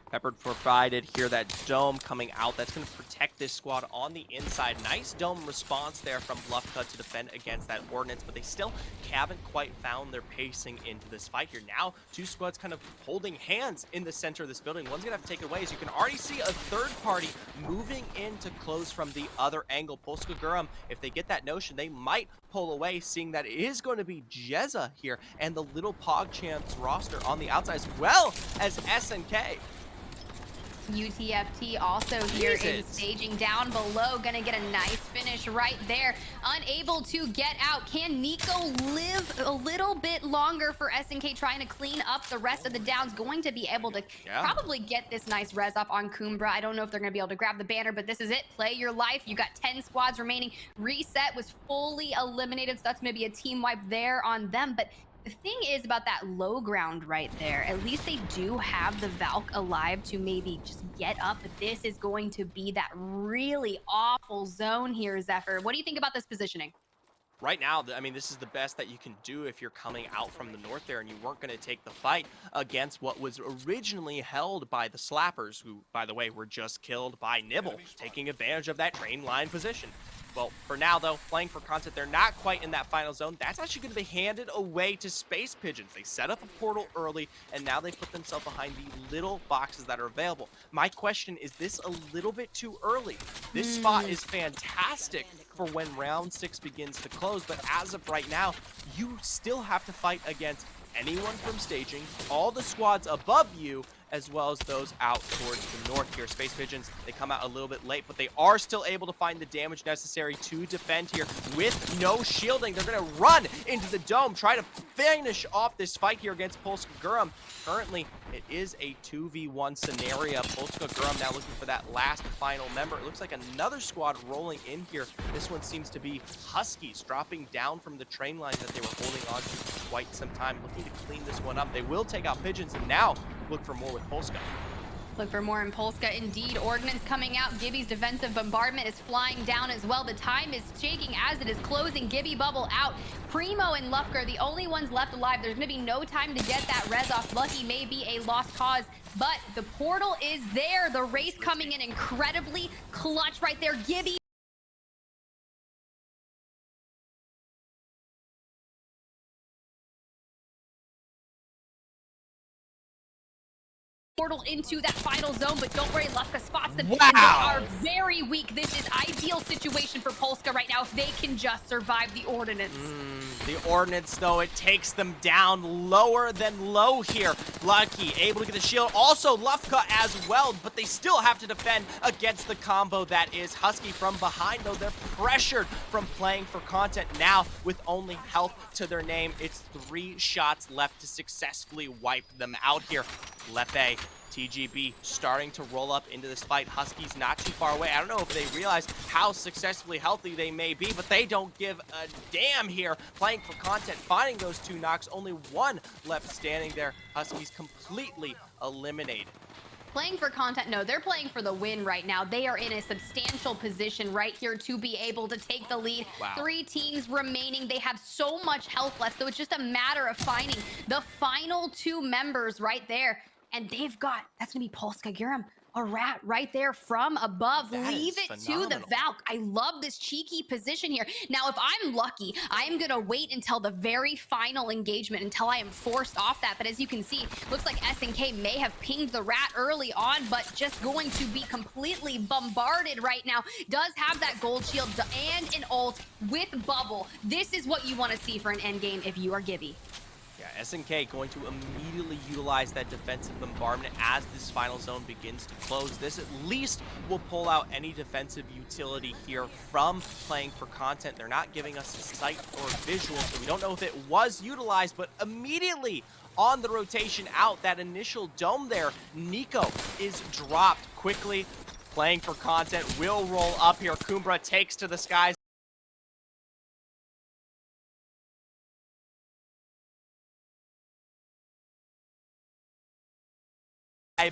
Peppered provided here, that dome coming out. That's going to protect this squad on the inside. Nice dome response there from Bluffcut to defend against that ordnance, but they still haven't quite found their pacing into this fight here. Now, two squads kind of holding hands in the center of this building. One's going to have to take it away, as you can already see a third party moving in to close from the other angle. Polska Gurum, if they get that notion, they might pull away, seeing that it is going to be Jezza here and the little PogChamps roster on the outside, as well as SNK. UTFT also here in staging down below, gonna get a nice finish right there. Unable to get out. Can Nico live a little bit longer for SNK, trying to clean up the rest of the downs? Going to be able to probably get this nice res off on Kumbra. I don't know if they're gonna be able to grab the banner, but this is it. Play your life. You got 10 squads remaining. Reset was fully eliminated, so that's maybe a team wipe there on them. But the thing is about that low ground right there, at least they do have the Valk alive to maybe just get up, but this is going to be that really awful zone here, Zephyr. What do you think about this positioning? Right now, I mean, this is the best that you can do if you're coming out from the north there and you weren't going to take the fight against what was originally held by the Slappers, who, by the way, were just killed by Nibble, taking advantage of that train line position. Well, for now, though, playing for content, they're not quite in that final zone. That's actually going to be handed away to Space Pigeons. They set up a portal early, and now they put themselves behind the little boxes that are available. My question, is this a little bit too early? This spot is fantastic for when round 6 begins to close, but as of right now, you still have to fight against anyone from staging, all the squads above you, as well as those out towards the north here. Space Pigeons, they come out a little bit late, but they are still able to find the damage necessary to defend here with no shielding. They're going to run into the dome, try to finish off this fight here against Polska Gurum. Currently, it is a 2v1 scenario. Polska Gurum now looking for that last final member. It looks like another squad rolling in here. This one seems to be Huskies dropping down from the train line that they were holding on to for quite some time, looking to clean this one up. They will take out Pigeons and now look for more with Polska. Look for more in Polska. Indeed, Ordnance coming out. Gibby's defensive bombardment is flying down as well. The time is shaking as it is closing. Gibby bubble out. Primo and Lufker, the only ones left alive. There's going to be no time to get that res off. Lucky may be a lost cause, but the portal is there. The race coming in incredibly clutch right there. Gibby portal into that final zone, but don't worry, Lufka spots them. Wow. And they are very weak. This is ideal situation for Polska right now if they can just survive the Ordnance. The Ordnance, though, it takes them down lower than low here. Lucky able to get the shield. Also, Lufka as well, but they still have to defend against the combo that is Husky from behind, though. They're pressured from playing for content now with only health to their name. It's 3 shots left to successfully wipe them out here. Lepe, TGB starting to roll up into this fight. Huskies not too far away. I don't know if they realize how successfully healthy they may be, but they don't give a damn here. Playing for content, finding those 2 knocks. Only 1 left standing there. Huskies completely eliminated. Playing for content, no, they're playing for the win right now. They are in a substantial position right here to be able to take the lead. Wow. 3 teams remaining. They have so much health left, so it's just a matter of finding the final 2 members right there. And they've got, that's gonna be Polska Gurum, a rat right there from above. That Leave it phenomenal. to the Valk. I love this cheeky position here. Now, if I'm lucky, I am gonna wait until the very final engagement, until I am forced off that. But as you can see, looks like SNK may have pinged the rat early on, but just going to be completely bombarded right now. Does have that gold shield and an ult with bubble. This is what you want to see for an end game if you are Gibby. Yeah, SNK going to immediately utilize that defensive bombardment as this final zone begins to close. This at least will pull out any defensive utility here from playing for content. They're not giving us a sight or visual, so we don't know if it was utilized, but immediately on the rotation out, that initial dome there, Nico is dropped quickly. Playing for content will roll up here. Kumbra takes to the skies.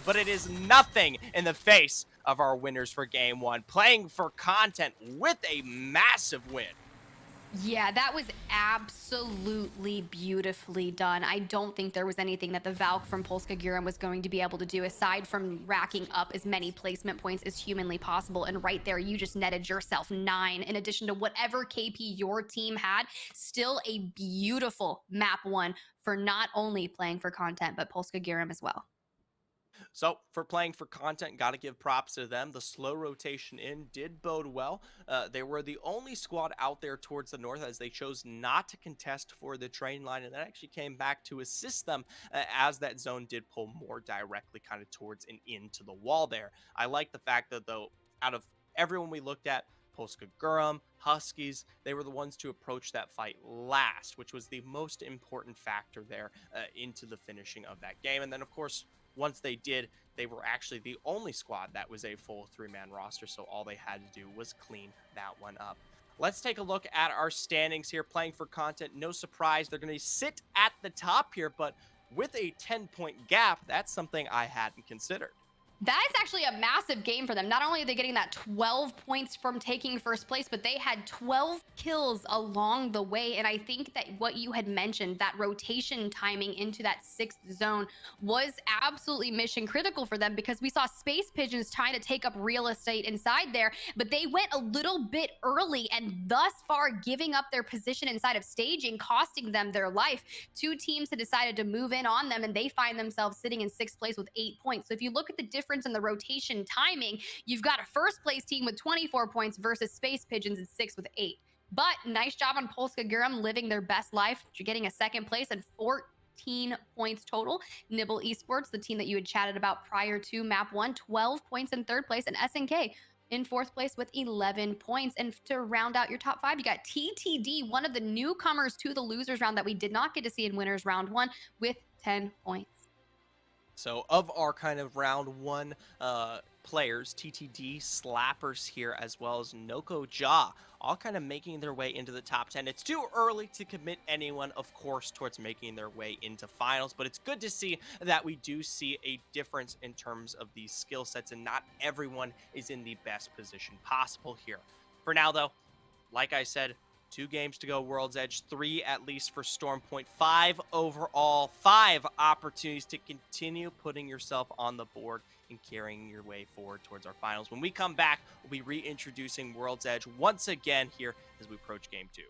But it is nothing in the face of our winners for game 1. Playing for content with a massive win. Yeah, that was absolutely beautifully done. I don't think there was anything that the Valk from Polska Guram was going to be able to do aside from racking up as many placement points as humanly possible. And right there, you just netted yourself 9 in addition to whatever KP your team had. Still a beautiful map one for not only playing for content, but Polska Guram as well. So for playing for content, got to give props to them. The slow rotation in did bode well. They were the only squad out there towards the north as they chose not to contest for the train line, and that actually came back to assist them as that zone did pull more directly kind of towards and into the wall there. I like the fact that though out of everyone we looked at, Polska Guram, Huskies, they were the ones to approach that fight last, which was the most important factor there into the finishing of that game. And then, of course, once they did, they were actually the only squad that was a full 3-man roster, so all they had to do was clean that one up. Let's take a look at our standings here. Playing for content, no surprise, they're going to sit at the top here, but with a 10-point gap, that's something I hadn't considered. That is actually a massive game for them. Not only are they getting that 12 points from taking first place, but they had 12 kills along the way. And I think that what you had mentioned, that rotation timing into that 6th zone, was absolutely mission critical for them because we saw Space Pigeons trying to take up real estate inside there, but they went a little bit early and thus far giving up their position inside of staging, costing them their life. 2 teams had decided to move in on them and they find themselves sitting in 6th place with 8 points. So if you look at the difference in the rotation timing, you've got a first place team with 24 points versus Space Pigeons in 6th with 8. But nice job on Polska Guram living their best life. You're getting a 2nd place and 14 points total. Nibble Esports, the team that you had chatted about prior to map 1, 12 points in 3rd place, and SNK in 4th place with 11 points. And to round out your top 5, you got TTD, one of the newcomers to the losers round that we did not get to see in winners round 1, with 10 points. So of our kind of round 1 players, TTD, Slappers here, as well as Noko Ja, all kind of making their way into the top 10. It's too early to commit anyone, of course, towards making their way into finals, but it's good to see that we do see a difference in terms of these skill sets, and not everyone is in the best position possible here. For now, though, like I said, 2 games to go, World's Edge, 3 at least for Storm Point, 5 overall, 5 opportunities to continue putting yourself on the board and carrying your way forward towards our finals. When we come back, we'll be reintroducing World's Edge once again here as we approach Game 2.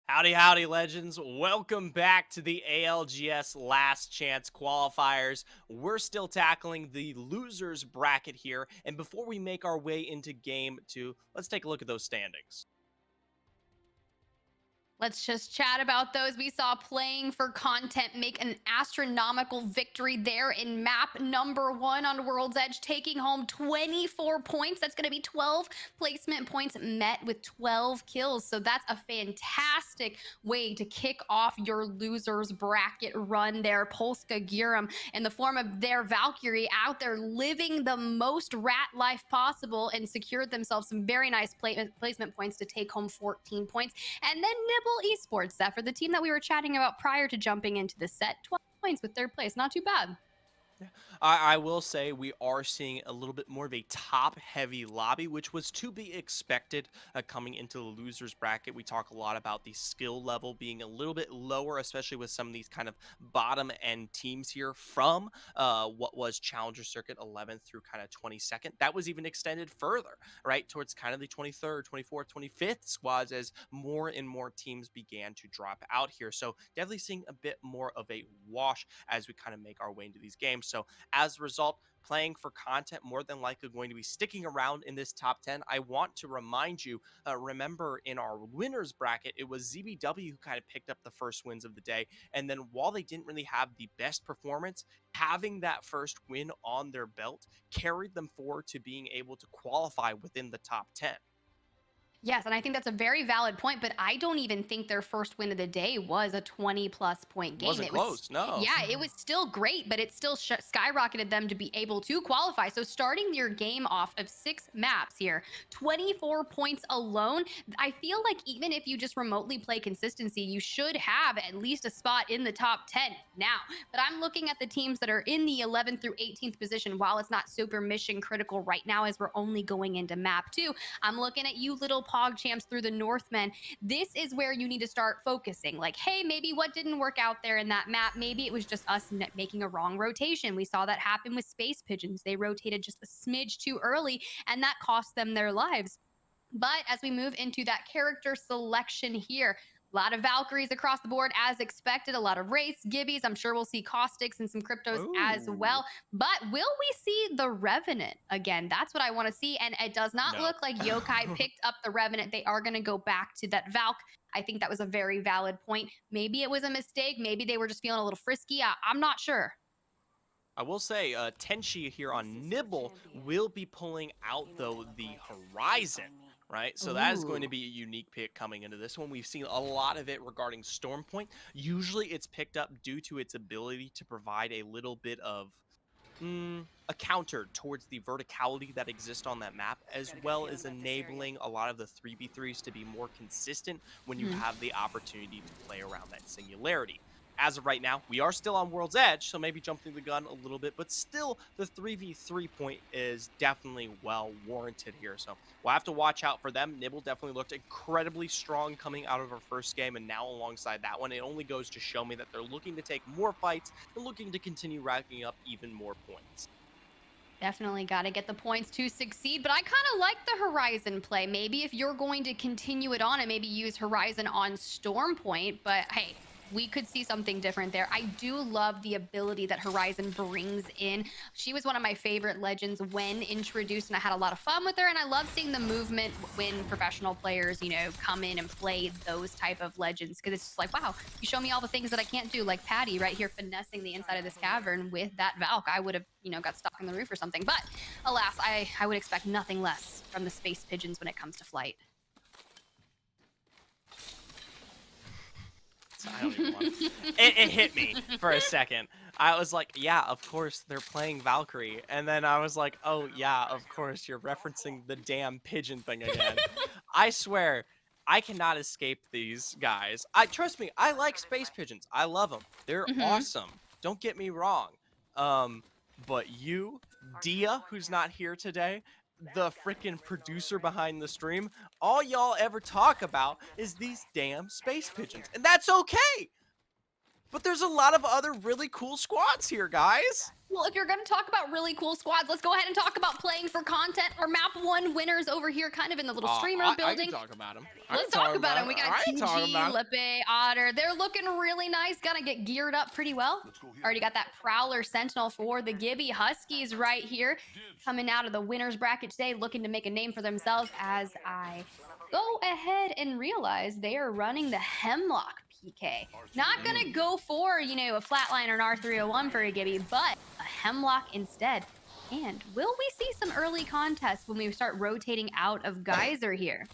Howdy, howdy, legends. Welcome back to the ALGS Last Chance qualifiers. We're still tackling the losers bracket here. And before we make our way into game two, let's take a look at those standings. Let's just chat about those. We saw Playing for Content make an astronomical victory there in map number 1 on World's Edge, taking home 24 points. That's going to be 12 placement points met with 12 kills. So that's a fantastic way to kick off your losers bracket run there. Polska Giram, in the form of their Valkyrie, out there living the most rat life possible and secured themselves some very nice placement points to take home 14 points. And then Esports, that for the team that we were chatting about prior to jumping into the set, 12 points with third place. Not too bad. I will say we are seeing a little bit more of a top-heavy lobby, which was to be expected coming into the losers bracket. We talk a lot about the skill level being a little bit lower, especially with some of these kind of bottom-end teams here from what was Challenger Circuit 11th through kind of 22nd. That was even extended further, right, towards kind of the 23rd, 24th, 25th squads as more and more teams began to drop out here. So definitely seeing a bit more of a wash as we kind of make our way into these games. So as a result, Playing for Content more than likely going to be sticking around in this top 10. I want to remind you, remember in our winners bracket, it was ZBW who kind of picked up the first wins of the day. And then while they didn't really have the best performance, having that first win on their belt carried them forward to being able to qualify within the top 10. Yes, and I think that's a very valid point, but I don't even think their first win of the day was a 20-plus point game. Wasn't It was, close, no. yeah, it was still great, but it still skyrocketed them to be able to qualify. So starting your game off of 6 maps here, 24 points alone, I feel like even if you just remotely play consistency, you should have at least a spot in the top 10 now. But I'm looking at the teams that are in the 11th through 18th position. While it's not super mission critical right now, as we're only going into map 2, I'm looking at you little Pog champs through the Northmen. This is where you need to start focusing. Like, hey, maybe what didn't work out there in that map, maybe it was just us making a wrong rotation. We saw that happen with Space Pigeons. They rotated just a smidge too early, and that cost them their lives. But as we move into that character selection here, a lot of Valkyries across the board as expected, a lot of Wraiths, Gibbies. I'm sure we'll see Caustics and some Cryptos as Ooh, well. But will we see the Revenant again? That's what I want to see. And it does not no. look like Yokai picked up the Revenant. They are going to go back to that Valk. I think that was a very valid point. Maybe it was a mistake. Maybe they were just feeling a little frisky. I'm not sure. I will say, Tenchi here on Nibble will be pulling out, though, the Horizon, right? So that is going to Ooh. be a unique pick coming into this one. We've seen a lot of it regarding Stormpoint. Usually it's picked up due to its ability to provide a little bit of a counter towards the verticality that exists on that map, as well as enabling a lot of the 3v3s to be more consistent when you Mhm. have the opportunity to play around that singularity. As of right now, we are still on World's Edge, so maybe jumping the gun a little bit, but still the 3v3 point is definitely well warranted here. So we'll have to watch out for them. Nibble definitely looked incredibly strong coming out of our first game, and now alongside that one, it only goes to show me that they're looking to take more fights and looking to continue racking up even more points. Definitely got to get the points to succeed, but I kind of like the Horizon play. Maybe if you're going to continue it on and maybe use Horizon on Stormpoint, but hey, we could see something different there. I do love the ability that Horizon brings in. She was one of my favorite legends when introduced, and I had a lot of fun with her, and I love seeing the movement when professional players, come in and play those type of legends, because it's just like, wow, you show me all the things that I can't do, like Patty right here finessing the inside of this cavern with that Valk. I would have, got stuck on the roof or something, but alas, I would expect nothing less from the Space Pigeons when it comes to flight. I don't even want to. It hit me for a second. I was like, yeah, of course they're playing Valkyrie. And then I was like, oh, yeah, of course you're referencing the damn pigeon thing again. I swear, I cannot escape these guys. Trust me, I like space pigeons. I love them. They're Hmm. awesome. Don't get me wrong. But you, Dia, who's not here today, the freaking producer behind the stream, all y'all ever talk about is these damn space pigeons. And that's okay. But there's a lot of other really cool squads here, guys. Well, if you're going to talk about really cool squads, let's go ahead and talk about playing for content. Our map 1 winners over here, kind of in the little streamer I can building. talk about him. Let's talk about them. We got I can talk TG, about him. Lippe, Otter. They're looking really nice. Gonna get geared up pretty well. Already got that Prowler Sentinel for the Gibby Huskies right here. Coming out of the winner's bracket today, looking to make a name for themselves as I go ahead and realize they are running the Hemlock PK. Not gonna go for, you know, a flatline or an R301 for a Gibby, but a Hemlock instead. And will we see some early contests when we start rotating out of Geyser here?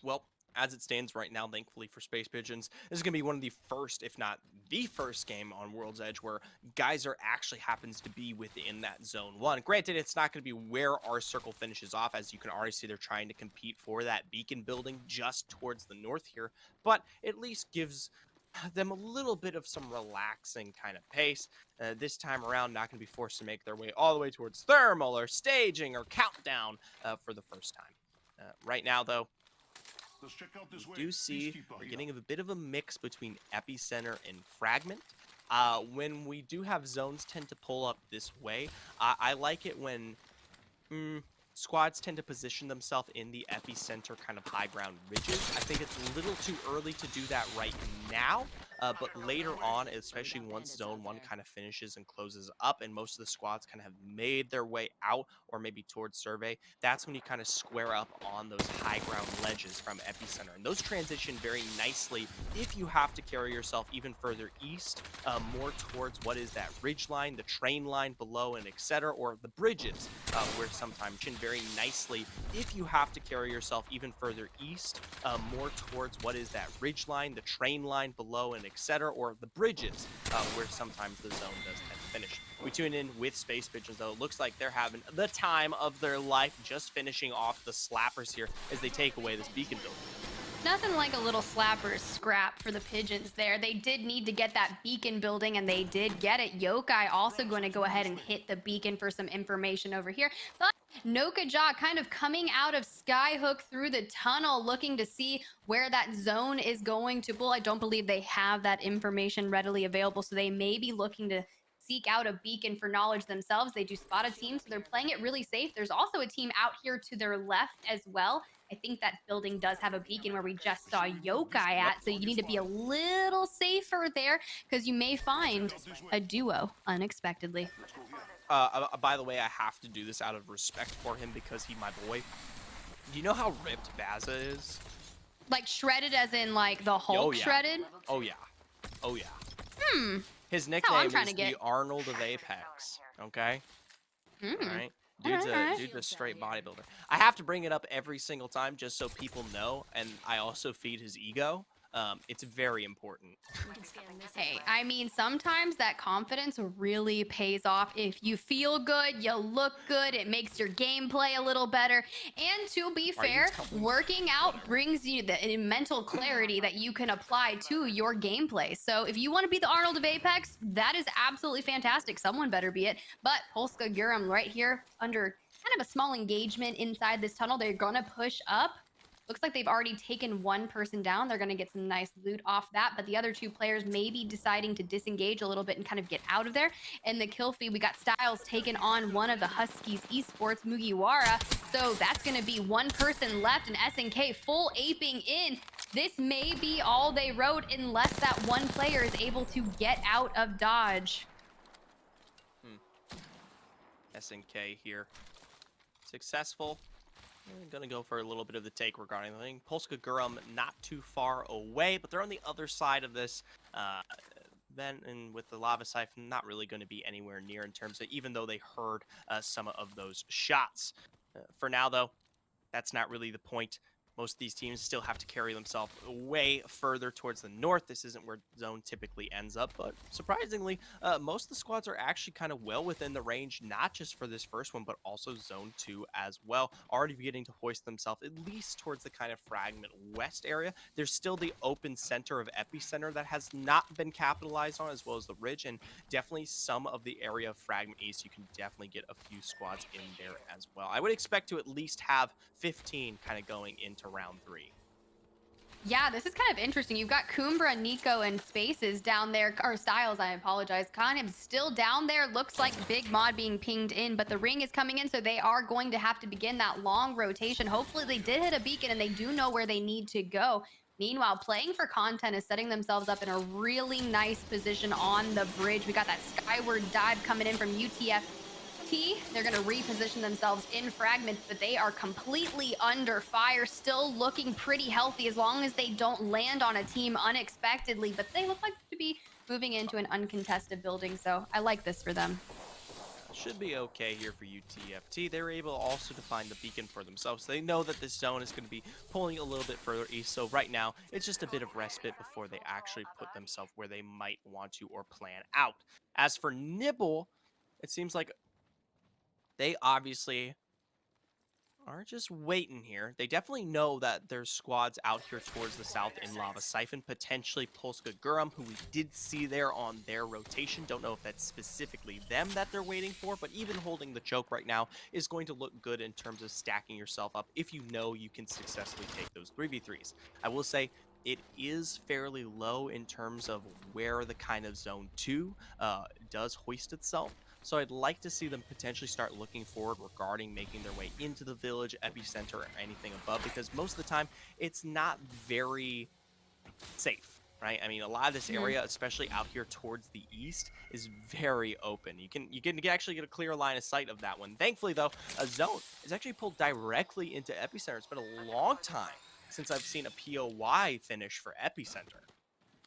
Well, as it stands right now, thankfully for Space Pigeons, this is going to be one of the first, if not the first game on World's Edge where Geyser actually happens to be within that Zone 1. Granted, it's not going to be where our circle finishes off, as you can already see they're trying to compete for that beacon building just towards the north here, but at least gives them a little bit of some relaxing kind of pace. This time around, not going to be forced to make their way all the way towards Thermal or Staging or Countdown for the first time. Right now, though, we do see the beginning of a bit of a mix between Epicenter and Fragment. When we do have zones tend to pull up this way, I like it when squads tend to position themselves in the epicenter kind of high ground ridges. I think it's a little too early to do that right now, but later on, especially once Zone 1 kind of finishes and closes up and most of the squads kind of have made their way out or maybe towards survey, that's when you kind of square up on those high ground ledges from epicenter. And those transition very nicely if you have to carry yourself even further east, more towards what is that ridge line, the train line below, and etc., or the bridges, where sometimes very nicely if you have to carry yourself even further east, more towards what is that ridge line, the train line below, and etc., or the bridges, where sometimes the zone does tend to finish. We tune in with Space Pigeons, though. It looks like they're having the time of their life, just finishing off the slappers here as they take away this beacon building. Nothing like a little slapper scrap for the Pigeons there. They did need to get that beacon building, and they did get it. Yokai also going to go ahead and hit the beacon for some information over here. But Nokaja kind of coming out of Skyhook through the tunnel, looking to see where that zone is going to pull. I don't believe they have that information readily available, so they may be looking to seek out a beacon for knowledge themselves. They do spot a team, so they're playing it really safe. There's also a team out here to their left as well. I think that building does have a beacon where we just saw Yokai at, so you need to be a little safer there because you may find a duo unexpectedly. By the way, I have to do this out of respect for him because he's my boy. Do you know how ripped Baza is? Like shredded as in like the Hulk shredded? Oh yeah. Oh yeah. Hmm. His nickname is the Arnold of Apex. Okay? All right? Dude's a straight bodybuilder. I have to bring it up every single time just so people know, and I also feed his ego. It's very important. Hey, I mean, sometimes that confidence really pays off. If you feel good, you look good, it makes your gameplay a little better. And to be fair, working out brings you the mental clarity that you can apply to your gameplay. So if you want to be the Arnold of Apex, that is absolutely fantastic. Someone better be it. But Polska Guram right here under kind of a small engagement inside this tunnel. They're going to push up. Looks like they've already taken one person down. They're going to get some nice loot off that, but the other two players may be deciding to disengage a little bit and kind of get out of there. In the kill feed, we got Styles taking on one of the Huskies esports, Mugiwara. So that's going to be one person left, and SNK full aping in. This may be all they wrote unless that one player is able to get out of dodge. SNK here. Successful. I'm going to go for a little bit of the take regarding the thing. Polska Guram not too far away, but they're on the other side of this. Then, and with the Lava Siphon, not really going to be anywhere near in terms of, even though they heard some of those shots. For now, though, that's not really the point. Most of these teams still have to carry themselves way further towards the north. This isn't where zone typically ends up, but surprisingly, most of the squads are actually kind of well within the range, not just for this first one, but also zone 2 as well. Already beginning to hoist themselves at least towards the kind of fragment west area. There's still the open center of epicenter that has not been capitalized on, as well as the ridge, and definitely some of the area of fragment east. You can definitely get a few squads in there as well. I would expect to at least have 15 kind of going into round 3. Yeah, this is kind of interesting. You've got Kumbra, Nico, and Spaces down there, or Styles, I apologize. Khanib still down there. Looks like Big Mod being pinged in, but the ring is coming in, so they are going to have to begin that long rotation. Hopefully, they did hit a beacon and they do know where they need to go. Meanwhile, playing for content is setting themselves up in a really nice position on the bridge. We got that skyward dive coming in from UTF. They're going to reposition themselves in fragment, but they are completely under fire, still looking pretty healthy as long as they don't land on a team unexpectedly. But they look like to be moving into an uncontested building, so I like this for them. Should be okay here for UTFT. They're able also to find the beacon for themselves. They know that this zone is going to be pulling a little bit further east, so right now it's just a bit of respite before they actually put themselves where they might want to or plan out. As for Nibble, it seems like they obviously are just waiting here. They definitely know that there's squads out here towards the south in Lava Siphon, potentially Polska Gurum, who we did see there on their rotation. Don't know if that's specifically them that they're waiting for, but even holding the choke right now is going to look good in terms of stacking yourself up if you know you can successfully take those 3v3s. I will say it is fairly low in terms of where the kind of zone 2 does hoist itself. So I'd like to see them potentially start looking forward regarding making their way into the village, epicenter, or anything above, because most of the time it's not very safe, right? I mean, a lot of this Mhm. area, especially out here towards the east, is very open. You can actually get a clear line of sight of that one. Thankfully, though, a zone is actually pulled directly into epicenter. It's been a long time since I've seen a POY finish for epicenter.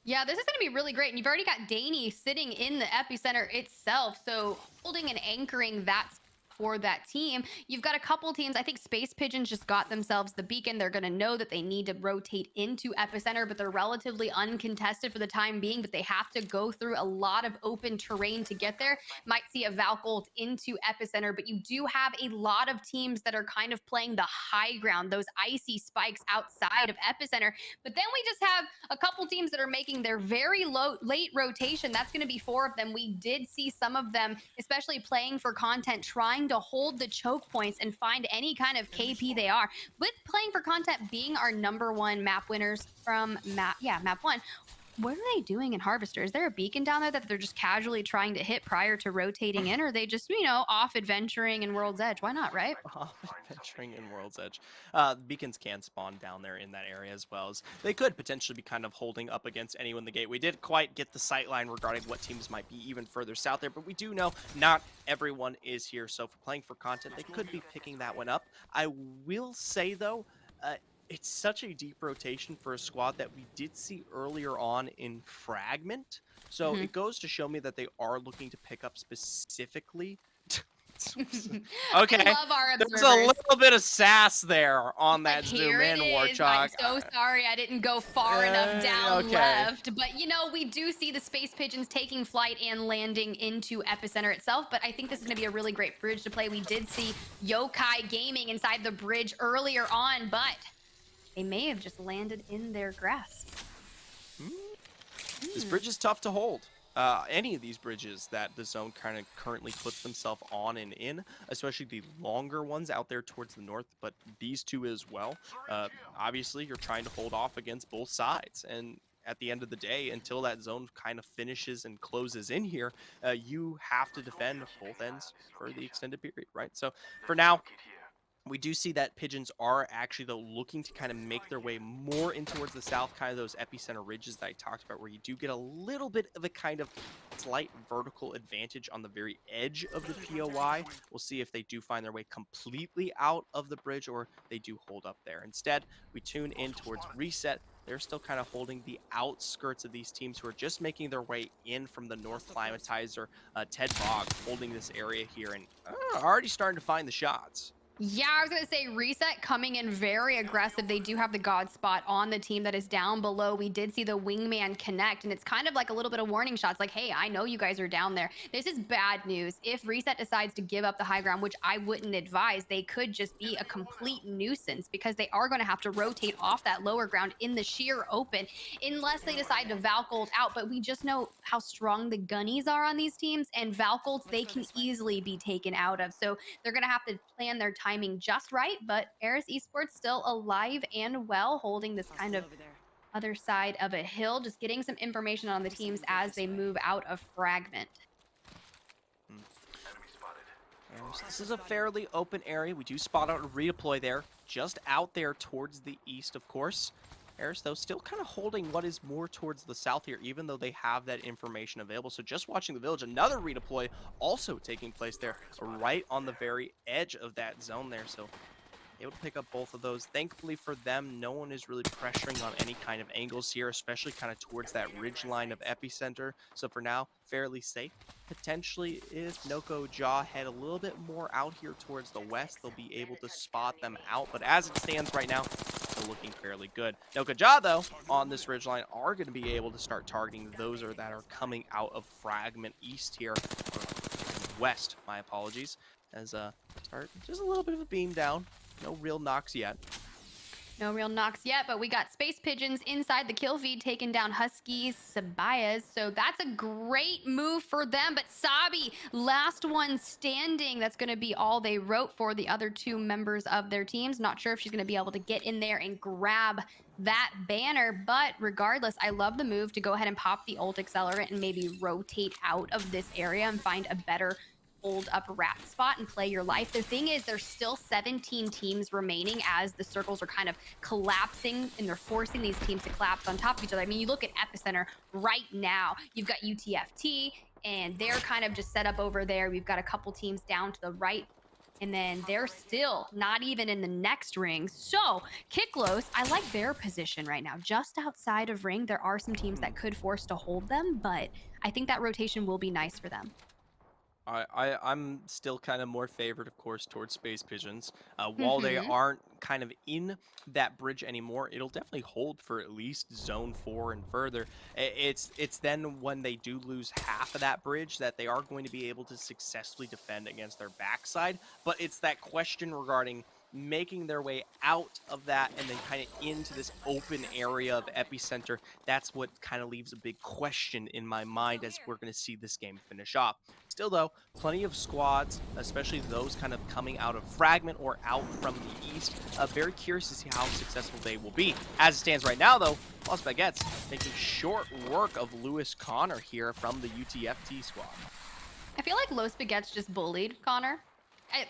Yeah, this is going to be really great. And you've already got Danny sitting in the epicenter itself. So holding and anchoring that for that team. You've got a couple teams. I think Space Pigeons just got themselves the beacon. They're going to know that they need to rotate into epicenter, but they're relatively uncontested for the time being. But they have to go through a lot of open terrain to get there. Might see a Valcolt into epicenter, but you do have a lot of teams that are kind of playing the high ground, those icy spikes outside of epicenter. But then we just have a couple teams that are making their very late rotation. That's going to be four of them. We did see some of them, especially playing for content, trying to hold the choke points and find any kind of KP they are. With playing for content being our number one map winners from map one, what are they doing in Harvester? Is there a beacon down there that they're just casually trying to hit prior to rotating in? Or are they just, off adventuring in World's Edge? Why not, right? Adventuring in World's Edge. Beacons can spawn down there in that area as well as they could potentially be kind of holding up against anyone in the gate. We did quite get the sight line regarding what teams might be even further south there, but we do know not everyone is here. So for playing for content, they could be picking that one up. I will say though, it's such a deep rotation for a squad that we did see earlier on in Fragment. So Mhm. it goes to show me that they are looking to pick up specifically. I Okay, love our there's a observers. little bit of sass there on Like, that zoom here it in, is. I'm Warchog. so sorry I didn't go far enough down Okay. left. But, we do see the Space Pigeons taking flight and landing into Epicenter itself. But I think this is going to be a really great bridge to play. We did see Yokai Gaming inside the bridge earlier on, but they may have just landed in their grasp. Hmm. This Hmm. bridge is tough to hold. Any of these bridges that the zone kind of currently puts themselves on and in, especially the longer ones out there towards the north, but these two as well. Obviously, you're trying to hold off against both sides. And at the end of the day, until that zone kind of finishes and closes in here, you have to defend both ends for the extended period, right? So for now, we do see that pigeons are actually though looking to kind of make their way more in towards the south, kind of those epicenter ridges that I talked about, where you do get a little bit of a kind of slight vertical advantage on the very edge of the POI. We'll see if they do find their way completely out of the bridge or they do hold up there. Instead, we tune in towards reset. They're still kind of holding the outskirts of these teams who are just making their way in from the North Climatizer. Ted Bog holding this area here and already starting to find the shots. Yeah, I was going to say Reset coming in very aggressive. They do have the God spot on the team that is down below. We did see the wingman connect, and it's kind of like a little bit of warning shots like, hey, I know you guys are down there. This is bad news. If Reset decides to give up the high ground, which I wouldn't advise, they could just be a complete nuisance because they are going to have to rotate off that lower ground in the sheer open unless they decide to Valcolt out. But we just know how strong the gunnies are on these teams, and Valcolts, they can easily be taken out of. So they're going to have to plan their timing just right, but Eris Esports still alive and well, holding this kind of other side of a hill, just getting some information on the teams as they move out of fragment. Mm. This is a fairly open area. We do spot out a redeploy there, just out there towards the east, of course. Eris, though, still kind of holding what is more towards the south here, even though they have that information available. So just watching the village, another redeploy also taking place there, right on the very edge of that zone there. So able to pick up both of those. Thankfully for them, no one is really pressuring on any kind of angles here, especially kind of towards that ridge line of epicenter. So for now, fairly safe. Potentially, if Noko Jaw head a little bit more out here towards the west, they'll be able to spot them out. But as it stands right now, still looking fairly good. Noko Jaw, though, on this ridge line, are going to be able to start targeting those that are coming out of Fragment East here, or west, my apologies, as start just a little bit of a beam down. No real knocks yet. No real knocks yet, but we got Space Pigeons inside the kill feed taking down Husky's Sabayas. So that's a great move for them. But Sabi, last one standing. That's going to be all they wrote for the other two members of their teams. Not sure if she's going to be able to get in there and grab that banner. But regardless, I love the move to go ahead and pop the ult accelerant and maybe rotate out of this area and find a better hold up rat spot and play your life. The thing is, there's still 17 teams remaining as the circles are kind of collapsing, and they're forcing these teams to collapse on top of each other. I mean, you look at Epicenter right now, you've got UTFT, and they're kind of just set up over there. We've got a couple teams down to the right, and then they're still not even in the next ring. So Kiklos, I like their position right now. Just outside of ring, there are some teams that could force to hold them, but I think that rotation will be nice for them. I'm still kind of more favored, of course, towards Space Pigeons. While they aren't kind of in that bridge anymore, it'll definitely hold for at least Zone 4 and further. It's then when they do lose half of that bridge that they are going to be able to successfully defend against their backside. But it's that question regarding making their way out of that and then kind of into this open area of epicenter. That's what kind of leaves a big question in my mind as we're going to see this game finish off. Still, though, plenty of squads, especially those kind of coming out of Fragment or out from the east. Very curious to see how successful they will be. As it stands right now, though, Las Baguettes making short work of Lewis Connor here from the UTFT squad. I feel like Los Baguettes just bullied Connor.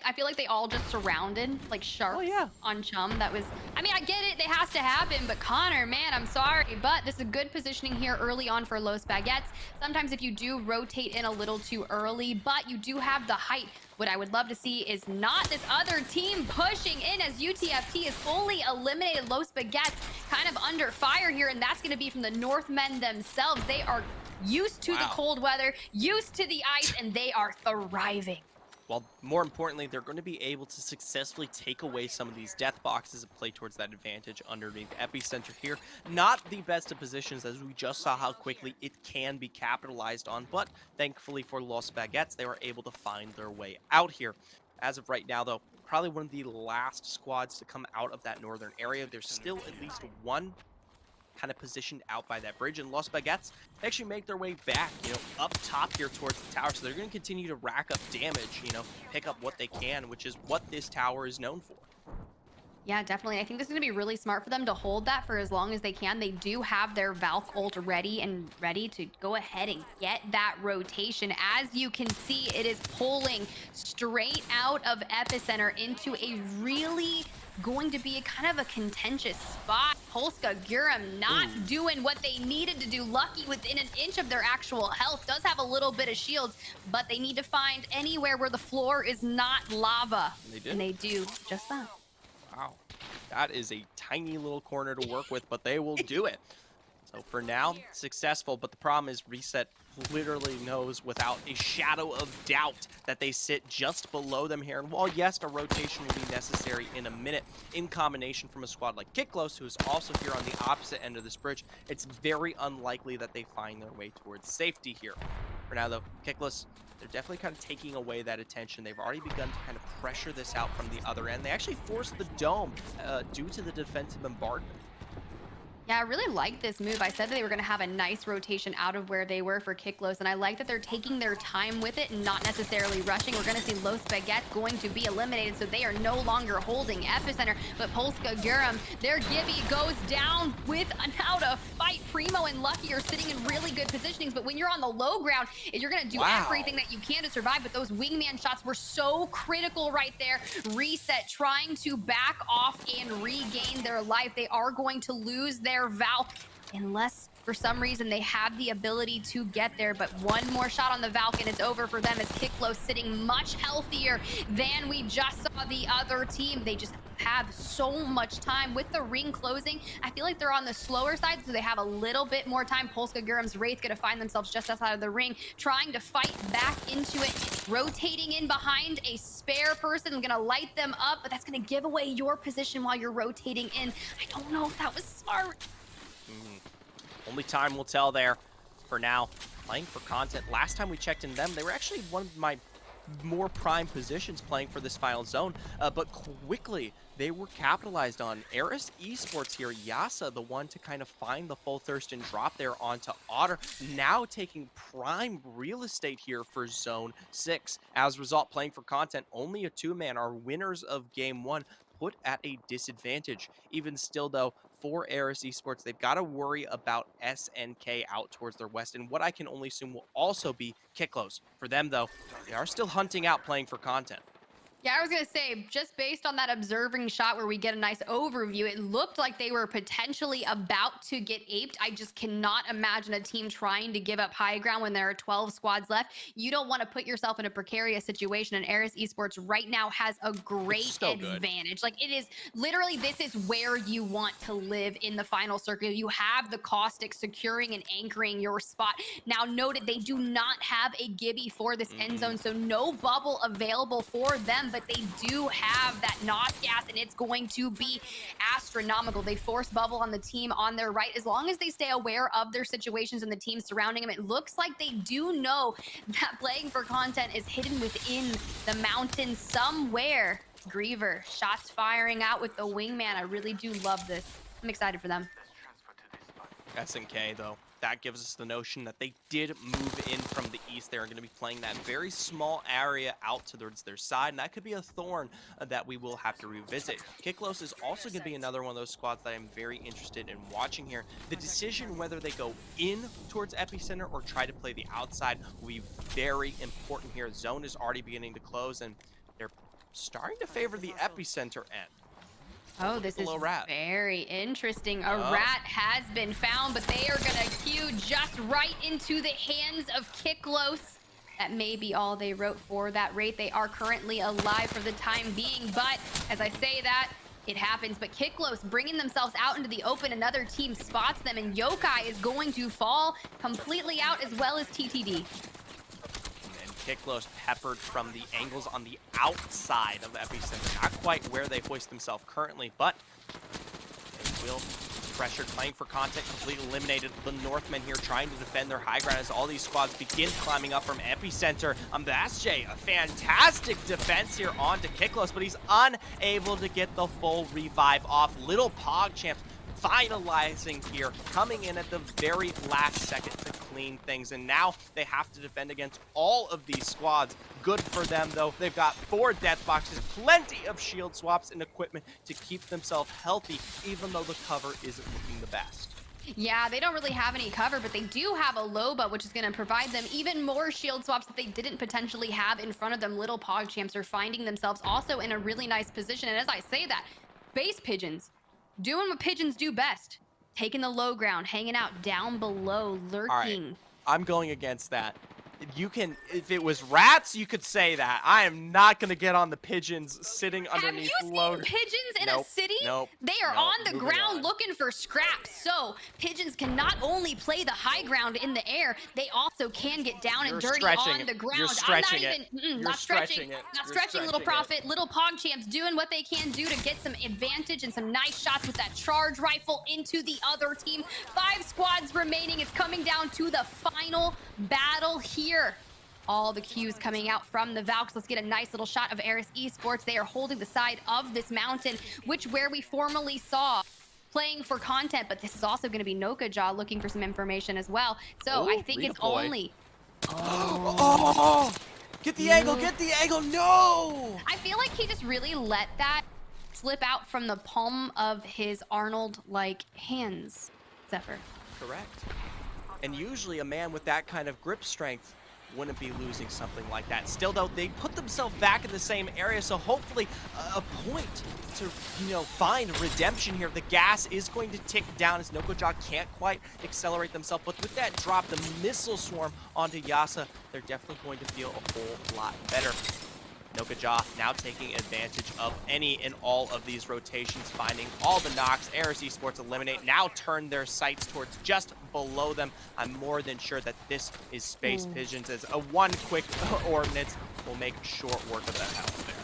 I feel like they all just surrounded like sharks on Chum. That was, I mean, I get it, it has to happen, but Connor, man, I'm sorry, but this is a good positioning here early on for Los Baguettes. Sometimes if you do rotate in a little too early, but you do have the height. What I would love to see is not this other team pushing in as UTFT has fully eliminated Los Baguettes kind of under fire here, and that's going to be from the Northmen themselves. They are used to the cold weather, used to the ice, and they are thriving. Well, more importantly, they're going to be able to successfully take away some of these death boxes and play towards that advantage underneath epicenter here. Not the best of positions, as we just saw how quickly it can be capitalized on, but thankfully for Los Baguettes, they were able to find their way out here. As of right now, though, probably one of the last squads to come out of that northern area. There's still at least one kind of positioned out by that bridge, and Los Baguettes actually make their way back, up top here towards the tower. So they're going to continue to rack up damage, pick up what they can, which is what this tower is known for. Yeah, definitely. I think this is going to be really smart for them to hold that for as long as they can. They do have their Valk ult ready to go ahead and get that rotation. As you can see, it is pulling straight out of epicenter into a really going to be a kind of a contentious spot. Polska Guram not doing what they needed to do. Lucky within an inch of their actual health. Does have a little bit of shields, but they need to find anywhere where the floor is not lava. And they do just that. Wow, that is a tiny little corner to work with, but they will do it. So for now, successful, but the problem is Reset literally knows without a shadow of doubt that they sit just below them here. And while, yes, a rotation will be necessary in a minute, in combination from a squad like Kiklos, who is also here on the opposite end of this bridge, it's very unlikely that they find their way towards safety here. For now, though, Kiklos, they're definitely kind of taking away that attention. They've already begun to kind of pressure this out from the other end. They actually forced the dome due to the defensive bombardment. Yeah, I really like this move. I said that they were going to have a nice rotation out of where they were for Kiklos, and I like that they're taking their time with it and not necessarily rushing. We're going to see Los Baguettes going to be eliminated, so they are no longer holding Epicenter, but Polska Gurum, their Gibby goes down without a fight. Primo and Lucky are sitting in really good positionings, but when you're on the low ground, you're going to do everything that you can to survive, but those wingman shots were so critical right there. Reset, trying to back off and regain their life. They are going to lose their Valk unless for some reason they have the ability to get there. But one more shot on the Valk and it's over for them, as Kiklo sitting much healthier than we just saw the other team. They just have so much time with the ring closing. I feel like they're on the slower side, so they have a little bit more time. Polska Gurum's Wraith gonna find themselves just outside of the ring, trying to fight back into it, rotating in behind a spare person, gonna light them up, but that's gonna give away your position while you're rotating in. I don't know if that was smart. Only time will tell there. For now, playing for content. Last time we checked in them, they were actually one of my more prime positions playing for this final zone, but quickly they were capitalized on. Eris Esports here, Yasa, the one to kind of find the full thirst and drop there onto Otter, now taking prime real estate here for Zone 6. As a result, playing for content, only a two-man are winners of Game 1, put at a disadvantage. Even still, though, for Eris Esports, they've got to worry about SNK out towards their west, and what I can only assume will also be Kiklos. For them, though, they are still hunting out playing for content. Yeah, I was going to say, just based on that observing shot where we get a nice overview, it looked like they were potentially about to get aped. I just cannot imagine a team trying to give up high ground when there are 12 squads left. You don't want to put yourself in a precarious situation, and Eris Esports right now has a great advantage. Like, it is literally, this is where you want to live in the final circle. You have the Caustic securing and anchoring your spot. Now, noted, they do not have a Gibby for this end zone, so no bubble available for them, but they do have that NOS gas, and it's going to be astronomical. They force bubble on the team on their right. As long as they stay aware of their situations and the team surrounding them, it looks like they do know that playing for content is hidden within the mountains somewhere. Griever, shots firing out with the wingman. I really do love this. I'm excited for them. SNK, though, that gives us the notion that they did move in from the east. They're going to be playing that very small area out towards their side, and that could be a thorn that we will have to revisit. Kiklos is also going to be another one of those squads that I'm very interested in watching here. The decision whether they go in towards Epicenter or try to play the outside will be very important here. Zone is already beginning to close, and they're starting to favor the Epicenter end. Oh, this is very interesting. A rat has been found, but they are going to queue just right into the hands of Kiklos. That may be all they wrote for that rate. They are currently alive for the time being, but as I say that, it happens. But Kiklos bringing themselves out into the open. Another team spots them, and Yokai is going to fall completely out, as well as TTD. Kiklos peppered from the angles on the outside of the Epicenter. Not quite where they hoist themselves currently, but they will pressured, playing for content, completely eliminated. The Northmen here trying to defend their high ground as all these squads begin climbing up from Epicenter. Basje, a fantastic defense here onto Kiklos, but he's unable to get the full revive off. Little PogChamps finalizing here, coming in at the very last second to clean things, and now they have to defend against all of these squads. Good for them, though. They've got 4 death boxes, plenty of shield swaps and equipment to keep themselves healthy, even though the cover isn't looking the best. Yeah, they don't really have any cover, but they do have a Loba, which is going to provide them even more shield swaps that they didn't potentially have in front of them. Little PogChamps are finding themselves also in a really nice position, and as I say that, base pigeons doing what pigeons do best, taking the low ground, hanging out down below, lurking. All right, I'm going against that. You can, if it was rats, you could say that. I am not going to get on the pigeons sitting underneath load. Have you seen pigeons in a city? Nope. They are on the ground looking for scraps. So pigeons can not only play the high ground in the air, they also can get down and dirty on the ground. You're stretching Not stretching, little prophet. Little PogChamps doing what they can do to get some advantage and some nice shots with that charge rifle into the other team. 5 squads remaining. It's coming down to the final battle here. All the cues coming out from the Valks. Let's get a nice little shot of Eris Esports. They are holding the side of this mountain, where we formerly saw playing for content, but this is also going to be Nokajaw looking for some information as well. So I Oh, think it's redeploy. only. Oh, get the angle, get the angle. No. I feel like he just really let that slip out from the palm of his Arnold-like hands, Zephyr. Correct. And usually a man with that kind of grip strength wouldn't be losing something like that. Still, though, they put themselves back in the same area, so hopefully a point to, find redemption here. The gas is going to tick down as Nokojaw can't quite accelerate themselves, but with that drop, the missile swarm onto Yasa, they're definitely going to feel a whole lot better. Nokajaw now taking advantage of any and all of these rotations, finding all the knocks. Ares Esports eliminate, now turn their sights towards just below them. I'm more than sure that this is Space Pigeons, as a one quick ordnance will make short work of that house there.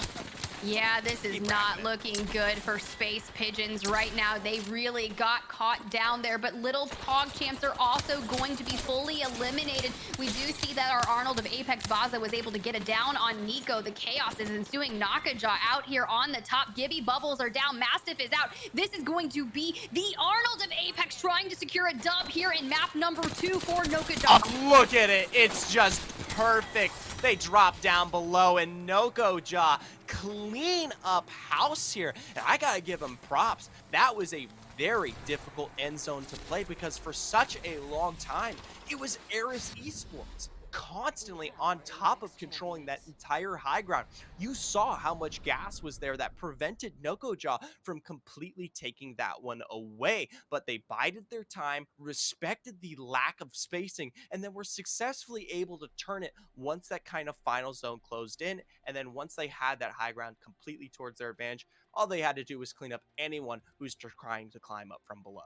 Yeah, this is not looking good for Space Pigeons right now. They really got caught down there, but little PogChamps are also going to be fully eliminated. We do see that our Arnold of Apex Vaza was able to get it down on Nico. The chaos is ensuing. Nakajaw out here on the top. Gibby Bubbles are down. Mastiff is out. This is going to be the Arnold of Apex trying to secure a dub here in map number 2 for Nokajaw. Oh, look at it. It's just perfect. They drop down below, and Nokojaw clean up house here. And I gotta give him props. That was a very difficult end zone to play because for such a long time, it was Ares Esports constantly on top of controlling that entire high ground. You saw how much gas was there that prevented Nokojaw from completely taking that one away, but they bided their time, respected the lack of spacing, and then were successfully able to turn it once that kind of final zone closed in. And then once they had that high ground completely towards their advantage, all they had to do was clean up anyone who's trying to climb up from below.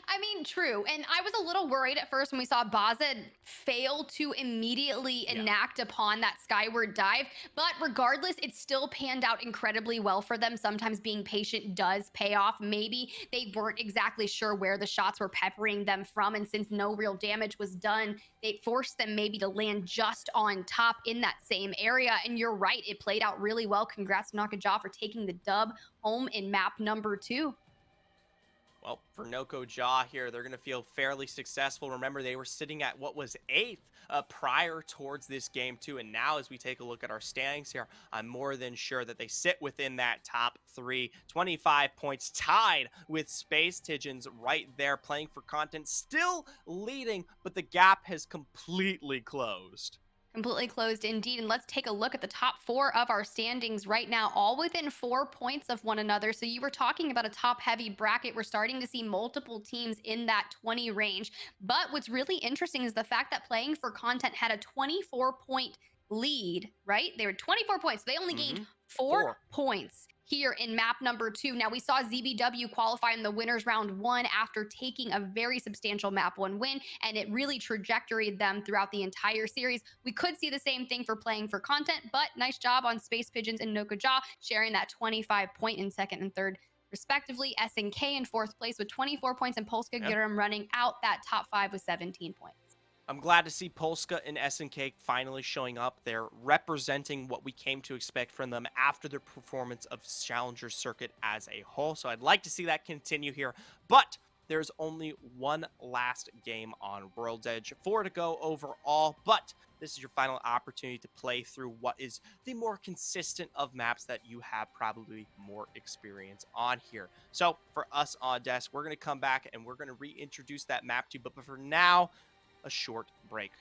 I mean, true. And I was a little worried at first when we saw Baza fail to immediately enact upon that skyward dive. But regardless, it still panned out incredibly well for them. Sometimes being patient does pay off. Maybe they weren't exactly sure where the shots were peppering them from. And since no real damage was done, it forced them maybe to land just on top in that same area. And you're right, it played out really well. Congrats to Nakajaw for taking the dub home in map number 2. Well, for Nokojaw here, they're going to feel fairly successful. Remember, they were sitting at what was 8th prior towards this game, too. And now, as we take a look at our standings here, I'm more than sure that they sit within that top 3. 25 points, tied with Space Pigeons right there, playing for content, still leading, but the gap has completely closed. Completely closed indeed. And let's take a look at the top 4 of our standings right now, all within 4 points of one another. So you were talking about a top heavy bracket. We're starting to see multiple teams in that 20 range. But what's really interesting is the fact that Playing for Content had a 24-point lead, right? They were 24 points. They only gained 4 points here in map number 2. Now, we saw ZBW qualify in the winners round 1 after taking a very substantial map 1 win, and it really trajectoried them throughout the entire series. We could see the same thing for Playing for Content, but nice job on Space Pigeons and Nokojaw sharing that 25 point in 2nd and 3rd respectively. SNK in 4th place with 24 points, and Polska Giram running out that top 5 with 17 points. I'm glad to see Polska and SNK finally showing up. They're representing what we came to expect from them after their performance of Challenger Circuit as a whole. So I'd like to see that continue here. But there's only one last game on World's Edge, 4 to go overall. But this is your final opportunity to play through what is the more consistent of maps that you have probably more experience on here. So for us on desk, we're going to come back and we're going to reintroduce that map to you. But for now, a short break.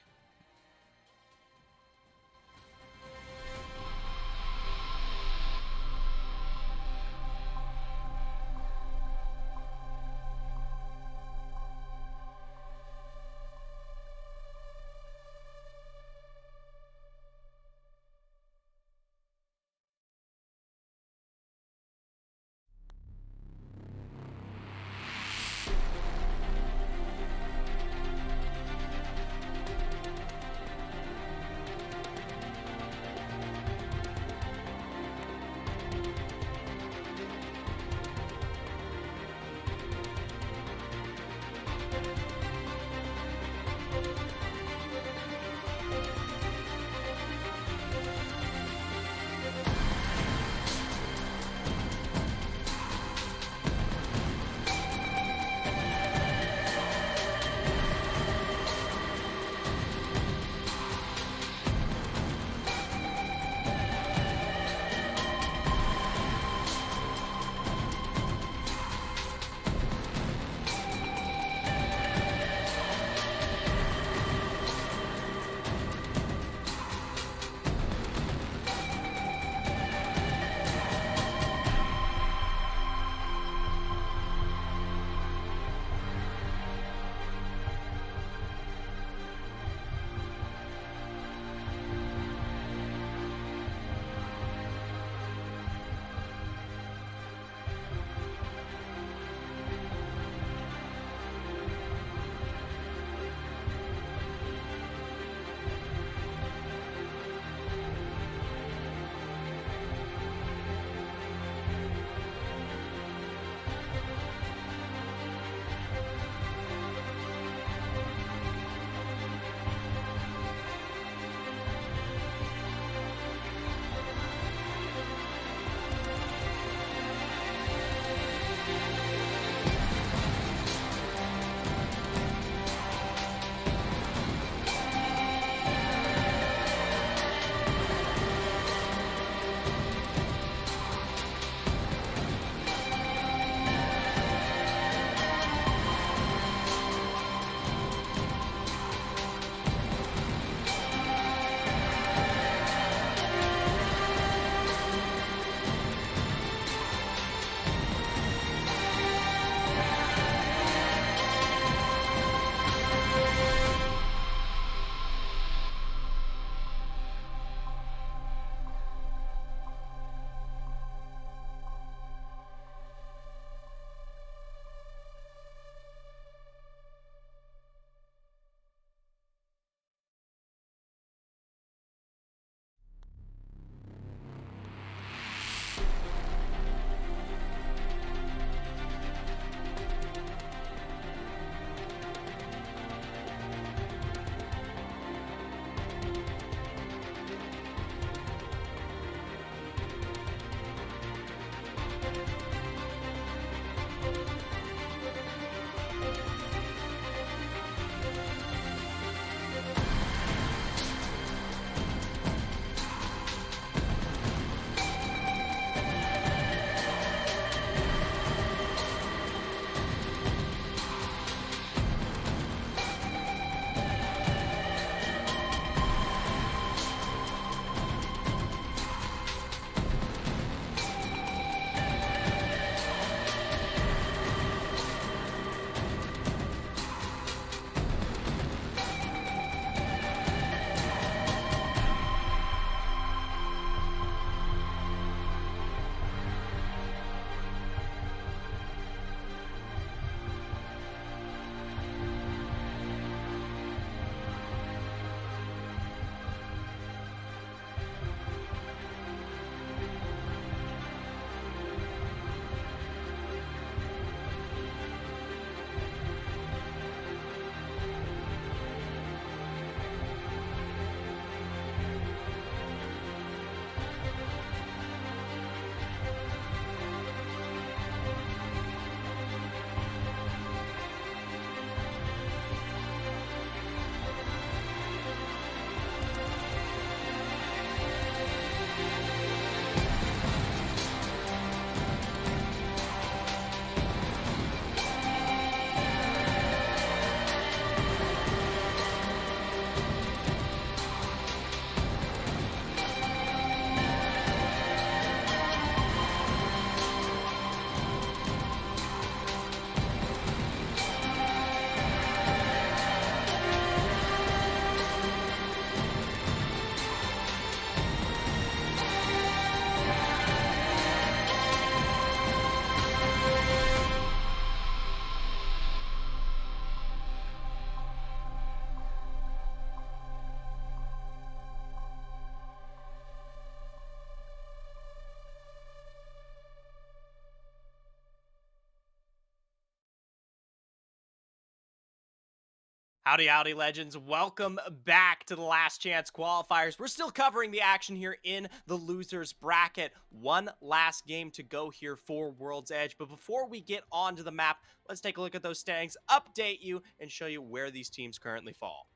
Howdy, howdy, legends. Welcome back to the Last Chance qualifiers. We're still covering the action here in the losers bracket. One last game to go here for World's Edge. But before we get onto the map, let's take a look at those standings, update you, and show you where these teams currently fall.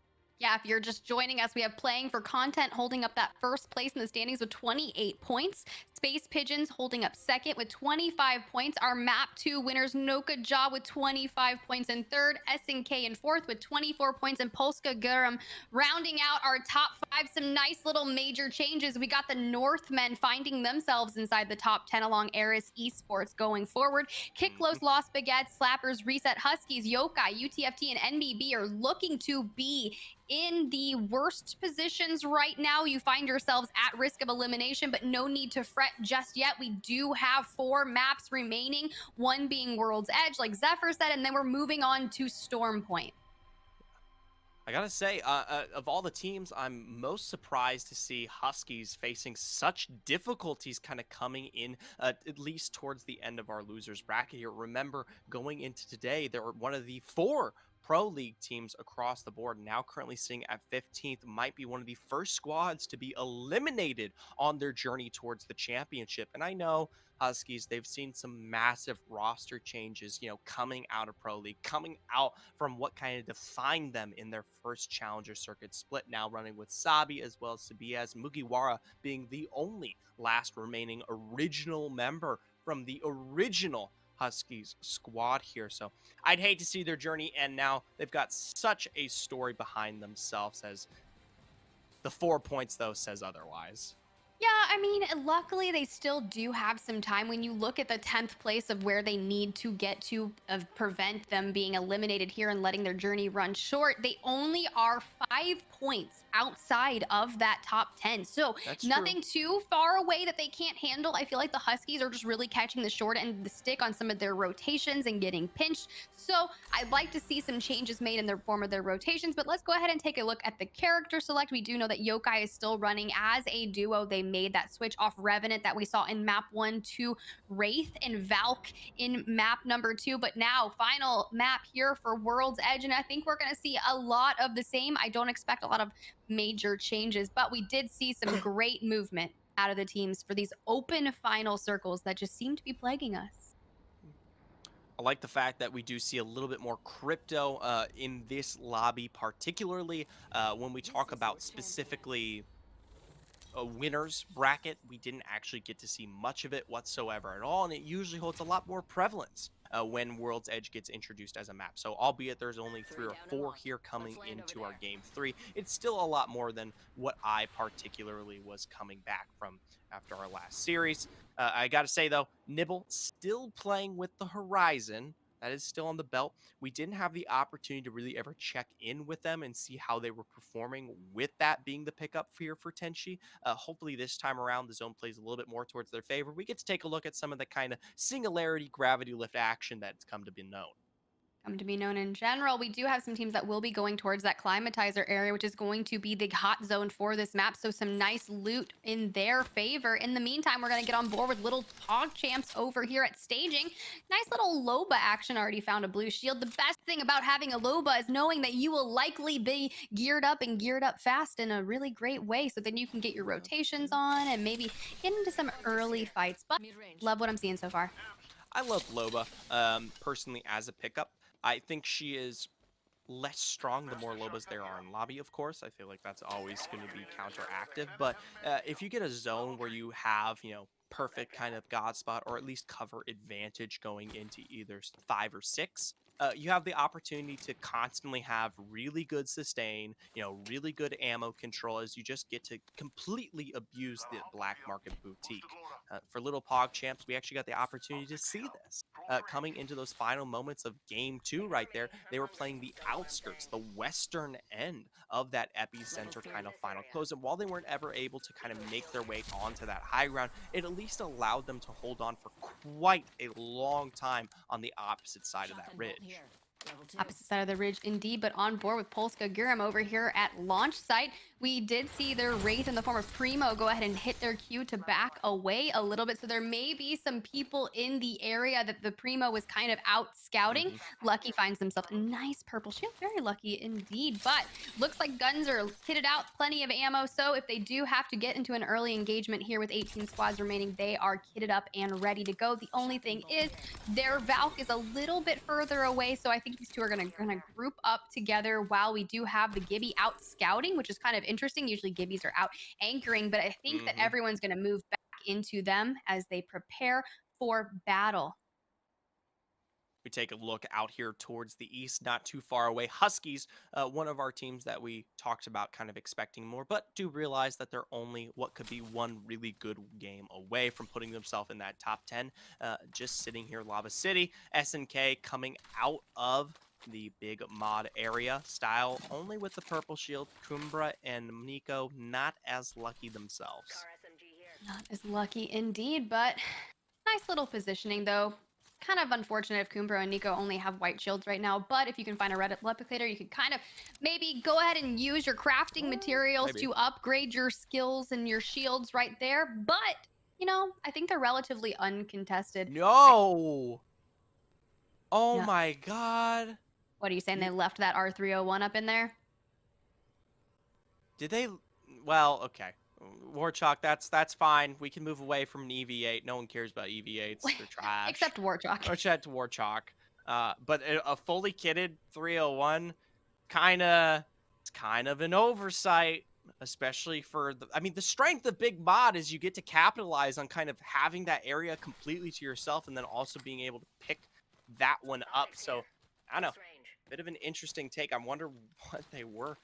Yeah, if you're just joining us, we have Playing for Content holding up that first place in the standings with 28 points. Space Pigeons holding up second with 25 points. Our Map 2 winners, Noka Jaw with 25 points in third. SNK in fourth with 24 points. And Polska Gurum rounding out our top five. Some nice little major changes. We got the Northmen finding themselves inside the top 10 along Eris Esports going forward. Kiklos, Lost Baguettes, Slappers, Reset Huskies, Yokai, UTFT, and NBB are looking to be in the worst positions right now. You find yourselves at risk of elimination, but no need to fret just yet. We do have 4 maps remaining, one being World's Edge, like Zephyr said, and then we're moving on to Storm Point. I gotta say, of all the teams, I'm most surprised to see Huskies facing such difficulties kind of coming in, at least towards the end of our losers bracket here. Remember, going into today, they were one of the 4 Pro League teams across the board, now currently sitting at 15th, might be one of the first squads to be eliminated on their journey towards the championship. And I know Huskies, they've seen some massive roster changes, coming out of Pro League, coming out from what kind of defined them in their first Challenger Circuit split, now running with Sabi as well as Sabiaz, Mugiwara being the only last remaining original member from the original Huskies squad here. So I'd hate to see their journey end now. They've got such a story behind themselves, as the 4 points, though, says otherwise. Yeah, I mean, luckily they still do have some time. When you look at the 10th place of where they need to get to prevent them being eliminated here and letting their journey run short, they only are 5 points outside of that top 10. So That's nothing true. too far away that they can't handle. I feel like the Huskies are just really catching the short end of the stick on some of their rotations and getting pinched. So I'd like to see some changes made in their form of their rotations, but let's go ahead and take a look at the character select. We do know that Yokai is still running as a duo. They made that switch off Revenant that we saw in map 1 to Wraith and Valk in map number 2. But now, final map here for World's Edge, and I think we're going to see a lot of the same. I don't expect a lot of major changes, but we did see some great movement out of the teams for these open final circles that just seem to be plaguing us. I like the fact that we do see a little bit more crypto in this lobby, particularly when we talk about specifically a winners bracket. We didn't actually get to see much of it whatsoever at all, and it usually holds a lot more prevalence when World's Edge gets introduced as a map. So albeit there's only 3 or 4 here coming into our game 3, it's still a lot more than what I particularly was coming back from after our last series. I gotta say though, Nibble still playing with the Horizon. That is still on the belt. We didn't have the opportunity to really ever check in with them and see how they were performing, with that being the pickup here for Tenchi. Hopefully this time around, the zone plays a little bit more towards their favor. We get to take a look at some of the kind of singularity gravity lift action that's come to be known. In general. We do have some teams that will be going towards that climatizer area, which is going to be the hot zone for this map. So some nice loot in their favor. In the meantime, we're going to get on board with little Pog Champs over here at staging. Nice little Loba action. Already found a blue shield. The best thing about having a Loba is knowing that you will likely be geared up and geared up fast in a really great way. So then you can get your rotations on and maybe get into some early fights. But love what I'm seeing so far. I love Loba, personally, as a pickup. I think she is less strong the more Lobas there are in lobby, of course. I feel like that's always going to be counteractive. But if you get a zone where you have, perfect kind of god spot, or at least cover advantage going into either 5 or 6, you have the opportunity to constantly have really good sustain, really good ammo control, as you just get to completely abuse the black market boutique. For little Pog Champs, we actually got the opportunity to see this. Coming into those final moments of game 2 right there, they were playing the outskirts, the western end of that epicenter kind of final close. And while they weren't ever able to kind of make their way onto that high ground, it at least allowed them to hold on for quite a long time on the opposite side of that ridge. Opposite side of the ridge, indeed, but on board with Polska Gurum over here at launch site. We did see their Wraith in the form of Primo go ahead and hit their Q to back away a little bit. So there may be some people in the area that the Primo was kind of out scouting. Lucky finds himself a nice purple shield. Very lucky indeed. But looks like guns are kitted out, plenty of ammo. So if they do have to get into an early engagement here with 18 squads remaining, they are kitted up and ready to go. The only thing is their Valk is a little bit further away. So I think these two are gonna group up together while we do have the Gibby out scouting, which is kind of interesting. Usually Gibbies are out anchoring, but I think that everyone's going to move back into them as they prepare for battle. We take a look out here towards the east, not too far away. Huskies, one of our teams that we talked about kind of expecting more, but do realize that they're only what could be one really good game away from putting themselves in that top 10. Just sitting here, Lava City, SNK coming out of the big mod area style, only with the purple shield. Kumbra and Nico not as lucky themselves. Not as lucky indeed, but nice little positioning though. Kind of unfortunate if Kumbra and Nico only have white shields right now, but if you can find a red replicator, you could kind of maybe go ahead and use your crafting materials to upgrade your skills and your shields right there. But, you know, I think they're relatively uncontested. No! Oh my god. What are you saying? They left that R301 up in there? Did they? Well, okay. Warchalk, that's fine. We can move away from an EV8. No one cares about EV8s. They're trash. Except Warchalk. Except Warchalk. But a fully kitted 301, it's kind of an oversight, especially for the. I mean, the strength of Big Mod is you get to capitalize on kind of having that area completely to yourself, and then also being able to pick that one up. So I don't know. Bit of an interesting take. I wonder what they were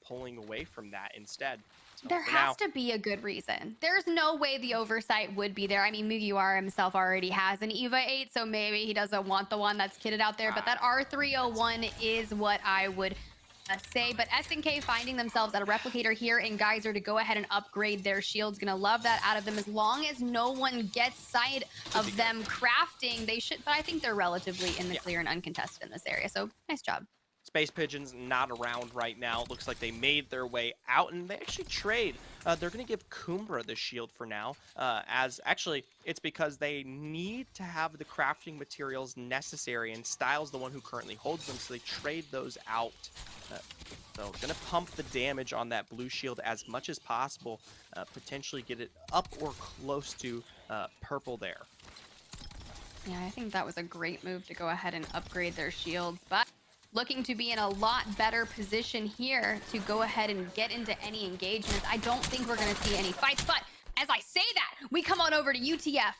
pulling away from that instead. So there has to be a good reason. There's no way the oversight would be there. I mean, Mugiwara himself already has an EVA 8, so maybe he doesn't want the one that's kitted out there. But that R301 is what I would say. But SNK finding themselves at a replicator here in Geyser to go ahead and upgrade their shields. Gonna love that out of them. As long as no one gets sight of them crafting, they should. But I think they're relatively in the clear and uncontested in this area. So nice job. Space Pigeons not around right now. Looks like they made their way out, and they actually trade. They're going to give Kumbra the shield for now, as actually it's because they need to have the crafting materials necessary, and Style's the one who currently holds them, so they trade those out. So going to pump the damage on that blue shield as much as possible, potentially get it up or close to purple there. Yeah, I think that was a great move to go ahead and upgrade their shields, but looking to be in a lot better position here to go ahead and get into any engagements. I don't think we're going to see any fights, but as I say that, we come on over to UTF.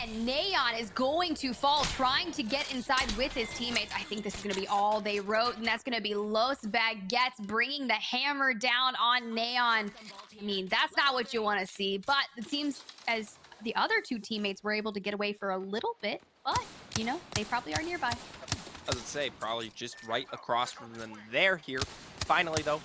And Neon is going to fall, trying to get inside with his teammates. I think this is going to be all they wrote, and that's going to be Los Baguettes bringing the hammer down on Neon. I mean, that's not what you want to see, but it seems as the other two teammates were able to get away for a little bit, but, you know, they probably are nearby. I would say probably just right across from them. They're here. Finally, though,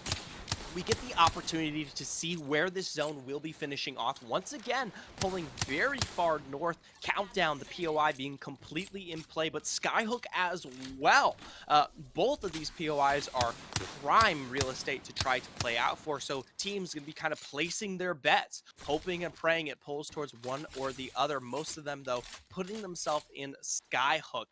we get the opportunity to see where this zone will be finishing off. Once again, pulling very far north. Countdown, the POI being completely in play, but Skyhook as well. Both of these POIs are prime real estate to try to play out for, so teams going to be kind of placing their bets, hoping and praying it pulls towards one or the other. Most of them, though, putting themselves in Skyhook.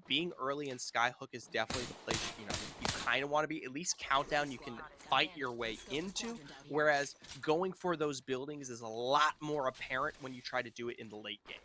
Being early in Skyhook is definitely the place, you know, you kind of want to be. At least Countdown, you can fight your way into, whereas going for those buildings is a lot more apparent when you try to do it in the late game.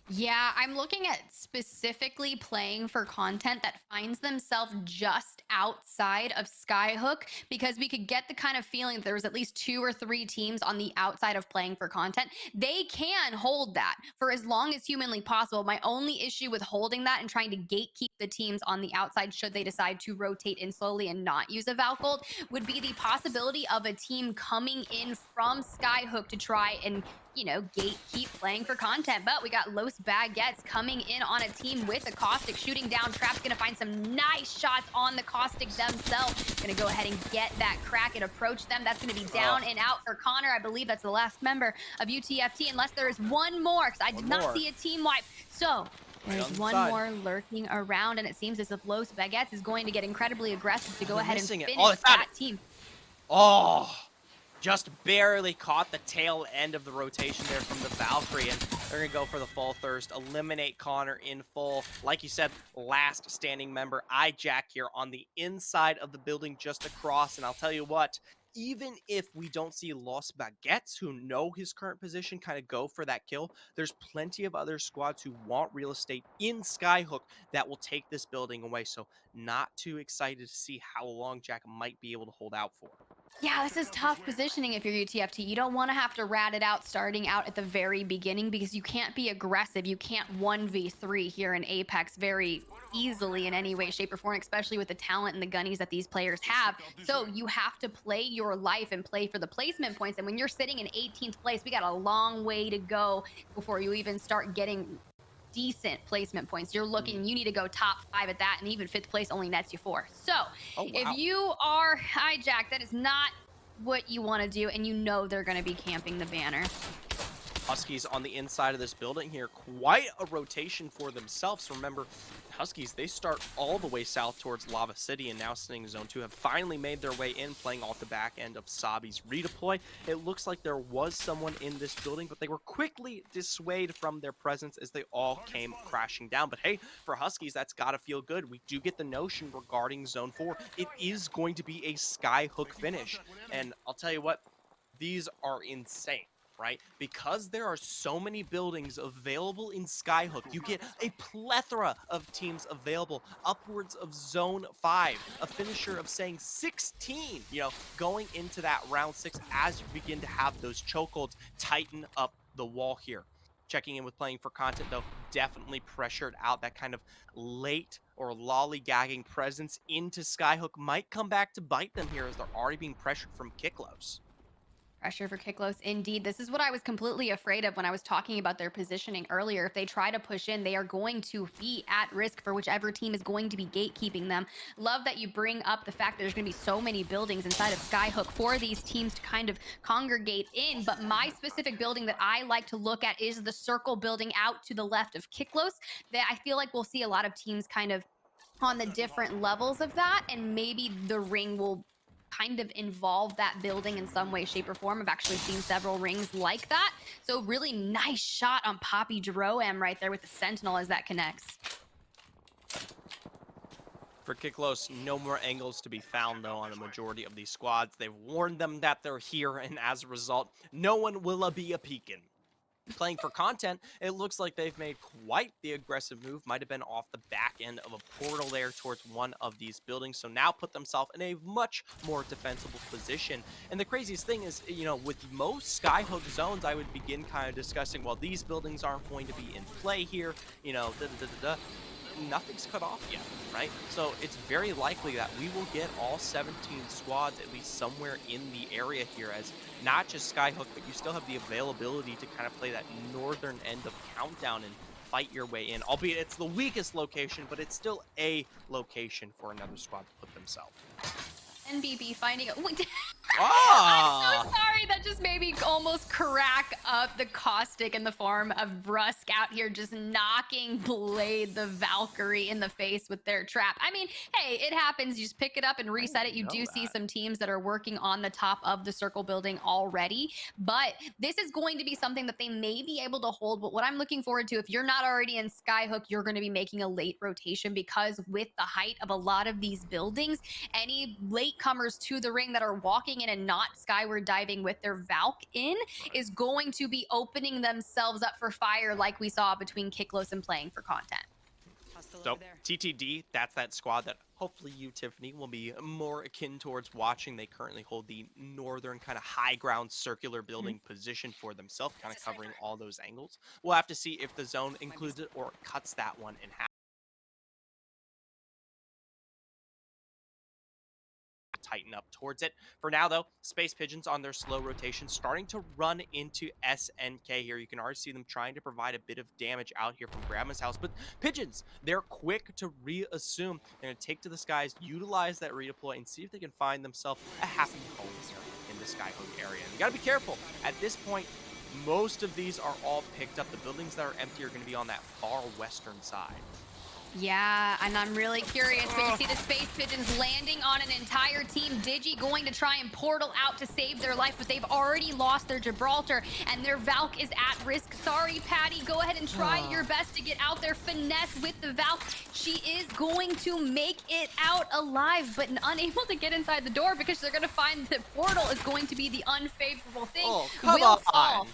Yeah, I'm looking at specifically playing for content that finds themselves just outside of Skyhook, because we could get the kind of feeling that there was at least 2 or 3 teams on the outside of playing for content. They can hold that for as long as humanly possible. My only issue with holding that and trying to gatekeep the teams on the outside, should they decide to rotate in slowly and not use a Valkyrie, would be the possibility of a team coming in from Skyhook to try and, you know, gatekeep playing for content. But we got Los Baguettes coming in on a team with a Caustic, shooting down traps, gonna find some nice shots on the Caustic themselves. Gonna go ahead and get that crack and approach them. That's gonna be down and out for Connor. I believe that's the last member of UTFT, unless there is one more, because I did not see a team wipe. So there's one more lurking around, and it seems as if Los Baguettes is going to get incredibly aggressive to go ahead and finish that team. Oh, just barely caught the tail end of the rotation there from the Valkyrie, and they're going to go for the full thirst, eliminate Connor in full. Like you said, last standing member, iJack here on the inside of the building just across, and I'll tell you what, even if we don't see Los Baguettes, who know his current position, kind of go for that kill, there's plenty of other squads who want real estate in Skyhook that will take this building away. So not too excited to see how long Jack might be able to hold out for. Yeah, this is tough positioning if you're UTFT. You don't want to have to rat it out starting out at the very beginning because you can't be aggressive. You can't 1v3 here in Apex very easily in any way, shape, or form, especially with the talent and the gunnies that these players have. So you have to play your life and play for the placement points. And when you're sitting in 18th place, we got a long way to go before you even start getting decent placement points. You're looking, you need to go top 5 at that, and even 5th place only nets you 4. So if you are hijacked, that is not what you want to do, and you know they're going to be camping the banner. Huskies on the inside of this building here, quite a rotation for themselves. Remember, Huskies, they start all the way south towards Lava City, and now sitting in Zone 2 have finally made their way in, playing off the back end of Sabi's redeploy. It looks like there was someone in this building, but they were quickly dissuaded from their presence as they all came crashing down. But hey, for Huskies, that's got to feel good. We do get the notion regarding Zone 4. It is going to be a Skyhook finish, and I'll tell you what, these are insane. Right? Because there are so many buildings available in Skyhook, you get a plethora of teams available, upwards of Zone 5, a finisher of saying 16, you know, going into that round 6 as you begin to have those chokeholds tighten up the wall here. Checking in with Playing for Content, though, definitely pressured out. That kind of late or lollygagging presence into Skyhook might come back to bite them here as they're already being pressured from Kiklos. Pressure for Kiklos, indeed. This is what I was completely afraid of when I was talking about their positioning earlier. If they try to push in, they are going to be at risk for whichever team is going to be gatekeeping them. Love that you bring up the fact that there's going to be so many buildings inside of Skyhook for these teams to kind of congregate in. But my specific building that I like to look at is the circle building out to the left of Kiklos. That I feel like we'll see a lot of teams kind of on the different levels of that, and maybe the ring will kind of involve that building in some way, shape, or form. I've actually seen several rings like that. So really nice shot on Poppy Droam right there with the Sentinel as that connects. For Kiklos, no more angles to be found, though, on a majority of these squads. They've warned them that they're here, and as a result, no one will be a peeking. Playing for Content, it looks like they've made quite the aggressive move. Might have been off the back end of a portal there towards one of these buildings. So now put themselves in a much more defensible position. And the craziest thing is, you know, with most Skyhook zones, I would begin kind of discussing, well, these buildings aren't going to be in play here. You know, nothing's cut off yet, right? So it's very likely that we will get all 17 squads at least somewhere in the area here, as not just Skyhook, but you still have the availability to kind of play that northern end of Countdown and fight your way in. Albeit it's the weakest location, but it's still a location for another squad to put themselves. NBB finding it. Ah! I'm so sorry. That just made me almost crack up the caustic in the form of Brusk out here just knocking Blade the Valkyrie in the face with their trap. I mean, hey, it happens. You just pick it up and reset it. You do see some teams that are working on the top of the circle building already, but this is going to be something that they may be able to hold. But what I'm looking forward to, if you're not already in Skyhook, you're going to be making a late rotation, because with the height of a lot of these buildings, any latecomers to the ring that are walking in and not skyward diving with their Valk in is going to be opening themselves up for fire, like we saw between Kiklos and Playing for Content. So TTD, that's that squad that hopefully you, Tiffany, will be more akin towards watching. They currently hold the northern kind of high ground circular building position for themselves, kind of covering all those angles. We'll have to see if the zone includes it or cuts that one in half. Tighten up towards it. For now, though, Space Pigeons on their slow rotation starting to run into SNK here. You can already see them trying to provide a bit of damage out here from Grandma's house, but Pigeons, they're quick to reassume. They're going to take to the skies, utilize that redeploy, and see if they can find themselves a happy home here in the Skyhook area. And you got to be careful. At this point, most of these are all picked up. The buildings that are empty are going to be on that far western side. Yeah, and I'm really curious, but you see the Space Pigeons landing on an entire team Digi going to try and portal out to save their life, but they've already lost their Gibraltar, and their Valk is at risk. Sorry, Patty, go ahead and try your best to get out there. Finesse with the Valk. She is going to make it out alive, but unable to get inside the door because they're going to find the portal is going to be the unfavorable thing. Oh, come Will on. fall.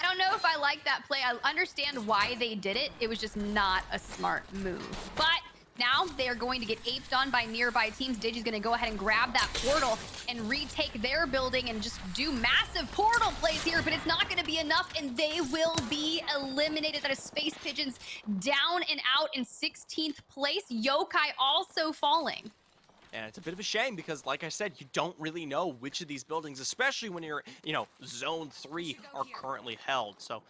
I don't know if I like that play. I understand why they did it. It was just not a smart move. But now they are going to get aped on by nearby teams. Digi's going to go ahead and grab that portal and retake their building and just do massive portal plays here, but it's not going to be enough, and they will be eliminated. That is Space Pigeons down and out in 16th place. Yokai also falling. And it's a bit of a shame because, like I said, you don't really know which of these buildings, especially when you're, Zone 3 are currently held. So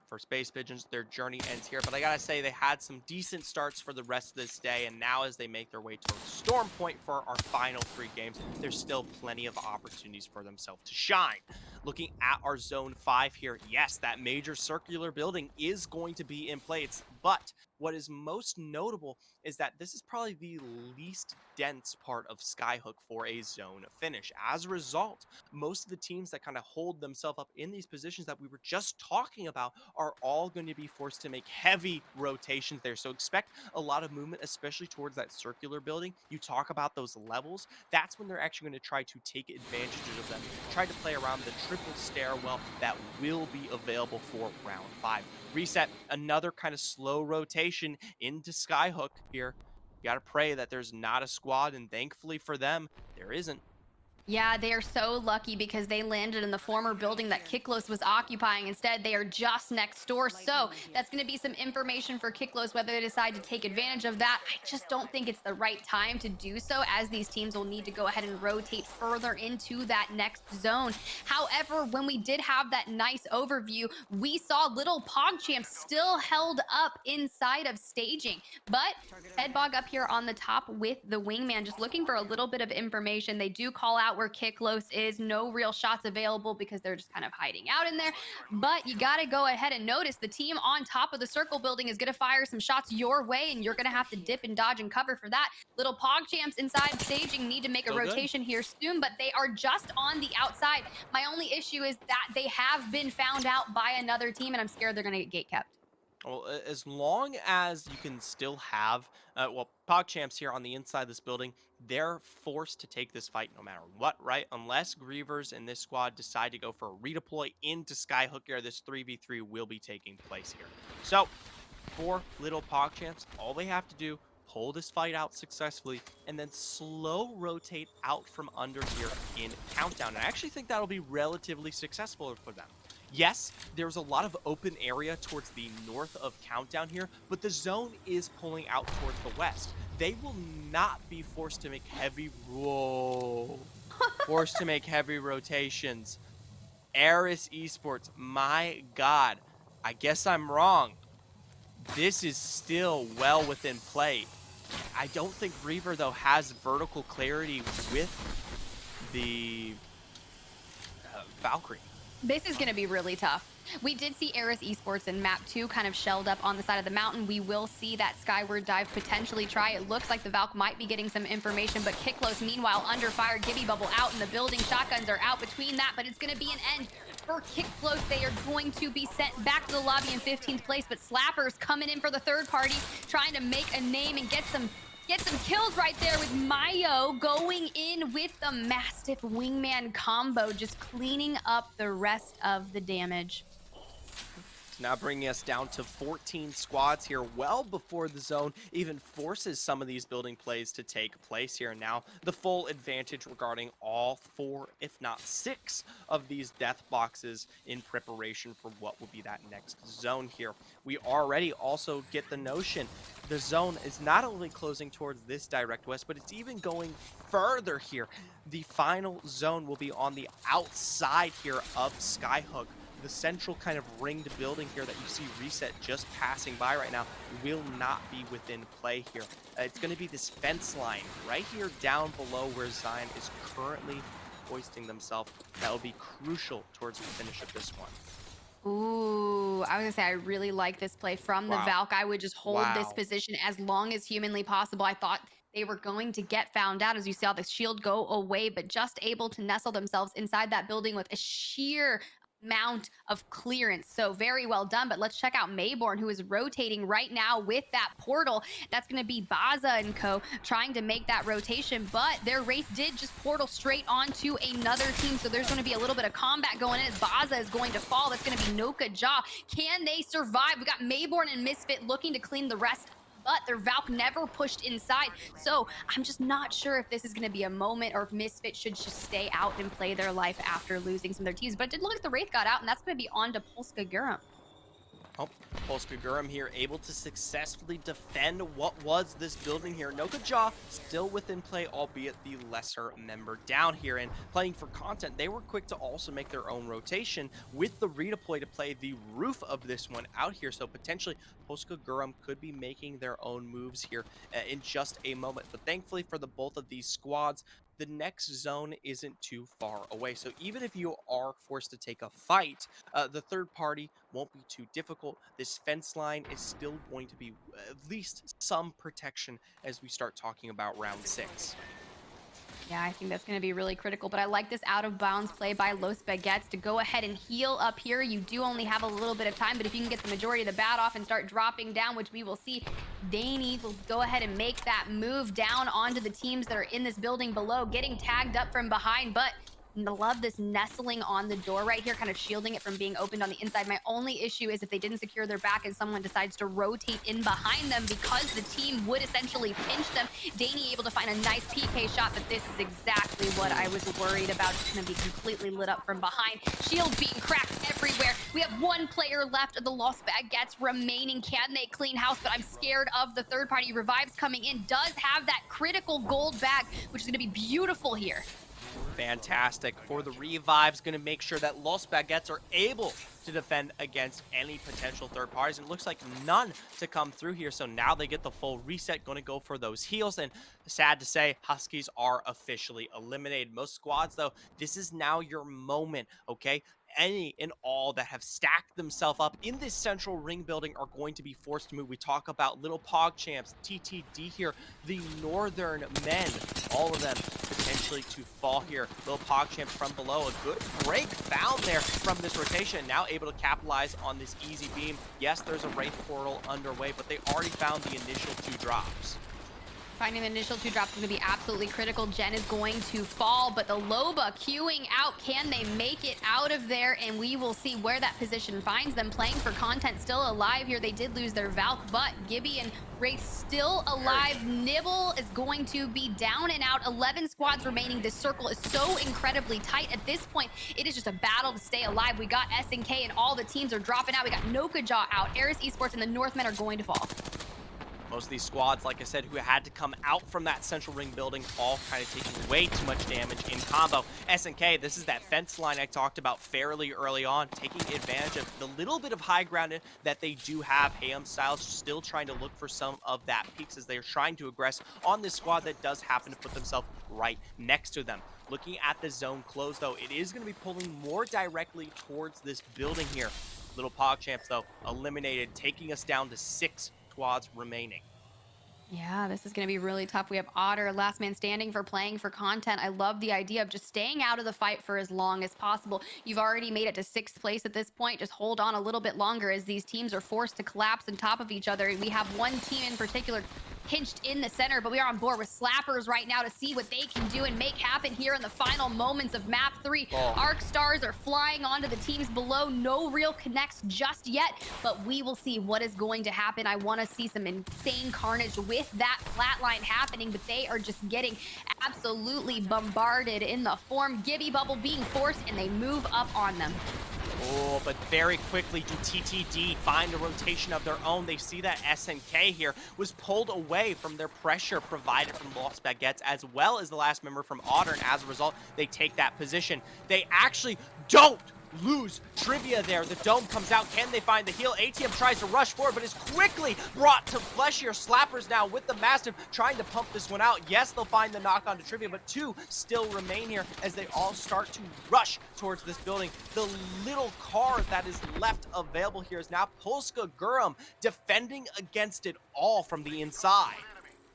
for Space Pigeons, their journey ends here. But I gotta say, they had some decent starts for the rest of this day. And now as they make their way towards Storm Point for our final 3 games, there's still plenty of opportunities for themselves to shine. Looking at our Zone 5 here, yes, that major circular building is going to be in place. But what is most notable is that this is probably the least dense part of Skyhook for a zone finish. As a result, most of the teams that kind of hold themselves up in these positions that we were just talking about are all going to be forced to make heavy rotations there. So expect a lot of movement, especially towards that circular building. You talk about those levels, that's when they're actually going to try to take advantage of them, try to play around the triple stairwell that will be available for round 5. Reset, another kind of slow rotation into Skyhook here. You gotta pray that there's not a squad, and thankfully for them, there isn't. Yeah, they are so lucky because they landed in the former building that Kiklos was occupying. Instead, they are just next door. So that's going to be some information for Kiklos, whether they decide to take advantage of that. I just don't think it's the right time to do so, as these teams will need to go ahead and rotate further into that next zone. However, when we did have that nice overview, we saw little PogChamp still held up inside of staging. But Headbog up here on the top with the wingman, just looking for a little bit of information. They do call out where Kiklos is. No real shots available because they're just kind of hiding out in there. But you got to go ahead and notice the team on top of the circle building is going to fire some shots your way, and you're going to have to dip and dodge and cover for that. Little PogChamps inside staging need to make a rotation here soon, but they are just on the outside. My only issue is that they have been found out by another team, and I'm scared they're going to get gate kept. Well, as long as you can still have, PogChamps here on the inside of this building, they're forced to take this fight no matter what, right? Unless Grievers in this squad decide to go for a redeploy into Skyhook here, this 3v3 will be taking place here. So, for little PogChamps, all they have to do, pull this fight out successfully, and then slow rotate out from under here in Countdown. And I actually think that'll be relatively successful for them. Yes, there's a lot of open area towards the north of Countdown here, but the zone is pulling out towards the west. They will not be forced to make heavy rotations. Eris Esports, my God, I guess I'm wrong. This is still well within play. I don't think Reaver, though, has vertical clarity with the Valkyrie. This is going to be really tough. We did see Eris Esports in map 2 kind of shelled up on the side of the mountain. We will see that skyward dive potentially try. It looks like the Valk might be getting some information, but Kiklos, meanwhile, under fire. Gibby Bubble out in the building. Shotguns are out between that, but it's going to be an end for Kiklos. They are going to be sent back to the lobby in 15th place, but Slappers coming in for the third party, trying to make a name and get some kills right there with Mayo going in with the Mastiff Wingman combo, just cleaning up the rest of the damage. Now bringing us down to 14 squads here, well before the zone even forces some of these building plays to take place here. Now the full advantage regarding all 4, if not 6, of these death boxes in preparation for what will be that next zone here. We already also get the notion the zone is not only closing towards this direct west, but it's even going further here. The final zone will be on the outside here of Skyhook. The central kind of ringed building here that you see Reset just passing by right now will not be within play here. It's going to be this fence line right here down below where Zion is currently hoisting themselves. That will be crucial towards the finish of this one. Ooh, I was gonna say, I really like this play from the Valk. I would just hold this position as long as humanly possible. I thought they were going to get found out as you saw the shield go away, but just able to nestle themselves inside that building with a sheer amount of clearance. So very well done. But let's check out Mayborn, who is rotating right now with that portal. That's going to be Baza and co trying to make that rotation, but their Wraith did just portal straight onto another team. So there's going to be a little bit of combat going in as Baza is going to fall. That's going to be Noka Jaw. Can they survive? We got Mayborn and Misfit looking to clean the rest, but their Valk never pushed inside. So I'm just not sure if this is going to be a moment or if Misfit should just stay out and play their life after losing some of their teams. But it did look like the Wraith got out, and that's going to be on to Polska Gurum. Oh, Polska Gurum here able to successfully defend what was this building here. Noka Jaw still within play, albeit the lesser member down here. And playing for content, they were quick to also make their own rotation with the redeploy to play the roof of this one out here. So potentially Polska Gurum could be making their own moves here in just a moment. But thankfully for the both of these squads, the next zone isn't too far away. So even if you are forced to take a fight, the third party won't be too difficult. This fence line is still going to be at least some protection as we start talking about round 6. Yeah, I think that's going to be really critical, but I like this out of bounds play by Los Baguettes to go ahead and heal up here. You do only have a little bit of time, but if you can get the majority of the bat off and start dropping down, which we will see, Danny will go ahead and make that move down onto the teams that are in this building below, getting tagged up from behind, but I love this nestling on the door right here, kind of shielding it from being opened on the inside. My only issue is if they didn't secure their back and someone decides to rotate in behind them, because the team would essentially pinch them. Danny able to find a nice PK shot, but this is exactly what I was worried about. It's going to be completely lit up from behind. Shields being cracked everywhere. We have one player left of the Los Baguettes remaining. Can they clean house? But I'm scared of the third party. Revives coming in. Does have that critical gold bag, which is going to be beautiful here. Fantastic. For the revives, going to make sure that Los Baguettes are able to defend against any potential third parties. And it looks like none to come through here. So now they get the full reset, going to go for those heals. And sad to say, Huskies are officially eliminated. Most squads, though, this is now your moment, okay? Any and all that have stacked themselves up in this central ring building are going to be forced to move. We talk about Little Pog Champs, TTD here, the Northern Men, all of them potentially to fall here. Little Pog Champs from below, a good break found there from this rotation, now able to capitalize on this easy beam. Yes, there's a Wraith portal underway, but they already found the initial 2 drops. Finding the initial 2 drops is going to be absolutely critical. Jen is going to fall, but the Loba queuing out. Can they make it out of there? And we will see where that position finds them. Playing for content, still alive here. They did lose their Valk, but Gibby and Wraith still alive. Nibble is going to be down and out. 11 squads remaining. This circle is so incredibly tight. At this point, it is just a battle to stay alive. We got SNK and all the teams are dropping out. We got Noka Jaw out. Aris Esports and the Northmen are going to fall. Most of these squads, like I said, who had to come out from that central ring building, all kind of taking way too much damage in combo. SNK, this is that fence line I talked about fairly early on, taking advantage of the little bit of high ground that they do have. Hayam Styles still trying to look for some of that peaks as they're trying to aggress on this squad that does happen to put themselves right next to them. Looking at the zone close, though, it is going to be pulling more directly towards this building here. Little Pog Champs, though, eliminated, taking us down to 6 squads remaining. Yeah, this is going to be really tough. We have Otter, last man standing for playing for content. I love the idea of just staying out of the fight for as long as possible. You've already made it to 6th place at this point. Just hold on a little bit longer as these teams are forced to collapse on top of each other. We have one team in particular pinched in the center, but we are on board with Slappers right now to see what they can do and make happen here in the final moments of map 3. Arc Stars are flying onto the teams below. No real connects just yet, but we will see what is going to happen. I want to see some insane carnage with that flatline happening, but they are just getting absolutely bombarded in the form. Gibby Bubble being forced, and they move up on them. Oh, but very quickly do TTD find a rotation of their own. They see that SNK here was pulled away from their pressure provided from Los Baguettes, as well as the last member from Otter, and as a result, they take that position. They actually don't lose Trivia there. The dome comes out. Can they find the heal? ATM tries to rush forward, but is quickly brought to fleshier. Slappers now with the Mastiff trying to pump this one out. Yes, they'll find the knock on to Trivia, but 2 still remain here as they all start to rush towards this building. The little car that is left available here is now Polska Gurum defending against it all from the inside.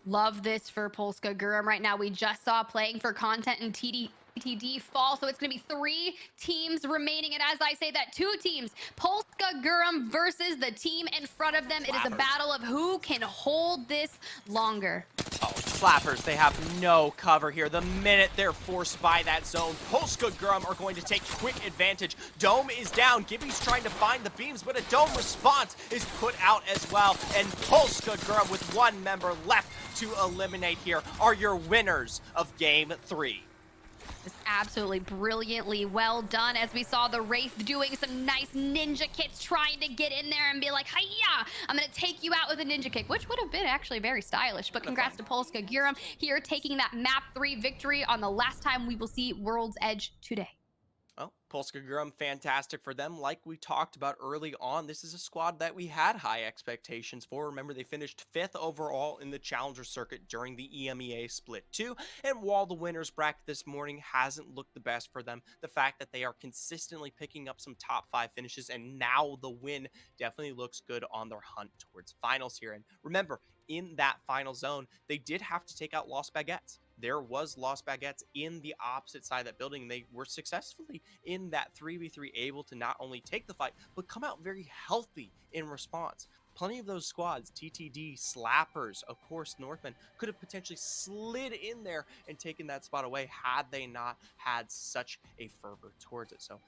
Love this for Polska Gurum right now. We just saw playing for content and TTD fall, so it's going to be 3 teams remaining. And as I say that, 2 teams, Polska Gurum versus the team in front of them. It is a Slappers. battle of who can hold this longer. Oh, Slappers, they have no cover here. The minute they're forced by that zone, Polska Gurum are going to take quick advantage. Dome is down. Gibby's trying to find the beams, but a Dome response is put out as well. And Polska Gurum, with 1 member left to eliminate here, are your winners of Game 3. Just absolutely brilliantly well done, as we saw the Wraith doing some nice ninja kicks, trying to get in there and be like, hiya, I'm going to take you out with a ninja kick, which would have been actually very stylish. But congrats to Polska Gurum here, taking that map 3 victory on the last time we will see World's Edge today. Well, Polska Gurum, fantastic for them. Like we talked about early on, this is a squad that we had high expectations for. Remember, they finished 5th overall in the Challenger circuit during the EMEA Split 2. And while the winners bracket this morning hasn't looked the best for them, the fact that they are consistently picking up some top 5 finishes and now the win definitely looks good on their hunt towards finals here. And remember, in that final zone, they did have to take out Lost Baguettes. There was Lost Baguettes in the opposite side of that building. They were successfully in that 3v3 able to not only take the fight, but come out very healthy in response. Plenty of those squads, TTD, Slappers, of course, Northmen, could have potentially slid in there and taken that spot away had they not had such a fervor towards it. So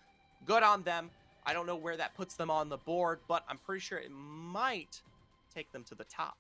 good on them. I don't know where that puts them on the board, but I'm pretty sure it might take them to the top.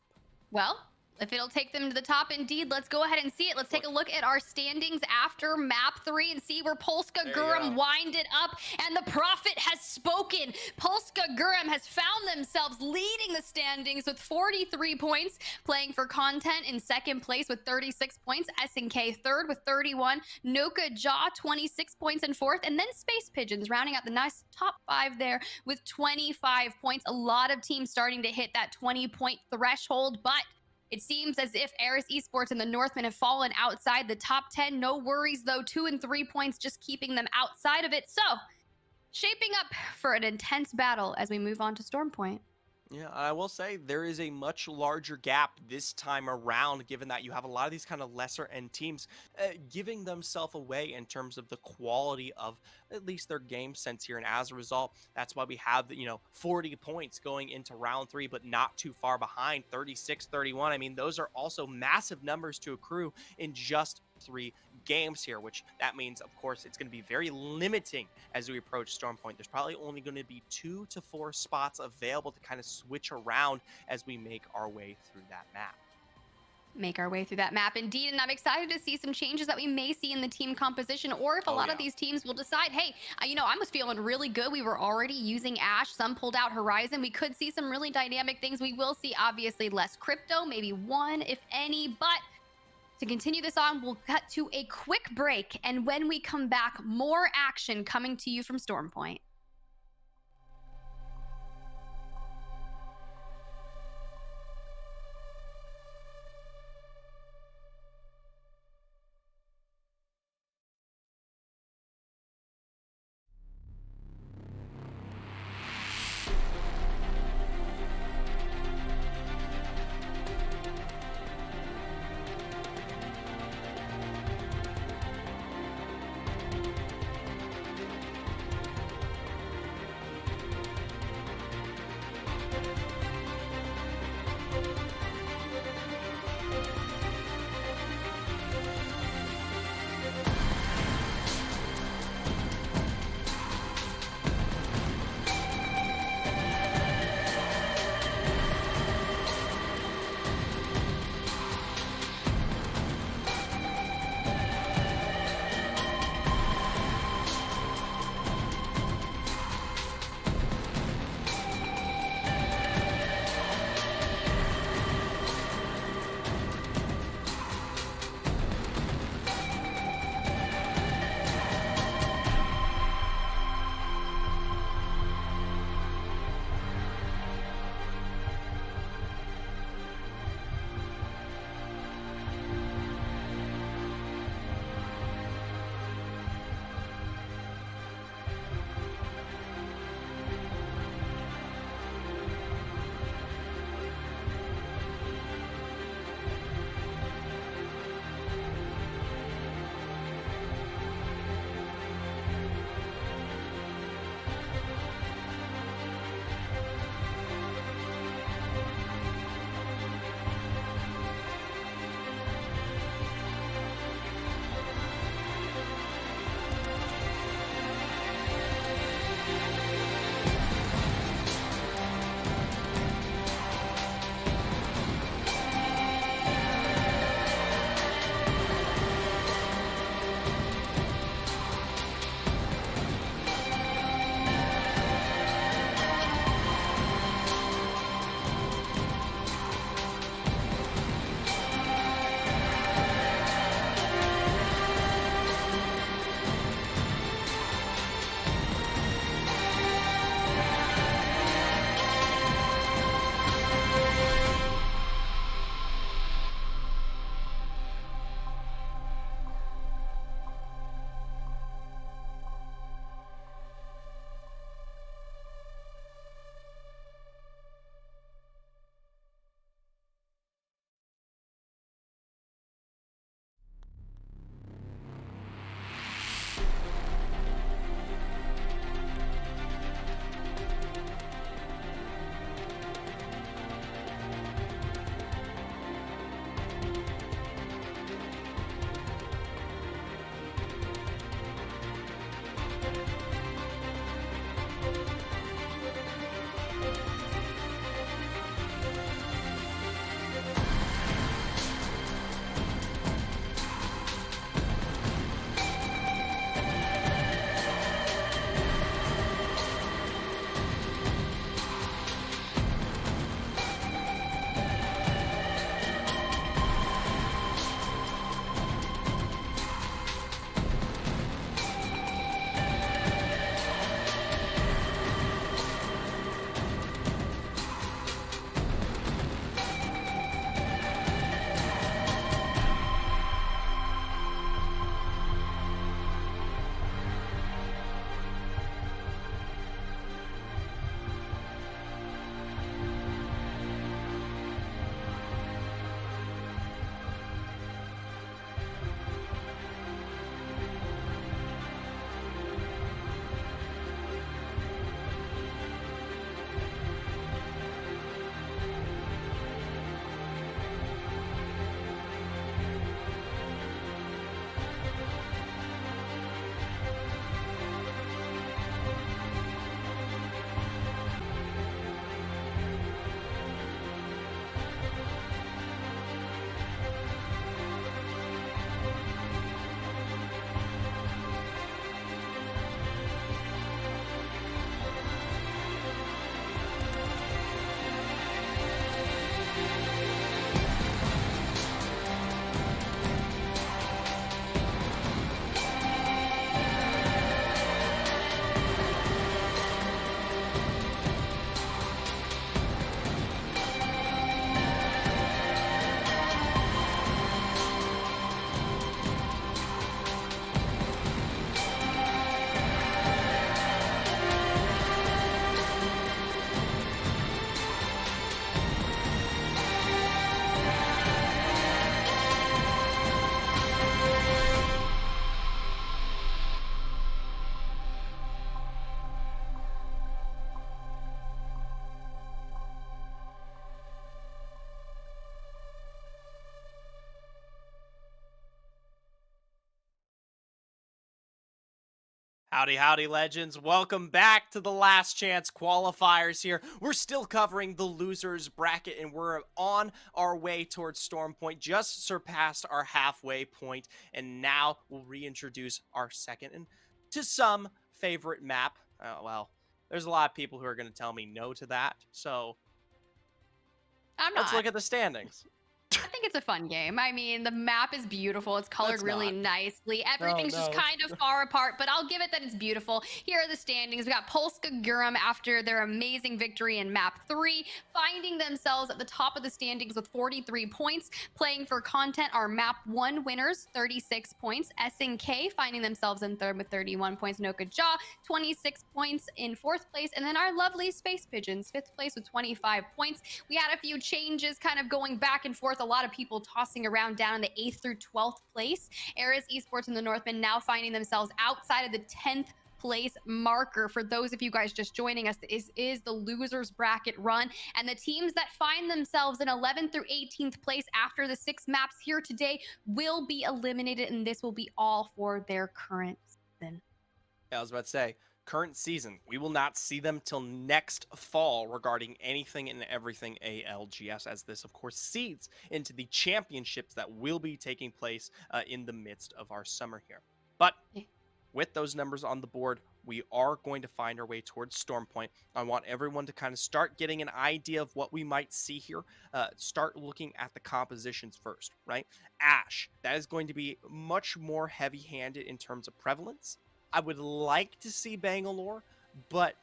Well, if it'll take them to the top, indeed, let's go ahead and see it. Let's take a look at our standings after map 3 and see where Polska Gurum wind it up. And the prophet has spoken. Polska Gurum has found themselves leading the standings with 43 points, playing for content in 2nd place with 36 points, SNK 3rd with 31, Noka Jaw 26 points in 4th, and then Space Pigeons rounding out the nice top 5 there with 25 points. A lot of teams starting to hit that 20-point threshold, but it seems as if Eris Esports and the Northmen have fallen outside the top 10. No worries, though. 2 and 3 points just keeping them outside of it. So, shaping up for an intense battle as we move on to Stormpoint. Yeah, I will say there is a much larger gap this time around, given that you have a lot of these kind of lesser end teams giving themselves away in terms of the quality of at least their game sense here. And as a result, that's why we have, 40 points going into round 3, but not too far behind, 36-31. I mean, those are also massive numbers to accrue in just 3 games here, which that means, of course, it's going to be very limiting as we approach Stormpoint. There's probably only going to be 2 to 4 spots available to kind of switch around as we make our way through that map. Make our way through that map, indeed, and I'm excited to see some changes that we may see in the team composition, or if a lot of these teams will decide, hey, I was feeling really good. We were already using Ashe. Some pulled out Horizon. We could see some really dynamic things. We will see, obviously, less crypto, maybe 1, if any, but to continue this on, we'll cut to a quick break, and when we come back, more action coming to you from Stormpoint. Howdy, howdy, legends. Welcome back to the Last Chance qualifiers here. We're still covering the losers bracket, and we're on our way towards Storm Point, just surpassed our halfway point, and now we'll reintroduce our second and to some favorite map. Well, there's a lot of people who are going to tell me no to that, so I'm let's not. look at the standings. I think it's a fun game. I mean, the map is beautiful. It's colored It's really not. nicely. Everything's just no. kind of far apart, but I'll give it that it's beautiful. Here are the standings. We got Polska Gurum after their amazing victory in map 3, finding themselves at the top of the standings with 43 points. Playing for content are map 1 winners, 36 points. SNK finding themselves in third with 31 points. Noka Jaw, 26 points in fourth place. And then our lovely Space Pigeons, fifth place with 25 points. We had a few changes kind of going back and forth. A lot of people tossing around down in the 8th through 12th place. Eris Esports and the Northmen now finding themselves outside of the 10th place marker. For those of you guys just joining us, this is the losers bracket run, and the teams that find themselves in 11th through 18th place after the 6 maps here today will be eliminated, and this will be all for their current season. Yeah, I was about to say, current season. We will not see them till next fall regarding anything and everything ALGS, as this, of course, seeds into the championships that will be taking place in the midst of our summer here. But with those numbers on the board, we are going to find our way towards Storm Point. I want everyone to kind of start getting an idea of what we might see here. Start looking at the compositions first, right? Ash, that is going to be much more heavy-handed in terms of prevalence. I would like to see Bangalore, but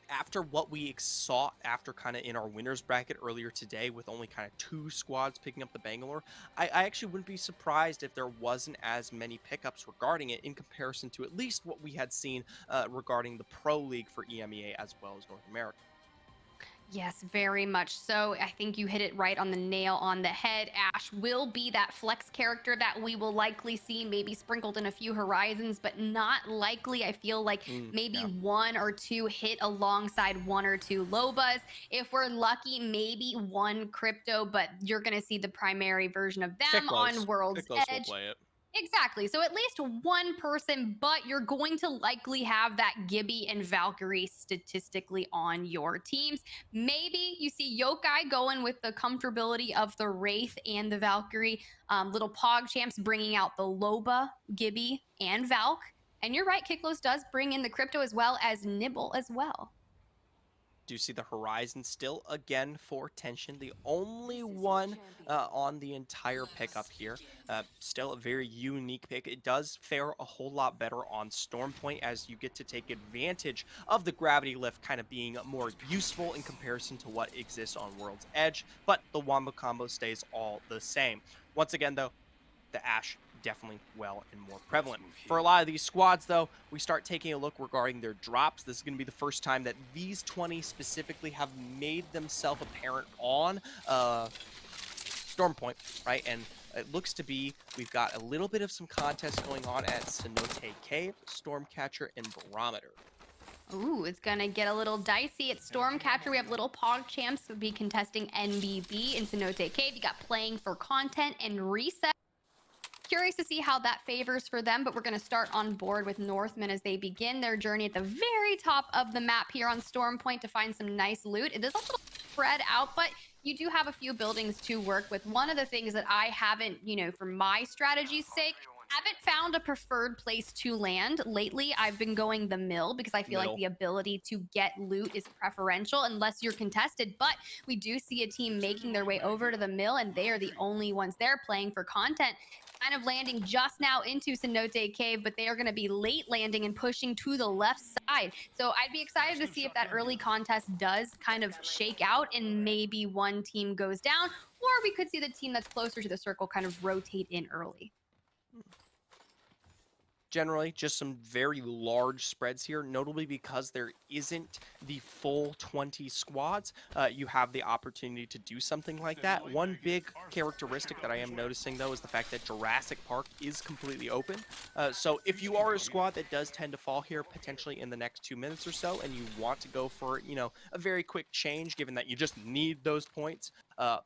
after what we saw after kind of in our winners bracket earlier today with only kind of 2 squads picking up the Bangalore, I actually wouldn't be surprised if there wasn't as many pickups regarding it in comparison to at least what we had seen regarding the Pro League for EMEA as well as North America. Yes, very much so. I think you hit it right on the nail on the head. Ash will be that flex character that we will likely see, maybe sprinkled in a few Horizons, but not likely. I feel like maybe 1 or 2 hit alongside 1 or 2 Lobas. If we're lucky, maybe 1 Crypto, but you're going to see the primary version of them on World's Edge. Will play it. Exactly. So at least 1 person, but you're going to likely have that Gibby and Valkyrie statistically on your teams. Maybe you see Yokai going with the comfortability of the Wraith and the Valkyrie. Little Pog Champs bringing out the Loba, Gibby, and Valk. And you're right, Kiklos does bring in the Crypto as well as Nibble as well. Do you see the Horizon still again for tension? The only one on the entire pickup here. Still a very unique pick. It does fare a whole lot better on Storm Point as you get to take advantage of the gravity lift kind of being more useful in comparison to what exists on World's Edge, but the Wombo combo stays all the same. Once again, though, the Ashe definitely well and more prevalent. For a lot of these squads, though, we start taking a look regarding their drops. This is going to be the first time that these 20 specifically have made themselves apparent on Storm Point, right? And it looks to be we've got a little bit of some contest going on at Cenote Cave, Stormcatcher, and Barometer. Ooh, it's gonna get a little dicey. At Stormcatcher, we have little Pog Champs will be contesting NBB in Cenote Cave. You got Playing for Content and Reset. Curious to see how that favors for them, but we're going to start on board with Northmen as they begin their journey at the very top of the map here on Storm Point to find some nice loot. It is a little spread out, but you do have a few buildings to work with. One of the things that I haven't, for my strategy's sake, haven't found a preferred place to land lately. I've been going the mill because I feel like the ability to get loot is preferential unless you're contested, but we do see a team making their way over to the mill, and they are the only ones there playing for content. Kind of landing just now into Cenote Cave, but they are going to be late landing and pushing to the left side. So I'd be excited to see if that early contest does kind of shake out and maybe one team goes down, or we could see the team that's closer to the circle kind of rotate in early. Generally, just some very large spreads here, notably because there isn't the full 20 squads. You have the opportunity to do something like that. One big characteristic that I am noticing, though, is the fact that Jurassic Park is completely open. So if you are a squad that does tend to fall here potentially in the next 2 minutes or so, and you want to go for, a very quick change, given that you just need those points,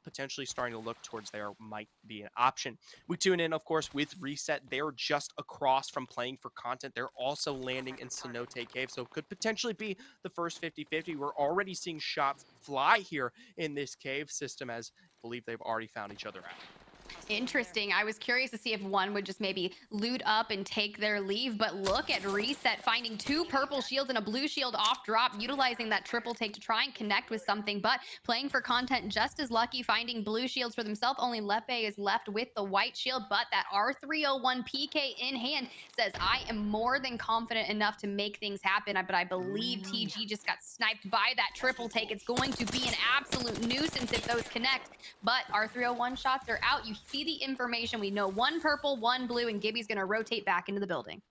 potentially starting to look towards there might be an option. We tune in, of course, with Reset. They're just across from playing for content. They're also landing in Cenote Cave, so could potentially be the first 50-50. We're already seeing shots fly here in this cave system, as I believe they've already found each other out. Interesting. I was curious to see if one would just maybe loot up and take their leave, but look at Reset finding 2 purple shields and a blue shield off drop, utilizing that triple take to try and connect with something, but playing for content just as lucky, finding blue shields for themselves. Only Lepe is left with the white shield, but that R301 PK in hand says, I am more than confident enough to make things happen, but I believe TG just got sniped by that triple take. It's going to be an absolute nuisance if those connect, but R301 shots are out. You see the information. We know 1 purple, 1 blue, and Gibby's going to rotate back into the building.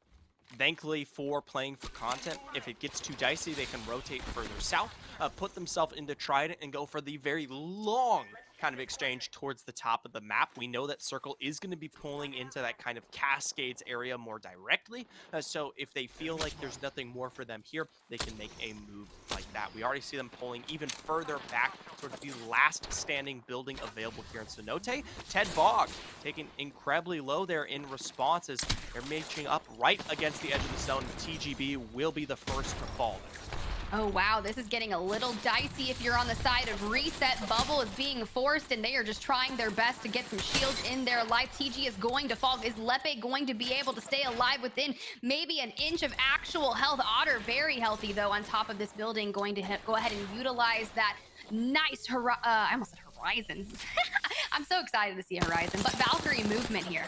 Thankfully for playing for content, if it gets too dicey, they can rotate further south, put themselves into Trident, and go for the very long kind of exchange towards the top of the map. We know that Circle is going to be pulling into that kind of Cascades area more directly, so if they feel like there's nothing more for them here, they can make a move like that. We already see them pulling even further back towards the last standing building available here in Cenote. Ted Bog taking incredibly low there in response as they're matching up right against the edge of the zone. TGB will be the first to fall there. Oh, wow. This is getting a little dicey if you're on the side of Reset. Bubble is being forced, and they are just trying their best to get some shields in their life. TG is going to fall. Is Lepe going to be able to stay alive within maybe an inch of actual health? Otter, very healthy, though, on top of this building, going to go ahead and utilize that nice I almost said Horizon. I'm so excited to see Horizon, but Valkyrie movement here.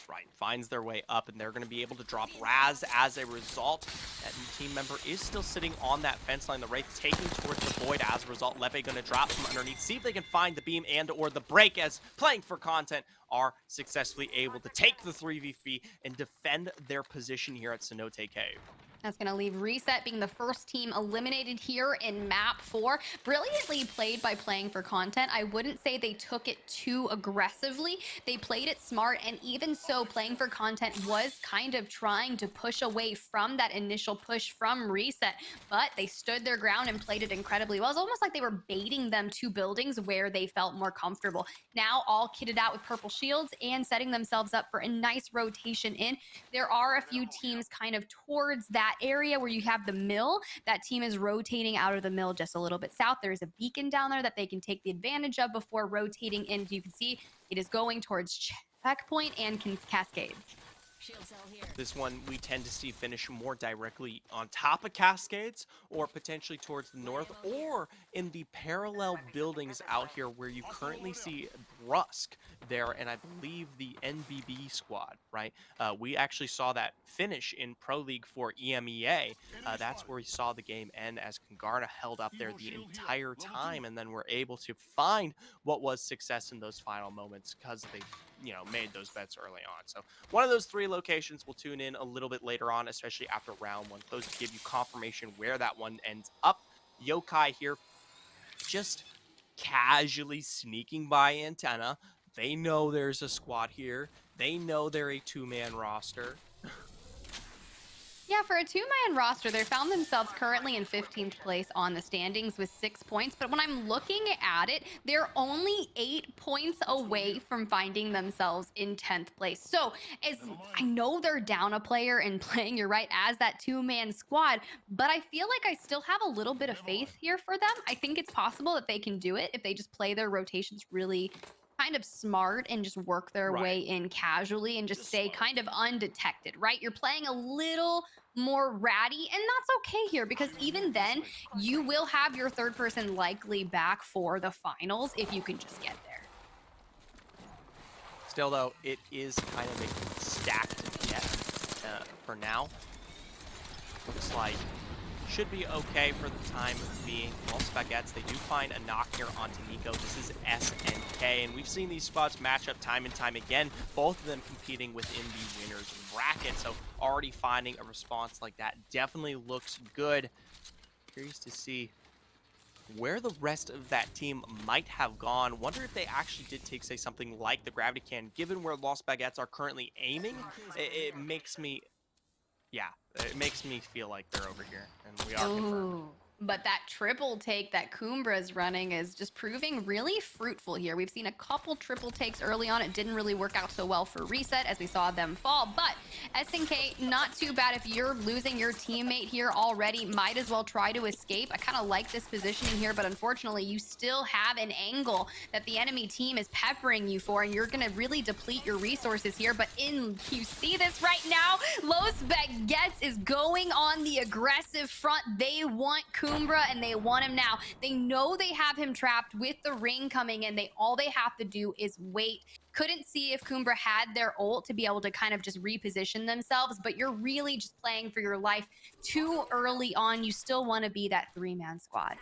Right, finds their way up, and they're going to be able to drop Raz as a result. That team member is still sitting on that fence line. The Wraith taking towards the Void. As a result, Lepe going to drop from underneath. See if they can find the beam and or the break, as playing for content are successfully able to take the 3v3 and defend their position here at Cenote Cave. That's going to leave Reset being the first team eliminated here in map 4. Brilliantly played by playing for content. I wouldn't say they took it too aggressively. They played it smart, and even so, playing for content was kind of trying to push away from that initial push from Reset, but they stood their ground and played it incredibly well. It's almost like they were baiting them to buildings where they felt more comfortable. Now all kitted out with purple shields and setting themselves up for a nice rotation in. There are a few teams kind of towards that area where you have the mill. That team is rotating out of the mill just a little bit south. There's a beacon down there that they can take the advantage of before rotating in. You can see it is going towards checkpoint and Cascades. This one we tend to see finish more directly on top of Cascades, or potentially towards the north, or in the parallel buildings out here where you currently see Brusk there, and I believe the NBB squad, right? We actually saw that finish in Pro League for EMEA. That's where we saw the game end, as Kangarna held up there the entire time, and then were able to find what was success in those final moments because they made those bets early on. So one of those 3 locations we'll tune in a little bit later on, especially after round 1 close, to give you confirmation where that one ends up. Yokai here just casually sneaking by Antenna. They know there's a squad here. They know they're a 2-man roster. Yeah, for a 2-man roster, they found themselves currently in 15th place on the standings with 6 points. But when I'm looking at it, they're only 8 points away from finding themselves in 10th place. So as I know they're down a player and playing, you're right, as that 2-man squad, but I feel like I still have a little bit of faith here for them. I think it's possible that they can do it if they just play their rotations really kind of smart and just work their way in casually and just stay kind of undetected, right? You're playing a little more ratty, and that's okay here, because even then you will have your 3rd person likely back for the finals if you can just get there. Still though, it is kind of a stacked net for now. Looks like should be okay for the time being. Well, Spaghettis, they do find a knock here onto Nico. This is SNK, and we've seen these spots match up time and time again, both of them competing within the winner's bracket. So already finding a response like that definitely looks good. Curious to see where the rest of that team might have gone. Wonder if they actually did take, say, something like the gravity can. Given where Lost Baguettes are currently aiming, it makes me... Yeah, it makes me feel like they're over here, and we are confirmed. But that triple take that Kumbra's running is just proving really fruitful here. We've seen a couple triple takes early on. It didn't really work out so well for Reset as we saw them fall. But SNK, not too bad. If you're losing your teammate here already, might as well try to escape. I kind of like this positioning here, but unfortunately, you still have an angle that the enemy team is peppering you for, and you're going to really deplete your resources here. But you see this right now, Los Baguettes is going on the aggressive front. They want Kumbra and they want him now. They know they have him trapped with the ring coming in. All they have to do is wait. Couldn't see if Kumbra had their ult to be able to kind of just reposition themselves, but you're really just playing for your life too early on. You still want to be that 3-man squad.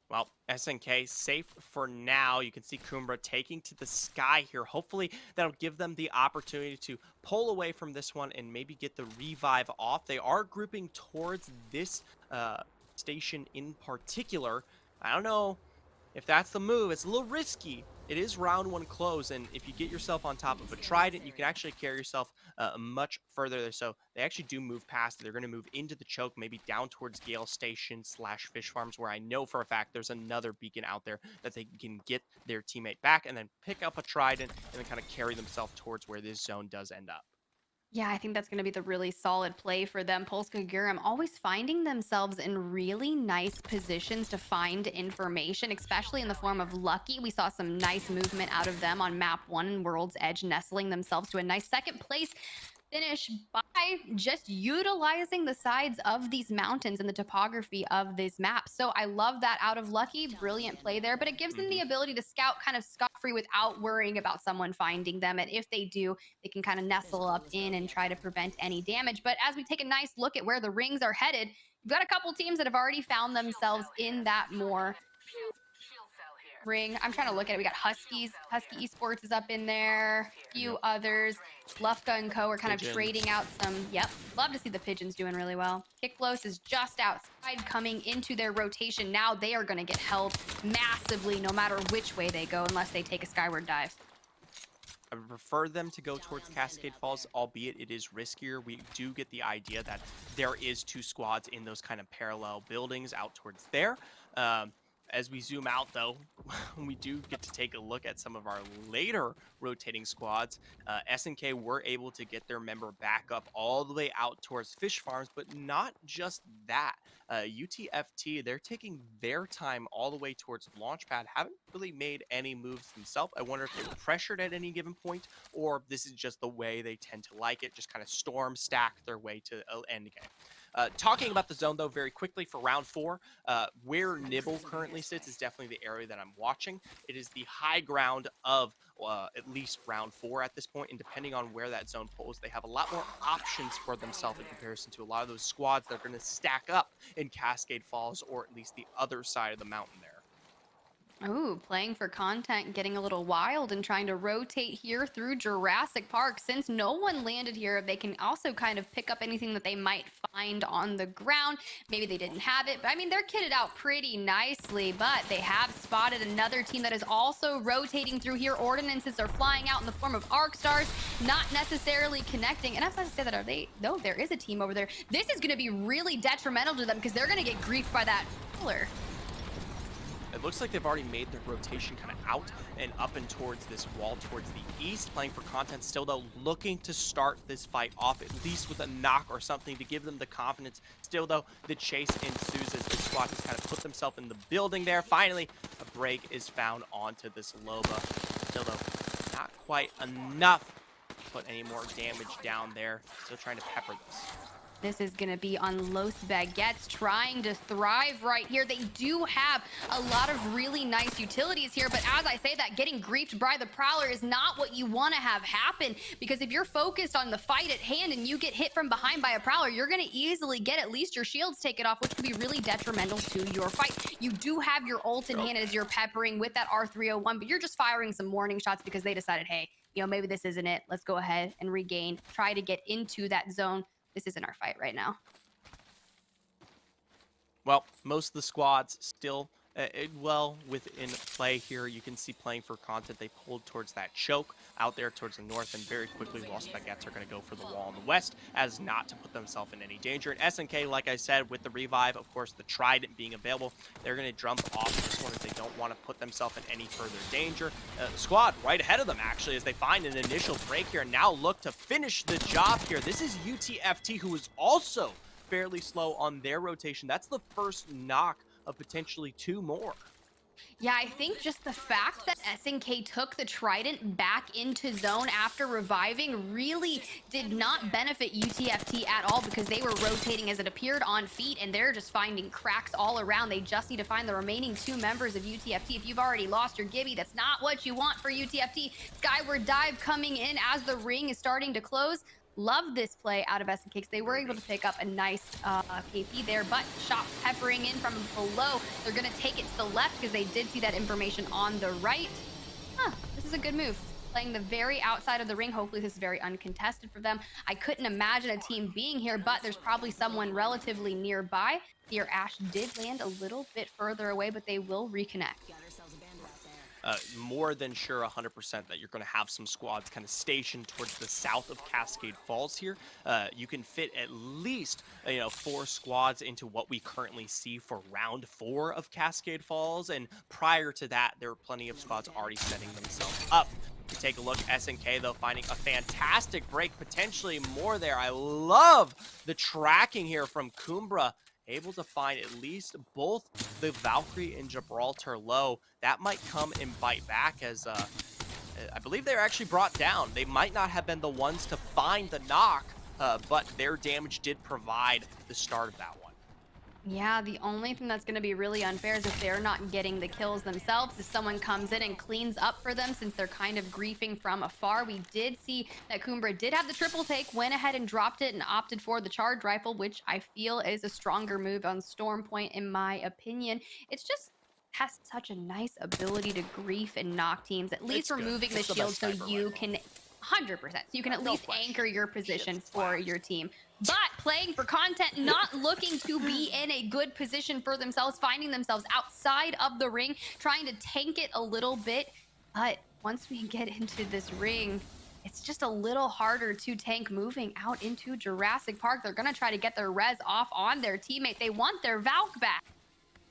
Well, SNK safe for now. You can see Kumbra taking to the sky here. Hopefully that'll give them the opportunity to pull away from this one and maybe get the revive off. They are grouping towards this station in particular. I don't know if that's the move. It's a little risky. It is round one close, and if you get yourself on top of a trident, you can actually carry yourself much further there. So they actually do move past. They're going to move into the choke, maybe down towards Gale Station / Fish Farms, where I know for a fact there's another beacon out there that they can get their teammate back and then pick up a trident and then kind of carry themselves towards where this zone does end up. Yeah, I think that's going to be the really solid play for them. Polska Guram always finding themselves in really nice positions to find information, especially in the form of Lucky. We saw some nice movement out of them on map 1 in World's Edge, nestling themselves to a nice second place finish by just utilizing the sides of these mountains and the topography of this map. So I love that out of Lucky. Brilliant play there, but it gives them the ability to scout kind of scot-free without worrying about someone finding them. And if they do, they can kind of nestle up in and try to prevent any damage. But as we take a nice look at where the rings are headed, you've got a couple teams that have already found themselves in that more ring. I'm trying to look at it. We got Husky Esports is up in there. A few others. Lufka and Co. are kind of trading out some. Yep. Love to see the Pigeons doing really well. Kiklos is just outside coming into their rotation. Now they are going to get held massively no matter which way they go unless they take a skyward dive. I would prefer them to go towards Cascade Falls, albeit it is riskier. We do get the idea that there is 2 squads in those kind of parallel buildings out towards there. As we zoom out, though, we do get to take a look at some of our later rotating squads. SNK were able to get their member back up all the way out towards Fish Farms, but not just that. UTFT, they're taking their time all the way towards Launchpad, haven't really made any moves themselves. I wonder if they were pressured at any given point, or this is just the way they tend to like it, just kind of storm stack their way to end game. Talking about the zone, though, very quickly for round 4, where Nibble currently sits is definitely the area that I'm watching. It is the high ground of at least round 4 at this point, and depending on where that zone pulls, they have a lot more options for themselves in comparison to a lot of those squads that are going to stack up in Cascade Falls or at least the other side of the mountain there. Ooh, playing for content, getting a little wild and trying to rotate here through Jurassic Park. Since no one landed here, they can also kind of pick up anything that they might find on the ground. Maybe they didn't have it, but I mean, they're kitted out pretty nicely, but they have spotted another team that is also rotating through here. Ordinances are flying out in the form of arc stars, not necessarily connecting. And I was about to say that, are they? No, there is a team over there. This is going to be really detrimental to them because they're going to get griefed by that killer. It looks like they've already made their rotation kind of out and up and towards this wall towards the east. Playing for content still, though, looking to start this fight off at least with a knock or something to give them the confidence. Still, though, the chase ensues as the squad has kind of put themselves in the building there. Finally, a break is found onto this Loba. Still, though, not quite enough to put any more damage down there. Still trying to pepper this. This is going to be on Los Baguettes trying to thrive right here. They do have a lot of really nice utilities here, but as I say that, getting griefed by the Prowler is not what you want to have happen, because if you're focused on the fight at hand and you get hit from behind by a Prowler, you're going to easily get at least your shields taken off, which could be really detrimental to your fight. You do have your ult in hand as you're peppering with that R301, but you're just firing some warning shots because they decided, hey, you know, maybe this isn't it. Let's go ahead and regain, try to get into that zone. This isn't our fight right now. Well, most of the squads still Well, within play here, you can see playing for content, they pulled towards that choke out there towards the north, and very quickly Los Baguettes are going to go for the wall on the west as not to put themselves in any danger. And SNK, like I said, with the revive, of course, the Trident being available, they're going to jump off this one as they don't want to put themselves in any further danger. The squad right ahead of them, actually, as they find an initial break here and now look to finish the job here. This is UTFT, who is also fairly slow on their rotation. That's the first knock of potentially 2 more. Yeah, I think just the fact that SNK took the Trident back into zone after reviving really did not benefit UTFT at all, because they were rotating as it appeared on feet, and they're just finding cracks all around. They just need to find the remaining 2 members of UTFT. If you've already lost your Gibby, that's not what you want for UTFT. Skyward dive coming in as the ring is starting to close. Love this play out of SNK because they were able to pick up a nice KP there, but shots peppering in from below. They're going to take it to the left because they did see that information on the right. This is a good move. Playing the very outside of the ring. Hopefully this is very uncontested for them. I couldn't imagine a team being here, but there's probably someone relatively nearby. Here, Ash did land a little bit further away, but they will reconnect. More than sure 100% that you're going to have some squads kind of stationed towards the south of Cascade Falls here. You can fit at least 4 squads into what we currently see for round 4 of Cascade Falls, and prior to that there were plenty of squads already setting themselves up. You take a look, SNK though finding a fantastic break, potentially more there. I love the tracking here from Kumbra, able to find at least both the Valkyrie and Gibraltar low. That might come and bite back, as I believe they're actually brought down. They might not have been the ones to find the knock, but their damage did provide the start of that one. Yeah, the only thing that's going to be really unfair is if they're not getting the kills themselves, if someone comes in and cleans up for them, since they're kind of griefing from afar. We did see that Kumbra did have the triple take, went ahead and dropped it and opted for the charged rifle, which I feel is a stronger move on Storm Point in my opinion. It's just has such a nice ability to grief and knock teams, at least removing the shield so you can 100%. So you can at least anchor your position for your team. But playing for content, not looking to be in a good position for themselves, finding themselves outside of the ring, trying to tank it a little bit. But once we get into this ring, it's just a little harder to tank moving out into Jurassic Park. They're going to try to get their res off on their teammate. They want their Valk back.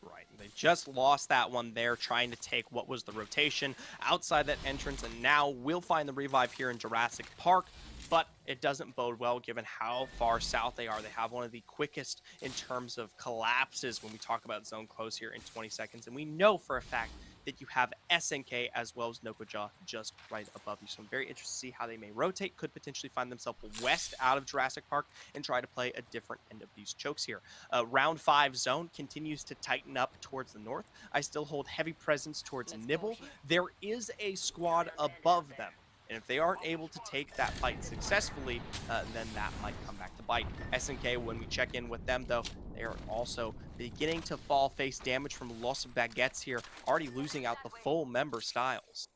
Right, they just lost that one there, trying to take what was the rotation outside that entrance, and now we'll find the revive here in Jurassic Park, but it doesn't bode well given how far south they are. They have one of the quickest in terms of collapses when we talk about zone close here in 20 seconds, and we know for a fact that you have SNK as well as Nokoja just right above you. So I'm very interested to see how they may rotate, could potentially find themselves west out of Jurassic Park and try to play a different end of these chokes here. Round 5 zone continues to tighten up towards the north. I still hold heavy presence towards Nibble. There is a squad above them, and if they aren't able to take that fight successfully, then that might come back to bite. SNK, when we check in with them though, they are also beginning to face damage from Los Baguettes here, already losing out the full member Styles.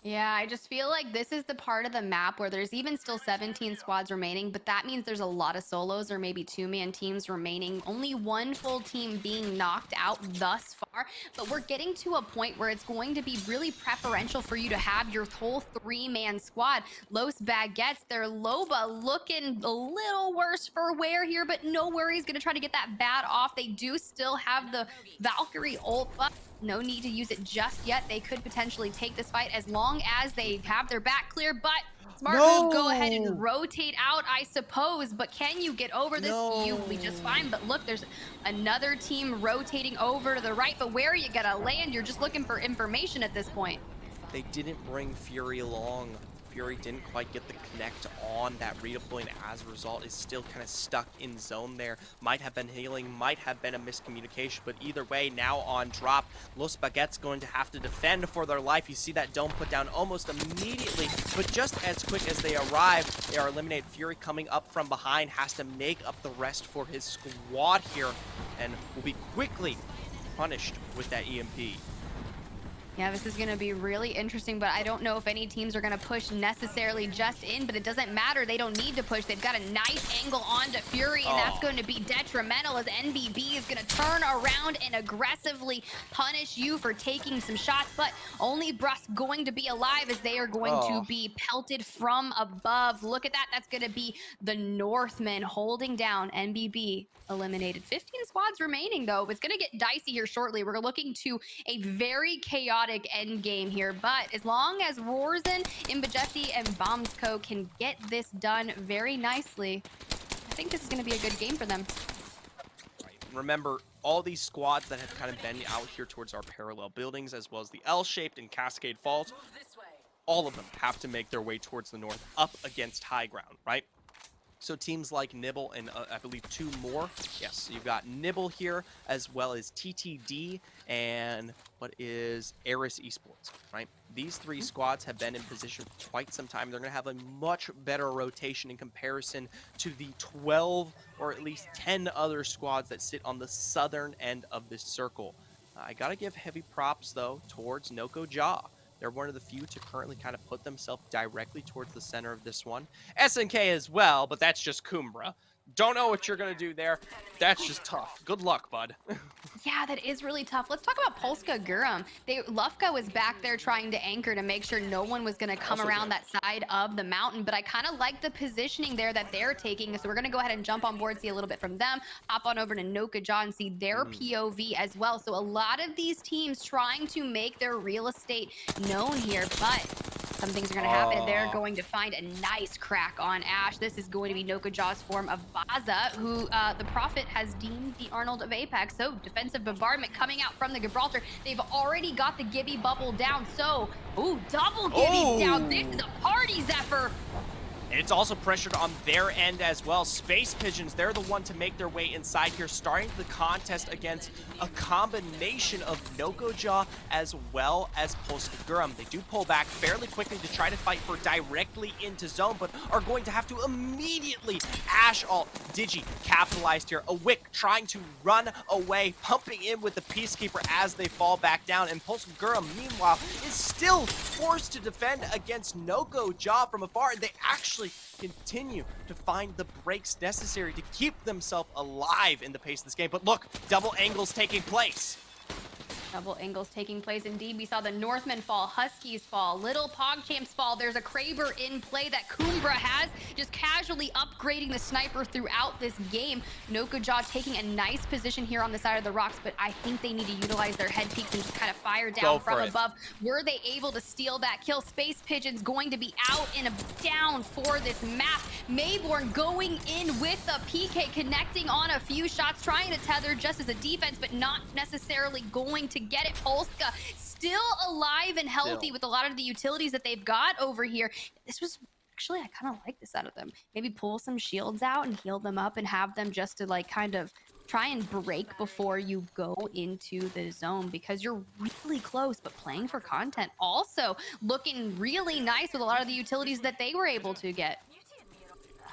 Yeah, I just feel like this is the part of the map where there's even still 17 squads remaining, but that means there's a lot of solos or maybe 2-man teams remaining. Only one full team being knocked out thus far, but we're getting to a point where it's going to be really preferential for you to have your whole 3-man squad. Los Baguettes, their Loba looking a little worse for wear here, but no worries, gonna try to get that bat off. They do still have the Valkyrie ult, but no need to use it just yet. They could potentially take this fight as long as they have their back clear, but smart move, go ahead and rotate out, I suppose. But can you get over this? You'll be just fine. But look, there's another team rotating over to the right, but where are you gonna land? You're just looking for information at this point. They didn't bring Fury along. Fury didn't quite get the connect on that redeploy, and as a result is still kind of stuck in zone there. Might have been healing, might have been a miscommunication, but either way, now on drop, Los Baguettes going to have to defend for their life. You see that dome put down almost immediately, but just as quick as they arrive, they are eliminated. Fury coming up from behind has to make up the rest for his squad here, and will be quickly punished with that EMP. Yeah, this is going to be really interesting, but I don't know if any teams are going to push necessarily just in, but it doesn't matter. They don't need to push. They've got a nice angle onto Fury, and that's going to be detrimental as NBB is going to turn around and aggressively punish you for taking some shots, but only Brust going to be alive as they are going to be pelted from above. Look at that. That's going to be the Northmen holding down NBB. Eliminated. 15 squads remaining, though. It's going to get dicey here shortly. We're looking to a very chaotic end game here, but as long as Roarzen, Imbajesi, and Bombsco can get this done very nicely, I think this is going to be a good game for them. Right. Remember, all these squads that have kind of been out here towards our parallel buildings, as well as the L-shaped and Cascade Falls, all of them have to make their way towards the north up against high ground, right? So teams like Nibble and I believe 2 more. Yes, you've got Nibble here, as well as TTD and what is Eris Esports, right? These 3 squads have been in position for quite some time. They're going to have a much better rotation in comparison to the 12 or at least 10 other squads that sit on the southern end of this circle. I got to give heavy props, though, towards Noko Jaw. They're one of the few to currently kind of put themselves directly towards the center of this one. SNK as well, but that's just Kumbra. Don't know what you're going to do there. That's just tough. Good luck, bud. Yeah, that is really tough. Let's talk about Polska Gurum. Lufka was back there trying to anchor to make sure no one was going to come around that side of the mountain, but I kind of like the positioning there that they're taking, so we're going to go ahead and jump on board, see a little bit from them, hop on over to Nokaja and see their POV as well. So a lot of these teams trying to make their real estate known here, but some things are going to happen. They're going to find a nice crack on Ash. This is going to be Nokajaw's form of Baza, who the Prophet has deemed the Arnold of Apex. So defensive bombardment coming out from the Gibraltar. They've already got the Gibby bubble down. So, ooh, double Gibby down. This is a party, Zephyr. And it's also pressured on their end as well. Space Pigeons, they're the one to make their way inside here, starting the contest against a combination of Nokojaw as well as Polska Gurum. They do pull back fairly quickly to try to fight for directly into zone, but are going to have to immediately Ash ult. Digi capitalized here. A Wick trying to run away, pumping in with the Peacekeeper as they fall back down. And Polska Gurum, meanwhile, is still forced to defend against Nokojaw from afar. They actually continue to find the breaks necessary to keep themselves alive in the pace of this game. But look, double angles taking place. Double angles taking place indeed. We saw the Northmen fall, Huskies fall, Little PogChamps fall. There's a Kraber in play that Kumbra has, just casually upgrading the sniper throughout this game. Nokojaw taking a nice position here on the side of the rocks, but I think they need to utilize their head peaks and just kind of fire down from above. Were they able to steal that kill? Space Pigeon's going to be out and down for this map. Mayborn going in with the PK, connecting on a few shots, trying to tether just as a defense, but not necessarily going to get it. Polska still alive and healthy with a lot of the utilities that they've got over here. This was actually, I kind of like this out of them. Maybe pull some shields out and heal them up and have them just to like kind of try and break before you go into the zone, because you're really close, but playing for content also looking really nice with a lot of the utilities that they were able to get.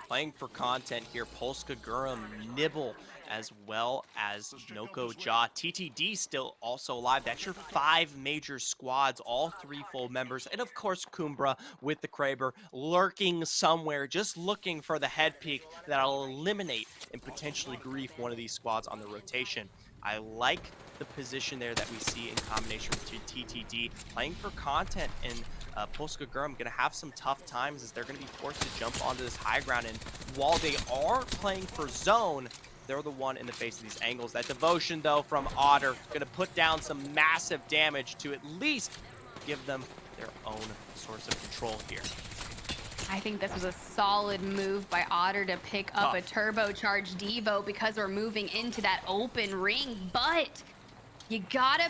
Playing for content here, Polska Gurum, Nibble, as well as Nokojaw. TTD still also alive. That's your 5 major squads, all 3 full members. And of course, Kumbra with the Kraber lurking somewhere, just looking for the head peak that'll eliminate and potentially grief one of these squads on the rotation. I like the position there that we see in combination with TTD. Playing for content, and Polska Gurum going to have some tough times as they're going to be forced to jump onto this high ground. And while they are playing for zone, they're the one in the face of these angles. That devotion, though, from Otter, going to put down some massive damage to at least give them their own source of control here. I think this was a solid move by Otter to pick up a turbocharged Devo, because we're moving into that open ring. But you gotta,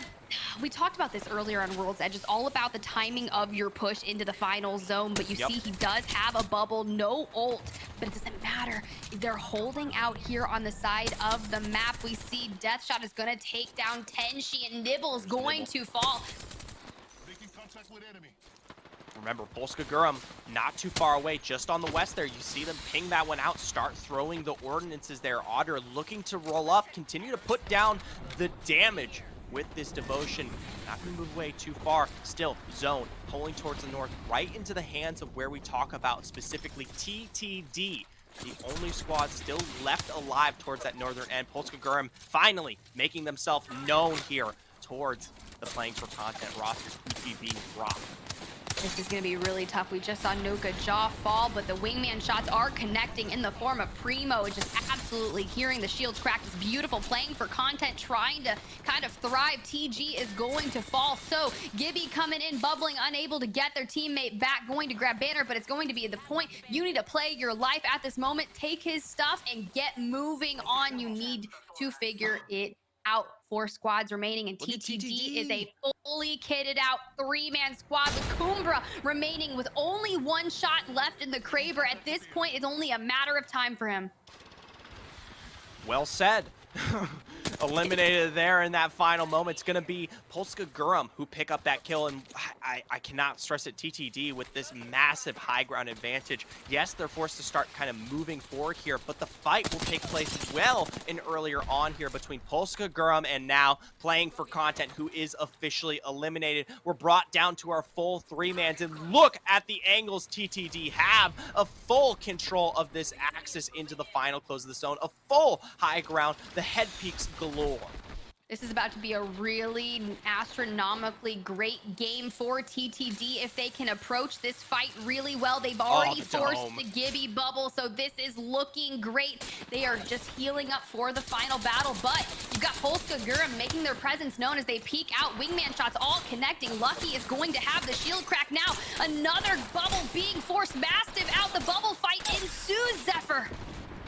we talked about this earlier on World's Edge. It's all about the timing of your push into the final zone. But you see he does have a bubble, no ult, but it doesn't matter. They're holding out here on the side of the map. We see Deathshot is gonna take down Tenshi, and Nibble's going to fall. Making contact with enemy. Remember, Polska Gurum not too far away, just on the west there. You see them ping that one out, start throwing the ordinances there. Otter looking to roll up, continue to put down the damage with this devotion. Not going to move away too far. Still, zone pulling towards the north, right into the hands of where we talk about specifically TTD. The only squad still left alive towards that northern end. Polska Gurm finally making themselves known here towards the Playing for Content roster. PGB rock. This is going to be really tough. We just saw Noka Jaw fall, but the wingman shots are connecting in the form of Primo. Just absolutely hearing the shields crack. It's beautiful. Playing for Content, trying to kind of thrive. TG is going to fall. So Gibby coming in, bubbling, unable to get their teammate back, going to grab Banner, but it's going to be at the point you need to play your life at this moment. Take his stuff and get moving on. You need to figure it out. 4 squads remaining, and TTD is a fully kitted out 3-man squad with Kumbra remaining with only 1 shot left in the Kraber. At this point, it's only a matter of time for him. Well said. Eliminated there in that final moment. It's going to be Polska Gurm who pick up that kill, and I cannot stress it, TTD with this massive high ground advantage. Yes, they're forced to start kind of moving forward here, but the fight will take place well and earlier on here between Polska Gurm and now Playing for Content, who is officially eliminated. We're brought down to our full 3-mans, and look at the angles TTD have. A full control of this axis into the final close of the zone, a full high ground, the head peaks galore. This is about to be a really astronomically great game for TTD if they can approach this fight really well. They've already forced the Gibby bubble, so this is looking great. They are just healing up for the final battle, but you've got Polska Gurm making their presence known as they peek out. Wingman shots all connecting. Lucky is going to have the shield crack now. Another bubble being forced. Mastiff out. The bubble fight ensues, Zephyr.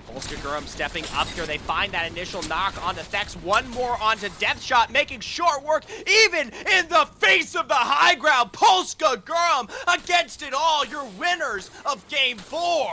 Polska Gurm stepping up here. They find that initial knock onto Thex. One more onto Deathshot, making short work even in the face of the high ground. Polska Gurm against it all. Your winners of Game 4.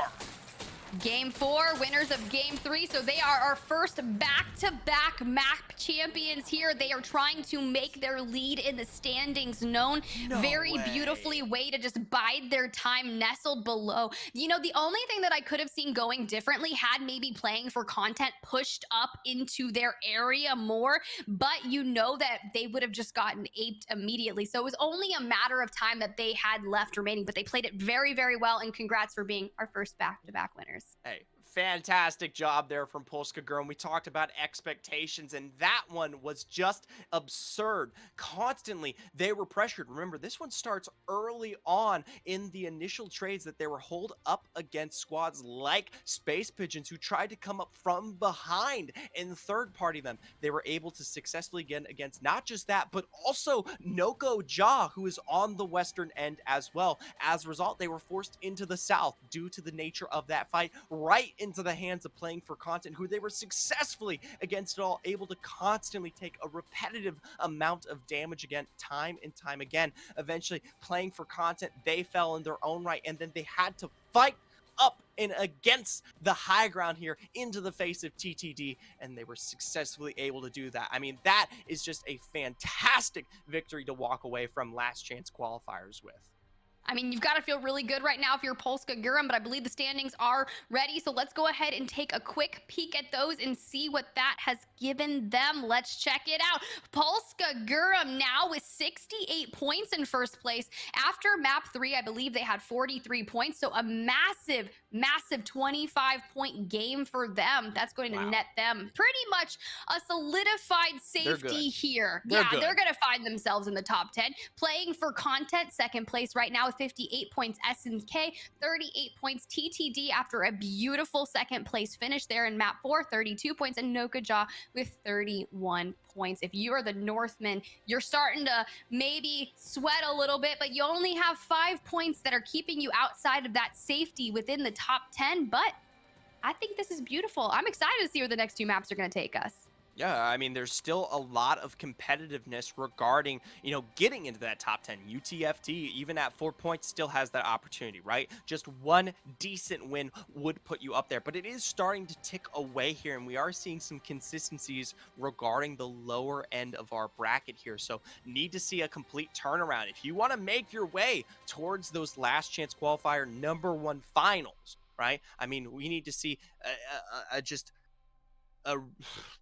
Game 4, winners of Game 3. So they are our first back-to-back map champions here. They are trying to make their lead in the standings known. Very beautifully way to just bide their time, nestled below. You know, the only thing that I could have seen going differently had maybe Playing for Content pushed up into their area more, but you know that they would have just gotten aped immediately. So it was only a matter of time that they had left remaining, but they played it very, very well, and congrats for being our first back-to-back winners. Hey, fantastic job there from Polska Gurm. We talked about expectations, and that one was just absurd. Constantly, they were pressured. Remember, this one starts early on in the initial trades that they were holed up against squads like Space Pigeons, who tried to come up from behind and third-party them. They were able to successfully get against not just that, but also Noko Ja, who is on the western end as well. As a result, they were forced into the south due to the nature of that fight, right into the hands of Playing for Content, who they were successfully against it all, able to constantly take a repetitive amount of damage again, time and time again. Eventually, Playing for Content, they fell in their own right, and then they had to fight up and against the high ground here into the face of TTD, and they were successfully able to do that. I mean, that is just a fantastic victory to walk away from last chance qualifiers with. I mean, you've got to feel really good right now if you're Polska Gurm, but I believe the standings are ready. So let's go ahead and take a quick peek at those and see what that has given them. Let's check it out. Polska Gurm now with 68 points in first place. After map 3, I believe they had 43 points. So a massive, massive 25-point game for them. That's going to net them pretty much a solidified safety here. They're going to find themselves in the top 10. Playing for Content, second place right now with 58 points. SNK, 38 points. TTD after a beautiful second place finish there in map 4, 32 points. And Nokaja with 31 points. If you are the Northman, you're starting to maybe sweat a little bit, but you only have 5 points that are keeping you outside of that safety within the top 10. But I think this is beautiful. I'm excited to see where the next 2 maps are going to take us. Yeah, I mean, there's still a lot of competitiveness regarding, you know, getting into that top 10. UTFT, even at 4 points, still has that opportunity, right? Just one decent win would put you up there, but it is starting to tick away here, and we are seeing some consistencies regarding the lower end of our bracket here. So need to see a complete turnaround. If you want to make your way towards those last chance qualifier #1 finals, right? I mean, we need to see just a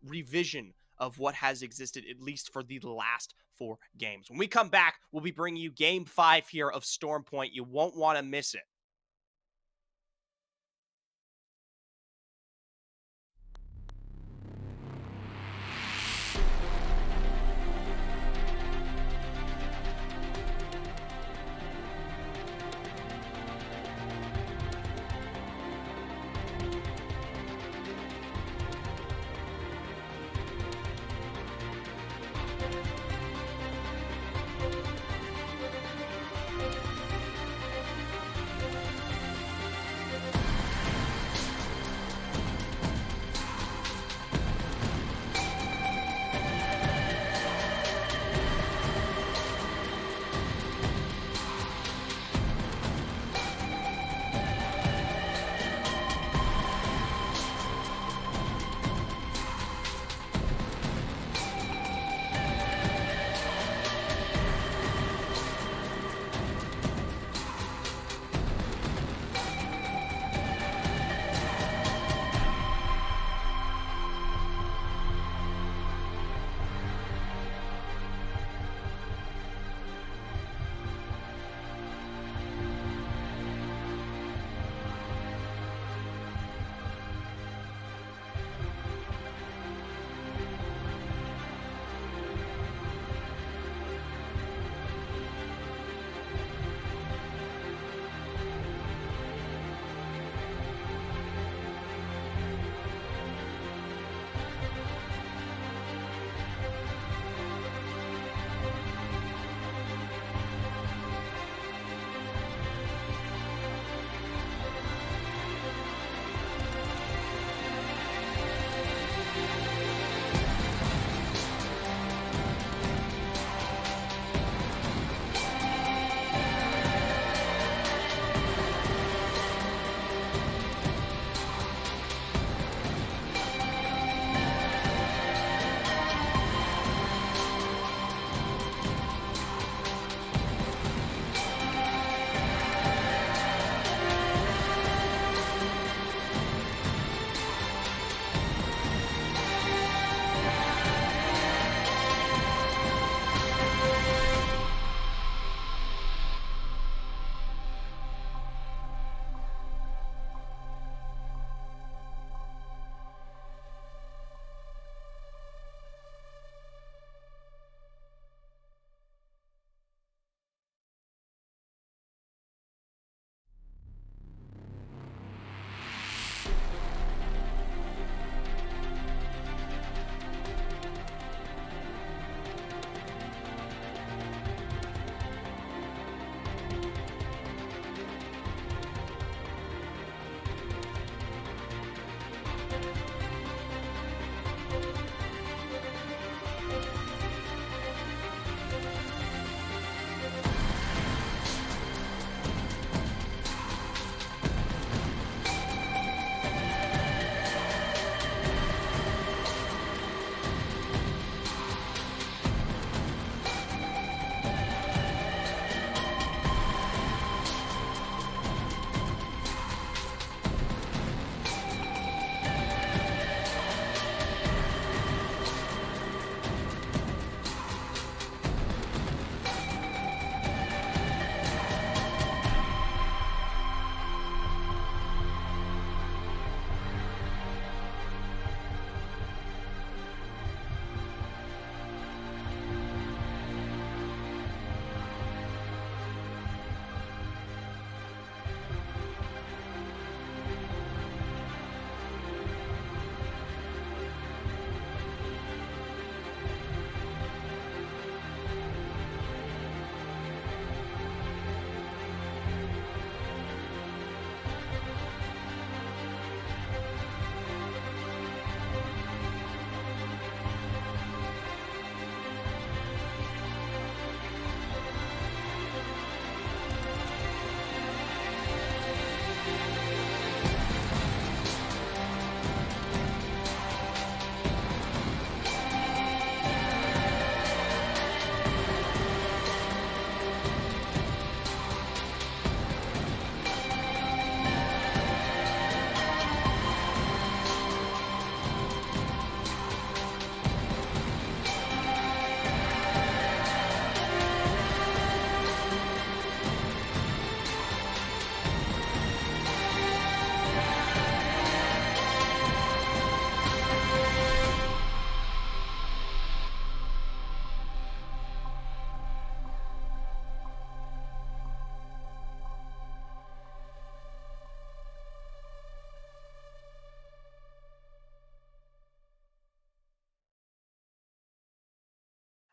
revision of what has existed, at least for the last 4 games. When we come back, we'll be bringing you Game 5 here of Storm Point. You won't want to miss it.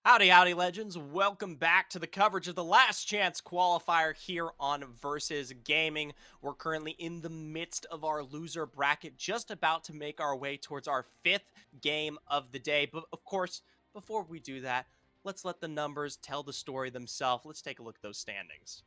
Howdy, howdy, legends. Welcome back to the coverage of the Last Chance qualifier here on Versus Gaming. We're currently in the midst of our loser bracket, just about to make our way towards our 5th game of the day. But of course, before we do that, let's let the numbers tell the story themselves. Let's take a look at those standings.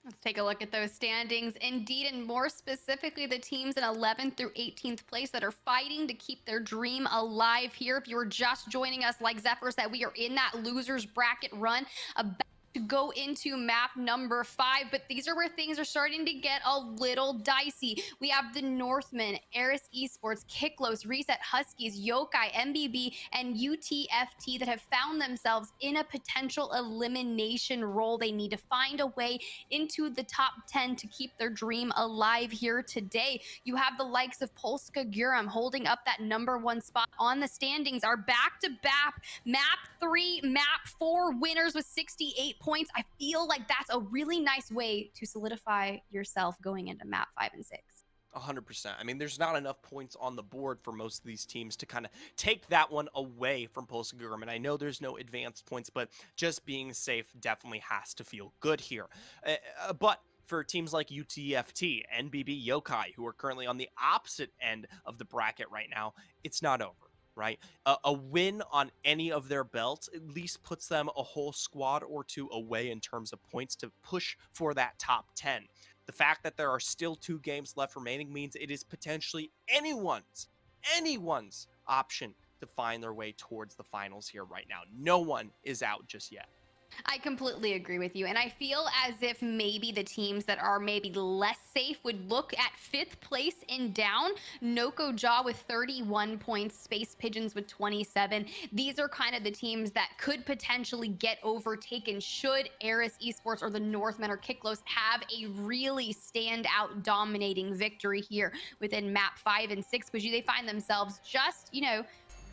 Let's take a look at those standings. Indeed, and more specifically, the teams in 11th through 18th place that are fighting to keep their dream alive here. If you're just joining us, like Zephyr said, we are in that losers bracket run. About to go into map number 5, but these are where things are starting to get a little dicey. We have the Northmen, Eris Esports, Kiklos, Reset Huskies, Yokai, MBB, and UTFT that have found themselves in a potential elimination role. They need to find a way into the top 10 to keep their dream alive here today. You have the likes of Polska Guram holding up that #1 spot on the standings. Our back-to-back map 3, map 4 winners with 68 points. I feel like that's a really nice way to solidify yourself going into map 5 and 6. 100%. I mean, there's not enough points on the board for most of these teams to kind of take that one away from Polska Guram. And I know there's no advanced points, but just being safe definitely has to feel good here. But for teams like UTFT, NBB, Yokai, who are currently on the opposite end of the bracket right now, it's not over. Right? A win on any of their belts at least puts them a whole squad or two away in terms of points to push for that top 10. The fact that there are still 2 games left remaining means it is potentially anyone's option to find their way towards the finals here right now. No one is out just yet. I completely agree with you. And I feel as if maybe the teams that are maybe less safe would look at 5th place and down. Noko Jaw with 31 points, Space Pigeons with 27. These are kind of the teams that could potentially get overtaken should Eris Esports or the Northmen or Kiklos have a really standout dominating victory here within map 5 and 6, because they find themselves just,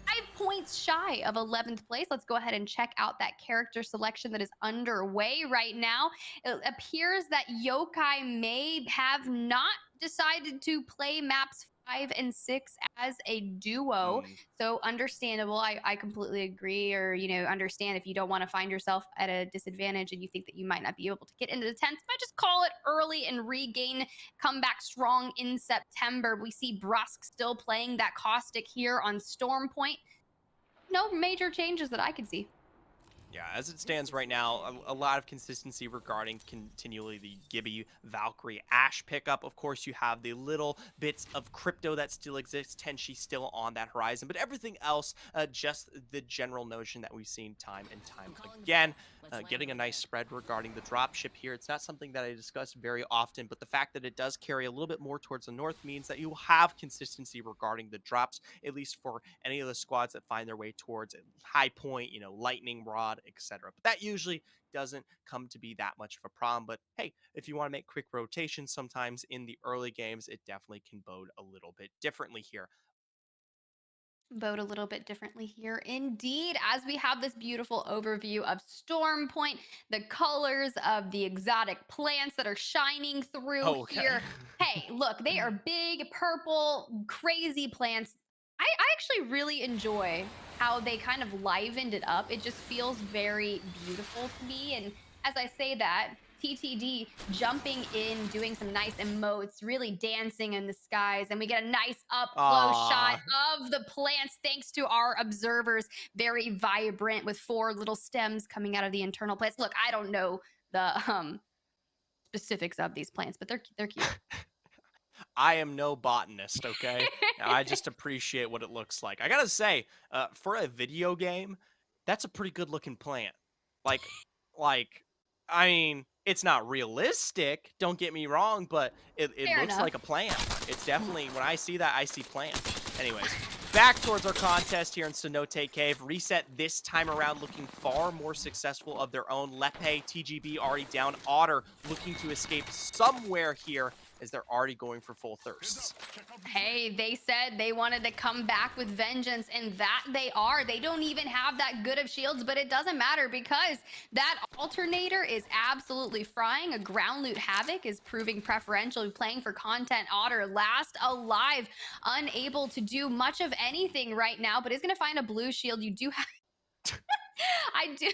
5 points shy of 11th place. Let's go ahead and check out that character selection that is underway right now. It appears that Yokai may have not decided to play maps 5 and 6 as a duo. So understandable. I completely agree, or understand if you don't want to find yourself at a disadvantage and you think that you might not be able to get into the 10th, but just call it early and regain, come back strong in September. We see Brusk still playing that caustic here on Storm Point. No major changes that I can see. Yeah, as it stands right now, a lot of consistency regarding continually the Gibby, Valkyrie, Ashe pickup. Of course, you have the little bits of crypto that still exists, Tenchi still on that horizon, but everything else, just the general notion that we've seen time and time again. Getting a nice spread regarding the dropship here. It's not something that I discuss very often, but the fact that it does carry a little bit more towards the north means that you will have consistency regarding the drops, at least for any of the squads that find their way towards High Point, Lightning Rod, etc. But that usually doesn't come to be that much of a problem. But hey, if you want to make quick rotations sometimes in the early games, it definitely can bode a little bit differently here. Vote a little bit differently here. Indeed, as we have this beautiful overview of Storm Point, the colors of the exotic plants that are shining through here. Hey, look, they are big, purple, crazy plants. I actually really enjoy how they kind of livened it up. It just feels very beautiful to me. And as I say that, TTD jumping in, doing some nice emotes, really dancing in the skies. And we get a nice up close shot of the plants thanks to our observers. Very vibrant with 4 little stems coming out of the internal plants. Look, I don't know the specifics of these plants, but they're cute. I am no botanist, okay? I just appreciate what it looks like. I gotta say, for a video game, that's a pretty good looking plant. Like, I mean, it's not realistic, don't get me wrong, but it Fair looks enough. like a plant. It's definitely, when I see that, I see plant. Anyways, back towards our contest here in Cenote Cave. Reset this time around looking far more successful of their own. Lepe, TGB already down. Otter looking to escape somewhere here as they're already going for full thirsts. Hey, they said they wanted to come back with vengeance, and that they are. They don't even have that good of shields, but it doesn't matter because that alternator is absolutely frying. A ground loot Havoc is proving preferential, playing for content. Otter last alive, unable to do much of anything right now, but is going to find a blue shield. You do have I do.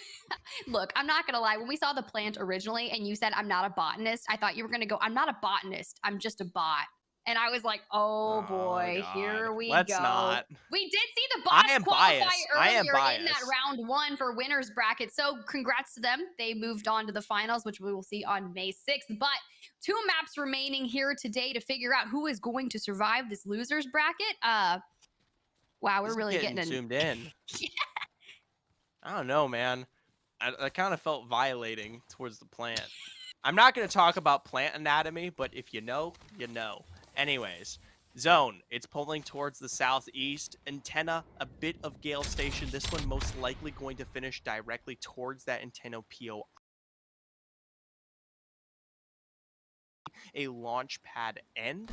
Look, I'm not gonna lie. When we saw the plant originally, and you said I'm not a botanist, I thought you were gonna go, I'm not a botanist. I'm just a bot. And I was like, oh Oh boy, God, here we let's go. not. We did see the I bots am qualify biased. I am earlier in that biased. round one for winners bracket. So congrats to them. They moved on to the finals, which we will see on May 6th. But 2 maps remaining here today to figure out who is going to survive this losers bracket. Wow, we're This is really getting getting in. zoomed in. I don't know, man. I kind of felt violating towards the plant. I'm not going to talk about plant anatomy, but if you know, you know. Anyways, zone. It's pulling towards the southeast. Antenna, a bit of Gale Station. This one most likely going to finish directly towards that antenna PO. A launch pad end,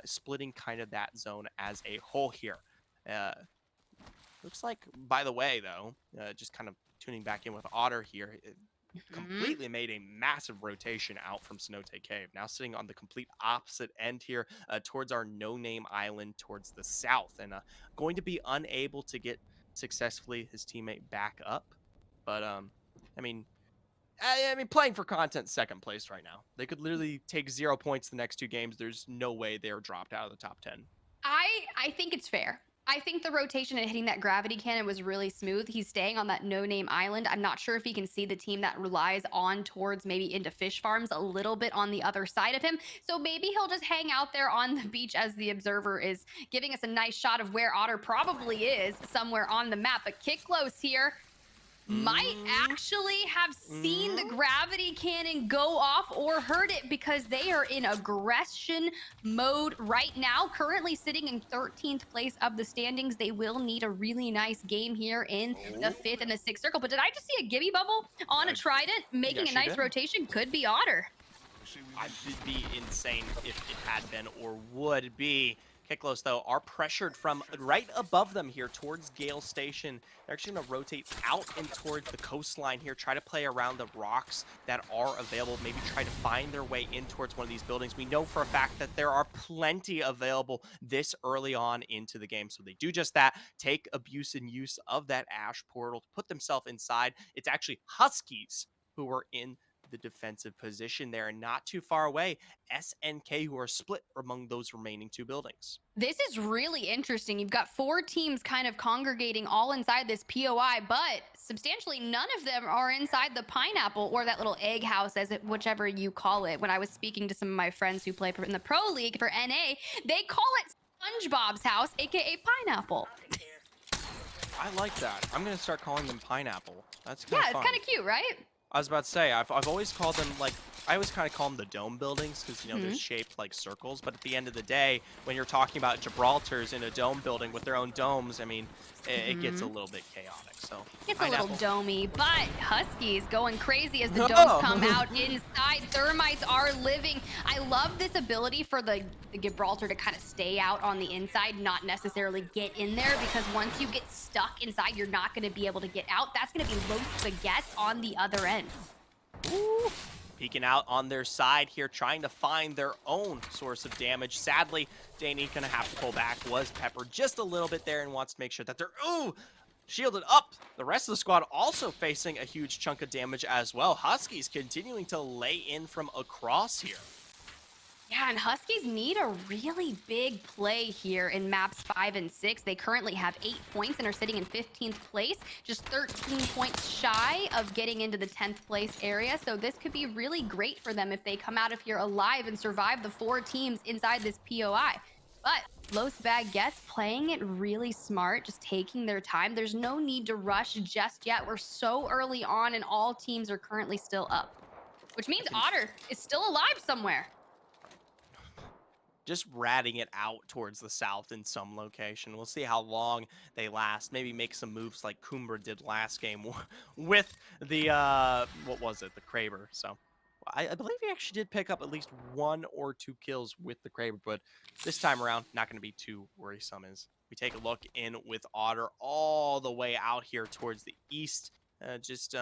splitting kind of that zone as a whole here. Uh, Looks like, by the way, though, just kind of tuning back in with Otter here, it completely made a massive rotation out from Cenote Cave. Now sitting on the complete opposite end here towards our no-name island towards the south. And going to be unable to get successfully his teammate back up. But, I mean, playing for content second place right now. They could literally take 0 points the next 2 games. There's no way they're dropped out of the top 10. I think it's fair. I think the rotation and hitting that gravity cannon was really smooth. He's staying on that no-name island. I'm not sure if he can see the team that relies on towards maybe into fish farms a little bit on the other side of him. So maybe he'll just hang out there on the beach as the observer is giving us a nice shot of where Otter probably is somewhere on the map. But Kick Close here might actually have seen the gravity cannon go off or heard it because they are in aggression mode right now, currently sitting in 13th place of the standings. They will need a really nice game here in the 5th and the 6th circle. But did I just see a Gibby bubble on a Trident making yes, a you nice did. rotation? Could be Otter. It'd be insane if it had been or would be. Kiklos, though, are pressured from right above them here towards Gale Station. They're actually going to rotate out and towards the coastline here, try to play around the rocks that are available, maybe try to find their way in towards one of these buildings. We know for a fact that there are plenty available this early on into the game, so they do just that, take abuse and use of that Ash portal to put themselves inside. It's actually Huskies who are in the defensive position there and not too far away. SNK who are split among those remaining 2 buildings. This is really interesting. You've got 4 teams kind of congregating all inside this POI, but substantially none of them are inside the pineapple or that little egg house, as it, whichever you call it. When I was speaking to some of my friends who play in the Pro League for NA, they call it SpongeBob's house, aka pineapple. I like that. I'm going to start calling them pineapple. That's kind Yeah, of fun. it's kind of cute, right? I was about to say, I've always called them, like, I always kind of call them the dome buildings because, you know, they're shaped like circles. But at the end of the day, when you're talking about Gibraltar's in a dome building with their own domes, I mean, it gets a little bit chaotic. So It's a little pineapple. domey, but Huskies going crazy as the domes come out inside. Thermites are living. I love this ability for the Gibraltar to kind of stay out on the inside, not necessarily get in there, because once you get stuck inside, you're not going to be able to get out. That's going to be Los Baguettes on the other end. Ooh. Peeking out on their side here, trying to find their own source of damage. Sadly, Danny gonna have to pull back. Was peppered just a little bit there and wants to make sure that they're shielded up. The rest of the squad also facing a huge chunk of damage as well. Huskies continuing to lay in from across here. Yeah, and Huskies need a really big play here in maps 5 and 6. They currently have 8 points and are sitting in 15th place, just 13 points shy of getting into the 10th place area. So this could be really great for them if they come out of here alive and survive the 4 teams inside this POI. But Los Baguettes playing it really smart, just taking their time. There's no need to rush just yet. We're so early on and all teams are currently still up, which means Otter is still alive somewhere. Just ratting it out towards the south in some location. We'll see how long they last. Maybe make some moves like Kumbra did last game with the, what was it, the Kraber. So I believe he actually did pick up at least 1 or 2 kills with the Kraber, but this time around, not going to be too worrisome as we take a look in with Otter all the way out here towards the east. Just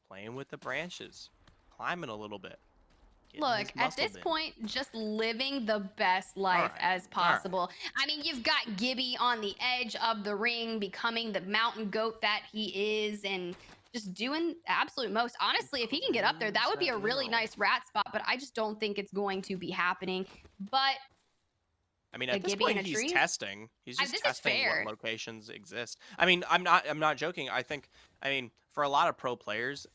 playing with the branches, climbing a little bit. getting his Look, at muscle this in. point, just living the best life right, as all right. possible. I mean, you've got Gibby on the edge of the ring, becoming the mountain goat that he is, and just doing absolute most. Honestly, if he can get up there, that Proves would be that a really mineral. nice rat spot, but I just don't think it's going to be happening. But I mean, a at this Gibby in point, a he's tree? testing. He's just This is testing what fair. locations exist. I mean, I'm not joking. I mean, for a lot of pro players,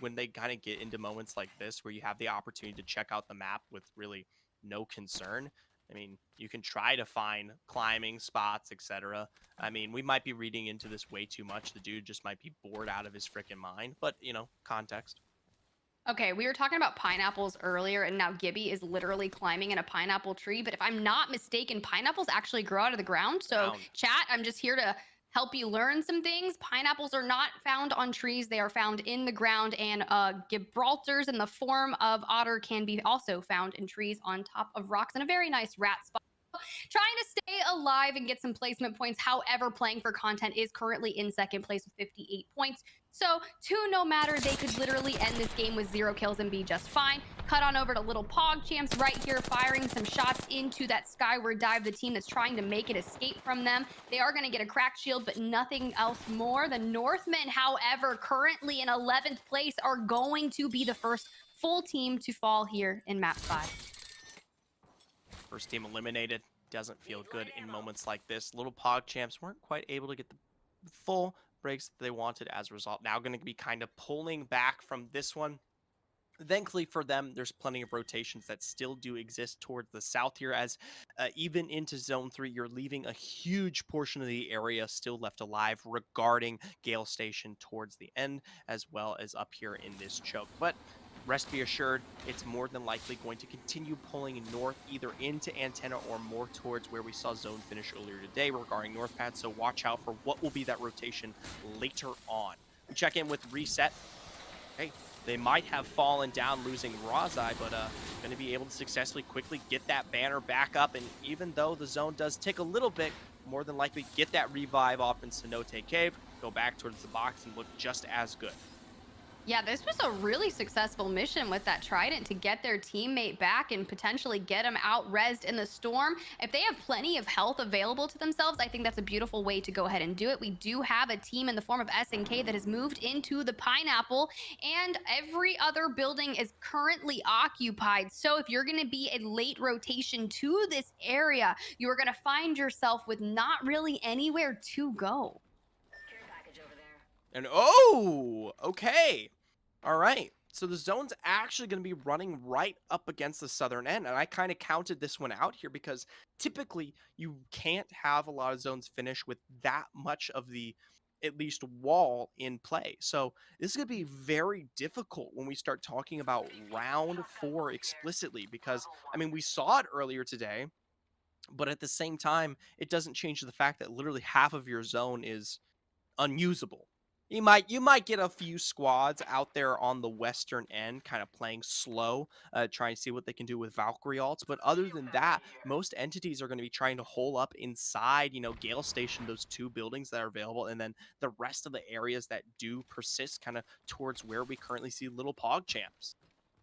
when they kind of get into moments like this, where you have the opportunity to check out the map with really no concern. I mean, you can try to find climbing spots, etc. I mean, we might be reading into this way too much. The dude just might be bored out of his freaking mind. But you know, context. Okay, we were talking about pineapples earlier, and now Gibby is literally climbing in a pineapple tree. But if I'm not mistaken, pineapples actually grow out of the ground. So, Ground. chat, I'm just here to help you learn some things. Pineapples are not found on trees, they are found in the ground. And Gibraltars in the form of otter can be also found in trees on top of rocks in a very nice rat spot. Trying to stay alive and get some placement points. However, playing for content is currently in second place with 58 points. So, two no matter, they could literally end this game with 0 kills and be just fine. Cut on over to Little Pog Champs right here, firing some shots into that skyward dive, the team that's trying to make it escape from them. They are going to get a cracked shield, but nothing else more. The Northmen, however, currently in 11th place, are going to be the first full team to fall here in map 5. First team eliminated. Doesn't feel good in moments like this. Little Pog Champs weren't quite able to get the full breaks that they wanted as a result. Now going to be kind of pulling back from this one. Thankfully for them, there's plenty of rotations that still do exist towards the south here, as even into Zone 3, you're leaving a huge portion of the area still left alive regarding Gale Station towards the end, as well as up here in this choke. But rest be assured, it's more than likely going to continue pulling north, either into Antenna or more towards where we saw Zone finish earlier today regarding North Pad, so watch out for what will be that rotation later on. We check in with Reset. Hey, they might have fallen down losing Razai, but going to be able to successfully quickly get that banner back up. And even though the zone does tick a little bit, more than likely get that revive off in Cenote Cave, go back towards the box and look just as good. Yeah, this was a really successful mission with that Trident to get their teammate back and potentially get him out-rezzed in the storm. If they have plenty of health available to themselves, I think that's a beautiful way to go ahead and do it. We do have a team in the form of SNK that has moved into the Pineapple, and every other building is currently occupied. So if you're going to be a late rotation to this area, you're going to find yourself with not really anywhere to go. And oh, okay. All right. So the zone's actually going to be running right up against the southern end. And I kind of counted this one out here because typically you can't have a lot of zones finish with that much of the at least wall in play. So this is going to be very difficult when we start talking about round 4 explicitly, because I mean, we saw it earlier today, but at the same time, it doesn't change the fact that literally half of your zone is unusable. You might get a few squads out there on the western end kind of playing slow, trying to see what they can do with Valkyrie ults, but other than that, most entities are going to be trying to hole up inside, you know, Gale Station, those 2 buildings that are available, and then the rest of the areas that do persist kind of towards where we currently see Little Pog Champs.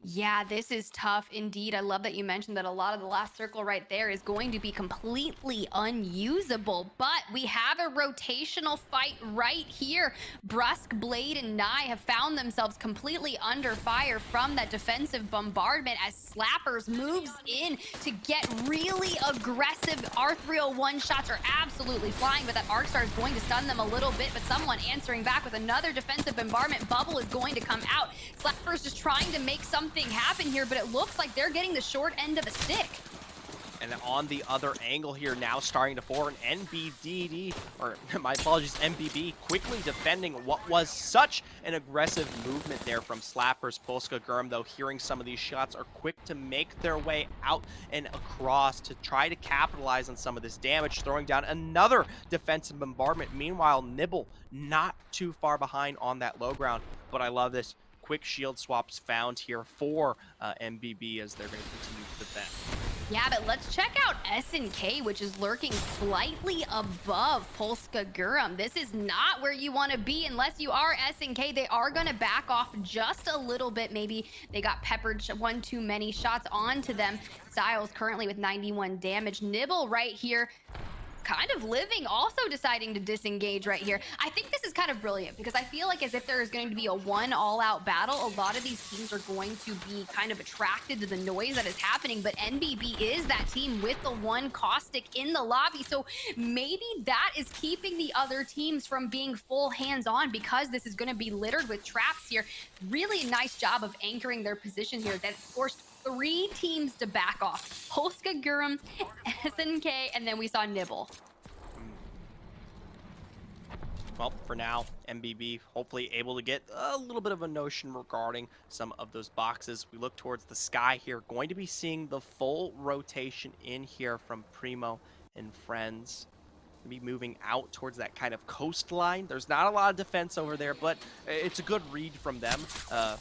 Yeah, this is tough indeed. I love that you mentioned that a lot of the last circle right there is going to be completely unusable, but we have a rotational fight right here. Brusque, Blade, and Nye have found themselves completely under fire from that defensive bombardment as Slappers moves in to get really aggressive. R301 shots are absolutely flying, but that Arcstar is going to stun them a little bit, but someone answering back with another defensive bombardment. Bubble is going to come out. Slappers just trying to make something happen here, but it looks like they're getting the short end of a stick. And on the other angle here, now starting to form an NBDD, or my apologies, MBB, quickly defending what was such an aggressive movement there from Slappers. Polska Gurm, though, hearing some of these shots, are quick to make their way out and across to try to capitalize on some of this damage, throwing down another defensive bombardment. Meanwhile, Nibble not too far behind on that low ground, but I love this. Quick shield swaps found here for MBB as they're going to continue to defend. Yeah, but let's check out SNK, which is lurking slightly above Polska Gurum. This is not where you want to be unless you are SNK. They are going to back off just a little bit. Maybe they got peppered one too many shots onto them. Styles currently with 91 damage. Nibble right here, kind of living, also deciding to disengage right here. I think this is kind of brilliant because I feel like as if there is going to be a one all-out battle, a lot of these teams are going to be kind of attracted to the noise that is happening, but NBB is that team with the one caustic in the lobby, so maybe that is keeping the other teams from being full hands-on because this is going to be littered with traps here. Really nice job of anchoring their position here that forced 3 teams to back off. Polska Gurum, SNK, and then we saw Nibble. Well, for now, MBB hopefully able to get a little bit of a notion regarding some of those boxes. We look towards the sky here. Going to be seeing the full rotation in here from Primo and friends. Be moving out towards that kind of coastline. There's not a lot of defense over there, but it's a good read from them. Oh,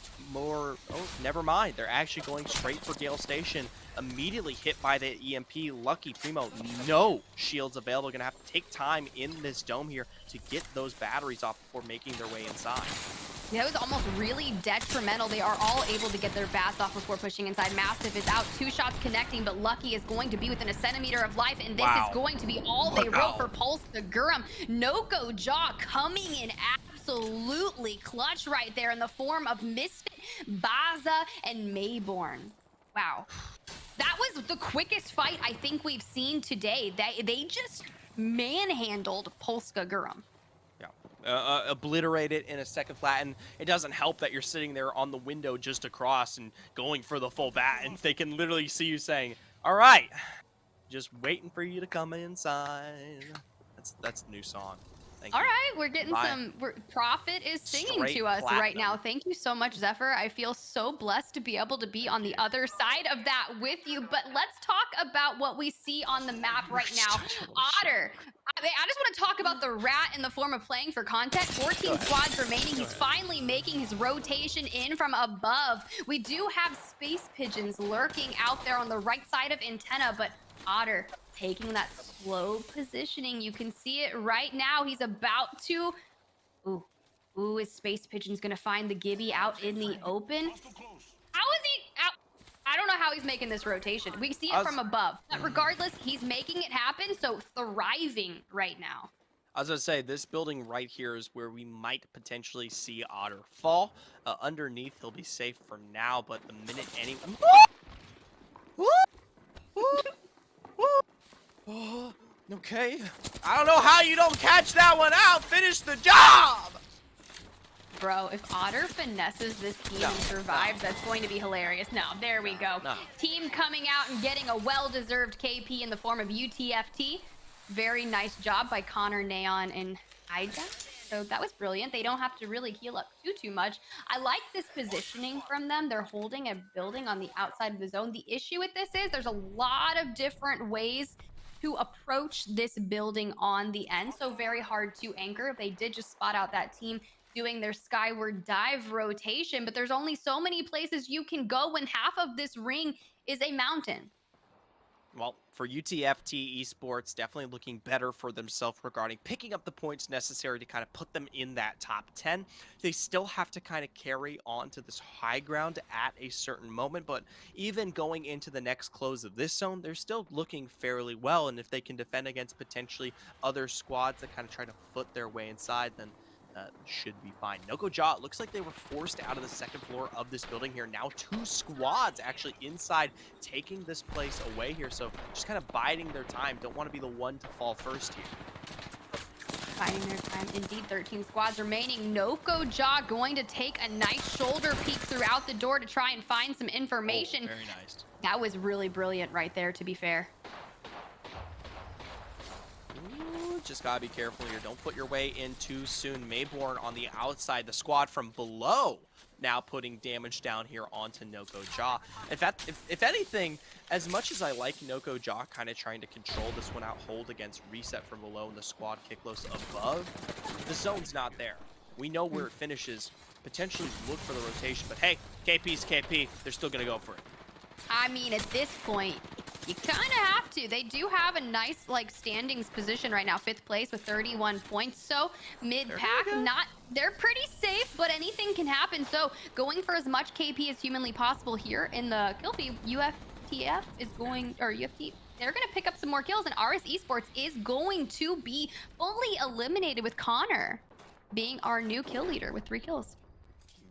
never mind. They're actually going straight for Gale Station. Immediately hit by the EMP. Lucky Primo, no shields available. Gonna have to take time in this dome here to get those batteries off before making their way inside. That was almost really detrimental. They are all able to get their bats off before pushing inside. Mastiff is out, 2 shots connecting, but Lucky is going to be within a centimeter of life, and this is going to be all they wrote for Polska Gurum. Noko Jaw coming in absolutely clutch right there in the form of Misfit, Baza, and Mayborn. Wow. That was the quickest fight I think we've seen today. They just manhandled Polska Gurum. Obliterate it in a second flat, and it doesn't help that you're sitting there on the window just across and going for the full bat, and they can literally see you saying, all right, just waiting for you to come inside. That's the new song. Thank All you. right, we're getting Prophet is singing Straight to us platinum. right now. Thank you so much, Zephyr. I feel so blessed to be able to be on the other side of that with you. But let's talk about what we see on the map right now. Otter. I just want to talk about the rat in the form of playing for content. 14 squads remaining. He's finally making his rotation in from above. We do have space pigeons lurking out there on the right side of antenna, but Otter taking that slow positioning. You can see it right now. He's about to... Ooh, is Space Pigeon's gonna find the Gibby out in the open? How is he out? I don't know how he's making this rotation. We see it from above. But regardless, he's making it happen, so thriving right now. I was gonna say, this building right here is where we might potentially see Otter fall. Underneath, he'll be safe for now, but the minute anyone... Oh, okay. I don't know how you don't catch that one out. Finish the job. Bro, if Otter finesses this team and survives, that's going to be hilarious. No, there we go. Team coming out and getting a well-deserved KP in the form of UTFT. Very nice job by Connor, Neon, and Ida. So that was brilliant. They don't have to really heal up too much. I like this positioning from them. They're holding a building on the outside of the zone. The issue with this is there's a lot of different ways to approach this building on the end, so very hard to anchor. They did just spot out that team doing their skyward dive rotation, but there's only so many places you can go when half of this ring is a mountain. Well, for UTFT Esports, definitely looking better for themselves regarding picking up the points necessary to kind of put them in that top 10. They still have to kind of carry on to this high ground at a certain moment, but even going into the next close of this zone, they're still looking fairly well, and if they can defend against potentially other squads that kind of try to foot their way inside, then should be fine. Noko Jaw, it looks like they were forced out of the second floor of this building here. Now 2 squads actually inside taking this place away here. So just kind of biding their time. Don't want to be the one to fall first here. Biding their time. Indeed, 13 squads remaining. Noko Jaw going to take a nice shoulder peek throughout the door to try and find some information. Very nice. That was really brilliant right there, to be fair. Just gotta be careful here. Don't put your way in too soon. Mayborn on the outside. The squad from below now putting damage down here onto Noko Jaw. In fact, if anything, as much as I like Noko Jaw kind of trying to control this one out, hold against reset from below and the squad Kiklos above, the zone's not there. We know where it finishes. Potentially look for the rotation, but hey, KP's KP. They're still gonna go for it. I mean, at this point, You kind of have to. They do have a nice like standings position right now, 5th place with 31 points. So mid-pack, they're pretty safe, but anything can happen. So going for as much KP as humanly possible here in the kill feed, UFTF is going, or UFT, they're going to pick up some more kills, and RS Esports is going to be fully eliminated with Connor being our new kill leader with 3 kills.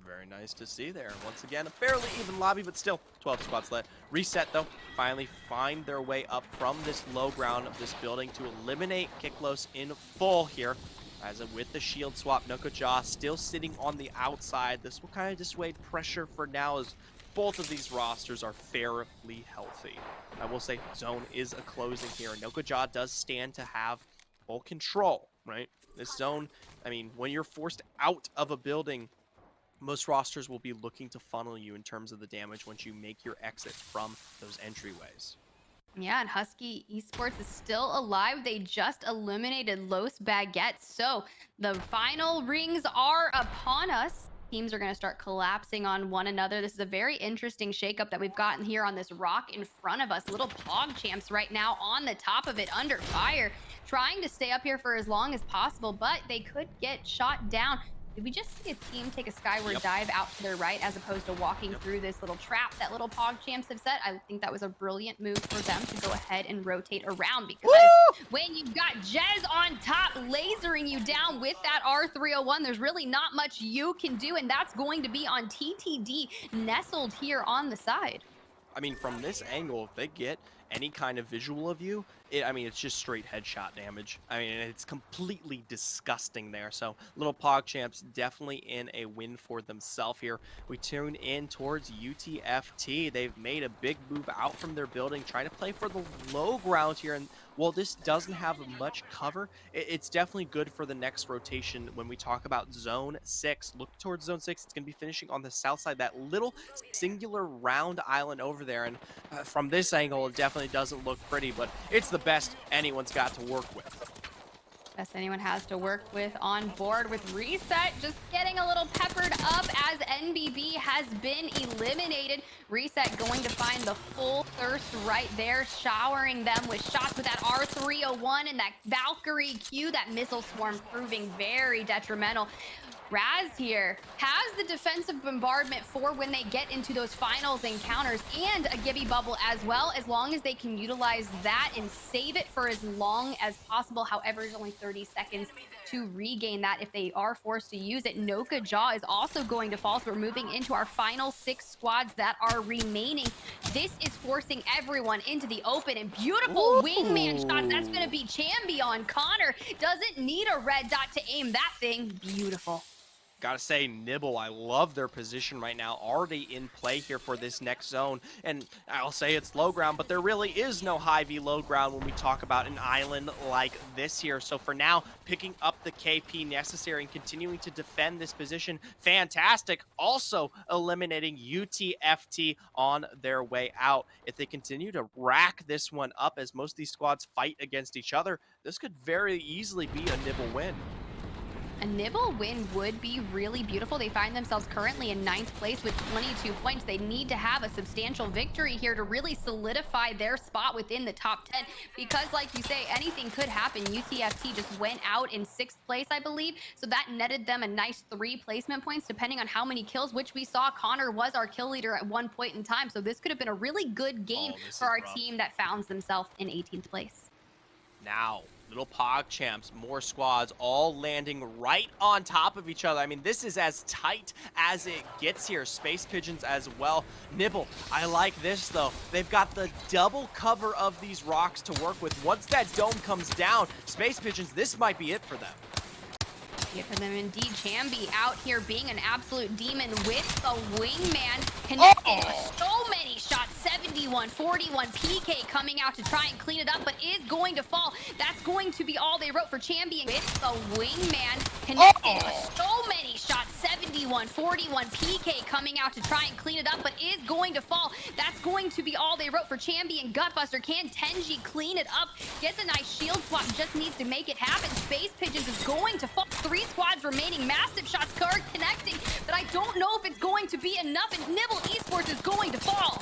Very nice to see there. Once again, a fairly even lobby, but still 12 squads left. Reset, though, finally find their way up from this low ground of this building to eliminate Kiklos in full here. As with the shield swap, Nukaja still sitting on the outside. This will kind of dissuade pressure for now as both of these rosters are fairly healthy. I will say zone is a closing here. Nukaja does stand to have full control, right? This zone, I mean, when you're forced out of a building, most rosters will be looking to funnel you in terms of the damage once you make your exit from those entryways. Yeah, and Husky Esports is still alive. They just eliminated Los Baguettes. So the final rings are upon us. Teams are going to start collapsing on one another. This is a very interesting shakeup that we've gotten here on this rock in front of us. Little Pog Champs right now on the top of it under fire, trying to stay up here for as long as possible, but they could get shot down. Did we just see a team take a skyward dive out to their right as opposed to walking through this little trap that Little Pog Champs have set? I think that was a brilliant move for them to go ahead and rotate around, because when you've got Jez on top lasering you down with that R301, there's really not much you can do, and that's going to be on TTD nestled here on the side. I mean, from this angle, if they get any kind of visual of you, it's just straight headshot damage. I mean, it's completely disgusting there. So Little PogChamps definitely in a win for themselves here. We tune in towards UTFT. They've made a big move out from their building, trying to play for the low ground here. And while this doesn't have much cover, it's definitely good for the next rotation when we talk about Zone 6. Look towards Zone 6. It's going to be finishing on the south side, that little singular round island over there. And from this angle, it definitely doesn't look pretty, but it's the best anyone's got to work with. Best anyone has to work with on board with Reset, just getting a little peppered up as NBB has been eliminated. Reset going to find the full thirst right there, showering them with shots with that R301 and that Valkyrie Q, that missile swarm proving very detrimental. Raz here has the defensive bombardment for when they get into those finals encounters, and a Gibby bubble as well, as long as they can utilize that and save it for as long as possible. However, it's only 30 seconds to regain that if they are forced to use it. Noka Jaw is also going to fall, so we're moving into our final 6 squads that are remaining. This is forcing everyone into the open, and beautiful wingman shots. That's going to be Chambi on Connor. Doesn't need a red dot to aim that thing. Beautiful. Gotta say, Nibble, I love their position right now, already in play here for this next zone. And I'll say it's low ground, but there really is no high V low ground when we talk about an island like this here. So for now, picking up the KP necessary and continuing to defend this position, fantastic. Also eliminating UTFT on their way out. If they continue to rack this one up as most of these squads fight against each other, this could very easily be a Nibble win. A Nibble win would be really beautiful. They find themselves currently in 9th place with 22 points. They need to have a substantial victory here to really solidify their spot within the top 10, because like you say, anything could happen. UTFT just went out in 6th place, I believe, so that netted them a nice 3 placement points depending on how many kills, which we saw Connor was our kill leader at one point in time. So this could have been a really good game for our team that found themselves in 18th place. Now, Little PogChamps, more squads, all landing right on top of each other. I mean, this is as tight as it gets here. Space Pigeons as well. Nibble, I like this, though. They've got the double cover of these rocks to work with. Once that dome comes down, Space Pigeons, this might be it for them. Yeah, for them indeed. Chambi out here being an absolute demon with the wingman, connecting so many shots. 71, 41, PK coming out to try and clean it up, but is going to fall. That's going to be all they wrote for Chambi with the wingman, connecting so many shots. 71, 41, PK coming out to try and clean it up, but is going to fall. That's going to be all they wrote for Chambi and Gutbuster. Can Tenji clean it up? Gets a nice shield swap, just needs to make it happen. Space Pigeons is going to fall. 3 squads remaining. Massive shots card connecting, but I don't know if it's going to be enough, and Nibble Esports is going to fall.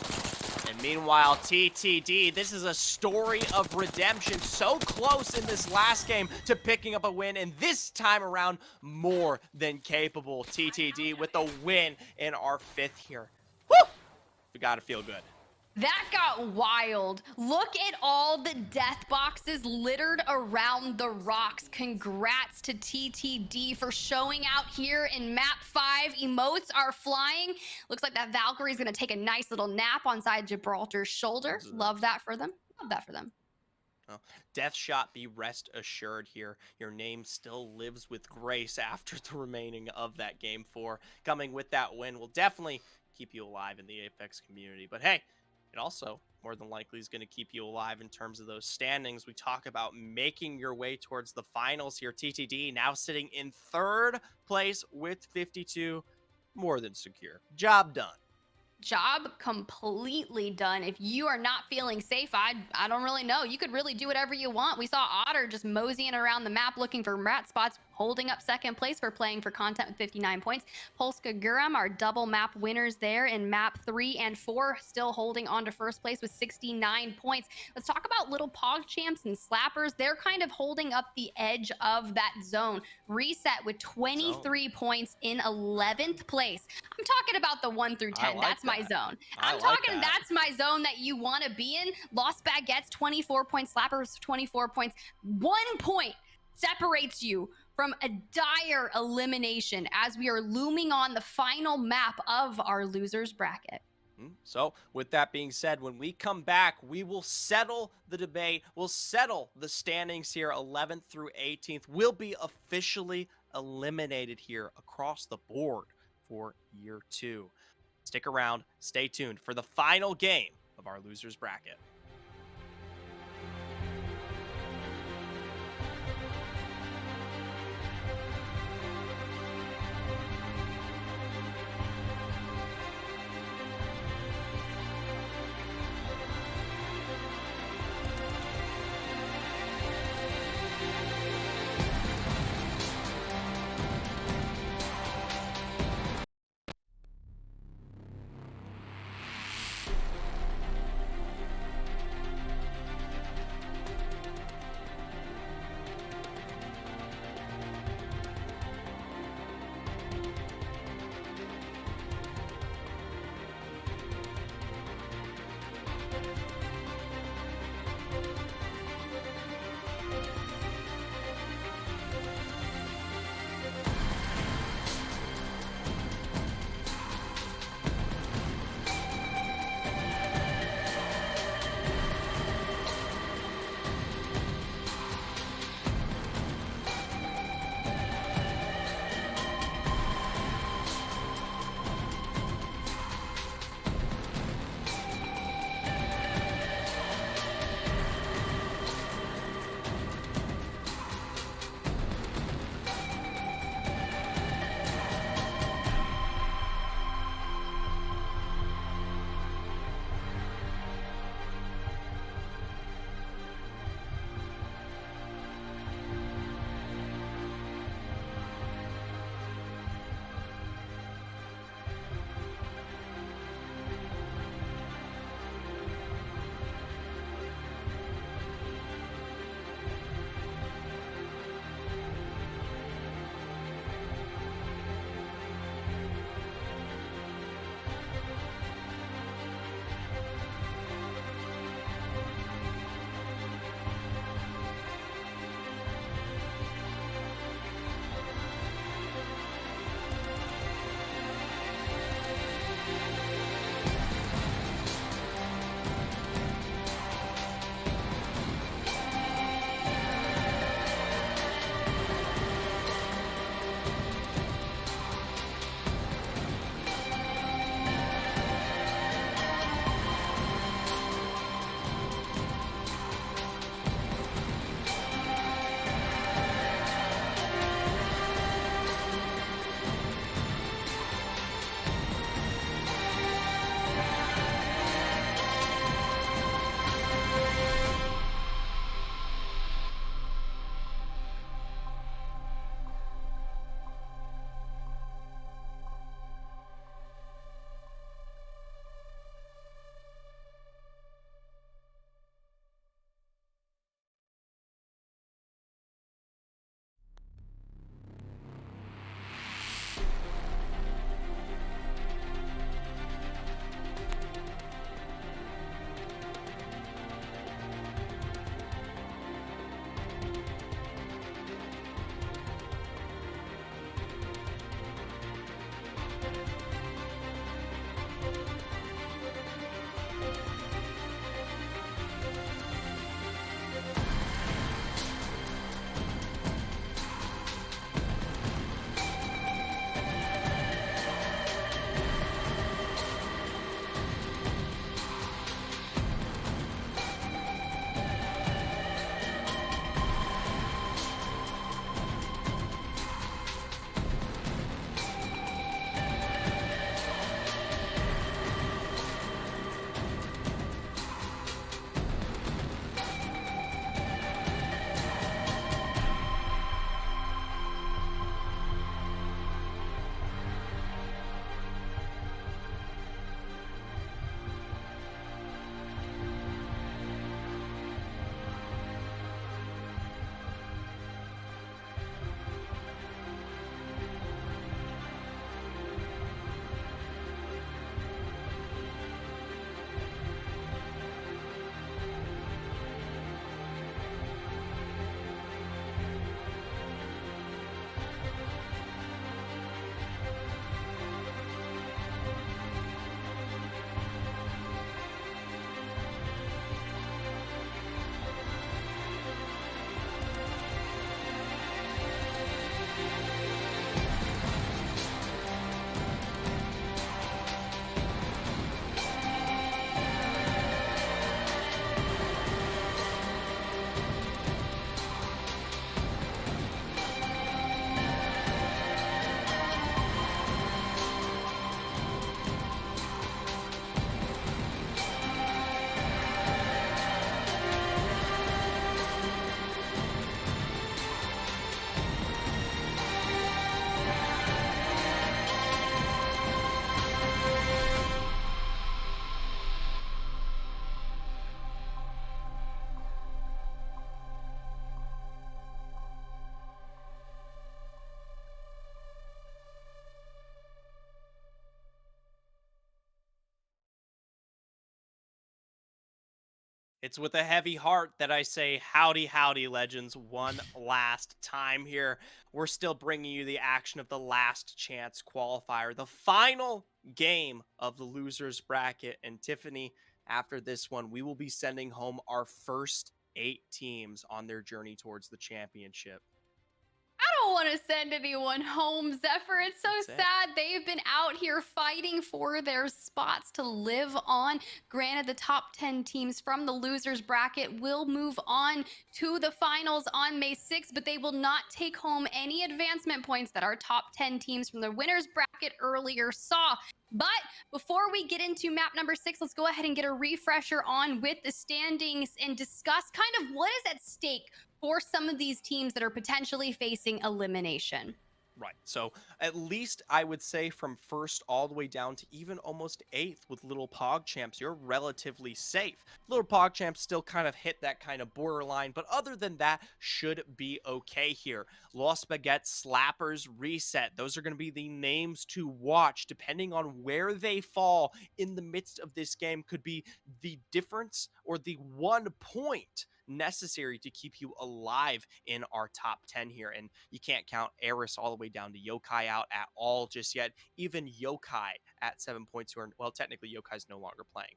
And Meanwhile, TTD, this is a story of redemption. So close in this last game to picking up a win, and this time around, more than capable. TTD with the win in our 5th here. Woo! We gotta feel good. That got wild. Look at all the death boxes littered around the rocks. Congrats to TTD for showing out here in map 5. Emotes are flying. Looks like that Valkyrie's gonna take a nice little nap on side Gibraltar's shoulder. Love that for them. Love that for them. Well, Death Shot, be rest assured here. Your name still lives with grace after the remaining of that game 4. Coming with that win will definitely keep you alive in the Apex community. But hey, it also more than likely is going to keep you alive in terms of those standings. We talk about making your way towards the finals here. TTD now sitting in 3rd place with 52. More than secure. Job done. Job completely done. If you are not feeling safe, I don't really know. You could really do whatever you want. We saw Otter just moseying around the map looking for rat spots, holding up 2nd place for playing for content with 59 points. Polska Guram are double map winners there in map 3 and 4, still holding on to 1st place with 69 points. Let's talk about little Pog Champs and Slappers. They're kind of holding up the edge of that zone. Reset with 23 points in 11th place. I'm talking about the 1 through 10. like That's my that. zone. I I'm like talking that. that's my zone that you want to be in. Lost Baguettes, 24 points. Slappers, 24 points. 1 point separates you from a dire elimination as we are looming on the final map of our losers bracket. So, with that being said, when we come back, we will settle the debate. We'll settle the standings here, 11th through 18th. We'll be officially eliminated here across the board for year 2. Stick around, stay tuned for the final game of our losers bracket. It's with a heavy heart that I say howdy, howdy, legends, one last time here. We're still bringing you the action of the last chance qualifier, the final game of the losers bracket. And Tiffany, after this one, we will be sending home our first 8 teams on their journey towards the championship. I don't want to send anyone home, Zephyr. It's so That's it. sad. They've been out here fighting for their spots to live on. Granted, the top 10 teams from the losers bracket will move on to the finals on May 6th, but they will not take home any advancement points that our top 10 teams from the winners bracket earlier saw. But before we get into map number 6, let's go ahead and get a refresher on with the standings and discuss kind of what is at stake for some of these teams that are potentially facing elimination. Right. So at least I would say from first all the way down to even almost 8th with Little PogChamps, you're relatively safe. Little PogChamps still kind of hit that kind of borderline, but other than that, should be okay here. Lost Baguette, Slappers, Reset. Those are going to be the names to watch depending on where they fall in the midst of this game. Could be the difference or the 1 point necessary to keep you alive in our top 10 here. And you can't count Eris all the way down to Yokai out at all just yet. Even Yokai at 7 points, who are, well, technically Yokai's no longer playing.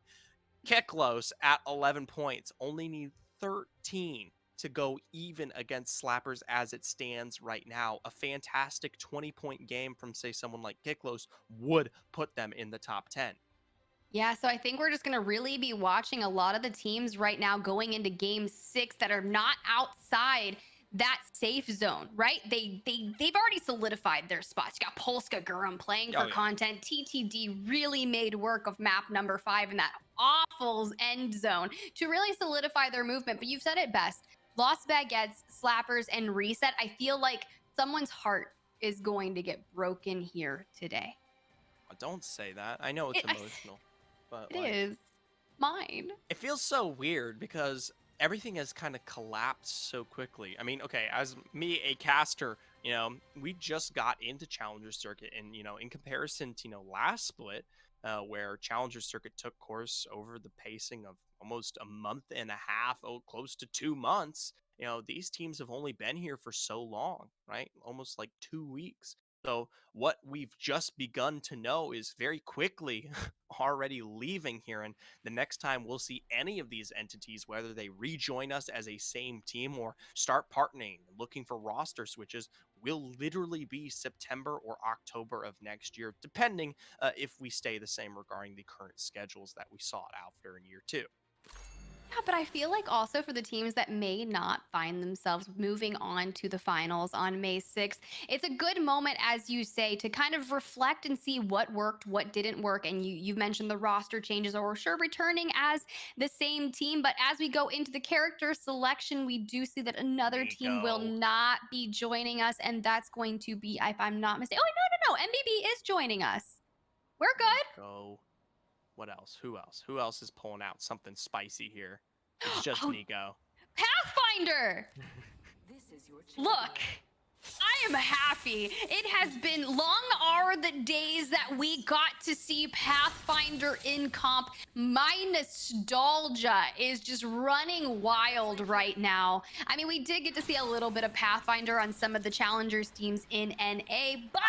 Keklos at 11 points, only need 13 to go even against Slappers as it stands right now. A fantastic 20-point game from, say, someone like Keklos would put them in the top 10. Yeah, so I think we're just going to really be watching a lot of the teams right now going into game 6 that are not outside that safe zone, right? They've already solidified their spots. You got Polska Gurum playing for content. TTD really made work of map number 5 in that awful end zone to really solidify their movement. But you've said it best. Lost Baguettes, Slappers, and Reset. I feel like someone's heart is going to get broken here today. Don't say that. I know it's emotional. But it is mine. It feels so weird because everything has kind of collapsed so quickly. I mean, okay, as me, a caster, we just got into Challenger Circuit, and in comparison to last split, where Challenger Circuit took course over the pacing of almost a month and a half, close to 2 months. These teams have only been here for so long, right? Almost like 2 weeks. So what we've just begun to know is very quickly already leaving here. And the next time we'll see any of these entities, whether they rejoin us as a same team or start partnering, looking for roster switches, will literally be September or October of next year, depending if we stay the same regarding the current schedules that we sought after in year 2. Yeah, but I feel like also for the teams that may not find themselves moving on to the finals on May 6th, it's a good moment, as you say, to kind of reflect and see what worked, what didn't work. And you mentioned the roster changes, or sure, returning as the same team. But as we go into the character selection, we do see that another team will not be joining us. And that's going to be, if I'm not mistaken, no, MBB is joining us. We're good. What else? Who else? Who else is pulling out something spicy here? It's just Nico. Pathfinder! Look, I am happy. It has been long are the days that we got to see Pathfinder in comp. My nostalgia is just running wild right now. I mean, we did get to see a little bit of Pathfinder on some of the Challengers teams in NA, but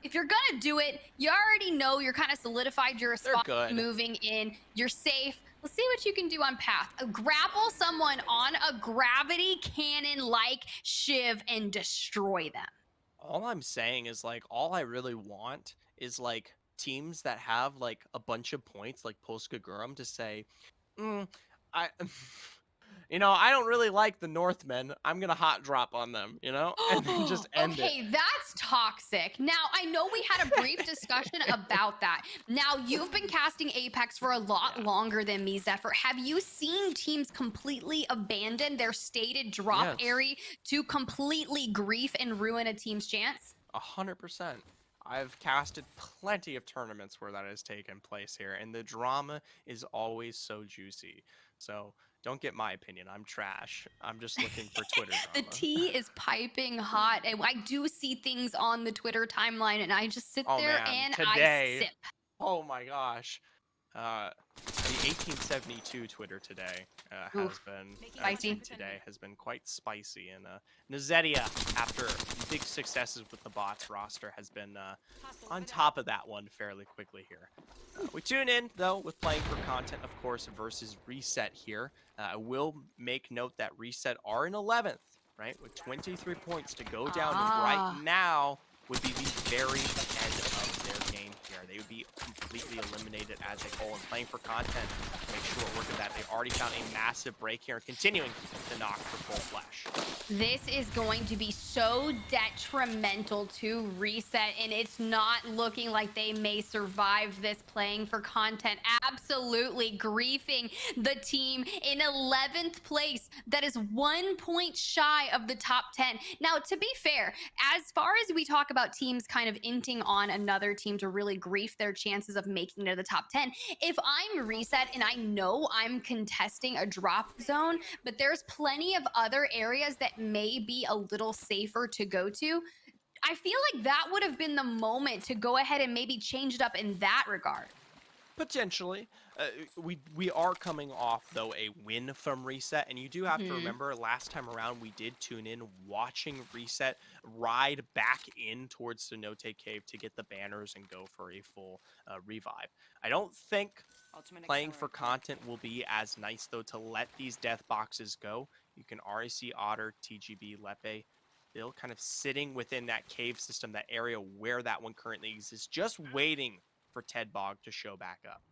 if you're gonna do it, you already know you're kind of solidified your spot moving in. You're safe. Let's see what you can do on Path. Grapple someone on a gravity cannon like Shiv and destroy them. All I'm saying is, all I really want is, teams that have, a bunch of points, like Polska Gurum, to say, I don't really like the Northmen. I'm going to hot drop on them, and then just end it. Okay, that's toxic. Now, I know we had a brief discussion about that. Now, you've been casting Apex for a lot longer than me, Zephyr. Have you seen teams completely abandon their stated drop area to completely grief and ruin a team's chance? 100%. I've casted plenty of tournaments where that has taken place here, and the drama is always so juicy. So don't get my opinion. I'm trash. I'm just looking for Twitter drama. The tea is piping hot. I do see things on the Twitter timeline, and I just sit there and I sip. Oh my gosh. The 1872 Twitter today has Oof. been Spicy. today has been quite spicy, and Nazetia, after big successes with the bots roster, has been on top of that one fairly quickly here. We tune in though with playing for content, of course, versus Reset here. I will make note that Reset are in 11th, right, with 23 points to go down right now. Would be the very end of their game here. They would be completely eliminated as a whole, and playing for content to make short work of that. They already found a massive break here and continuing to knock for full flash. This is going to be so detrimental to Reset, and it's not looking like they may survive this. Playing for content absolutely griefing the team in 11th place. That is 1 point shy of the top 10. Now, to be fair, as far as we talk about teams kind of inting on another team to really grief their chances of making it to the top 10, if I'm Reset and I know I'm contesting a drop zone, but there's plenty of other areas that may be a little safer to go to, I feel like that would have been the moment to go ahead and maybe change it up in that regard. Potentially. We are coming off, though, a win from Reset, and you do have to remember last time around we did tune in watching Reset ride back in towards Cenote Cave to get the banners and go for a full revive. I don't think playing for content will be as nice, though, to let these death boxes go. You can already see Otter, TGB, Lepe still kind of sitting within that cave system, that area where that one currently exists, just waiting for Ted Bog to show back up.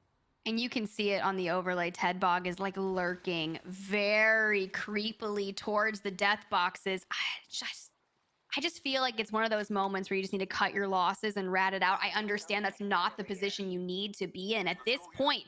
And you can see it on the overlay. Ted Bog is like lurking very creepily towards the death boxes. I just feel like it's one of those moments where you just need to cut your losses and rat it out. I understand that's not the position you need to be in at this point.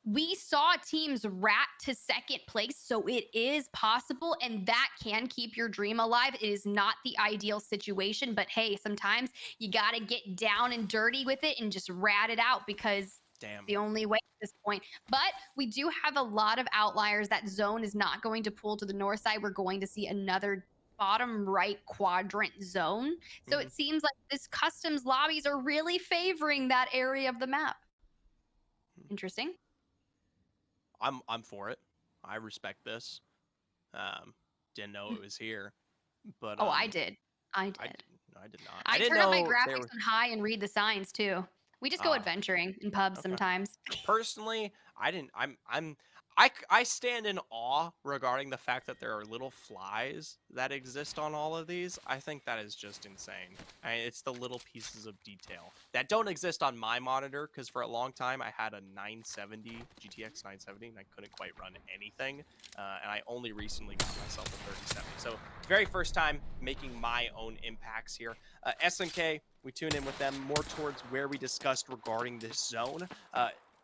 We saw teams rat to second place, so it is possible, and that can keep your dream alive. It is not the ideal situation, but hey, sometimes you got to get down and dirty with it and just rat it out, because the only way at this point. But we do have a lot of outliers. That zone is not going to pull to the north side. We're going to see another bottom right quadrant zone. So it seems like this customs lobbies are really favoring that area of the map. Interesting. I'm for it. I respect this. Didn't know it was here, but Oh, I did. I did. I did not. I didn't turn up my know graphics on high and read the signs too. We just go adventuring in pubs sometimes. Personally, I didn't. I stand in awe regarding the fact that there are little flies that exist on all of these. I think that is just insane. It's the little pieces of detail that don't exist on my monitor, because for a long time I had a 970 GTX 970 and I couldn't quite run anything, and I only recently got myself a 3070. So very first time making my own impacts here. SNK, we tune in with them more towards where we discussed regarding this zone.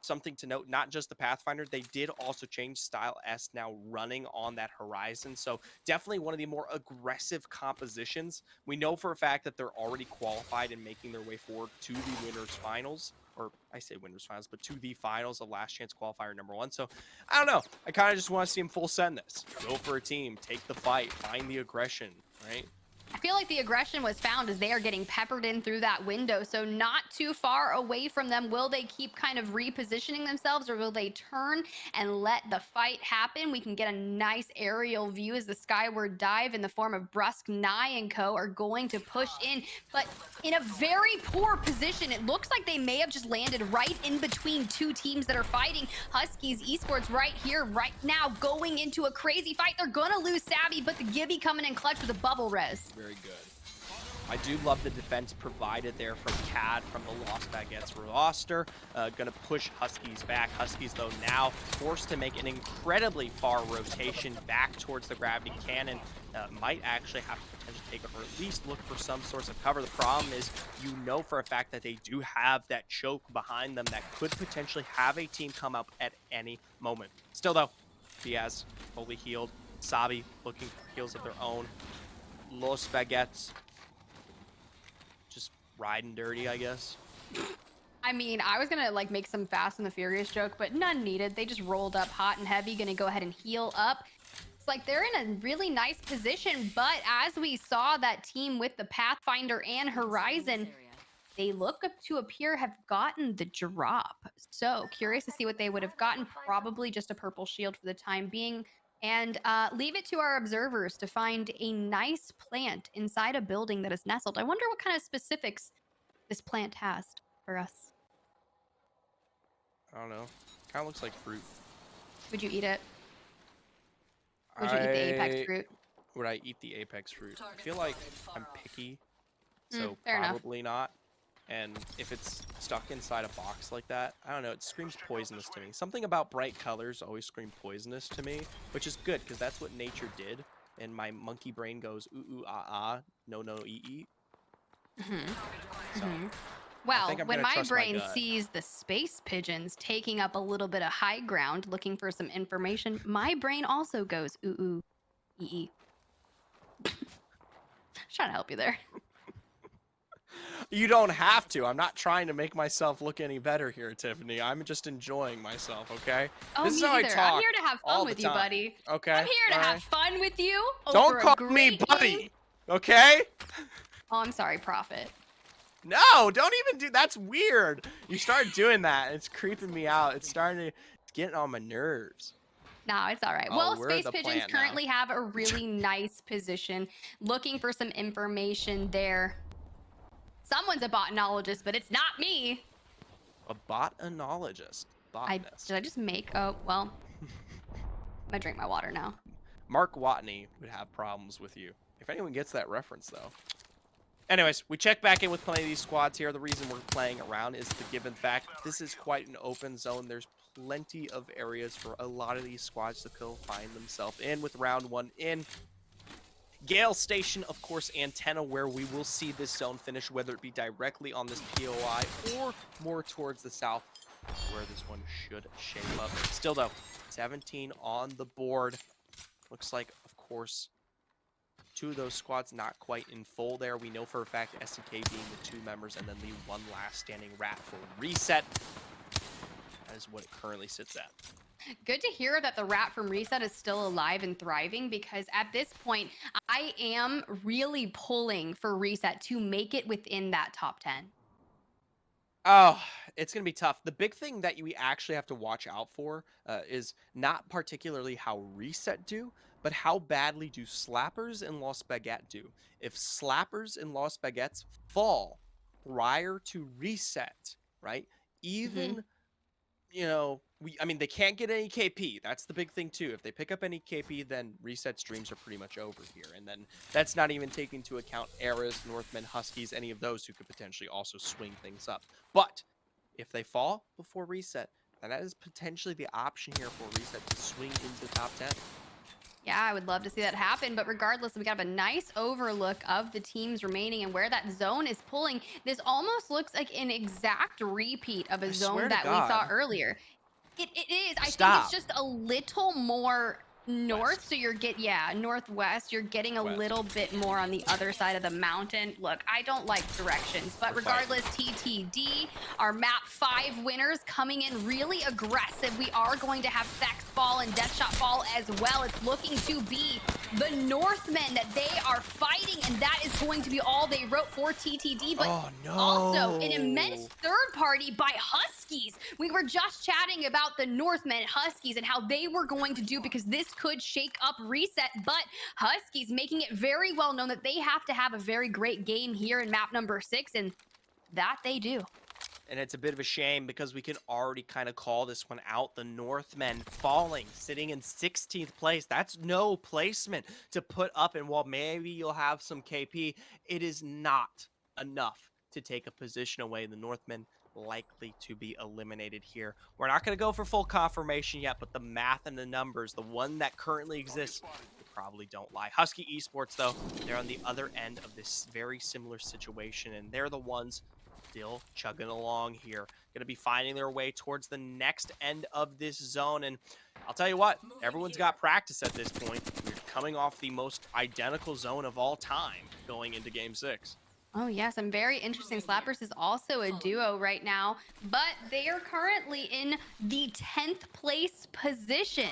Something to note, not just the Pathfinder, they did also change Style S now running on that horizon. So definitely one of the more aggressive compositions. We know for a fact that they're already qualified and making their way forward to the winners finals. Or I say winners finals, but to the finals of Last Chance Qualifier #1. So I don't know. I kind of just want to see them full send this. Go for a team, take the fight, find the aggression, right? I feel like the aggression was found as they are getting peppered in through that window. So not too far away from them. Will they keep kind of repositioning themselves, or will they turn and let the fight happen? We can get a nice aerial view as the skyward dive in the form of Brusque, Nye, and co. are going to push in, but in a very poor position. It looks like they may have just landed right in between two teams that are fighting. Huskies Esports right here, right now, going into a crazy fight. They're going to lose Savvy, but the Gibby coming in clutch with a bubble res. Very good. I do love the defense provided there from CAD from the Lost Baguettes roster. Gonna push Huskies back. Huskies, though, now forced to make an incredibly far rotation back towards the gravity cannon. Might actually have to potentially take it, or at least look for some source of cover. The problem is, you know for a fact that they do have that choke behind them that could potentially have a team come up at any moment. Still, though, Diaz fully healed. Sabi looking for heals of their own. Los Baguettes just riding dirty, I guess. I mean, I was gonna like make some Fast and the Furious joke, but none needed. They just rolled up hot and heavy, gonna go ahead and heal up. It's like they're in a really nice position, but as we saw that team with the Pathfinder and Horizon, they look up to appear have gotten the drop. So curious to see what they would have gotten. Probably just a purple shield for the time being. And leave it to our observers to find a nice plant inside a building that is nestled. I wonder what kind of specifics this plant has for us. I don't know. Kind of looks like fruit. Would you eat it? Would you eat the apex fruit? Would I eat the apex fruit? I feel like I'm picky, so fair enough. probably not. And if it's stuck inside a box like that, I don't know, it screams poisonous to me. Something about bright colors always scream poisonous to me, which is good because that's what nature did. And my monkey brain goes, ooh, ooh, ah, ah, no, no, ee. So, Well, when my trust my brain gut. sees the space pigeons taking up a little bit of high ground looking for some information, my brain also goes, ooh, ooh, ee. Trying to help you there. You don't have to. I'm not trying to make myself look any better here, Tiffany. I'm just enjoying myself, okay? Oh, This is me how I either. talk I'm here to have all fun the with you, time. buddy. Okay. I'm here to all have right. fun with you. Don't over a call me great buddy, game. okay? Oh, I'm sorry, Prophet. No, don't even do. That's weird. You start doing that, it's creeping me out. It's getting on my nerves. No, it's all right. Oh, Well, we're space the pigeons plant now. currently have a really nice position. Looking for some information there. Someone's a botanologist, but it's not me. A botanologist. Botanist. Did I just make? Oh, well. I'm gonna drink my water now. Mark Watney would have problems with you. If anyone gets that reference, though. Anyways, we check back in with plenty of these squads here. The reason we're playing around is the given fact this is quite an open zone. There's plenty of areas for a lot of these squads to go find themselves in with round one in. Gale Station, of course, antenna where we will see this zone finish, whether it be directly on this POI or more towards the south, where this one should shape up. Still, though, 17 on the board. Looks like, of course, two of those squads not quite in full there. We know for a fact SCK being the 2 members and then the one last standing rat for reset. That is what it currently sits at. Good to hear that the rat from Reset is still alive and thriving, because at this point, I am really pulling for Reset to make it within that top 10. Oh, it's going to be tough. The big thing that we actually have to watch out for is not particularly how Reset do, but how badly do Slappers and Lost Baguette do. If Slappers and Lost Baguettes fall prior to Reset, right? Even, you know, I mean, they can't get any KP. That's the big thing, too. If they pick up any KP, then Reset streams are pretty much over here. And then that's not even taking into account Eras, Northmen, Huskies, any of those who could potentially also swing things up. But if they fall before Reset, then that is potentially the option here for Reset to swing into the top 10. Yeah, I would love to see that happen. But regardless, we got a nice overlook of the teams remaining and where that zone is pulling. This almost looks like an exact repeat of a zone that we saw earlier. It is. I think it's just a little more north. So you're northwest. You're getting a little bit more on the other side of the mountain. Look, I don't like directions, but regardless, TTD, our map 5 winners coming in really aggressive. We are going to have Fex Fall and Deathshot Fall as well. It's looking to be the Northmen that they are fighting, and that is going to be all they wrote for TTD, but also an immense third party by Huskies. We were just chatting about the Northmen Huskies and how they were going to do, because this could shake up Reset, but Huskies making it very well known that they have to have a very great game here in map number 6, and that they do. And it's a bit of a shame because we can already kind of call this one out. The Northmen falling, sitting in 16th place. That's no placement to put up. And while maybe you'll have some KP, it is not enough to take a position away. The Northmen likely to be eliminated here. We're not going to go for full confirmation yet, but the math and the numbers, the one that currently exists, probably don't lie. Husky Esports, though, they're on the other end of this very similar situation, and they're the ones still chugging along here. Going to be finding their way towards the next end of this zone. And I'll tell you what, everyone's got practice at this point. We're coming off the most identical zone of all time going into Game 6. Oh, yes. I'm very interested. Slappers is also a duo right now, but they are currently in the 10th place position.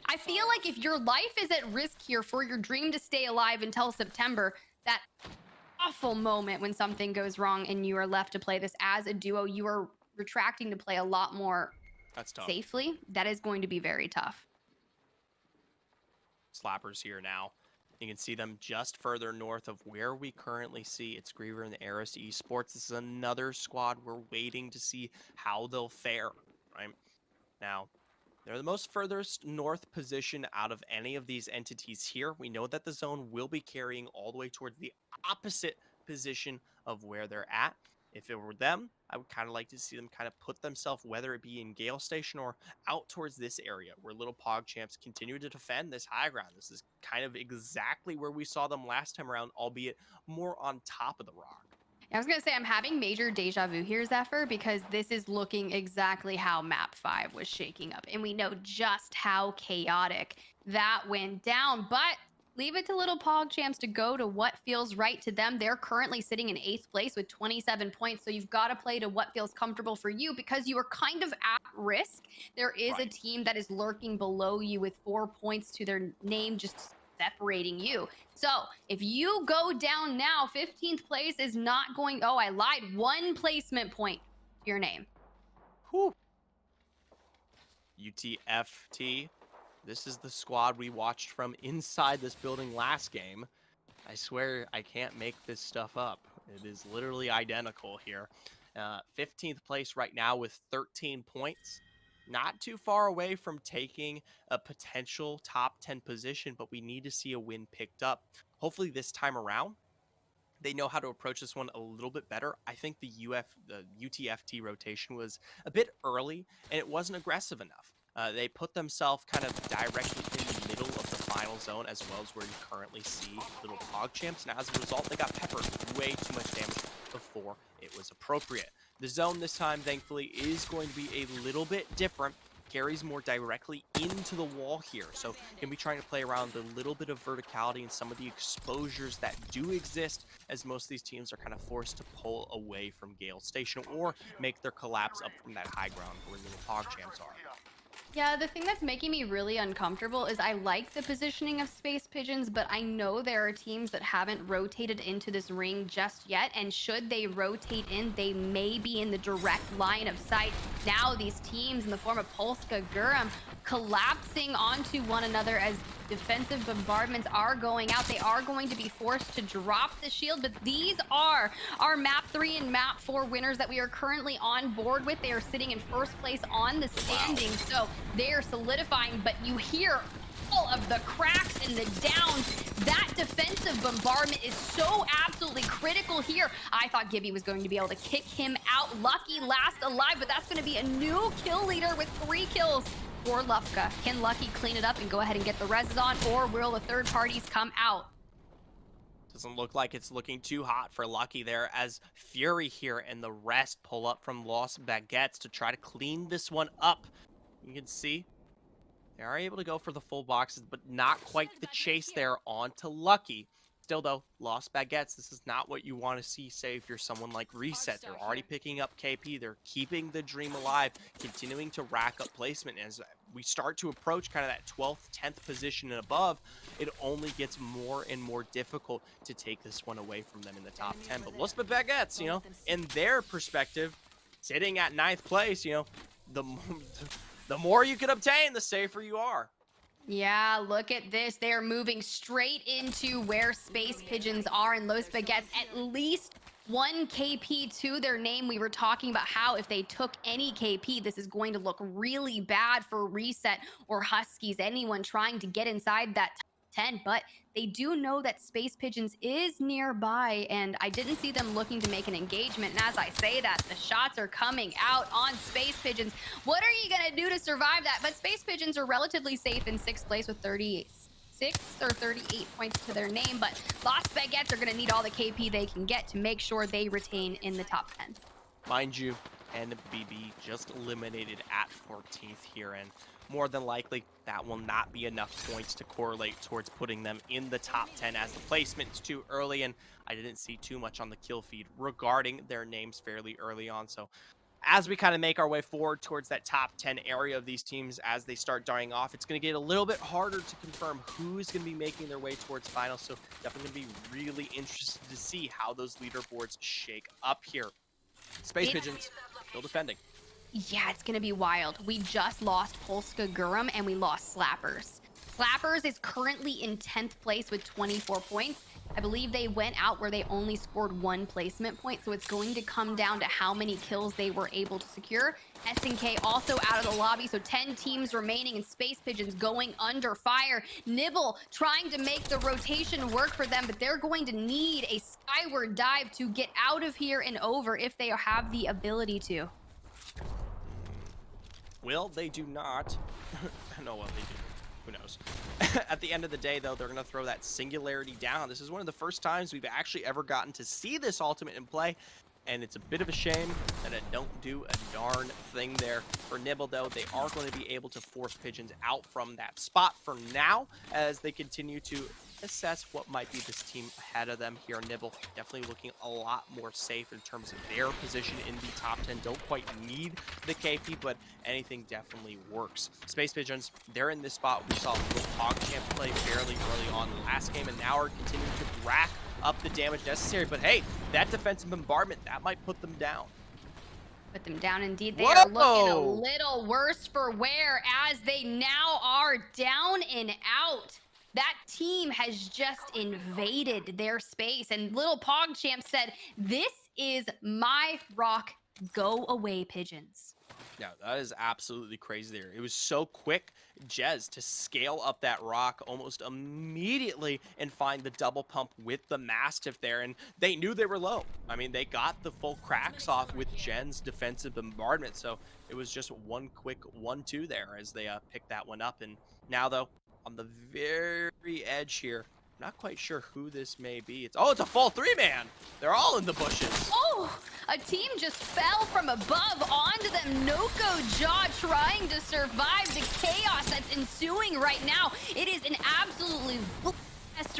I feel like if your life is at risk here for your dream to stay alive until September, that awful moment when something goes wrong and you are left to play this as a duo. You are retracting to play a lot more That's tough. safely. That is going to be very tough. Slappers here now. You can see them just further north of where we currently see it's Griever and the Aris Esports. This is another squad we're waiting to see how they'll fare, right? Now, they're the most furthest north position out of any of these entities here. We know that the zone will be carrying all the way towards the opposite position of where they're at. If it were them, I would kind of like to see them kind of put themselves, whether it be in Gale Station or out towards this area where Little Pog Champs continue to defend this high ground. This is kind of exactly where we saw them last time around, albeit more on top of the rock. I was going to say, I'm having major deja vu here, Zephyr, because this is looking exactly how map 5 was shaking up. And we know just how chaotic that went down. But leave it to Little Pog Champs to go to what feels right to them. They're currently sitting in 8th place with 27 points. So you've got to play to what feels comfortable for you because you are kind of at risk. There is a Right. team that is lurking below you with 4 points to their name, just separating you. So if you go down now, 15th place is not going. Oh, I lied. 1 placement point to your name. Whew. UTFT. This is the squad we watched from inside this building last game. I swear I can't make this stuff up. It is literally identical here. 15th place right now with 13 points. Not too far away from taking a potential top 10 position, but we need to see a win picked up. Hopefully this time around, they know how to approach this one a little bit better. I think the UTFT rotation was a bit early, and it wasn't aggressive enough. They put themselves kind of directly in the middle of the final zone, as well as where you currently see Little Pog Champs, and as a result, they got peppered with way too much damage before it was appropriate. The zone this time, thankfully, is going to be a little bit different. Carries more directly into the wall here, so going to be trying to play around the little bit of verticality and some of the exposures that do exist, as most of these teams are kind of forced to pull away from Gale Station or make their collapse up from that high ground where Little Pog Champs are. Yeah, the thing that's making me really uncomfortable is I like the positioning of Space Pigeons, but I know there are teams that haven't rotated into this ring just yet, and should they rotate in, they may be in the direct line of sight. Now these teams in the form of Polska, Guram, collapsing onto one another as defensive bombardments are going out. They are going to be forced to drop the shield, but these are our map 3 and map 4 winners that we are currently on board with. They are sitting in first place on the standings, so they are solidifying, but you hear all of the cracks and the downs. That defensive bombardment is so absolutely critical here. I thought Gibby was going to be able to kick him out. Lucky last alive, but that's going to be a new kill leader with 3 kills for Lufka. Can Lucky clean it up and go ahead and get the reses on, or will the third parties come out? Doesn't look like it's looking too hot for Lucky there, as Fury here and the rest pull up from Lost Baguettes to try to clean this one up. You can see they are able to go for the full boxes, but not quite the chase there onto Lucky. Still, though, Lost Baguettes, this is not what you want to see, say, if you're someone like Reset. They're already picking up KP. They're keeping the dream alive, continuing to rack up placement. As we start to approach kind of that 12th, 10th position and above, it only gets more and more difficult to take this one away from them in the top 10. But Lost Baguettes, you know, in their perspective, sitting at 9th place, you know, the more you can obtain, the safer you are. Yeah, look at this. They are moving straight into where Space Pigeons are, and Los Baguettes at least 1 KP to their name. We were talking about how if they took any KP, this is going to look really bad for Reset or Huskies, anyone trying to get inside that top 10, but they do know that Space Pigeons is nearby, and I didn't see them looking to make an engagement. And as I say that, the shots are coming out on Space Pigeons. What are you gonna do to survive that? But Space Pigeons are relatively safe in 6th place with 36 or 38 points to their name, but Lost Baguettes are gonna need all the KP they can get to make sure they retain in the top 10. Mind you, NBB just eliminated at 14th here, and more than likely that will not be enough points to correlate towards putting them in the top 10, as the placement's too early, and I didn't see too much on the kill feed regarding their names fairly early on. So as we kind of make our way forward towards that top 10 area of these teams as they start dying off, it's going to get a little bit harder to confirm who's going to be making their way towards finals. So definitely going to be really interested to see how those leaderboards shake up here. Space Pigeons still defending. Yeah, it's going to be wild. We just lost Polska Gurum and we lost Slappers. Slappers is currently in 10th place with 24 points. I believe they went out where they only scored 1 placement point, so it's going to come down to how many kills they were able to secure. SNK also out of the lobby, so 10 teams remaining, and Space Pigeons going under fire. Nibble trying to make the rotation work for them, but they're going to need a skyward dive to get out of here and over if they have the ability to. Well, they do not. No, well, they do. Who knows? At the end of the day, though, they're going to throw that singularity down. This is one of the first times we've actually ever gotten to see this ultimate in play, and it's a bit of a shame that it don't do a darn thing there. For Nibble, though, they are going to be able to force Pigeons out from that spot for now as they continue to assess what might be this team ahead of them here. Nibble definitely looking a lot more safe in terms of their position in the top 10. Don't quite need the KP, but anything definitely works. Space Pigeons, they're in this spot. We saw Little PogChamp play fairly early on the last game, and now are continuing to rack up the damage necessary. But hey, that defensive bombardment, that might put them down. Put them down indeed. They Whoa! are looking a little worse for wear as they now are down and out. That team has just invaded their space, and Little PogChamp said, "This is my rock. Go away, Pigeons." Yeah, that is absolutely crazy there. It was so quick, Jez, to scale up that rock almost immediately and find the double pump with the Mastiff there, and they knew they were low. I mean, they got the full cracks off with Jen's defensive bombardment, so it was just one quick 1-2 there as they picked that one up. And now, though, on the very edge here, not quite sure who this may be. It's a full 3-man. They're all in the bushes. Oh, a team just fell from above onto them. Noko Jaw trying to survive the chaos that's ensuing right now. It is an absolutely blast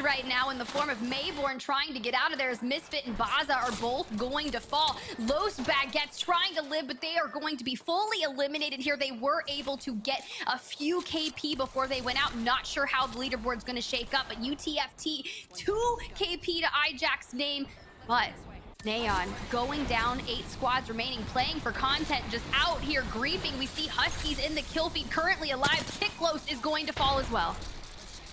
right now in the form of Mayborn trying to get out of there as Misfit and Baza are both going to fall. Los Baguettes trying to live, but they are going to be fully eliminated here. They were able to get a few KP before they went out. Not sure how the leaderboard's going to shake up, but UTFT 2 KP to iJack's name, but Neon going down, 8 squads remaining, playing for content, just out here griefing. We see Huskies in the kill feed, currently alive. Kiklos is going to fall as well.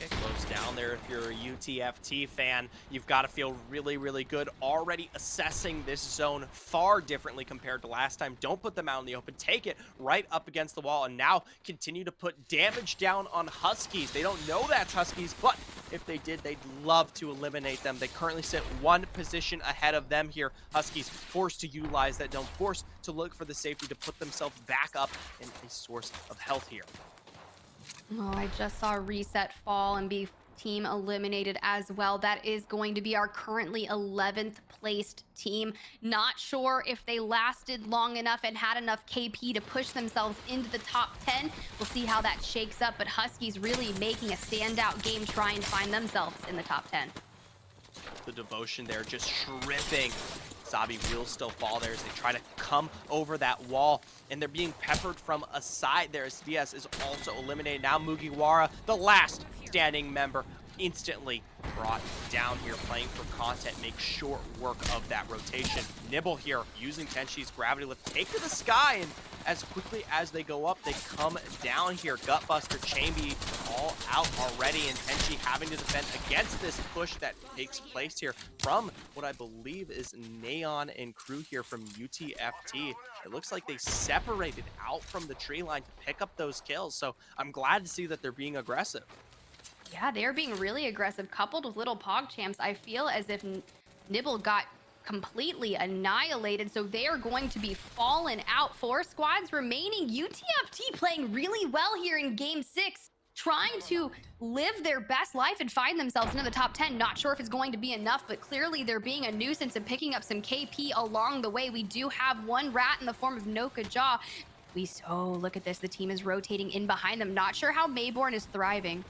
Close down there. If you're a UTFT fan, you've got to feel really, really good. Already assessing this zone far differently compared to last time. Don't put them out in the open. Take it right up against the wall, and now continue to put damage down on Huskies. They don't know that's Huskies, but if they did, they'd love to eliminate them. They currently sit 1 position ahead of them here. Huskies forced to utilize that dome, forced to look for the safety to put themselves back up in a source of health here. Oh, I just saw Reset fall and be team eliminated as well. That is going to be our currently 11th placed team. Not sure if they lasted long enough and had enough KP to push themselves into the top 10. We'll see how that shakes up, but Huskies really making a standout game trying to find themselves in the top 10. The devotion there just shrimping. Zabi will still fall there as they try to come over that wall, and they're being peppered from a side there as CS is also eliminated. Now Mugiwara, the last standing member, instantly brought down here, playing for content, make short work of that rotation. Nibble here using Tenshi's gravity lift, take to the sky, and as quickly as they go up, they come down here. Gutbuster, Chamby all out already, and Tenshi having to defend against this push that takes place here from what I believe is Neon and crew here from UTFT. It looks like they separated out from the tree line to pick up those kills, so I'm glad to see that they're being aggressive. Yeah, they're being really aggressive, coupled with Little PogChamps. I feel as if Nibble got completely annihilated, so they are going to be fallen out. 4 squads remaining. UTFT playing really well here in game 6, trying to live their best life and find themselves into the top 10. Not sure if it's going to be enough, but clearly they're being a nuisance and picking up some KP along the way. We do have one rat in the form of Noka Jaw. Look at this, the team is rotating in behind them. Not sure how Mayborn is thriving.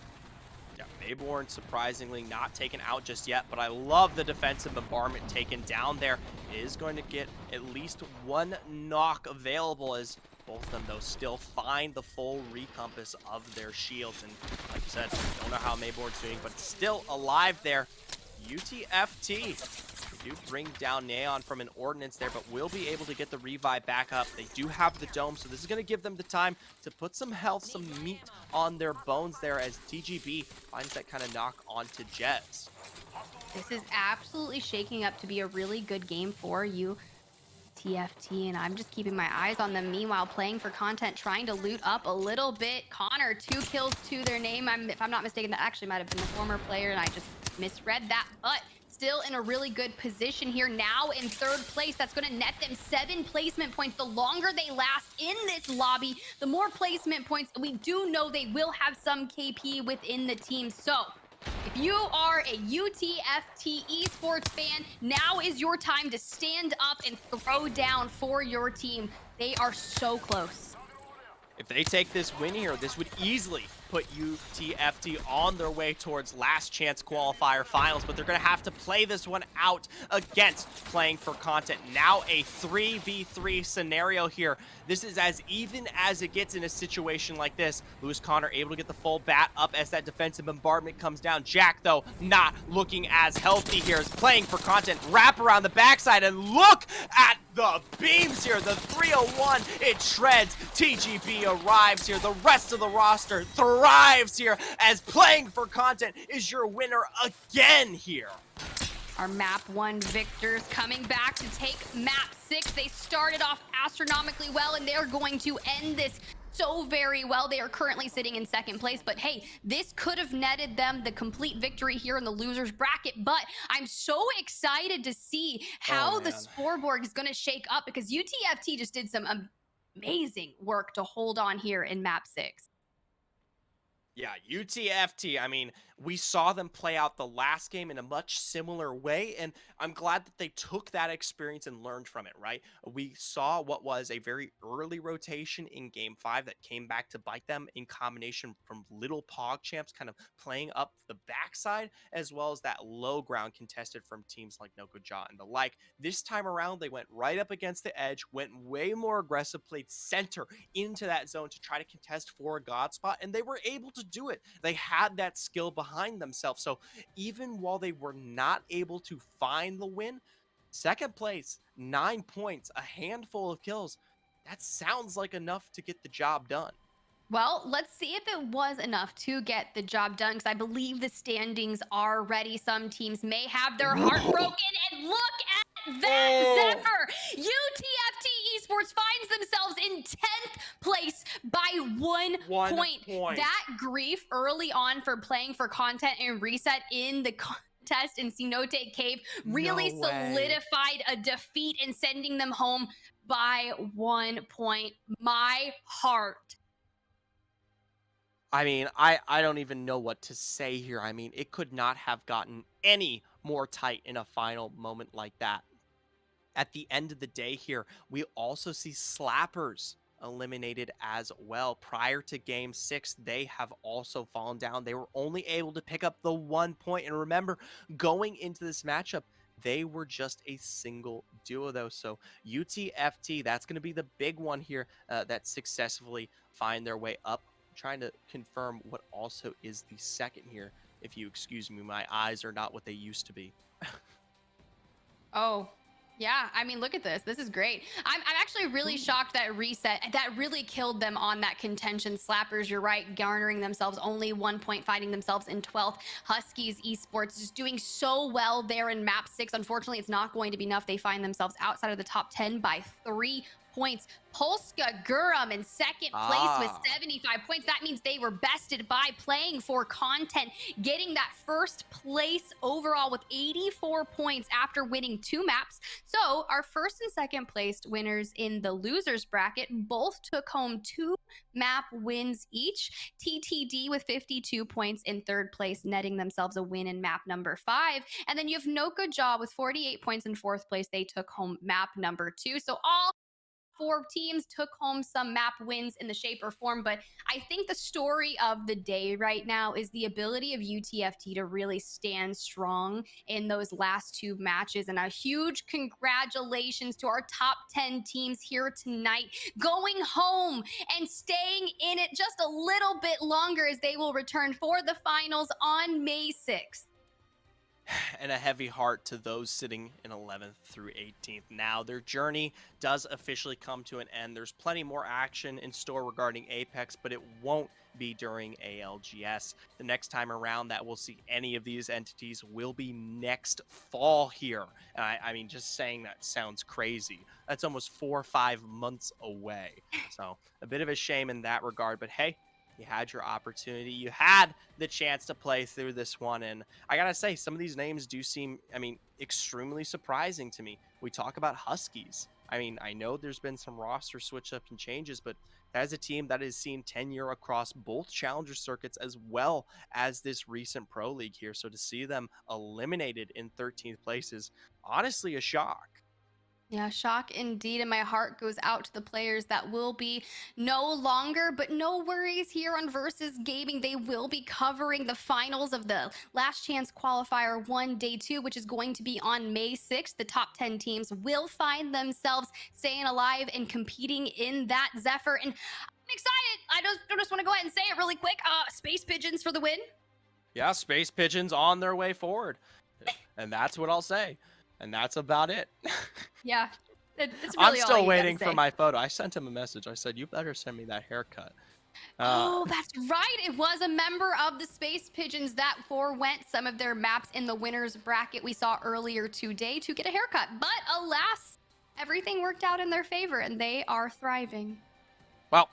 Yeah, Mayborn surprisingly not taken out just yet, but I love the defensive bombardment taken down there. It is going to get at least one knock available as both of them, though, still find the full recompass of their shields. And like you said, don't know how Mayborn's doing, but still alive there. UTFT do bring down Neon from an ordnance there, but will be able to get the revive back up. They do have the dome, so this is going to give them the time to put some health, some meat on their bones there as TGB finds that kind of knock onto Jez. This is absolutely shaking up to be a really good game for you, TFT, and I'm just keeping my eyes on them. Meanwhile, playing for content, trying to loot up a little bit. Connor, 2 kills to their name. If I'm not mistaken, that actually might have been the former player, and I just misread that, but still in a really good position here. Now in 3rd place, that's going to net them 7 placement points. The longer they last in this lobby, the more placement points. We do know they will have some KP within the team. So if you are a UTFT esports fan, now is your time to stand up and throw down for your team. They are so close. If they take this win here, this would easily put UTFT on their way towards last chance qualifier finals, but they're going to have to play this one out against playing for content. Now a 3v3 scenario here. This is as even as it gets in a situation like this. Lewis Connor able to get the full bat up as that defensive bombardment comes down. Jack, though, not looking as healthy here, is playing for content. Wrap around the backside, and look at the beams here. The 301, it shreds. TGB arrives here. The rest of the roster thrives here as playing for content is your winner again here. Our map 1 victors coming back to take map 6. They started off astronomically well, and they're going to end this so very well. They are currently sitting in 2nd place, but hey, this could have netted them the complete victory here in the losers bracket. But I'm so excited to see how the scoreboard is going to shake up, because UTFT just did some amazing work to hold on here in map 6. Yeah, UTFT, I mean, we saw them play out the last game in a much similar way, and I'm glad that they took that experience and learned from it, right? We saw what was a very early rotation in Game 5 that came back to bite them in combination from little PogChamps kind of playing up the backside, as well as that low ground contested from teams like Nokoja and the like. This time around, they went right up against the edge, went way more aggressive, played center into that zone to try to contest for a god spot, and they were able to do it. They had that skill behind themselves. So even while they were not able to find the win, 2nd place, 9 points, a handful of kills, that sounds like enough to get the job done. Well, let's see if it was enough to get the job done, because I believe the standings are ready. Some teams may have their heart broken, and look at that, Zephyr! UTFT Esports finds themselves in 10th place by 1 point. That grief early on for playing for content and reset in the contest in Cenote Cave really solidified a defeat and sending them home by 1 point. My heart. I mean, I don't even know what to say here. I mean, it could not have gotten any more tight in a final moment like that. At the end of the day here, we also see Slappers eliminated as well. Prior to Game 6, they have also fallen down. They were only able to pick up the 1 point. And remember, going into this matchup, they were just a single duo, though. So UTFT, that's going to be the big one here that successfully find their way up. I'm trying to confirm what also is the 2nd here. If you excuse me, my eyes are not what they used to be. Oh, yeah. I mean, look at this. This is great. I'm actually really shocked that reset, that really killed them on that contention. Slappers, you're right, garnering themselves only 1 point, finding themselves in 12th. Huskies Esports just doing so well there in map 6. Unfortunately, it's not going to be enough. They find themselves outside of the top 10 by 3 points. Polska Gurum in 2nd place with 75 points. That means they were bested by playing for content, getting that 1st place overall with 84 points after winning 2 maps. So our 1st and 2nd placed winners in the losers bracket both took home 2 map wins each. TTD with 52 points in 3rd place, netting themselves a win in map number 5. And then you have Nokoja with 48 points in 4th place. They took home map number 2. So all 4 teams took home some map wins in the shape or form, but I think the story of the day right now is the ability of UTFT to really stand strong in those last 2 matches. And a huge congratulations to our top 10 teams here tonight, going home and staying in it just a little bit longer as they will return for the finals on May 6th. And a heavy heart to those sitting in 11th through 18th. Now, their journey does officially come to an end. There's plenty more action in store regarding Apex, but it won't be during ALGS. The next time around that we'll see any of these entities will be next fall here. And I mean, just saying that sounds crazy. That's almost 4 or 5 months away. So a bit of a shame in that regard, but hey, you had your opportunity. You had the chance to play through this one. And I got to say, some of these names do seem, I mean, extremely surprising to me. We talk about Huskies. I mean, I know there's been some roster switch up and changes, but that is a team that has seen tenure across both challenger circuits as well as this recent pro league here. So to see them eliminated in 13th place is honestly a shock. Yeah, shock indeed. And my heart goes out to the players that will be no longer, but no worries here on Versus Gaming. They will be covering the finals of the Last Chance Qualifier 1 Day 2, which is going to be on May 6th. The top 10 teams will find themselves staying alive and competing in that Zephyr. And I'm excited. I just want to go ahead and say it really quick. Space Pigeons for the win. Yeah, Space Pigeons on their way forward. And that's what I'll say. And that's about it. Yeah, it's really I'm all still you waiting gotta for say. my photo. I sent him a message. I said, you better send me that haircut. Oh, that's right. It was a member of the Space Pigeons that forewent some of their maps in the winners bracket we saw earlier today to get a haircut. But alas, everything worked out in their favor and they are thriving. Well,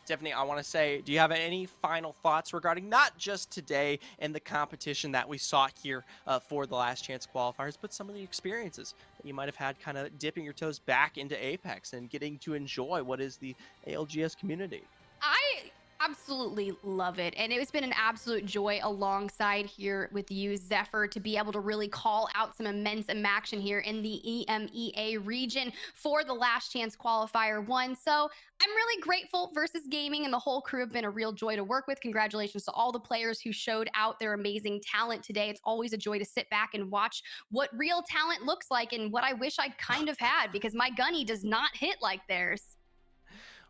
Tiffany, I want to say, do you have any final thoughts regarding not just today and the competition that we saw here for the Last Chance qualifiers, but some of the experiences that you might have had kind of dipping your toes back into Apex and getting to enjoy what is the ALGS community? I absolutely love it. And it's been an absolute joy alongside here with you, Zephyr, to be able to really call out some immense action here in the EMEA region for the Last Chance Qualifier 1. So I'm really grateful. Versus Gaming and the whole crew have been a real joy to work with. Congratulations to all the players who showed out their amazing talent today. It's always a joy to sit back and watch what real talent looks like and what I wish I kind of had, because my gunny does not hit like theirs.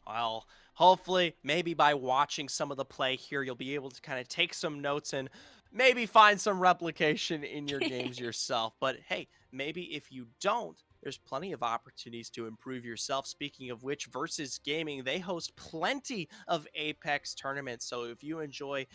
Well, hopefully, maybe by watching some of the play here, you'll be able to kind of take some notes and maybe find some replication in your games yourself. But hey, maybe if you don't, there's plenty of opportunities to improve yourself. Speaking of which, Versus Gaming, they host plenty of Apex tournaments. So if you enjoy,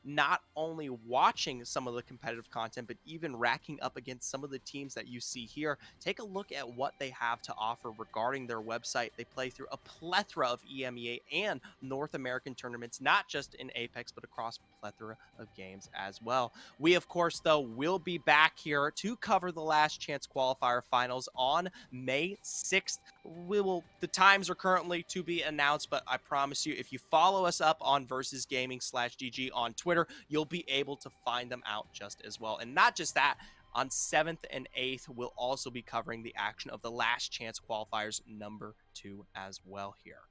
not only watching some of the competitive content, but even racking up against some of the teams that you see here, take a look at what they have to offer regarding their website. They play through a plethora of EMEA and North American tournaments, not just in Apex, but across a plethora of games as well. We, of course, though, will be back here to cover the Last Chance Qualifier finals on May 6th. The times are currently to be announced, but I promise you, if you follow us up on Versus Gaming /GG on Twitter, you'll be able to find them out just as well. And not just that, on 7th and 8th, we'll also be covering the action of the Last Chance Qualifiers number 2 as well here.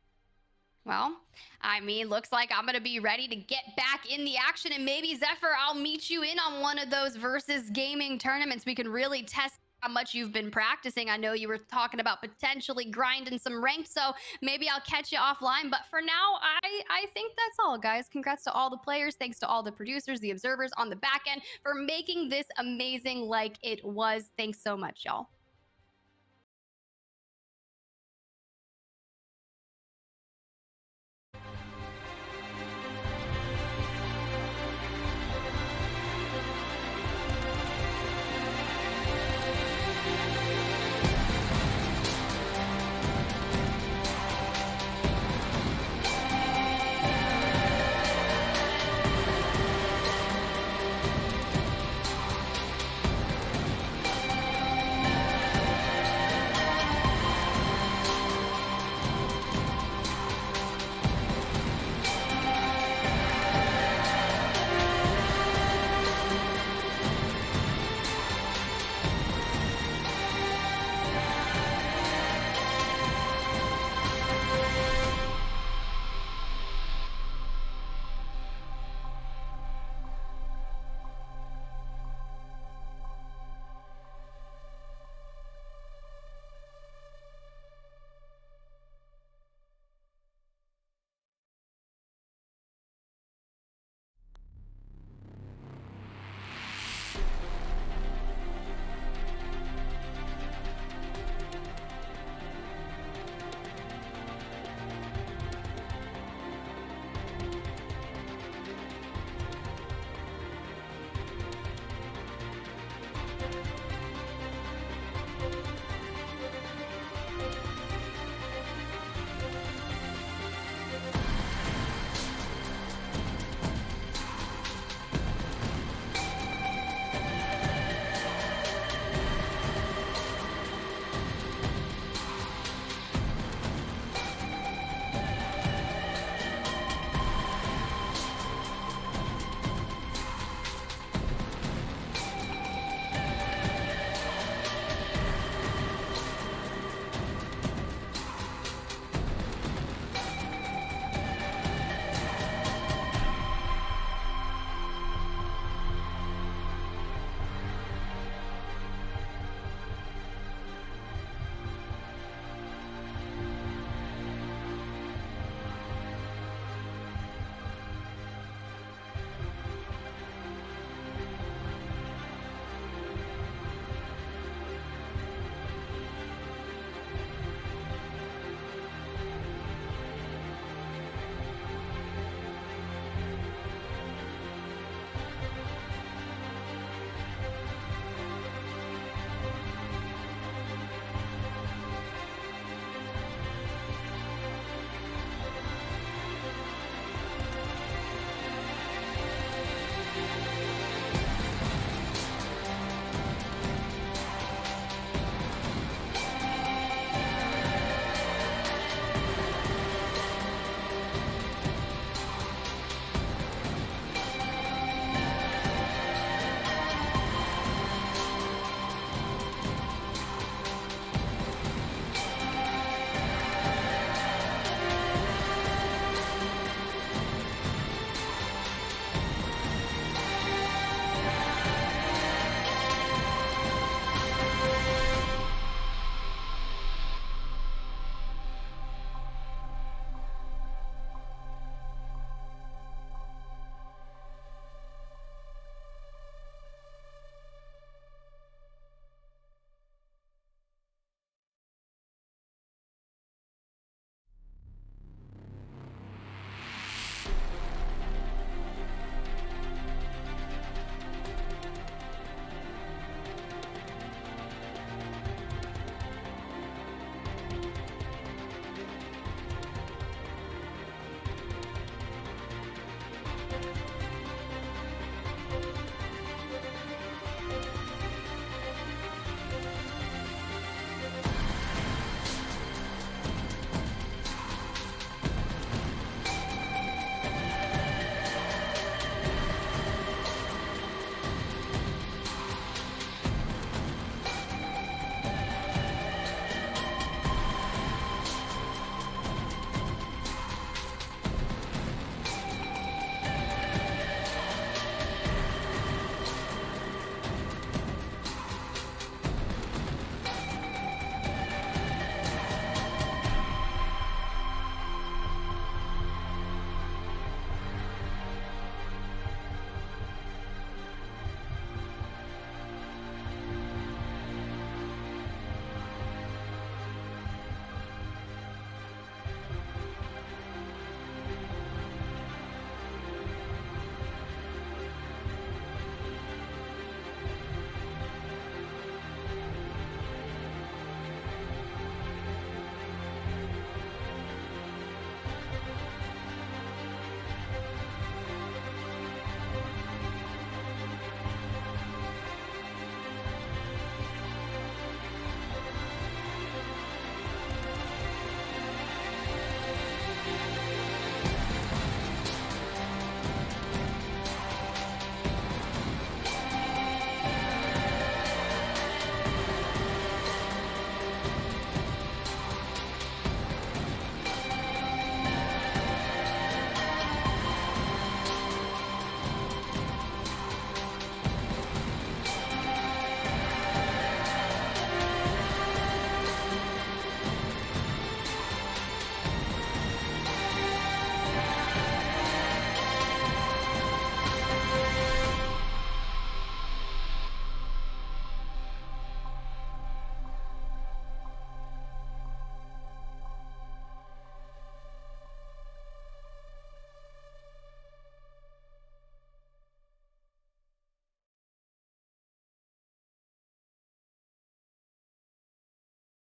Well, I mean, looks like I'm going to be ready to get back in the action. And maybe, Zephyr, I'll meet you in on one of those Versus Gaming tournaments. We can really test how much you've been practicing. I know you were talking about potentially grinding some ranked, so maybe I'll catch you offline. But for now, I think that's all, guys. Congrats to all the players. Thanks to all the producers, the observers on the back end for making this amazing like it was. Thanks so much, y'all.